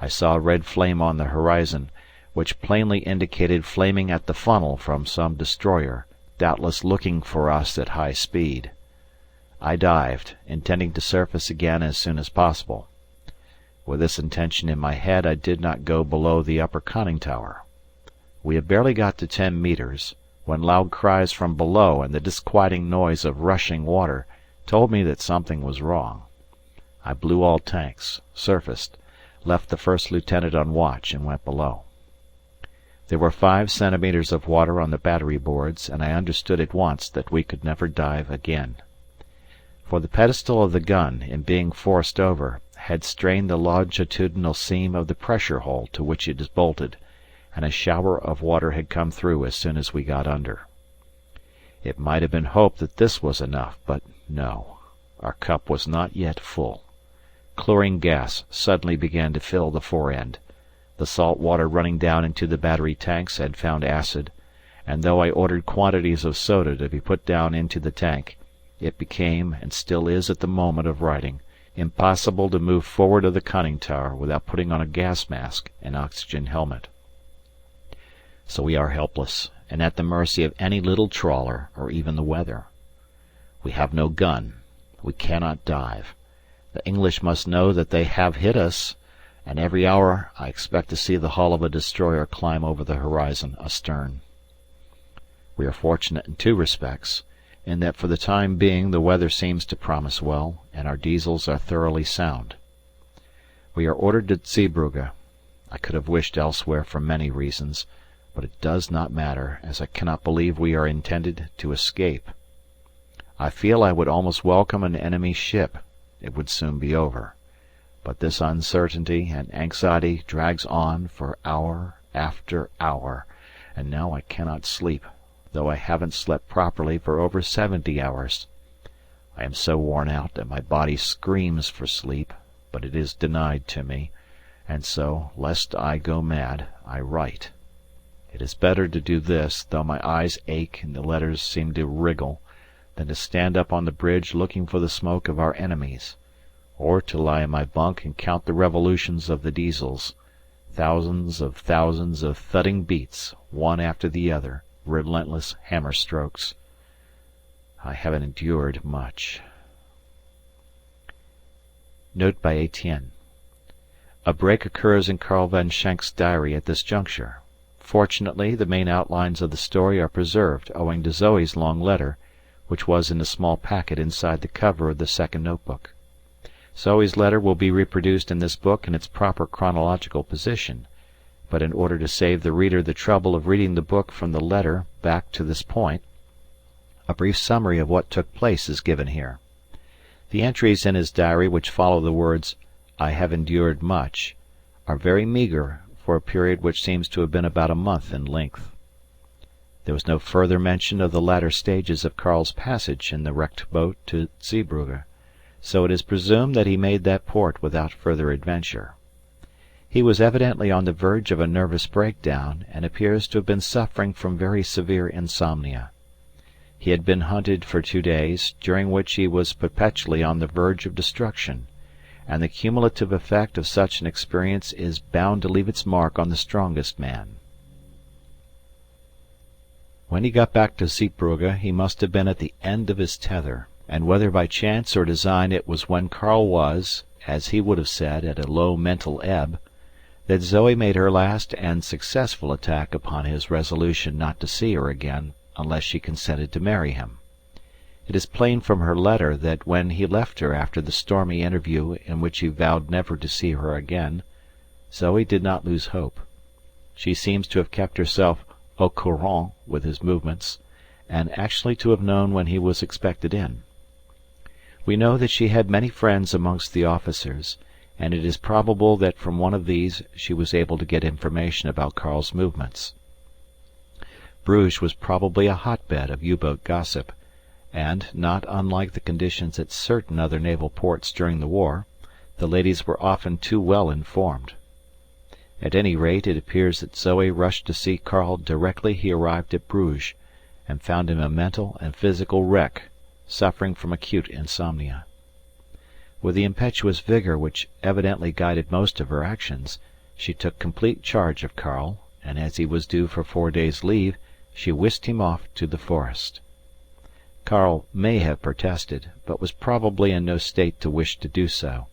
I saw a red flame on the horizon, which plainly indicated flaming at the funnel from some destroyer, doubtless looking for us at high speed. I dived, intending to surface again as soon as possible. With this intention in my head I did not go below the upper conning tower. We had barely got to 10 metres, when loud cries from below and the disquieting noise of rushing water told me that something was wrong. I blew all tanks, surfaced, left the first lieutenant on watch, and went below. There were 5 centimetres of water on the battery boards, and I understood at once that we could never dive again. For the pedestal of the gun, in being forced over, had strained the longitudinal seam of the pressure hole to which it is bolted, and a shower of water had come through as soon as we got under. It might have been hoped that this was enough, but no, our cup was not yet full. Chlorine gas suddenly began to fill the fore end. The salt water running down into the battery tanks had found acid, and though I ordered quantities of soda to be put down into the tank, it became, and still is at the moment of writing, impossible to move forward of the conning tower without putting on a gas mask and oxygen helmet. So we are helpless, and at the mercy of any little trawler or even the weather. We have no gun. We cannot dive. The English must know that they have hit us, and every hour I expect to see the hull of a destroyer climb over the horizon astern. We are fortunate in two respects, in that for the time being the weather seems to promise well, and our diesels are thoroughly sound. We are ordered to Zeebrugge. I could have wished elsewhere for many reasons, but it does not matter, as I cannot believe we are intended to escape. I feel I would almost welcome an enemy ship. It would soon be over. But this uncertainty and anxiety drags on for hour after hour, and now I cannot sleep, though I haven't slept properly for over 70 hours. I am so worn out that my body screams for sleep, but it is denied to me, and so, lest I go mad, I write. It is better to do this, though my eyes ache and the letters seem to wriggle, than to stand up on the bridge looking for the smoke of our enemies, or to lie in my bunk and count the revolutions of the diesels, thousands of thudding beats, one after the other, relentless hammer strokes. I have endured much. Note by Etienne. A break occurs in Karl von Schenk's diary at this juncture. Fortunately, the main outlines of the story are preserved owing to Zoe's long letter, which was in a small packet inside the cover of the second notebook. Zoe's letter will be reproduced in this book in its proper chronological position, but in order to save the reader the trouble of reading the book from the letter back to this point, a brief summary of what took place is given here. The entries in his diary which follow the words, "I have endured much," are very meagre for a period which seems to have been about a month in length. There was no further mention of the latter stages of Karl's passage in the wrecked boat to Zeebrugge, so it is presumed that he made that port without further adventure. He was evidently on the verge of a nervous breakdown, and appears to have been suffering from very severe insomnia. He had been hunted for 2 days, during which he was perpetually on the verge of destruction, and the cumulative effect of such an experience is bound to leave its mark on the strongest man. When he got back to Zeebrugge he must have been at the end of his tether, and whether by chance or design it was when Karl was, as he would have said, at a low mental ebb, that Zoe made her last and successful attack upon his resolution not to see her again unless she consented to marry him. It is plain from her letter that when he left her after the stormy interview in which he vowed never to see her again, Zoe did not lose hope. She seems to have kept herself au courant with his movements, and actually to have known when he was expected in. We know that she had many friends amongst the officers, and it is probable that from one of these she was able to get information about Karl's movements. Bruges was probably a hotbed of U-boat gossip, and, not unlike the conditions at certain other naval ports during the war, the ladies were often too well informed. At any rate, it appears that Zoe rushed to see Karl directly he arrived at Bruges, and found him a mental and physical wreck, suffering from acute insomnia. With the impetuous vigour which evidently guided most of her actions, she took complete charge of Karl, and as he was due for 4 days' leave, she whisked him off to the forest. Karl may have protested, but was probably in no state to wish to do so.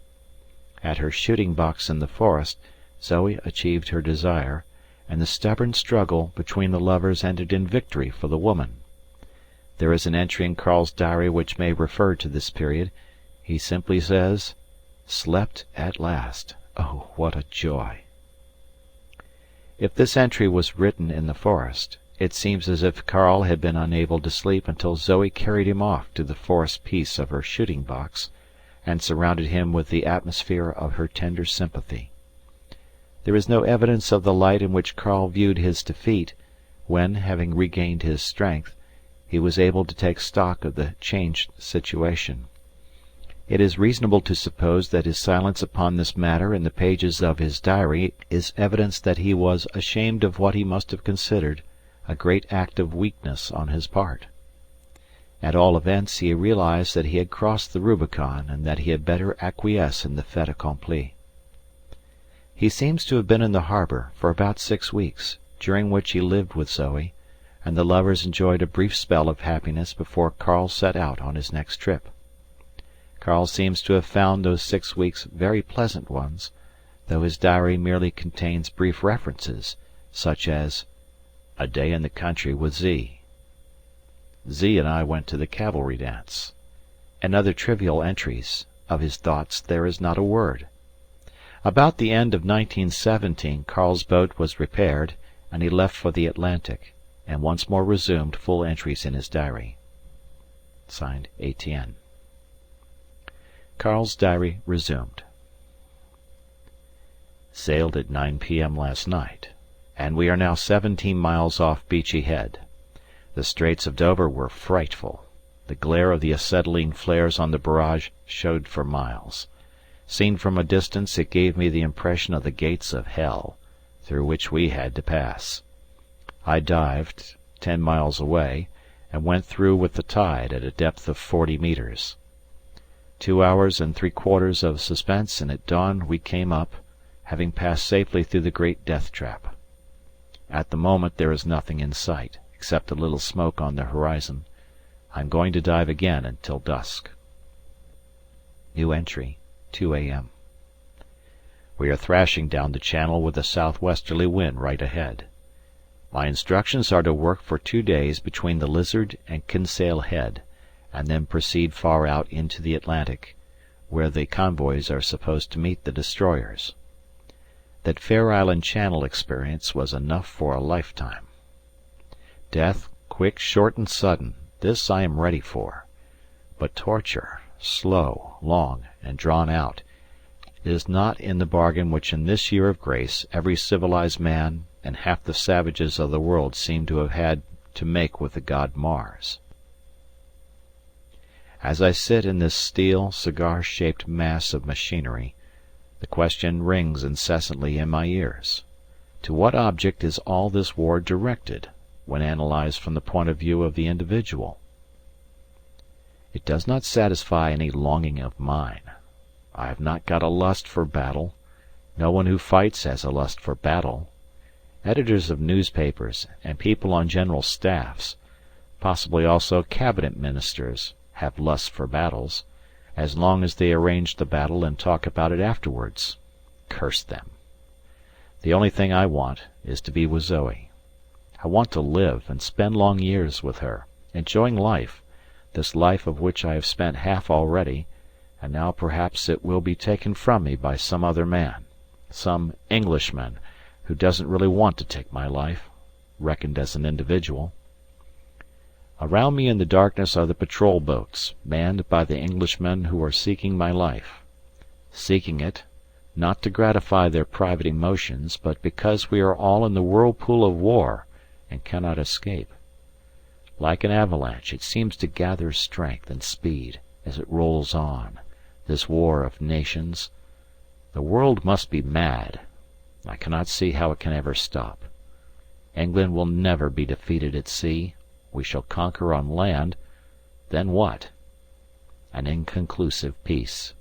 At her shooting box in the forest, Zoe achieved her desire, and the stubborn struggle between the lovers ended in victory for the woman. There is an entry in Karl's diary which may refer to this period. He simply says, "Slept at last. Oh, what a joy!" If this entry was written in the forest, it seems as if Karl had been unable to sleep until Zoe carried him off to the forest peace of her shooting box, and surrounded him with the atmosphere of her tender sympathy. There is no evidence of the light in which Karl viewed his defeat, when, having regained his strength, he was able to take stock of the changed situation. It is reasonable to suppose that his silence upon this matter in the pages of his diary is evidence that he was ashamed of what he must have considered a great act of weakness on his part. At all events, he realized that he had crossed the Rubicon and that he had better acquiesce in the fait accompli. He seems to have been in the harbour for about 6 weeks, during which he lived with Zoe, and the lovers enjoyed a brief spell of happiness before Karl set out on his next trip. Karl seems to have found those 6 weeks very pleasant ones, though his diary merely contains brief references, such as "A day in the country with Z." Z and I went to the cavalry dance, and other trivial entries. Of his thoughts there is not a word. About the end of 1917 Karl's boat was repaired, and he left for the Atlantic, and once more resumed full entries in his diary. Signed, Etienne. Karl's diary resumed. Sailed at 9 p.m. last night, and we are now 17 miles off Beachy Head. The Straits of Dover were frightful. The glare of the acetylene flares on the barrage showed for miles. Seen from a distance, it gave me the impression of the gates of hell, through which we had to pass. I dived 10 miles away, and went through with the tide at a depth of 40 metres. 2 hours and 3/4 of suspense, and at dawn we came up, having passed safely through the great death trap. At the moment there is nothing in sight, except a little smoke on the horizon. I am going to dive again until dusk. New entry, 2 a.m. We are thrashing down the channel with a southwesterly wind right ahead. My instructions are to work for 2 days between the Lizard and Kinsale Head, and then proceed far out into the Atlantic, where the convoys are supposed to meet the destroyers. That Fair Island Channel experience was enough for a lifetime. Death, quick, short and sudden, this I am ready for. But torture, slow, long, and drawn out, is not in the bargain which in this year of grace every civilized man and half the savages of the world seem to have had to make with the god Mars. As I sit in this steel, cigar-shaped mass of machinery, the question rings incessantly in my ears. To what object is all this war directed, when analysed from the point of view of the individual? It does not satisfy any longing of mine. I have not got a lust for battle. No one who fights has a lust for battle. Editors of newspapers, and people on general staffs, possibly also cabinet ministers, have lust for battles, as long as they arrange the battle and talk about it afterwards. Curse them. The only thing I want is to be with Zoe. I want to live and spend long years with her, enjoying life, this life of which I have spent half already, and now perhaps it will be taken from me by some other man, some Englishman, who doesn't really want to take my life, reckoned as an individual. Around me in the darkness are the patrol boats, manned by the Englishmen who are seeking my life. Seeking it, not to gratify their private emotions, but because we are all in the whirlpool of war and cannot escape. Like an avalanche, it seems to gather strength and speed as it rolls on, this war of nations. The world must be mad. I cannot see how it can ever stop. England will never be defeated at sea. We shall conquer on land. Then what? An inconclusive peace.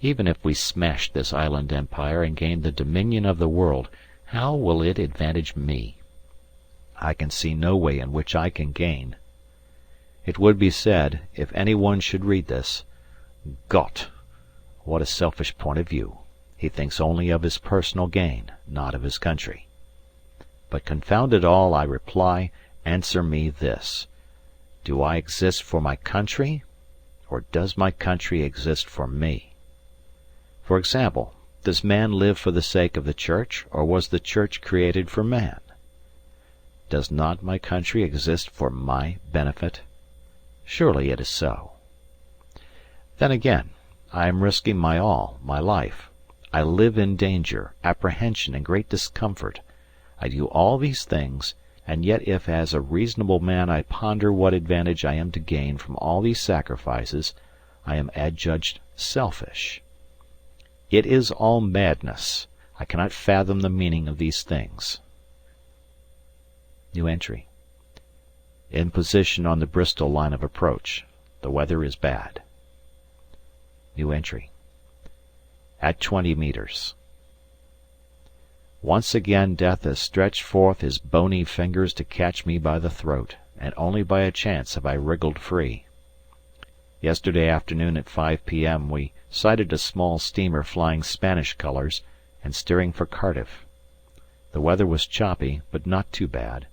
Even if we smash this island empire and gain the dominion of the world, how will it advantage me? I can see no way in which I can gain. It would be said, if any one should read this, Gott! What a selfish point of view. He thinks only of his personal gain, not of his country. But confound it all, I reply, answer me this. Do I exist for my country, or does my country exist for me? For example, does man live for the sake of the Church, or was the Church created for man? Does not my country exist for my benefit? Surely it is so. Then again, I am risking my all, my life. I live in danger, apprehension, and great discomfort. I do all these things, and yet if as a reasonable man I ponder what advantage I am to gain from all these sacrifices, I am adjudged selfish. It is all madness. I cannot fathom the meaning of these things. In position on the Bristol line of approach. The weather is bad. At 20 metres. Once again Death has stretched forth his bony fingers to catch me by the throat, and only by a chance have I wriggled free. Yesterday afternoon at 5 p.m. we sighted a small steamer flying Spanish colours and steering for Cardiff. The weather was choppy, but not too bad,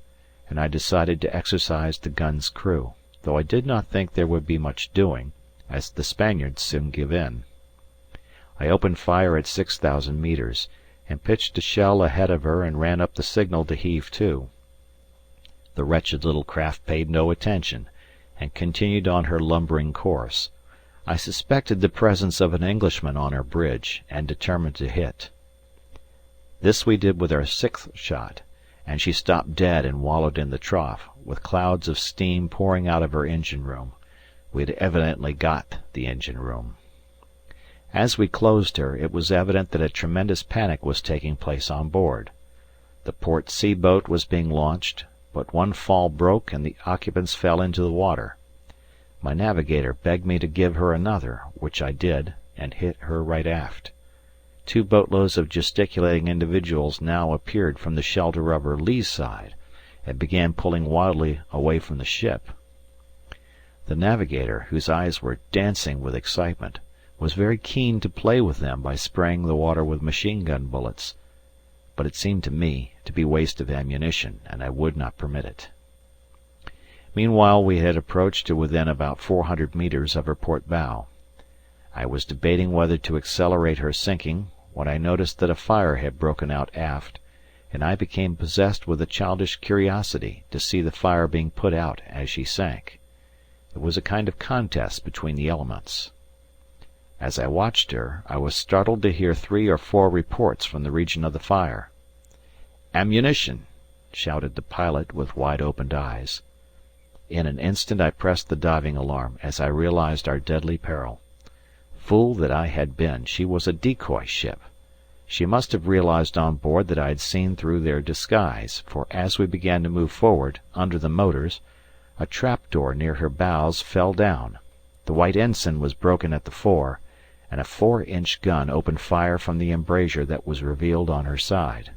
and I decided to exercise the gun's crew, though I did not think there would be much doing, as the Spaniards soon give in. I opened fire at 6,000 metres, and pitched a shell ahead of her and ran up the signal to heave to. The wretched little craft paid no attention, and continued on her lumbering course. I suspected the presence of an Englishman on her bridge, and determined to hit. This we did with our 6th shot, and she stopped dead and wallowed in the trough, with clouds of steam pouring out of her engine-room. We had evidently got the engine-room. As we closed her, it was evident that a tremendous panic was taking place on board. The port sea boat was being launched, but one fall broke and the occupants fell into the water. My navigator begged me to give her another, which I did, and hit her right aft. 2 boatloads of gesticulating individuals now appeared from the shelter of her lee side, and began pulling wildly away from the ship. The navigator, whose eyes were dancing with excitement, was very keen to play with them by spraying the water with machine-gun bullets, but it seemed to me to be waste of ammunition, and I would not permit it. Meanwhile we had approached to within about 400 metres of her port bow. I was debating whether to accelerate her sinking, when I noticed that a fire had broken out aft, and I became possessed with a childish curiosity to see the fire being put out as she sank. It was a kind of contest between the elements. As I watched her, I was startled to hear 3 or 4 reports from the region of the fire. "Ammunition!" shouted the pilot with wide-opened eyes. In an instant I pressed the diving alarm, as I realized our deadly peril. Fool that I had been, she was a decoy ship. She must have realized on board that I had seen through their disguise, for as we began to move forward, under the motors, a trap-door near her bows fell down, the white ensign was broken at the fore, and a 4-inch gun opened fire from the embrasure that was revealed on her side.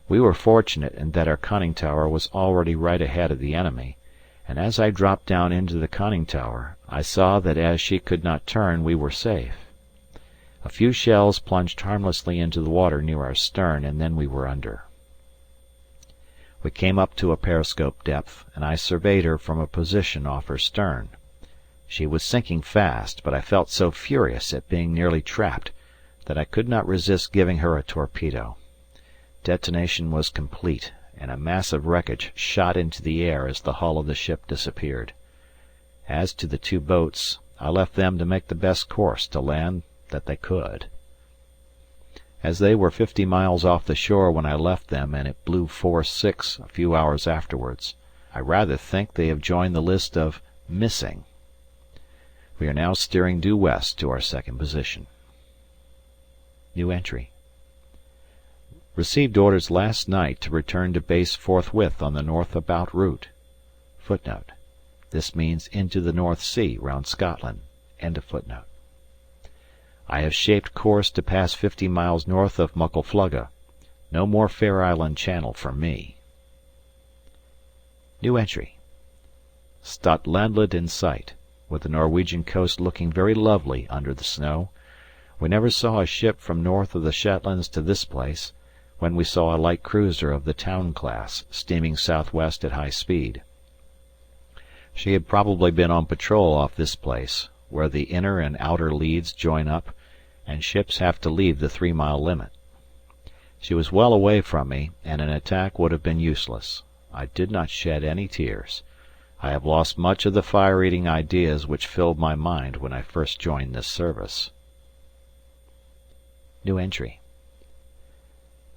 We were fortunate in that our conning tower was already right ahead of the enemy, and as I dropped down into the conning tower, I saw that as she could not turn we were safe. A few shells plunged harmlessly into the water near our stern, and then we were under. We came up to a periscope depth, and I surveyed her from a position off her stern. She was sinking fast, but I felt so furious at being nearly trapped that I could not resist giving her a torpedo. Detonation was complete, and a mass of wreckage shot into the air as the hull of the ship disappeared. As to the 2 boats, I left them to make the best course to land that they could. As they were 50 miles off the shore when I left them, and it blew 4-6 a few hours afterwards, I rather think they have joined the list of missing. We are now steering due west to our second position. Received orders last night to return to base forthwith on the north about route. Footnote. This means into the North Sea round Scotland. I have shaped course to pass 50 miles north of Muckleflugga. No more Fair Island Channel for me. Statlandlet in sight, with the Norwegian coast looking very lovely under the snow. We never saw a ship from north of the Shetlands to this place, when we saw a light cruiser of the Town class steaming southwest at high speed. She had probably been on patrol off this place, where the inner and outer leads join up, and ships have to leave the 3-mile limit. She was well away from me, and an attack would have been useless. I did not shed any tears. I have lost much of the fire-eating ideas which filled my mind when I first joined this service. New entry.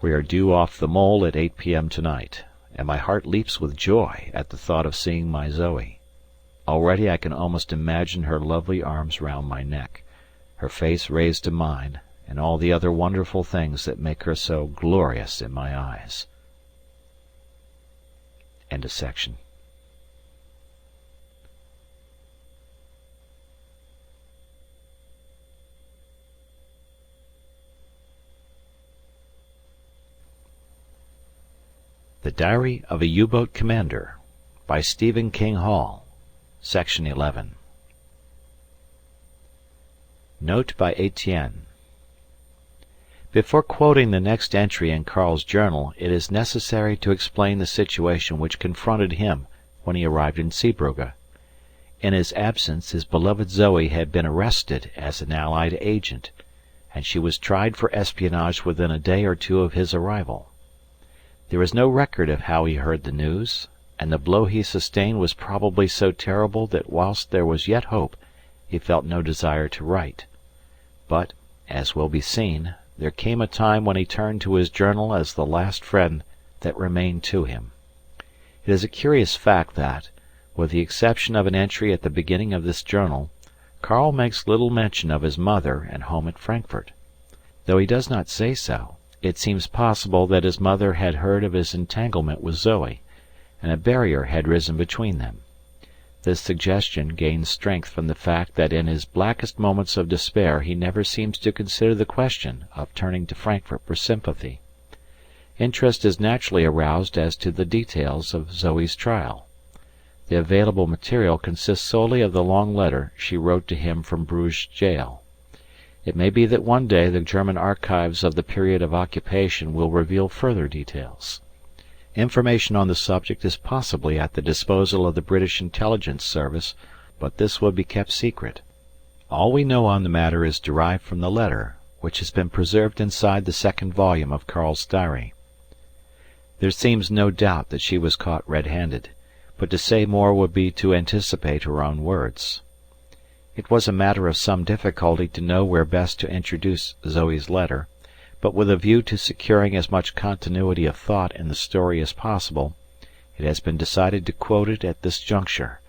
We are due off the Mole at 8 p.m. tonight, and my heart leaps with joy at the thought of seeing my Zoe. Already I can almost imagine her lovely arms round my neck, her face raised to mine, and all the other wonderful things that make her so glorious in my eyes. End of section. The Diary of a U-Boat Commander by Stephen King Hall. Section 11. Note by Etienne. Before quoting the next entry in Karl's journal, it is necessary to explain the situation which confronted him when he arrived in Zeebrugge. In his absence his beloved Zoe had been arrested as an Allied agent, and she was tried for espionage within a day or two of his arrival. There is no record of how he heard the news, and the blow he sustained was probably so terrible that whilst there was yet hope, he felt no desire to write. But, as will be seen, there came a time when he turned to his journal as the last friend that remained to him. It is a curious fact that, with the exception of an entry at the beginning of this journal, Karl makes little mention of his mother and home at Frankfurt. Though he does not say so, it seems possible that his mother had heard of his entanglement with Zoe, and a barrier had risen between them. This suggestion gains strength from the fact that in his blackest moments of despair he never seems to consider the question of turning to Frankfurt for sympathy. Interest is naturally aroused as to the details of Zoe's trial. The available material consists solely of the long letter she wrote to him from Bruges jail. It may be that one day the German archives of the period of occupation will reveal further details. Information on the subject is possibly at the disposal of the British Intelligence Service, but this would be kept secret. All we know on the matter is derived from the letter, which has been preserved inside the second volume of Karl's diary. There seems no doubt that she was caught red-handed, but to say more would be to anticipate her own words. It was a matter of some difficulty to know where best to introduce Zoe's letter, but with a view to securing as much continuity of thought in the story as possible, it has been decided to quote it at this juncture,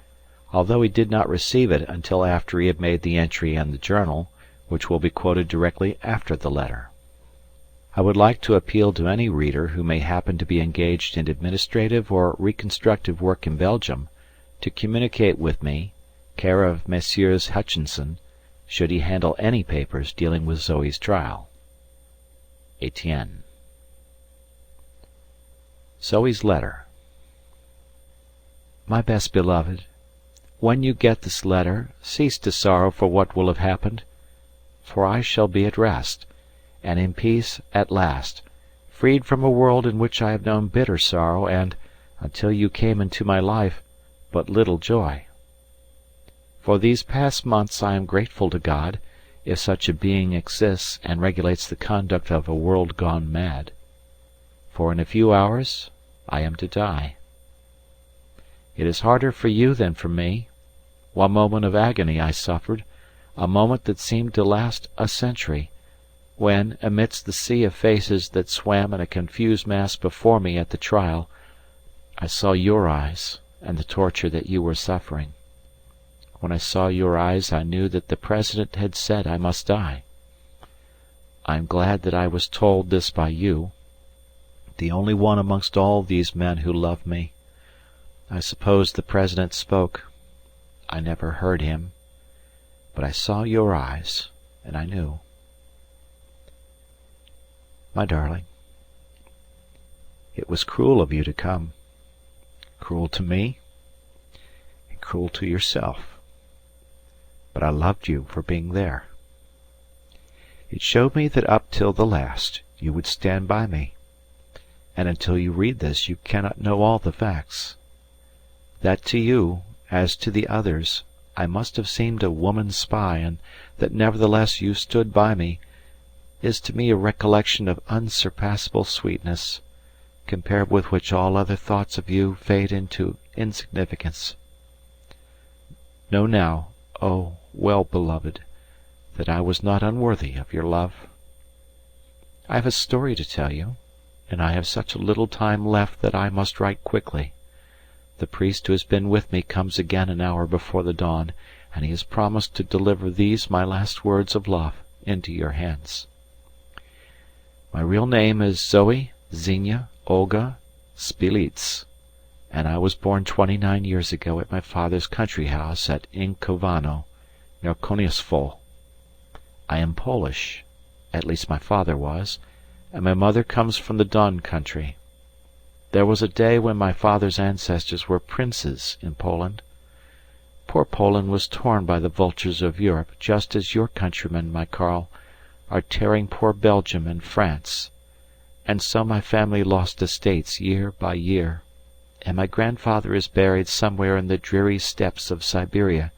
although he did not receive it until after he had made the entry in the journal, which will be quoted directly after the letter. I would like to appeal to any reader who may happen to be engaged in administrative or reconstructive work in Belgium, to communicate with me, care of Messrs. Hutchinson, should he handle any papers dealing with Zoe's trial. Etienne. Zoe's letter. My best beloved, when you get this letter, cease to sorrow for what will have happened, for I shall be at rest, and in peace at last, freed from a world in which I have known bitter sorrow and, until you came into my life, but little joy. For these past months I am grateful to God, if such a being exists and regulates the conduct of a world gone mad. For in a few hours I am to die. It is harder for you than for me. One moment of agony I suffered, a moment that seemed to last a century, when, amidst the sea of faces that swam in a confused mass before me at the trial, I saw your eyes and the torture that you were suffering. When I saw your eyes I knew that the President had said I must die. I am glad that I was told this by you, the only one amongst all these men who love me. I suppose the President spoke. I never heard him, but I saw your eyes, and I knew. My darling, it was cruel of you to come, cruel to me, and cruel to yourself. But I loved you for being there. It showed me that up till the last you would stand by me, and until you read this you cannot know all the facts. That to you, as to the others, I must have seemed a woman's spy, and that nevertheless you stood by me, is to me a recollection of unsurpassable sweetness, compared with which all other thoughts of you fade into insignificance. Know now, oh, well beloved, that I was not unworthy of your love. I have a story to tell you, and I have such a little time left that I must write quickly. The priest who has been with me comes again an hour before the dawn, and he has promised to deliver these my last words of love into your hands. My real name is Zoe Xenia Olga Spilitz, and I was born 29 years ago at my father's country house at Inkovano, near Koniesfol. I am Polish, at least my father was, and my mother comes from the Don country. There was a day when my father's ancestors were princes in Poland. Poor Poland was torn by the vultures of Europe, just as your countrymen, my Karl, are tearing poor Belgium and France, and so my family lost estates year by year, and my grandfather is buried somewhere in the dreary steppes of Siberia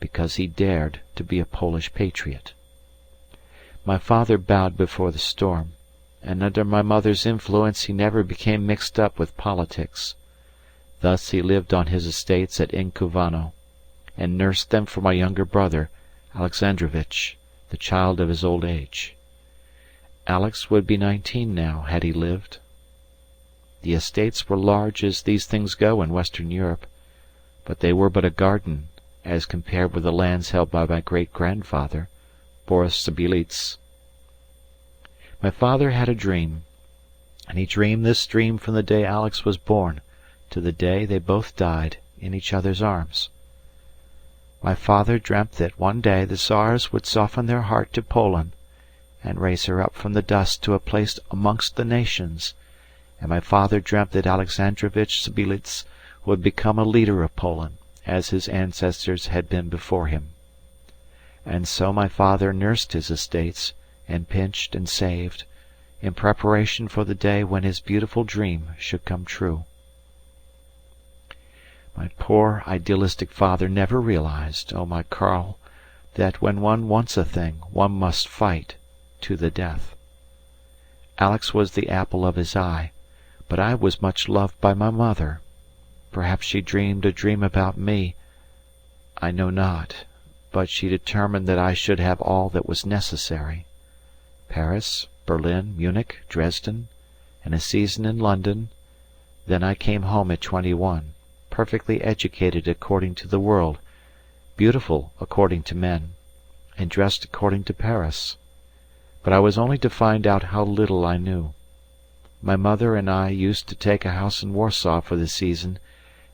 because he dared to be a Polish patriot. My father bowed before the storm, and under my mother's influence he never became mixed up with politics. Thus he lived on his estates at Inkovano, and nursed them for my younger brother, Alexandrovitch, the child of his old age. Alex would be 19 now, had he lived. The estates were large as these things go in Western Europe, but they were but a garden as compared with the lands held by my great-grandfather, Boris Sibylitz. My father had a dream, and he dreamed this dream from the day Alex was born to the day they both died in each other's arms. My father dreamt that one day the Tsars would soften their heart to Poland and raise her up from the dust to a place amongst the nations, and my father dreamt that Alexandrovitch Sibylitz would become a leader of Poland, as his ancestors had been before him. And so my father nursed his estates, and pinched and saved, in preparation for the day when his beautiful dream should come true. My poor idealistic father never realized, oh my Karl, that when one wants a thing one must fight to the death. Alex was the apple of his eye, but I was much loved by my mother. Perhaps she dreamed a dream about me, I know not, but she determined that I should have all that was necessary. Paris, Berlin, Munich, Dresden, and a season in London. Then I came home at 21, perfectly educated according to the world, beautiful according to men, and dressed according to Paris. But I was only to find out how little I knew. My mother and I used to take a house in Warsaw for the season,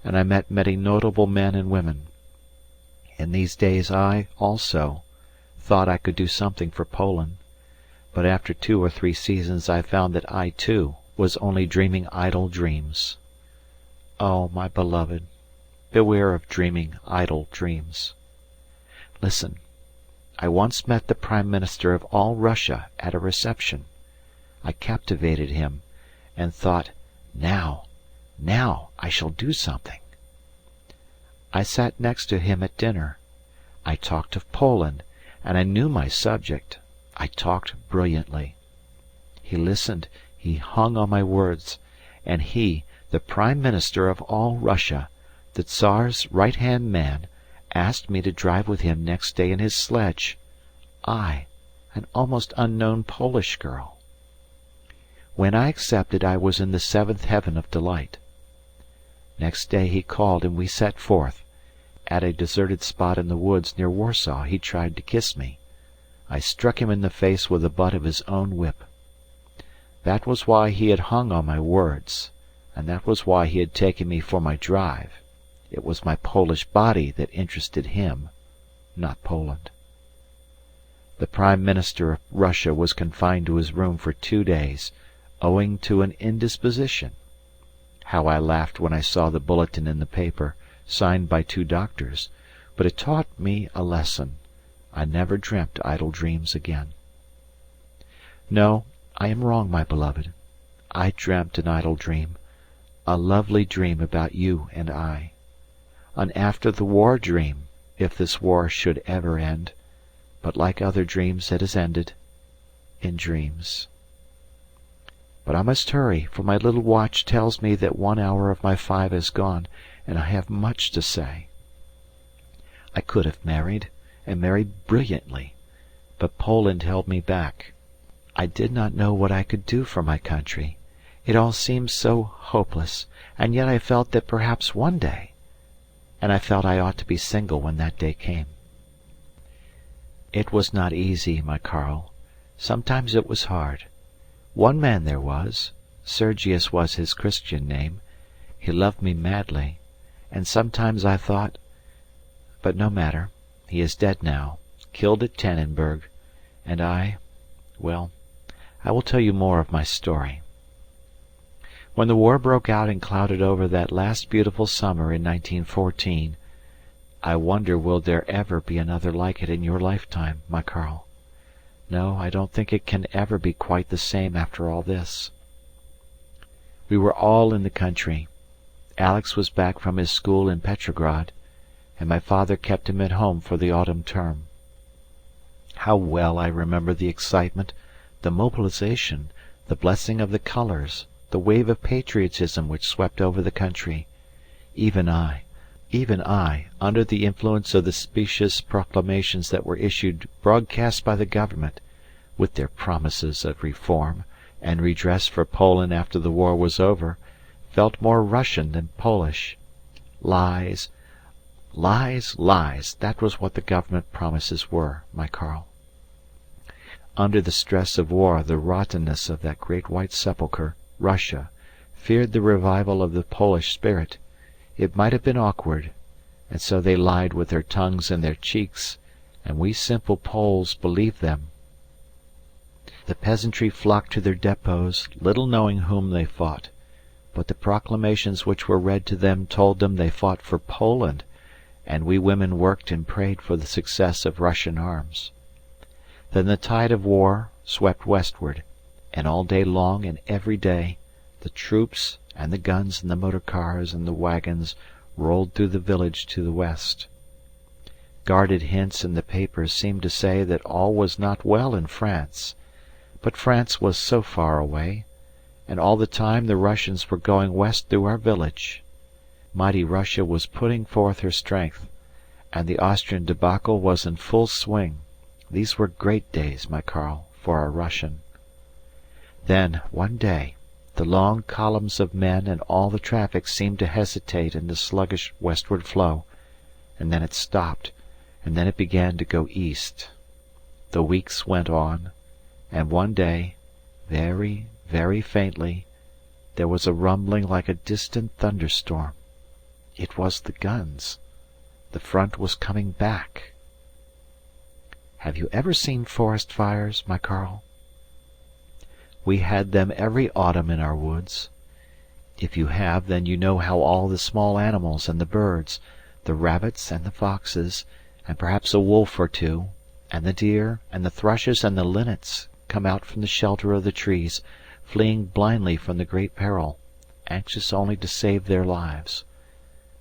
and I met many notable men and women. In these days I, also, thought I could do something for Poland, but after 2 or 3 seasons I found that I, too, was only dreaming idle dreams. Oh, my beloved, beware of dreaming idle dreams. Listen, I once met the Prime Minister of all Russia at a reception. I captivated him, and thought, now I shall do something. I sat next to him at dinner. I talked of Poland, and I knew my subject. I talked brilliantly. He listened, he hung on my words, and he, the Prime Minister of all Russia, the Tsar's right-hand man, asked me to drive with him next day in his sledge. I, an almost unknown Polish girl. When I accepted, I was in the 7th heaven of delight. Next day he called and we set forth. At a deserted spot in the woods near Warsaw he tried to kiss me. I struck him in the face with the butt of his own whip. That was why he had hung on my words, and that was why he had taken me for my drive. It was my Polish body that interested him, not Poland. The Prime Minister of Russia was confined to his room for 2 days, owing to an indisposition. How I laughed when I saw the bulletin in the paper, signed by 2 doctors, but it taught me a lesson. I never dreamt idle dreams again. No, I am wrong, my beloved. I dreamt an idle dream, a lovely dream about you and I. An after-the-war dream, if this war should ever end, but like other dreams it has ended, in dreams. But I must hurry, for my little watch tells me that 1 hour of my 5 is gone, and I have much to say. I could have married, and married brilliantly, but Poland held me back. I did not know what I could do for my country. It all seemed so hopeless, and yet I felt that perhaps one day, and I felt I ought to be single when that day came. It was not easy, my Karl. Sometimes it was hard. One man there was, Sergius was his Christian name. He loved me madly, and sometimes I thought... But no matter, he is dead now, killed at Tannenberg, and well, I will tell you more of my story. When the war broke out and clouded over that last beautiful summer in 1914, I wonder will there ever be another like it in your lifetime, my Karl? No, I don't think it can ever be quite the same after all this. We were all in the country. Alex was back from his school in Petrograd, and my father kept him at home for the autumn term. How well I remember the excitement, the mobilization, the blessing of the colours, the wave of patriotism which swept over the country. Even I, under the influence of the specious proclamations that were issued broadcast by the government, with their promises of reform and redress for Poland after the war was over, felt more Russian than Polish. Lies, lies, lies, that was what the government promises were, my Karl. Under the stress of war, the rottenness of that great white sepulchre, Russia, feared the revival of the Polish spirit. It might have been awkward, and so they lied with their tongues in their cheeks, and we simple Poles believed them. The peasantry flocked to their depots, little knowing whom they fought, but the proclamations which were read to them told them they fought for Poland, and we women worked and prayed for the success of Russian arms. Then the tide of war swept westward, and all day long and every day the troops and the guns and the motor cars and the wagons rolled through the village to the west. Guarded hints in the papers seemed to say that all was not well in France, but France was so far away, and all the time the Russians were going west through our village. Mighty Russia was putting forth her strength, and the Austrian debacle was in full swing. These were great days, my Karl, for a Russian. Then, one day, the long columns of men and all the traffic seemed to hesitate in the sluggish westward flow, and then it stopped, and then it began to go east. The weeks went on, and one day, very, very faintly, there was a rumbling like a distant thunderstorm. It was the guns. The front was coming back. Have you ever seen forest fires, my Karl? We had them every autumn in our woods. If you have, then you know how all the small animals and the birds, the rabbits and the foxes, and perhaps a wolf or two, and the deer, and the thrushes and the linnets come out from the shelter of the trees, fleeing blindly from the great peril, anxious only to save their lives.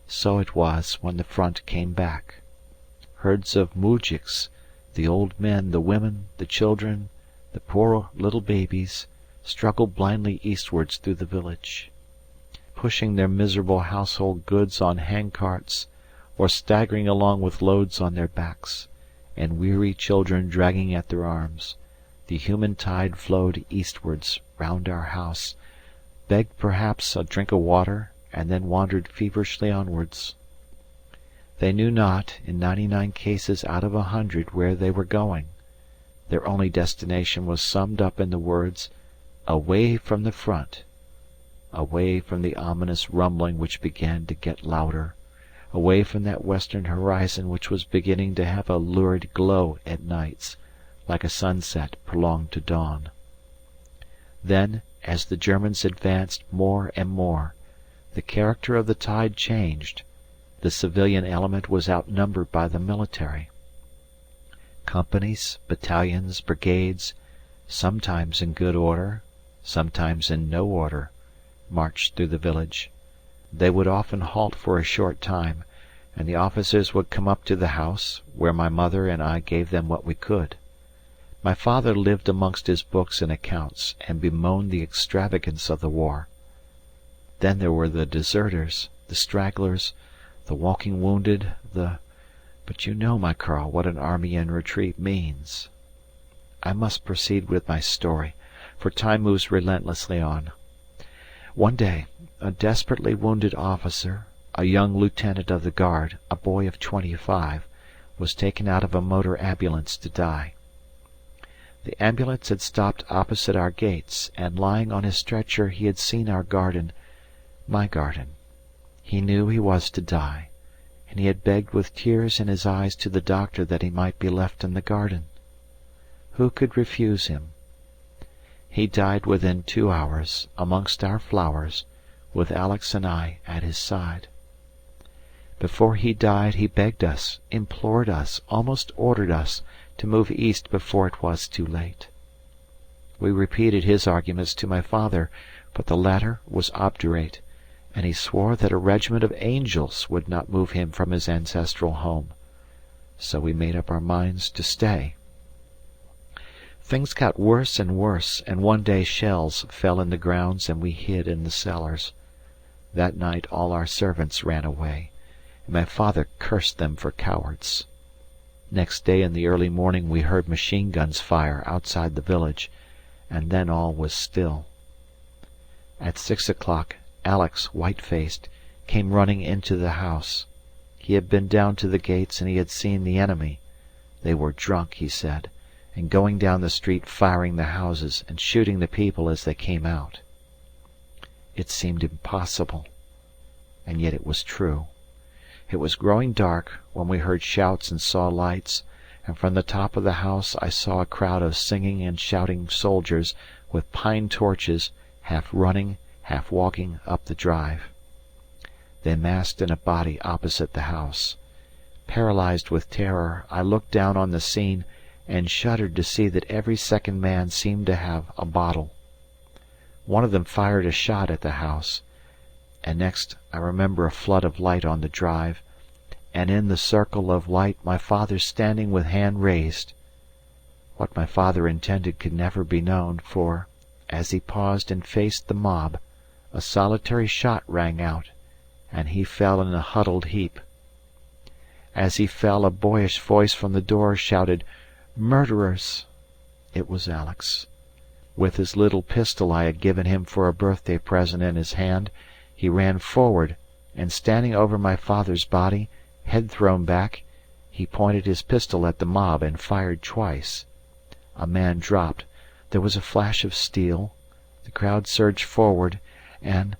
So it was when the front came back. Herds of moujiks, the old men, the women, the children, the poor little babies, struggled blindly eastwards through the village, pushing their miserable household goods on handcarts, or staggering along with loads on their backs, and weary children dragging at their arms. The human tide flowed eastwards round our house, begged perhaps a drink of water, and then wandered feverishly onwards. They knew not, in 99 cases out of 100, where they were going. Their only destination was summed up in the words, "Away from the front," away from the ominous rumbling which began to get louder, away from that western horizon which was beginning to have a lurid glow at nights, like a sunset prolonged to dawn. Then, as the Germans advanced more and more, the character of the tide changed. The civilian element was outnumbered by the military. Companies, battalions, brigades, sometimes in good order, sometimes in no order, marched through the village. They would often halt for a short time, and the officers would come up to the house, where my mother and I gave them what we could. My father lived amongst his books and accounts, and bemoaned the extravagance of the war. Then there were the deserters, the stragglers, the walking wounded, but you know, my Karl, what an army in retreat means. I must proceed with my story, for time moves relentlessly on. One day, a desperately wounded officer, a young lieutenant of the Guard, a boy of 25, was taken out of a motor ambulance to die. The ambulance had stopped opposite our gates, and lying on his stretcher he had seen our garden, my garden. He knew he was to die, and he had begged with tears in his eyes to the doctor that he might be left in the garden. Who could refuse him? He died within 2 hours, amongst our flowers, with Alex and I at his side. Before he died he begged us, implored us, almost ordered us, to move east before it was too late. We repeated his arguments to my father, but the latter was obdurate, and he swore that a regiment of angels would not move him from his ancestral home. So we made up our minds to stay. Things got worse and worse, and one day shells fell in the grounds and we hid in the cellars. That night all our servants ran away, and my father cursed them for cowards. Next day in the early morning we heard machine guns fire outside the village, and then all was still. At 6 o'clock Alex, white-faced, came running into the house. He had been down to the gates and he had seen the enemy. They were drunk, he said, and going down the street firing the houses and shooting the people as they came out. It seemed impossible, and yet it was true. It was growing dark when we heard shouts and saw lights, and from the top of the house I saw a crowd of singing and shouting soldiers with pine torches, half running, half walking up the drive. They massed in a body opposite the house. Paralyzed with terror, I looked down on the scene and shuddered to see that every second man seemed to have a bottle. One of them fired a shot at the house, and next I remember a flood of light on the drive, and in the circle of light my father standing with hand raised. What my father intended could never be known, for, as he paused and faced the mob, a solitary shot rang out, and he fell in a huddled heap. As he fell, a boyish voice from the door shouted, "Murderers!" It was Alex. With his little pistol I had given him for a birthday present in his hand, he ran forward, and standing over my father's body, head thrown back, he pointed his pistol at the mob and fired twice. A man dropped, there was a flash of steel, the crowd surged forward, and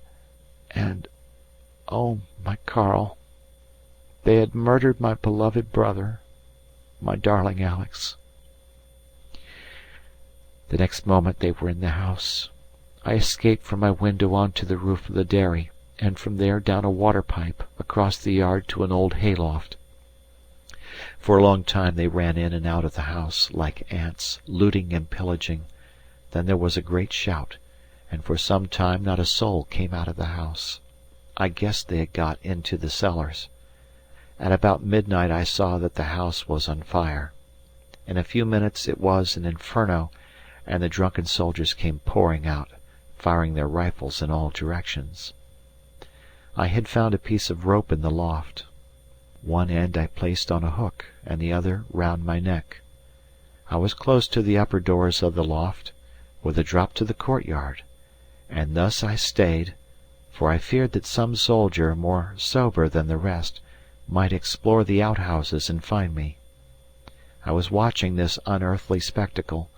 oh, my Karl, they had murdered my beloved brother, my darling Alex. The next moment they were in the house. I escaped from my window on to the roof of the dairy, and from there down a water pipe, across the yard to an old hayloft. For a long time they ran in and out of the house, like ants, looting and pillaging. Then there was a great shout, and for some time not a soul came out of the house. I guessed they had got into the cellars. At about midnight I saw that the house was on fire. In a few minutes it was an inferno, and the drunken soldiers came pouring out, firing their rifles in all directions. I had found a piece of rope in the loft. One end I placed on a hook, and the other round my neck. I was close to the upper doors of the loft, with a drop to the courtyard, and thus I stayed, for I feared that some soldier, more sober than the rest, might explore the outhouses and find me. I was watching this unearthly spectacle,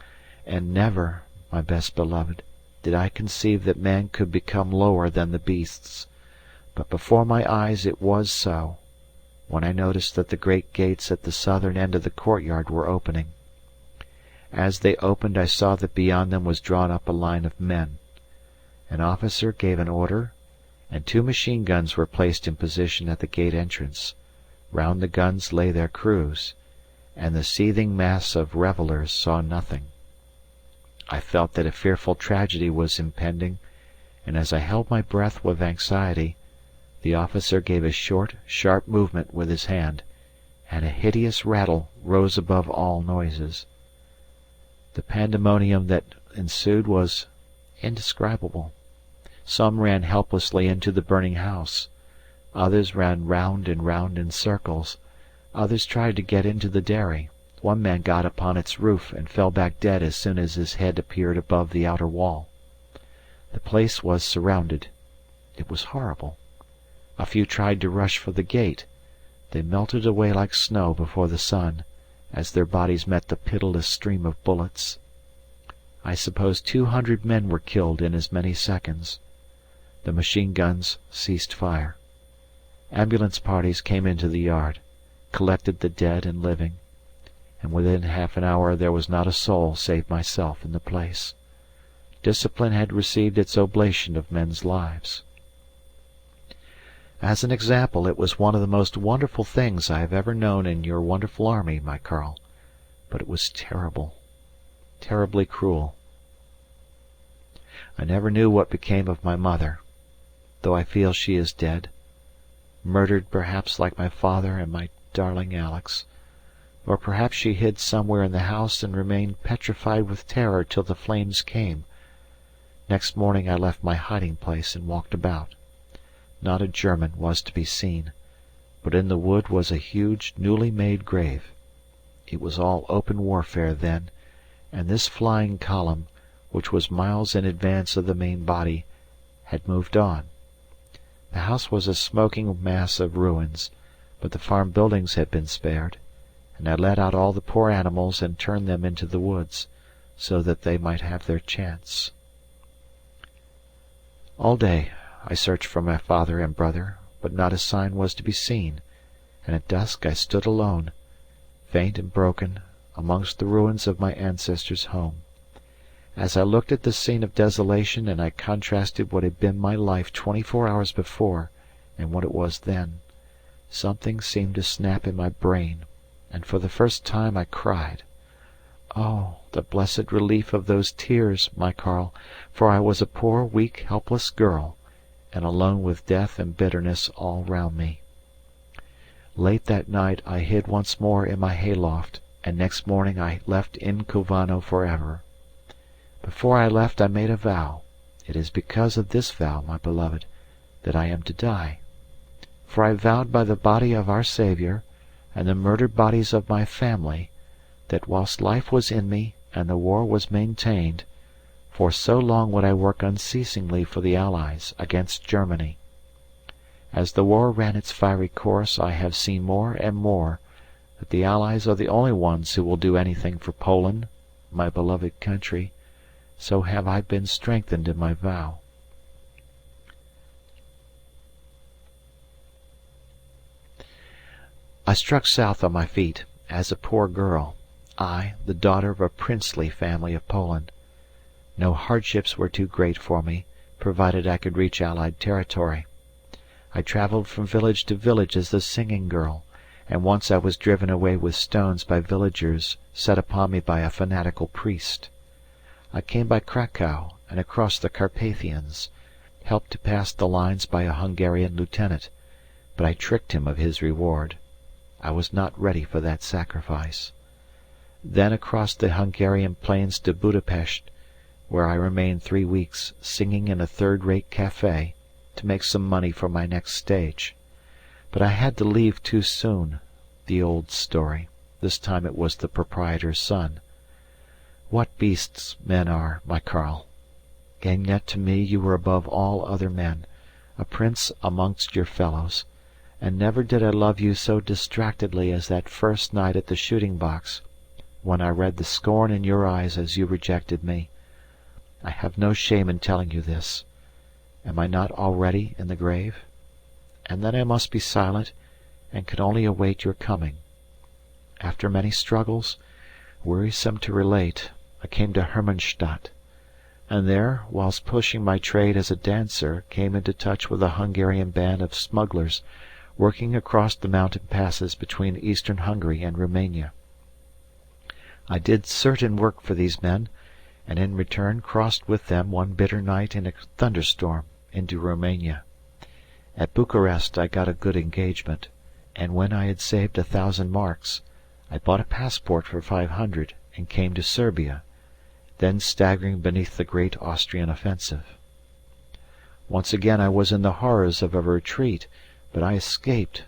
and never, my best beloved, did I conceive that man could become lower than the beasts. But before my eyes it was so, when I noticed that the great gates at the southern end of the courtyard were opening. As they opened I saw that beyond them was drawn up a line of men. An officer gave an order, and 2 machine guns were placed in position at the gate entrance. Round the guns lay their crews, and the seething mass of revellers saw nothing. I felt that a fearful tragedy was impending, and as I held my breath with anxiety, the officer gave a short, sharp movement with his hand, and a hideous rattle rose above all noises. The pandemonium that ensued was indescribable. Some ran helplessly into the burning house, others ran round and round in circles, others tried to get into the dairy, One man got upon its roof and fell back dead as soon as his head appeared above the outer wall. The place was surrounded. It was horrible. A few tried to rush for the gate. They melted away like snow before the sun, as their bodies met the pitiless stream of bullets. I suppose 200 men were killed in as many seconds. The machine guns ceased fire. Ambulance parties came into the yard, collected the dead and living, and within half an hour there was not a soul save myself in the place. Discipline had received its oblation of men's lives. As an example, it was one of the most wonderful things I have ever known in your wonderful army, my Karl, but it was terrible, terribly cruel. I never knew what became of my mother, though I feel she is dead, murdered perhaps like my father and my darling Alex, or perhaps she hid somewhere in the house and remained petrified with terror till the flames came. Next morning I left my hiding place and walked about. Not a German was to be seen, but in the wood was a huge, newly made grave. It was all open warfare then, and this flying column, which was miles in advance of the main body, had moved on. The house was a smoking mass of ruins, but the farm buildings had been spared, and I let out all the poor animals and turned them into the woods, so that they might have their chance. All day I searched for my father and brother, but not a sign was to be seen, and at dusk I stood alone, faint and broken, amongst the ruins of my ancestors' home. As I looked at this scene of desolation and I contrasted what had been my life 24 hours before and what it was then, something seemed to snap in my brain, and for the first time I cried. Oh, the blessed relief of those tears, my Karl, for I was a poor, weak, helpless girl, and alone with death and bitterness all round me. Late that night I hid once more in my hayloft, and next morning I left Inkovano for ever. Before I left I made a vow. It is because of this vow, my beloved, that I am to die. For I vowed by the body of our Saviour, and the murdered bodies of my family, that whilst life was in me and the war was maintained, for so long would I work unceasingly for the Allies against Germany. As the war ran its fiery course I have seen more and more that the Allies are the only ones who will do anything for Poland, my beloved country, so have I been strengthened in my vow. I struck south on my feet, as a poor girl, I, the daughter of a princely family of Poland. No hardships were too great for me, provided I could reach Allied territory. I travelled from village to village as a singing girl, and once I was driven away with stones by villagers set upon me by a fanatical priest. I came by Cracow and across the Carpathians, helped to pass the lines by a Hungarian lieutenant, but I tricked him of his reward. I was not ready for that sacrifice. Then across the Hungarian plains to Budapest, where I remained 3 weeks, singing in a third-rate café, to make some money for my next stage. But I had to leave too soon. The old story. This time it was the proprietor's son. What beasts men are, my Karl! And yet to me you were above all other men, a prince amongst your fellows, and never did I love you so distractedly as that first night at the shooting box, when I read the scorn in your eyes as you rejected me. I have no shame in telling you this. Am I not already in the grave? And then I must be silent, and can only await your coming. After many struggles, wearisome to relate, I came to Hermannstadt, and there, whilst pushing my trade as a dancer, came into touch with a Hungarian band of smugglers working across the mountain passes between eastern Hungary and Roumania. I did certain work for these men, and in return crossed with them one bitter night in a thunderstorm into Roumania. At Bucharest I got a good engagement, and when I had saved 1,000 marks, I bought a passport for 500 and came to Serbia, then staggering beneath the great Austrian offensive. Once again I was in the horrors of a retreat, but I escaped,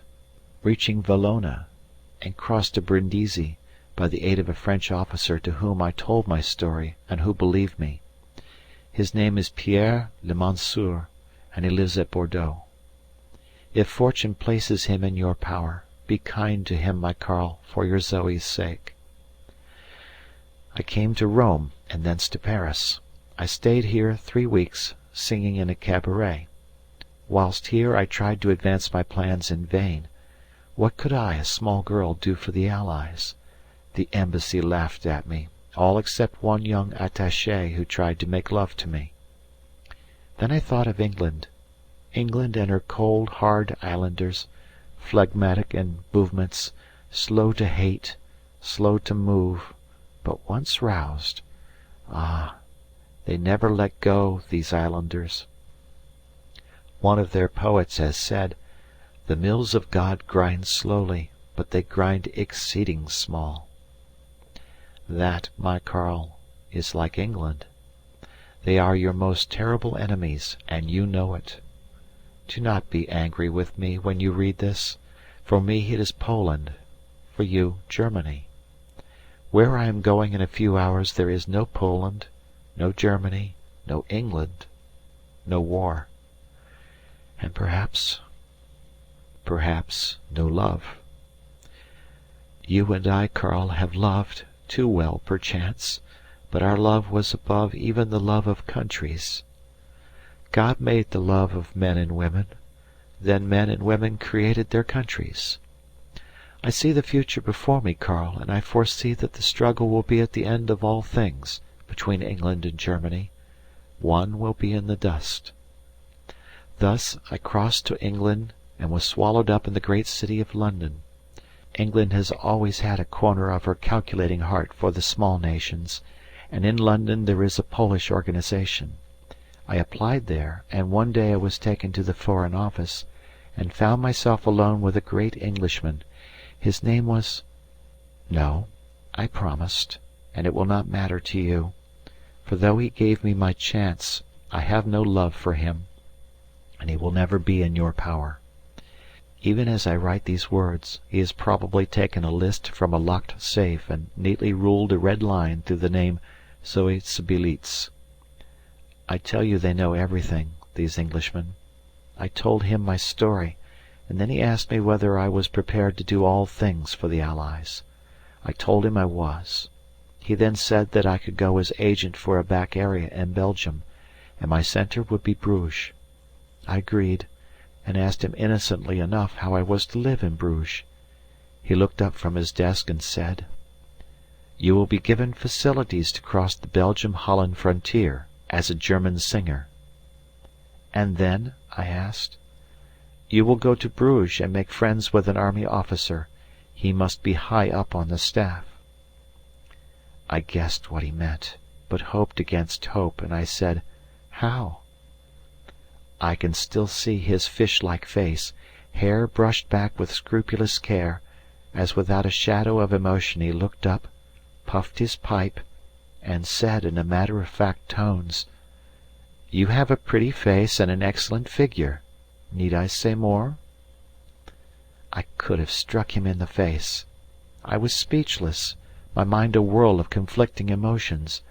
reaching Valona, and crossed to Brindisi, by the aid of a French officer to whom I told my story and who believed me. His name is Pierre Lemonceau, and he lives at Bordeaux. If fortune places him in your power, be kind to him, my Karl, for your Zoe's sake. I came to Rome and thence to Paris. I stayed here 3 weeks, singing in a cabaret. Whilst here I tried to advance my plans in vain. What could I, a small girl, do for the Allies? The embassy laughed at me, all except one young attaché who tried to make love to me. Then I thought of England. England and her cold, hard islanders, phlegmatic in movements, slow to hate, slow to move, but once roused. Ah, they never let go, these islanders. One of their poets has said, "The mills of God grind slowly, but they grind exceeding small." That, my Karl, is like England. They are your most terrible enemies, and you know it. Do not be angry with me when you read this. For me it is Poland, for you Germany. Where I am going in a few hours there is no Poland, no Germany, no England, no war. And perhaps no love. You and I, Karl, have loved, too well perchance, but our love was above even the love of countries. God made the love of men and women, then men and women created their countries. I see the future before me, Karl, and I foresee that the struggle will be at the end of all things between England and Germany. One will be in the dust. Thus I crossed to England and was swallowed up in the great city of London. England has always had a corner of her calculating heart for the small nations, and in London there is a Polish organization. I applied there, and one day I was taken to the Foreign Office, and found myself alone with a great Englishman. His name was... No, I promised, and it will not matter to you, for though he gave me my chance, I have no love for him, and he will never be in your power. Even as I write these words, he has probably taken a list from a locked safe and neatly ruled a red line through the name suitably. I tell you they know everything, these Englishmen. I told him my story, and then he asked me whether I was prepared to do all things for the Allies. I told him I was. He then said that I could go as agent for a back area in Belgium, and my centre would be Bruges. I agreed, and asked him innocently enough how I was to live in Bruges. He looked up from his desk and said, "You will be given facilities to cross the Belgium-Holland frontier as a German singer." "And then?" I asked. "You will go to Bruges and make friends with an army officer. He must be high up on the staff." I guessed what he meant, but hoped against hope, and I said, "How?" I can still see his fish-like face, hair brushed back with scrupulous care, as without a shadow of emotion he looked up, puffed his pipe, and said in matter-of-fact tones, "You have a pretty face and an excellent figure. Need I say more?" I could have struck him in the face. I was speechless, my mind a whirl of conflicting emotions.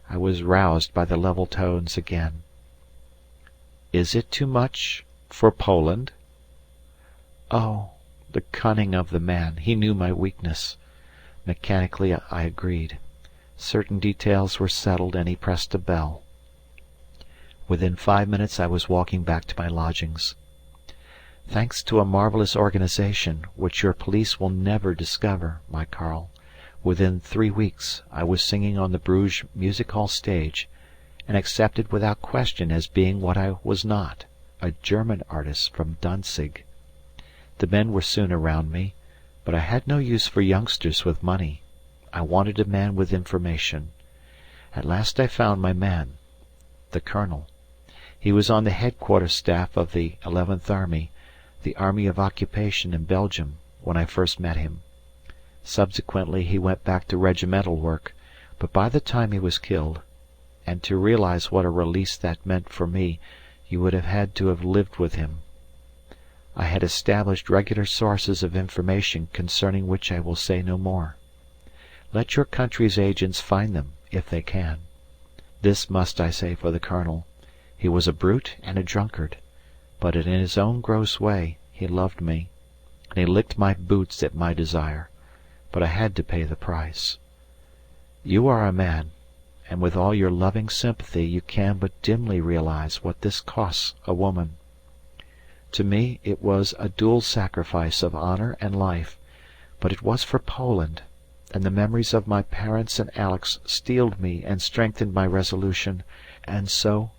I was roused by the level tones again. "Is it too much for Poland?" Oh, the cunning of the man! He knew my weakness. Mechanically I agreed. Certain details were settled, and he pressed a bell. Within 5 minutes I was walking back to my lodgings. Thanks to a marvellous organization, which your police will never discover, my Karl, within 3 weeks I was singing on the Bruges music hall stage, and accepted without question as being what I was not, a German artist from Danzig. The men were soon around me, but I had no use for youngsters with money. I wanted a man with information. At last I found my man, the Colonel. He was on the headquarters staff of the 11th Army, the Army of Occupation in Belgium, when I first met him. Subsequently he went back to regimental work, but by the time he was killed, and to realize what a release that meant for me, you would have had to have lived with him. I had established regular sources of information concerning which I will say no more. Let your country's agents find them, if they can. This must I say for the Colonel. He was a brute and a drunkard, but in his own gross way he loved me, and he licked my boots at my desire, but I had to pay the price. You are a man, and with all your loving sympathy you can but dimly realize what this costs a woman. To me it was a dual sacrifice of honour and life, but it was for Poland, and the memories of my parents and Alex steeled me and strengthened my resolution, and so,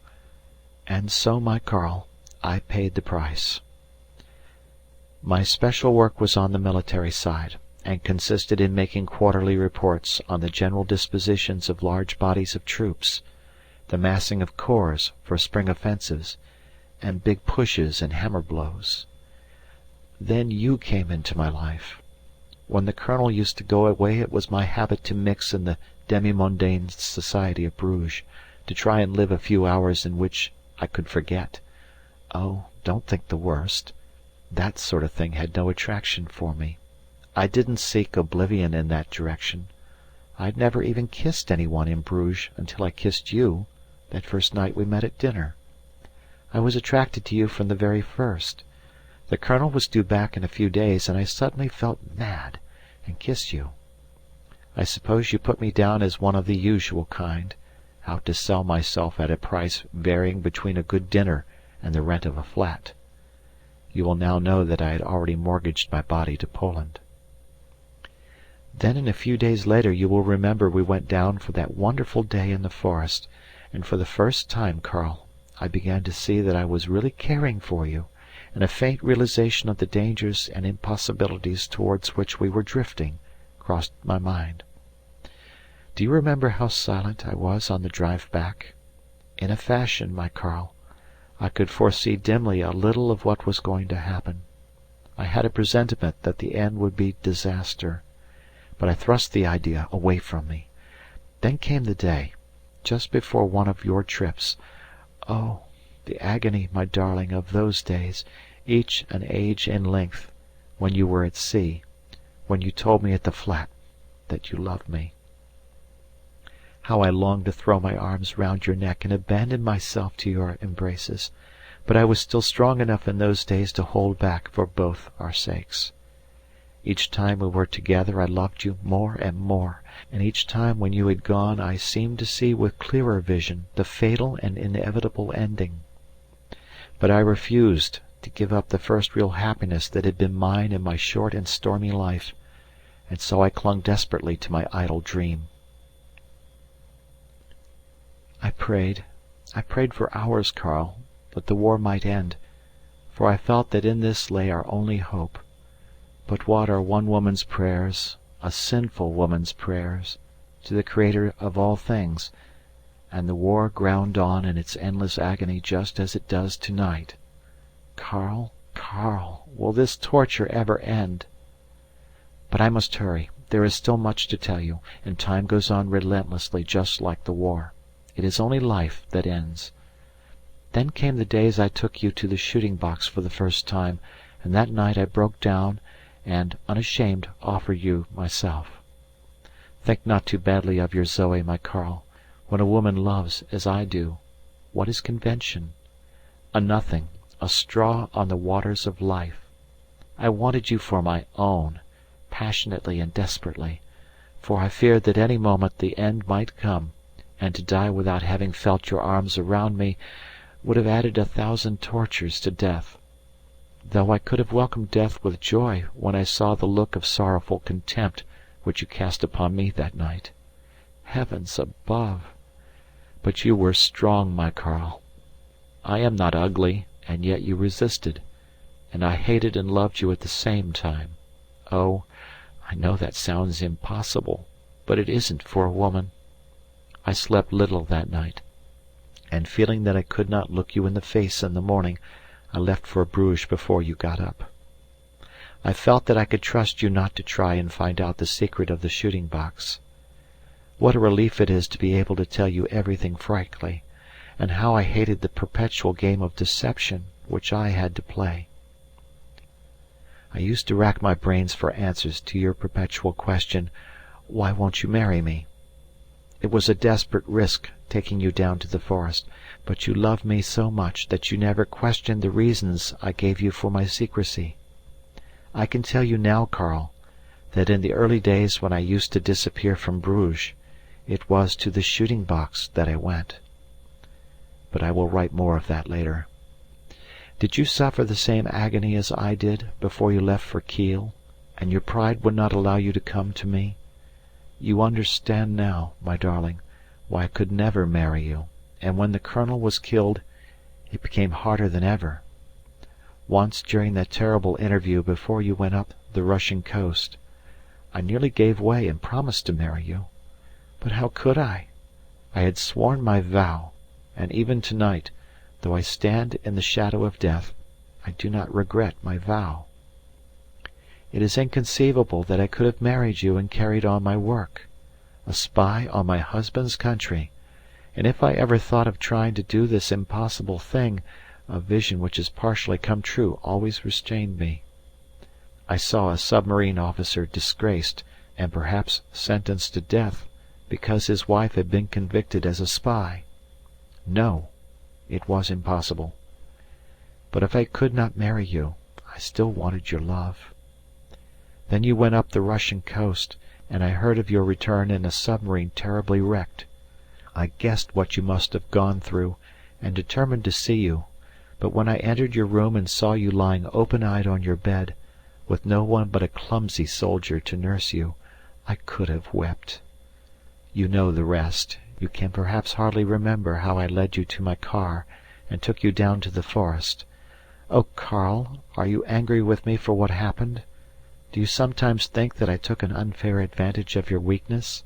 my Karl, I paid the price. My special work was on the military side, and consisted in making quarterly reports on the general dispositions of large bodies of troops, the massing of corps for spring offensives, and big pushes and hammer blows. Then you came into my life. When the Colonel used to go away it was my habit to mix in the demi-mondaine society of Bruges, to try and live a few hours in which I could forget. Oh, don't think the worst. That sort of thing had no attraction for me. I didn't seek oblivion in that direction. I'd never even kissed anyone in Bruges until I kissed you, that first night we met at dinner. I was attracted to you from the very first. The Colonel was due back in a few days, and I suddenly felt mad, and kissed you. I suppose you put me down as one of the usual kind, out to sell myself at a price varying between a good dinner and the rent of a flat. You will now know that I had already mortgaged my body to Poland. Then a few days later you will remember we went down for that wonderful day in the forest, and for the first time, Karl, I began to see that I was really caring for you, and a faint realization of the dangers and impossibilities towards which we were drifting crossed my mind. Do you remember how silent I was on the drive back? In a fashion, my Karl, I could foresee dimly a little of what was going to happen. I had a presentiment that the end would be disaster, but I thrust the idea away from me. Then came the day, just before one of your trips. Oh, the agony, my darling, of those days, each an age in length, when you were at sea, when you told me at the flat that you loved me. How I longed to throw my arms round your neck and abandon myself to your embraces, but I was still strong enough in those days to hold back for both our sakes. Each time we were together I loved you more and more, and each time when you had gone I seemed to see with clearer vision the fatal and inevitable ending. But I refused to give up the first real happiness that had been mine in my short and stormy life, and so I clung desperately to my idle dream. I prayed for hours, Karl, that the war might end, for I felt that in this lay our only hope. But what are one woman's prayers, a sinful woman's prayers, to the Creator of all things, and the war ground on in its endless agony just as it does tonight. Karl, Karl, will this torture ever end? But I must hurry. There is still much to tell you, and time goes on relentlessly just like the war. It is only life that ends. Then came the days I took you to the shooting box for the first time, and that night I broke down and, unashamed, offer you myself. Think not too badly of your Zoe, my Karl. When a woman loves, as I do, what is convention? A nothing, a straw on the waters of life. I wanted you for my own, passionately and desperately, for I feared that any moment the end might come, and to die without having felt your arms around me would have added 1,000 tortures to death. Though I could have welcomed death with joy when I saw the look of sorrowful contempt which you cast upon me that night. Heavens above! But you were strong, my Karl. I am not ugly, and yet you resisted, and I hated and loved you at the same time. Oh, I know that sounds impossible, but it isn't for a woman. I slept little that night, and feeling that I could not look you in the face in the morning, I left for Bruges before you got up. I felt that I could trust you not to try and find out the secret of the shooting box. What a relief it is to be able to tell you everything frankly, and how I hated the perpetual game of deception which I had to play. I used to rack my brains for answers to your perpetual question, why won't you marry me? It was a desperate risk taking you down to the forest, but you loved me so much that you never questioned the reasons I gave you for my secrecy. I can tell you now, Karl, that in the early days when I used to disappear from Bruges, it was to the shooting box that I went. But I will write more of that later. Did you suffer the same agony as I did before you left for Kiel, and your pride would not allow you to come to me? You understand now, my darling, why I could never marry you, and when the colonel was killed, it became harder than ever. Once during that terrible interview before you went up the Russian coast, I nearly gave way and promised to marry you. But how could I? I had sworn my vow, and even tonight, though I stand in the shadow of death, I do not regret my vow. It is inconceivable that I could have married you and carried on my work, a spy on my husband's country, and if I ever thought of trying to do this impossible thing, a vision which has partially come true always restrained me. I saw a submarine officer disgraced and perhaps sentenced to death because his wife had been convicted as a spy. No, it was impossible. But if I could not marry you, I still wanted your love. Then you went up the Russian coast, and I heard of your return in a submarine terribly wrecked. I guessed what you must have gone through, and determined to see you, but when I entered your room and saw you lying open-eyed on your bed, with no one but a clumsy soldier to nurse you, I could have wept. You know the rest. You can perhaps hardly remember how I led you to my car and took you down to the forest. Oh, Karl, are you angry with me for what happened? Do you sometimes think that I took an unfair advantage of your weakness?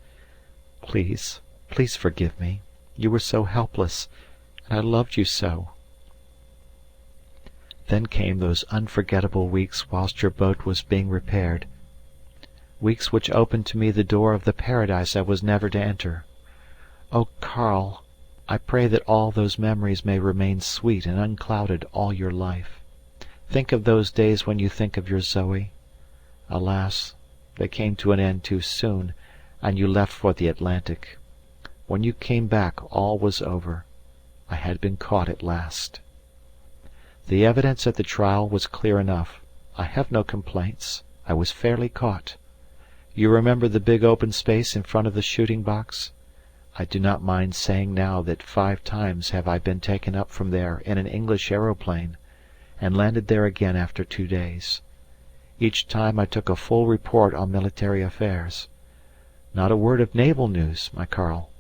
Please, please forgive me. You were so helpless, and I loved you so. Then came those unforgettable weeks whilst your boat was being repaired, weeks which opened to me the door of the paradise I was never to enter. Oh, Karl, I pray that all those memories may remain sweet and unclouded all your life. Think of those days when you think of your Zoe. Alas, they came to an end too soon, and you left for the Atlantic. When you came back all was over. I had been caught at last. The evidence at the trial was clear enough. I have no complaints. I was fairly caught. You remember the big open space in front of the shooting box? I do not mind saying now that 5 times have I been taken up from there in an English aeroplane, and landed there again after 2 days. Each time I took a full report on military affairs. Not a word of naval news, my Karl.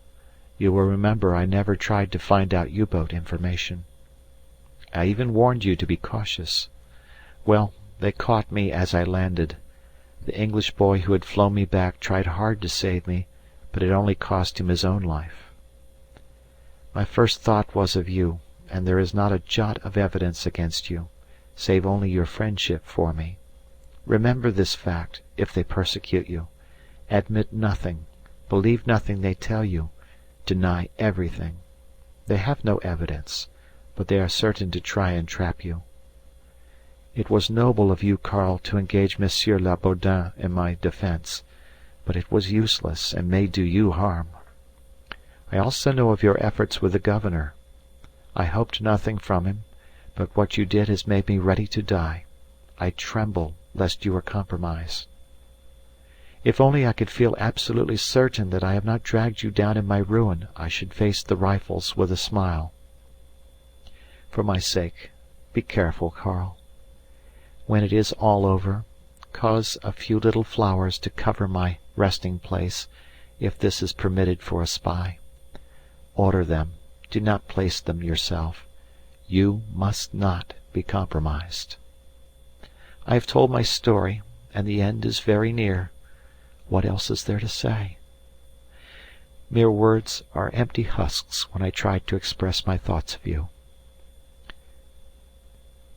You will remember I never tried to find out U-boat information. I even warned you to be cautious. Well, they caught me as I landed. The English boy who had flown me back tried hard to save me, but it only cost him his own life. My first thought was of you, and there is not a jot of evidence against you, save only your friendship for me. Remember this fact, if they persecute you. Admit nothing, believe nothing they tell you, deny everything. They have no evidence, but they are certain to try and trap you. It was noble of you, Karl, to engage Monsieur Labordin in my defence, but it was useless and may do you harm. I also know of your efforts with the governor. I hoped nothing from him, but what you did has made me ready to die. I tremble lest you are compromised. If only I could feel absolutely certain that I have not dragged you down in my ruin, I should face the rifles with a smile. For my sake, be careful, Karl. When it is all over, cause a few little flowers to cover my resting place, if this is permitted for a spy. Order them, do not place them yourself. You must not be compromised. I have told my story, and the end is very near. What else is there to say? Mere words are empty husks when I try to express my thoughts of you.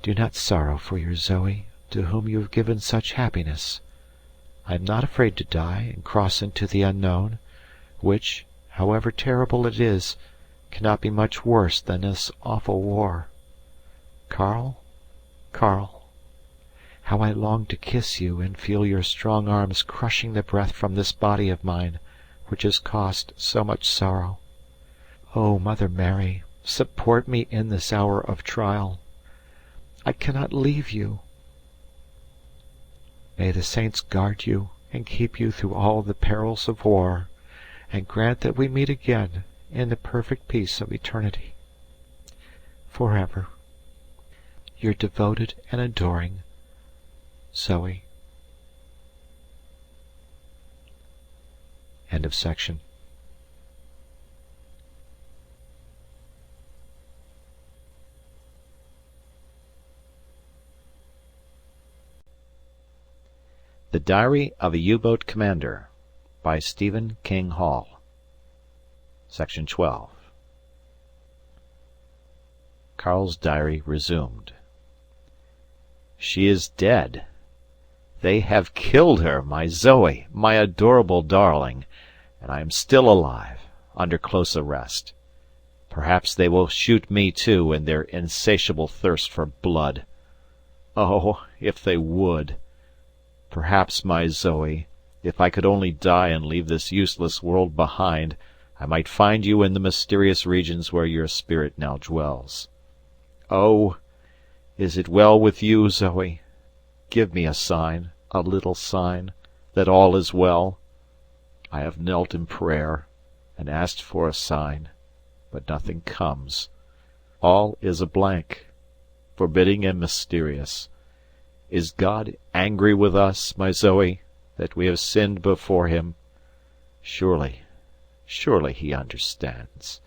Do not sorrow for your Zoe, to whom you have given such happiness. I am not afraid to die and cross into the unknown, which, however terrible it is, cannot be much worse than this awful war. Karl, Karl, How I long to kiss you and feel your strong arms crushing the breath from this body of mine, which has caused so much sorrow. O Mother Mary, support me in this hour of trial. I cannot leave you. May the saints guard you and keep you through all the perils of war, and grant that we meet again in the perfect peace of eternity. Forever, your devoted and adoring Zoe. End of section. The Diary of a U-Boat Commander by Stephen King Hall. Section 12. Karl's diary resumed. She is dead. They have killed her, my Zoe, my adorable darling, and I am still alive, under close arrest. Perhaps they will shoot me too in their insatiable thirst for blood. Oh, if they would! Perhaps, my Zoe, if I could only die and leave this useless world behind, I might find you in the mysterious regions where your spirit now dwells. Oh, is it well with you, Zoe? Give me a sign, a little sign, that all is well. I have knelt in prayer, and asked for a sign, but nothing comes. All is a blank, forbidding and mysterious. Is God angry with us, my Zoe, that we have sinned before him? Surely, surely he understands.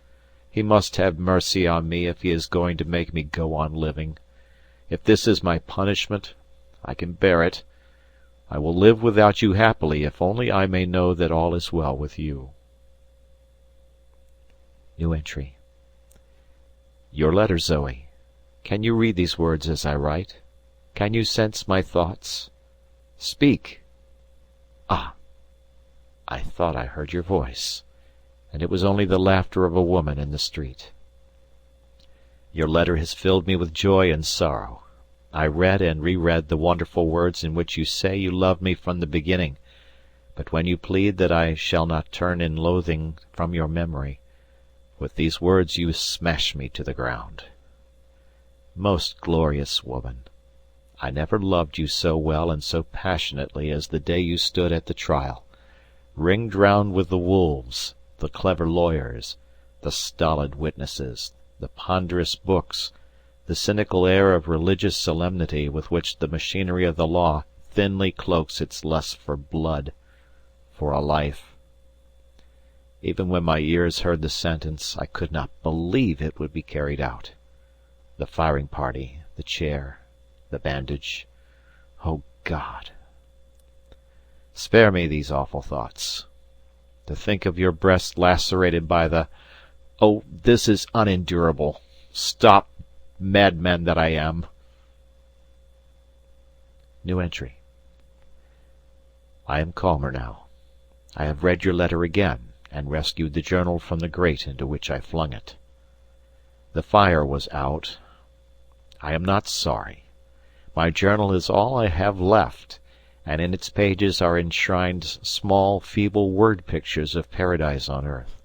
He must have mercy on me if he is going to make me go on living. If this is my punishment, I can bear it. I will live without you happily if only I may know that all is well with you. New entry. Your letter, Zoe. Can you read these words as I write? Can you sense my thoughts? Speak. Ah! I thought I heard your voice, and it was only the laughter of a woman in the street. Your letter has filled me with joy and sorrow. I read and reread the wonderful words in which you say you love me from the beginning, but when you plead that I shall not turn in loathing from your memory, with these words you smash me to the ground. Most glorious woman, I never loved you so well and so passionately as the day you stood at the trial, ringed round with the wolves, the clever lawyers, the stolid witnesses, the ponderous books, the cynical air of religious solemnity with which the machinery of the law thinly cloaks its lust for blood, for a life. Even when my ears heard the sentence, I could not believe it would be carried out. The firing party, the chair, the bandage. O God! Spare me these awful thoughts. To think of your breast lacerated by the... Oh, this is unendurable. Stop, madman that I am. New entry. I am calmer now. I have read your letter again, and rescued the journal from the grate into which I flung it. The fire was out. I am not sorry. My journal is all I have left, and in its pages are enshrined small, feeble word pictures of paradise on earth.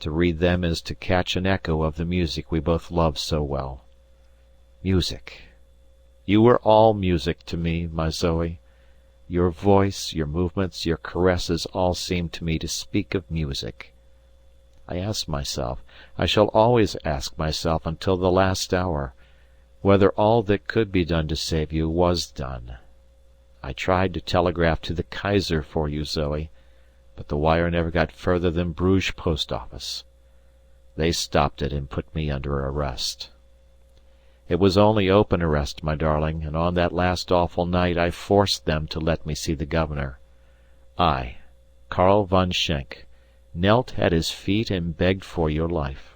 To read them is to catch an echo of the music we both love so well. Music! You were all music to me, my Zoe. Your voice, your movements, your caresses all seemed to me to speak of music. I asked myself, I shall always ask myself until the last hour, whether all that could be done to save you was done. I tried to telegraph to the Kaiser for you, Zoe, but the wire never got further than Bruges post office. They stopped it and put me under arrest. It was only open arrest, my darling, and on that last awful night I forced them to let me see the governor. I, Karl von Schenk, knelt at his feet and begged for your life.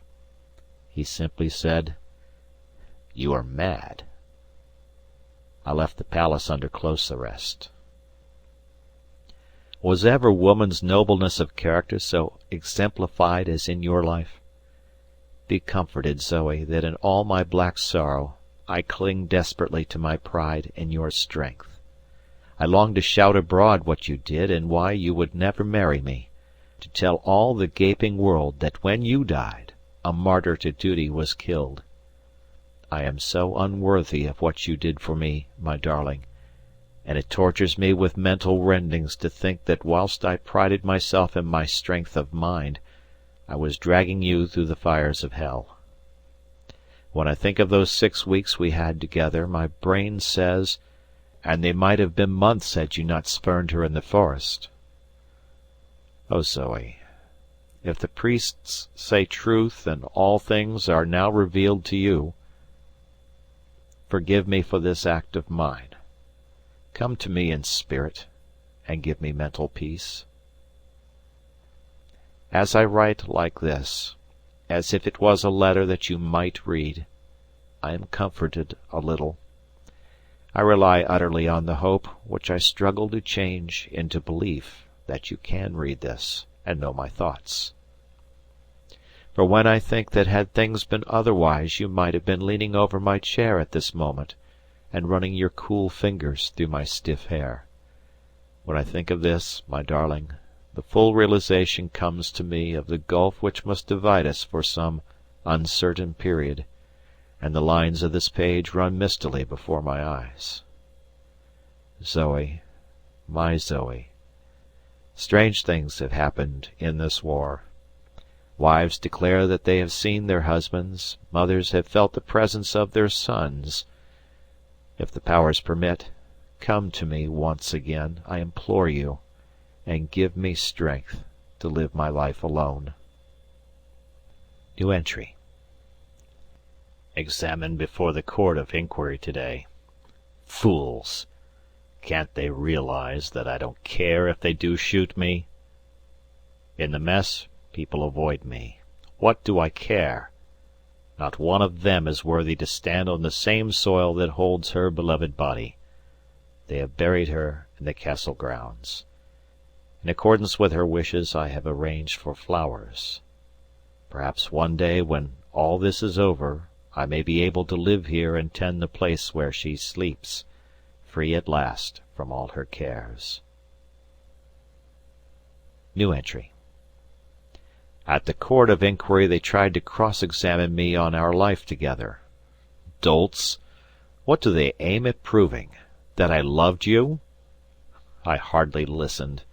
He simply said, "You are mad." I left the palace under close arrest. Was ever woman's nobleness of character so exemplified as in your life? Be comforted, Zoe, that in all my black sorrow I cling desperately to my pride in your strength. I long to shout abroad what you did and why you would never marry me, to tell all the gaping world that when you died, a martyr to duty was killed. I am so unworthy of what you did for me, my darling, and it tortures me with mental rendings to think that whilst I prided myself in my strength of mind, I was dragging you through the fires of hell. When I think of those 6 weeks we had together, my brain says, and they might have been months had you not spurned her in the forest. Oh, Zoe, if the priests say truth and all things are now revealed to you, forgive me for this act of mine. Come to me in spirit, and give me mental peace. As I write like this, as if it was a letter that you might read, I am comforted a little. I rely utterly on the hope, which I struggle to change into belief, that you can read this, and know my thoughts. For when I think that had things been otherwise you might have been leaning over my chair at this moment, and running your cool fingers through my stiff hair. When I think of this, my darling, the full realization comes to me of the gulf which must divide us for some uncertain period, and the lines of this page run mistily before my eyes. Zoe, my Zoe, strange things have happened in this war. Wives declare that they have seen their husbands, mothers have felt the presence of their sons. If the powers permit, come to me once again, I implore you, and give me strength to live my life alone. New entry. Examined before the court of inquiry today. Fools! Can't they realize that I don't care if they do shoot me? In the mess, people avoid me. What do I care? Not one of them is worthy to stand on the same soil that holds her beloved body. They have buried her in the castle grounds. In accordance with her wishes I have arranged for flowers. Perhaps one day, when all this is over, I may be able to live here and tend the place where she sleeps, free at last from all her cares. New entry. At the court of inquiry they tried to cross-examine me on our life together. Dolts! What do they aim at proving? That I loved you? I hardly listened.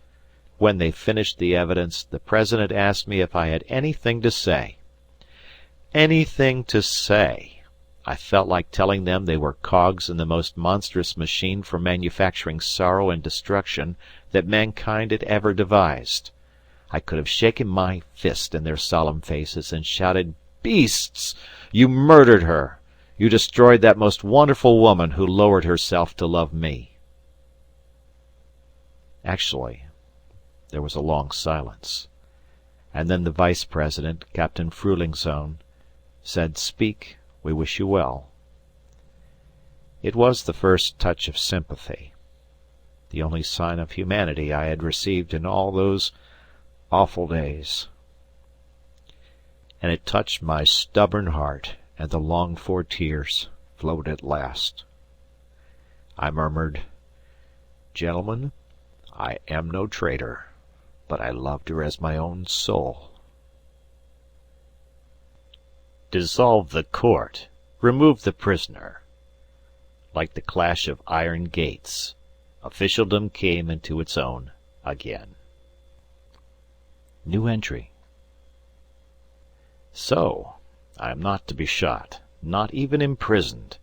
When they finished the evidence, the President asked me if I had anything to say. Anything to say! I felt like telling them they were cogs in the most monstrous machine for manufacturing sorrow and destruction that mankind had ever devised. I could have shaken my fist in their solemn faces and shouted, "Beasts! You murdered her! You destroyed that most wonderful woman who lowered herself to love me!" Actually, there was a long silence, and then the Vice President, Captain Fruhlingsohn, said, "Speak, we wish you well." It was the first touch of sympathy, the only sign of humanity I had received in all those awful days, and it touched my stubborn heart, and the longed-for tears flowed at last. I murmured, "Gentlemen, I am no traitor, but I loved her as my own soul." Dissolve the court. Remove the prisoner. Like the clash of iron gates, officialdom came into its own again. New entry. So, I am not to be shot, not even imprisoned.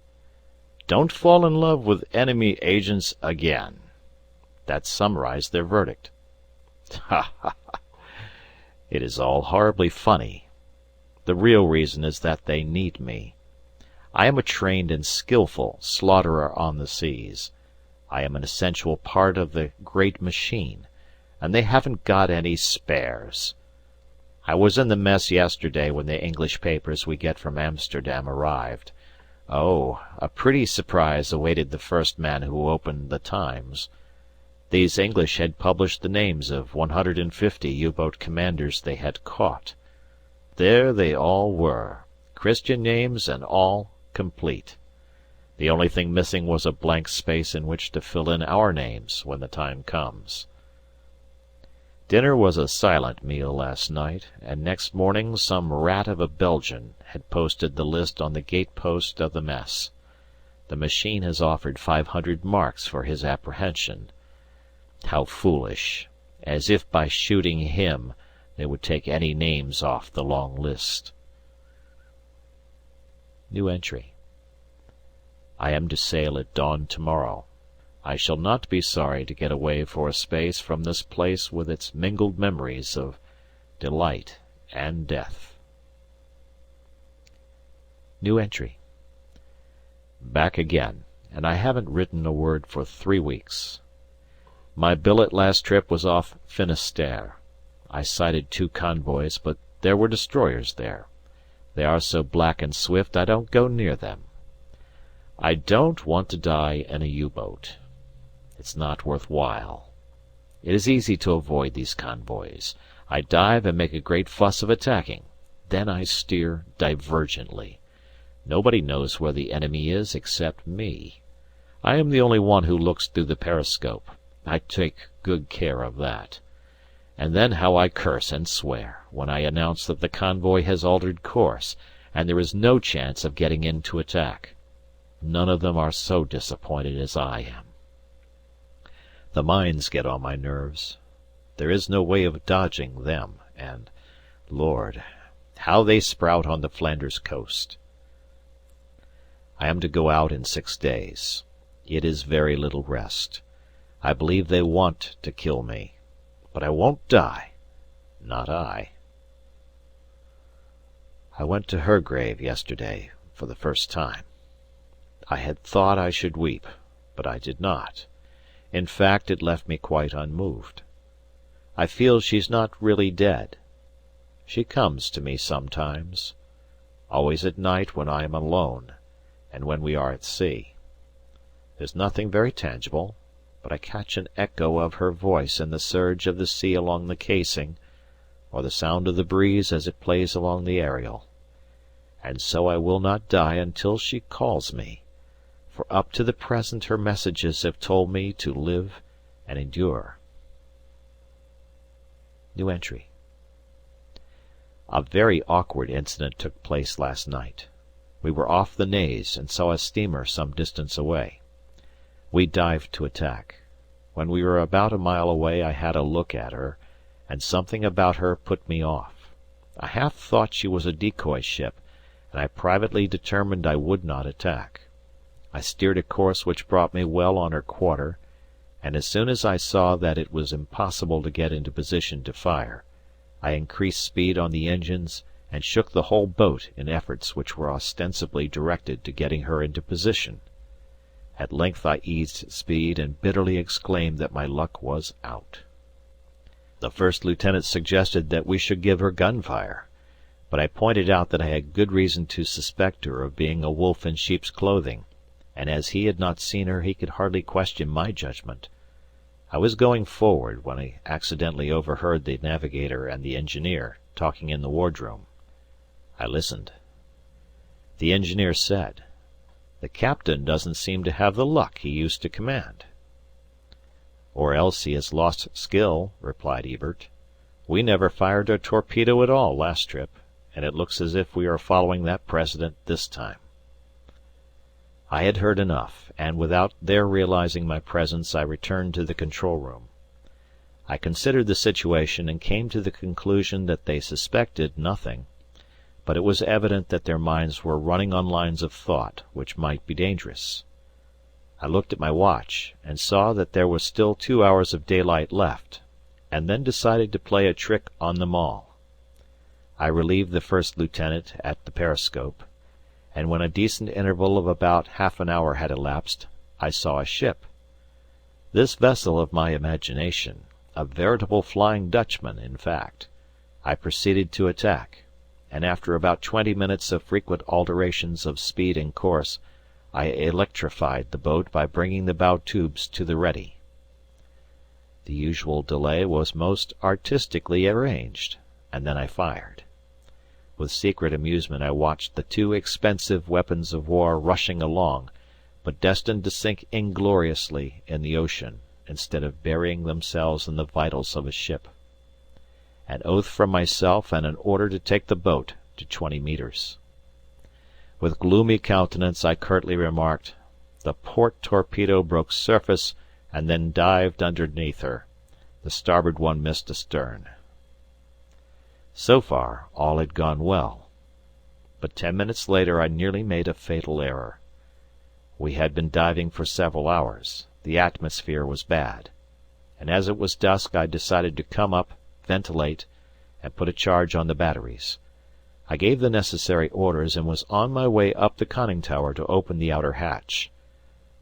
Don't fall in love with enemy agents again. That summarized their verdict. Ha ha ha! It is all horribly funny. The real reason is that they need me. I am a trained and skilful slaughterer on the seas. I am an essential part of the great machine, and they haven't got any spares. I was in the mess yesterday when the English papers we get from Amsterdam arrived. Oh, a pretty surprise awaited the first man who opened the Times. These English had published the names of 150 U-boat commanders they had caught. There they all were, Christian names and all complete. The only thing missing was a blank space in which to fill in our names when the time comes. Dinner was a silent meal last night, and next morning some rat of a Belgian had posted the list on the gate-post of the mess. The machine has offered 500 marks for his apprehension. How foolish! As if by shooting him they would take any names off the long list. New entry. I am to sail at dawn tomorrow. I shall not be sorry to get away for a space from this place with its mingled memories of delight and death. New entry. Back again, and I haven't written a word for 3 weeks. My billet last trip was off Finisterre. I sighted 2 convoys, but there were destroyers there. They are so black and swift I don't go near them. I don't want to die in a U-boat. It's not worth while. It is easy to avoid these convoys. I dive and make a great fuss of attacking. Then I steer divergently. Nobody knows where the enemy is except me. I am the only one who looks through the periscope. I take good care of that. And then how I curse and swear when I announce that the convoy has altered course, and there is no chance of getting in to attack. None of them are so disappointed as I am. The mines get on my nerves. There is no way of dodging them, and, Lord, how they sprout on the Flanders coast. I am to go out in 6 days. It is very little rest. I believe they want to kill me. But I won't die. Not I. I went to her grave yesterday for the first time. I had thought I should weep, but I did not. In fact, it left me quite unmoved. I feel she's not really dead. She comes to me sometimes, always at night when I am alone, and when we are at sea. There's nothing very tangible, but I catch an echo of her voice in the surge of the sea along the casing, or the sound of the breeze as it plays along the aerial. And so I will not die until she calls me, for up to the present her messages have told me to live and endure. New entry. A very awkward incident took place last night. We were off the Naze and saw a steamer some distance away. We dived to attack. When we were about a mile away I had a look at her, and something about her put me off. I half thought she was a decoy ship, and I privately determined I would not attack. I steered a course which brought me well on her quarter, and as soon as I saw that it was impossible to get into position to fire, I increased speed on the engines and shook the whole boat in efforts which were ostensibly directed to getting her into position. At length I eased speed and bitterly exclaimed that my luck was out. The first lieutenant suggested that we should give her gunfire, but I pointed out that I had good reason to suspect her of being a wolf in sheep's clothing, and as he had not seen her he could hardly question my judgment. I was going forward when I accidentally overheard the navigator and the engineer talking in the wardroom. I listened. The engineer said, "The captain doesn't seem to have the luck he used to command." "Or else he has lost skill," replied Ebert. "We never fired a torpedo at all last trip, and it looks as if we are following that precedent this time." I had heard enough, and without their realizing my presence I returned to the control room. I considered the situation and came to the conclusion that they suspected nothing, but it was evident that their minds were running on lines of thought which might be dangerous. I looked at my watch and saw that there was still 2 hours of daylight left, and then decided to play a trick on them all. I relieved the first lieutenant at the periscope, and when a decent interval of about half an hour had elapsed, I saw a ship. This vessel of my imagination, a veritable Flying Dutchman in fact, I proceeded to attack, and after about 20 minutes of frequent alterations of speed and course, I electrified the boat by bringing the bow tubes to the ready. The usual delay was most artistically arranged, and then I fired. With secret amusement I watched the 2 expensive weapons of war rushing along, but destined to sink ingloriously in the ocean, instead of burying themselves in the vitals of a ship. An oath from myself and an order to take the boat to 20 metres. With gloomy countenance I curtly remarked, "The port torpedo broke surface and then dived underneath her. The starboard one missed astern." So far all had gone well, but 10 minutes later I nearly made a fatal error. We had been diving for several hours, the atmosphere was bad, and as it was dusk I decided to come up, ventilate, and put a charge on the batteries. I gave the necessary orders and was on my way up the conning tower to open the outer hatch.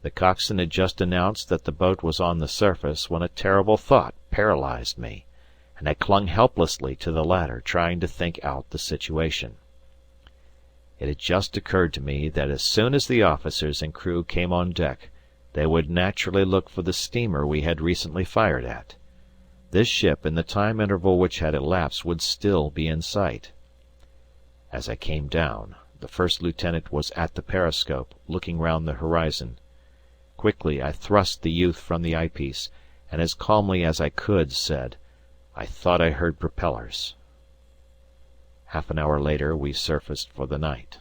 The coxswain had just announced that the boat was on the surface when a terrible thought paralysed me, and I clung helplessly to the ladder trying to think out the situation. It had just occurred to me that as soon as the officers and crew came on deck, they would naturally look for the steamer we had recently fired at. This ship, in the time interval which had elapsed, would still be in sight. As I came down, the first lieutenant was at the periscope, looking round the horizon. Quickly I thrust the youth from the eyepiece, and as calmly as I could said, "I thought I heard propellers." Half an hour later we surfaced for the night.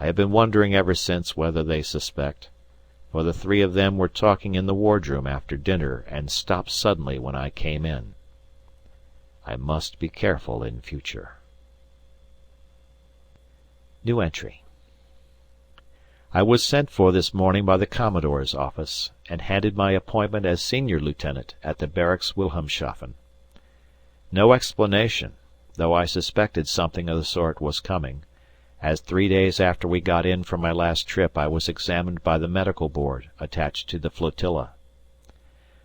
I have been wondering ever since whether they suspect, for the three of them were talking in the wardroom after dinner and stopped suddenly when I came in. I must be careful in future. New entry. I was sent for this morning by the Commodore's office, and handed my appointment as senior lieutenant at the barracks Wilhelmshaven. No explanation, though I suspected something of the sort was coming, as 3 days after we got in from my last trip I was examined by the medical board attached to the flotilla.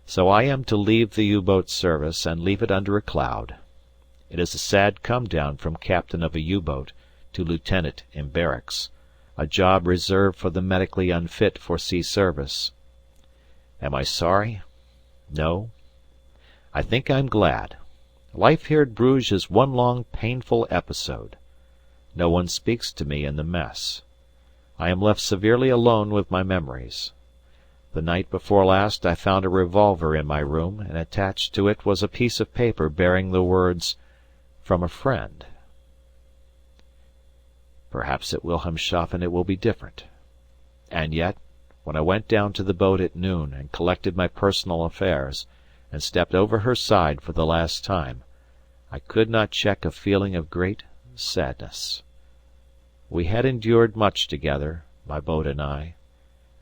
So I am to leave the U-boat service and leave it under a cloud. It is a sad come-down from captain of a U-boat to lieutenant in barracks, a job reserved for the medically unfit for sea service. Am I sorry? No. I think I'm glad. Life here at Bruges is one long painful episode. No one speaks to me in the mess. I am left severely alone with my memories. The night before last I found a revolver in my room, and attached to it was a piece of paper bearing the words, "From a friend." Perhaps at Wilhelmshaven it will be different. And yet, when I went down to the boat at noon and collected my personal affairs, and stepped over her side for the last time, I could not check a feeling of great sadness. We had endured much together, my boat and I,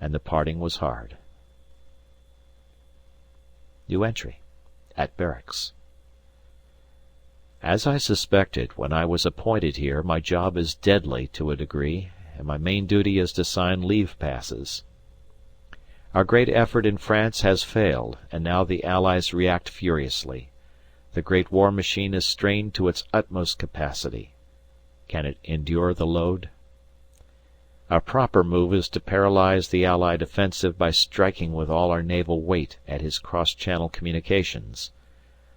and the parting was hard. New entry. At barracks. As I suspected, when I was appointed here, my job is deadly to a degree, and my main duty is to sign leave passes. Our great effort in France has failed, and now the Allies react furiously. The great war machine is strained to its utmost capacity. Can it endure the load? Our proper move is to paralyze the Allied offensive by striking with all our naval weight at his cross-channel communications.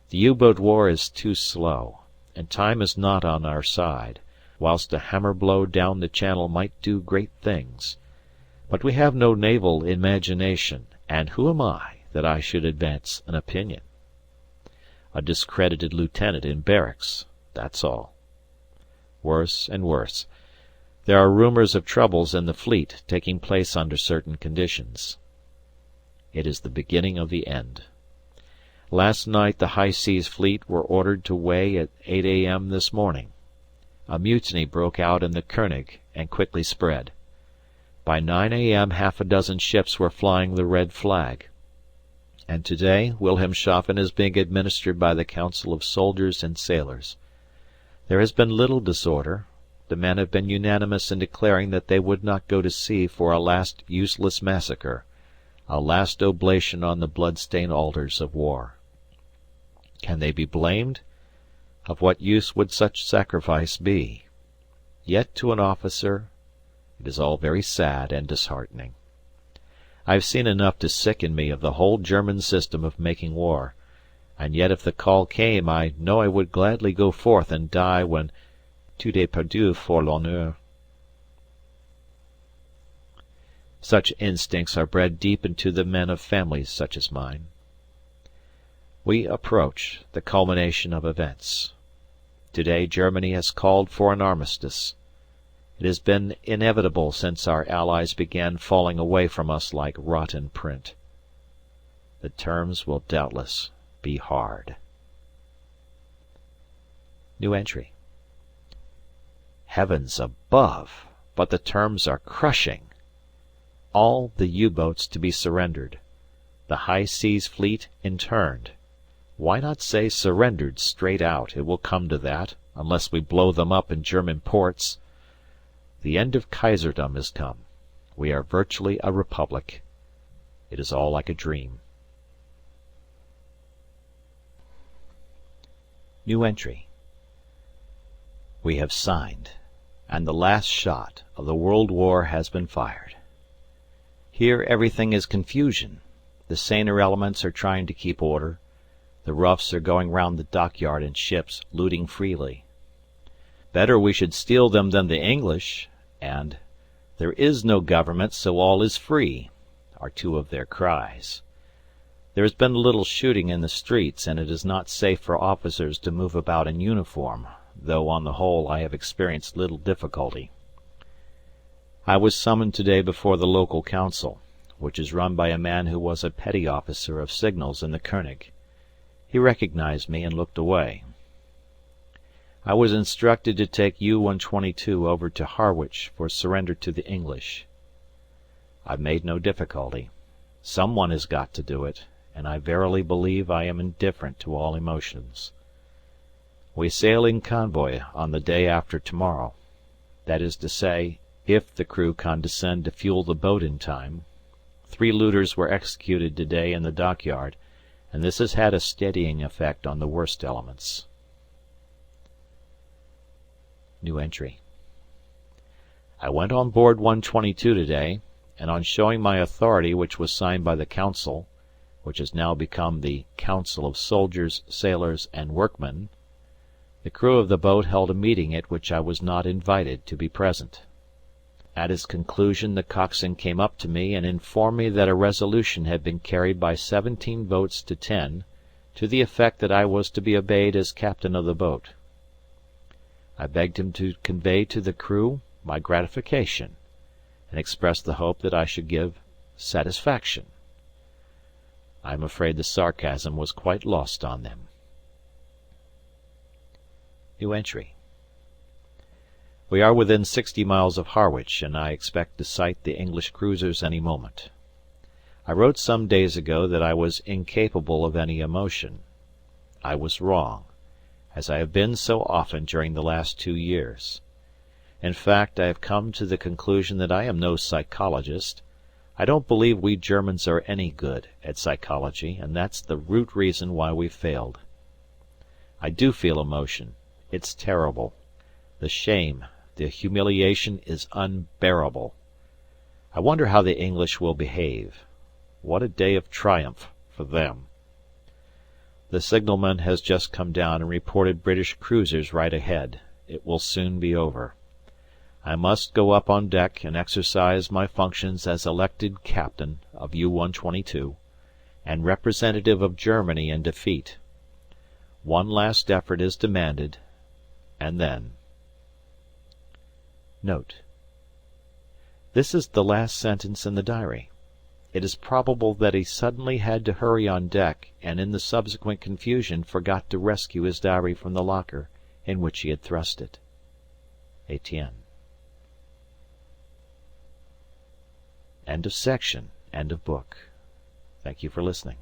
The U-boat war is too slow, and time is not on our side, whilst a hammer blow down the channel might do great things. But we have no naval imagination, and who am I, that I should advance an opinion? A discredited lieutenant in barracks, that's all. Worse and worse. There are rumours of troubles in the fleet taking place under certain conditions. It is the beginning of the end. Last night the High Seas Fleet were ordered to weigh at 8 a.m. this morning. A mutiny broke out in the König and quickly spread. By 9 a.m. half a dozen ships were flying the red flag. And today Wilhelmshaven is being administered by the Council of Soldiers and Sailors. There has been little disorder. The men have been unanimous in declaring that they would not go to sea for a last useless massacre, a last oblation on the blood-stained altars of war. Can they be blamed? Of what use would such sacrifice be? Yet to an officer it is all very sad and disheartening. I have seen enough to sicken me of the whole German system of making war, and yet if the call came I know I would gladly go forth and die when tout est perdu for l'honneur. Such instincts are bred deep into the men of families such as mine. We approach the culmination of events. Today Germany has called for an armistice. It has been inevitable since our allies began falling away from us like rotten print. The terms will doubtless be hard. New entry. Heavens above, but the terms are crushing! All the U-boats to be surrendered. The High Seas Fleet interned. Why not say surrendered straight out? It will come to that, unless we blow them up in German ports. The end of Kaiserdom has come. We are virtually a republic. It is all like a dream. New entry. We have signed, and the last shot of the World War has been fired. Here everything is confusion. The saner elements are trying to keep order. The roughs are going round the dockyard in ships, looting freely. Better we should steal them than the English, and "There is no government, so all is free," are two of their cries. There has been a little shooting in the streets, and it is not safe for officers to move about in uniform, though on the whole I have experienced little difficulty. I was summoned today before the local council, which is run by a man who was a petty officer of signals in the König. He recognized me and looked away. I was instructed to take U-122 over to Harwich for surrender to the English. I've made no difficulty. Someone has got to do it, and I verily believe I am indifferent to all emotions. We sail in convoy on the day after tomorrow. That is to say, if the crew condescend to fuel the boat in time. 3 looters were executed today in the dockyard, and this has had a steadying effect on the worst elements. New entry. I went on board 122 today, and on showing my authority which was signed by the Council, which has now become the Council of Soldiers, Sailors, and Workmen, the crew of the boat held a meeting at which I was not invited to be present. At its conclusion the coxswain came up to me and informed me that a resolution had been carried by 17 votes to 10, to the effect that I was to be obeyed as captain of the boat. I begged him to convey to the crew my gratification, and expressed the hope that I should give satisfaction. I am afraid the sarcasm was quite lost on them. New entry. We are within 60 miles of Harwich, and I expect to sight the English cruisers any moment. I wrote some days ago that I was incapable of any emotion. I was wrong, as I have been so often during the last 2 years. In fact, I have come to the conclusion that I am no psychologist. I don't believe we Germans are any good at psychology, and that's the root reason why we failed. I do feel emotion. It's terrible. The shame, the humiliation is unbearable. I wonder how the English will behave. What a day of triumph for them. The signalman has just come down and reported British cruisers right ahead. It will soon be over. I must go up on deck and exercise my functions as elected captain of U-122 and representative of Germany in defeat. One last effort is demanded, and then. Note: this is the last sentence in the diary. It is probable that he suddenly had to hurry on deck and in the subsequent confusion forgot to rescue his diary from the locker in which he had thrust it. Etienne. End of section. End of book. Thank you for listening.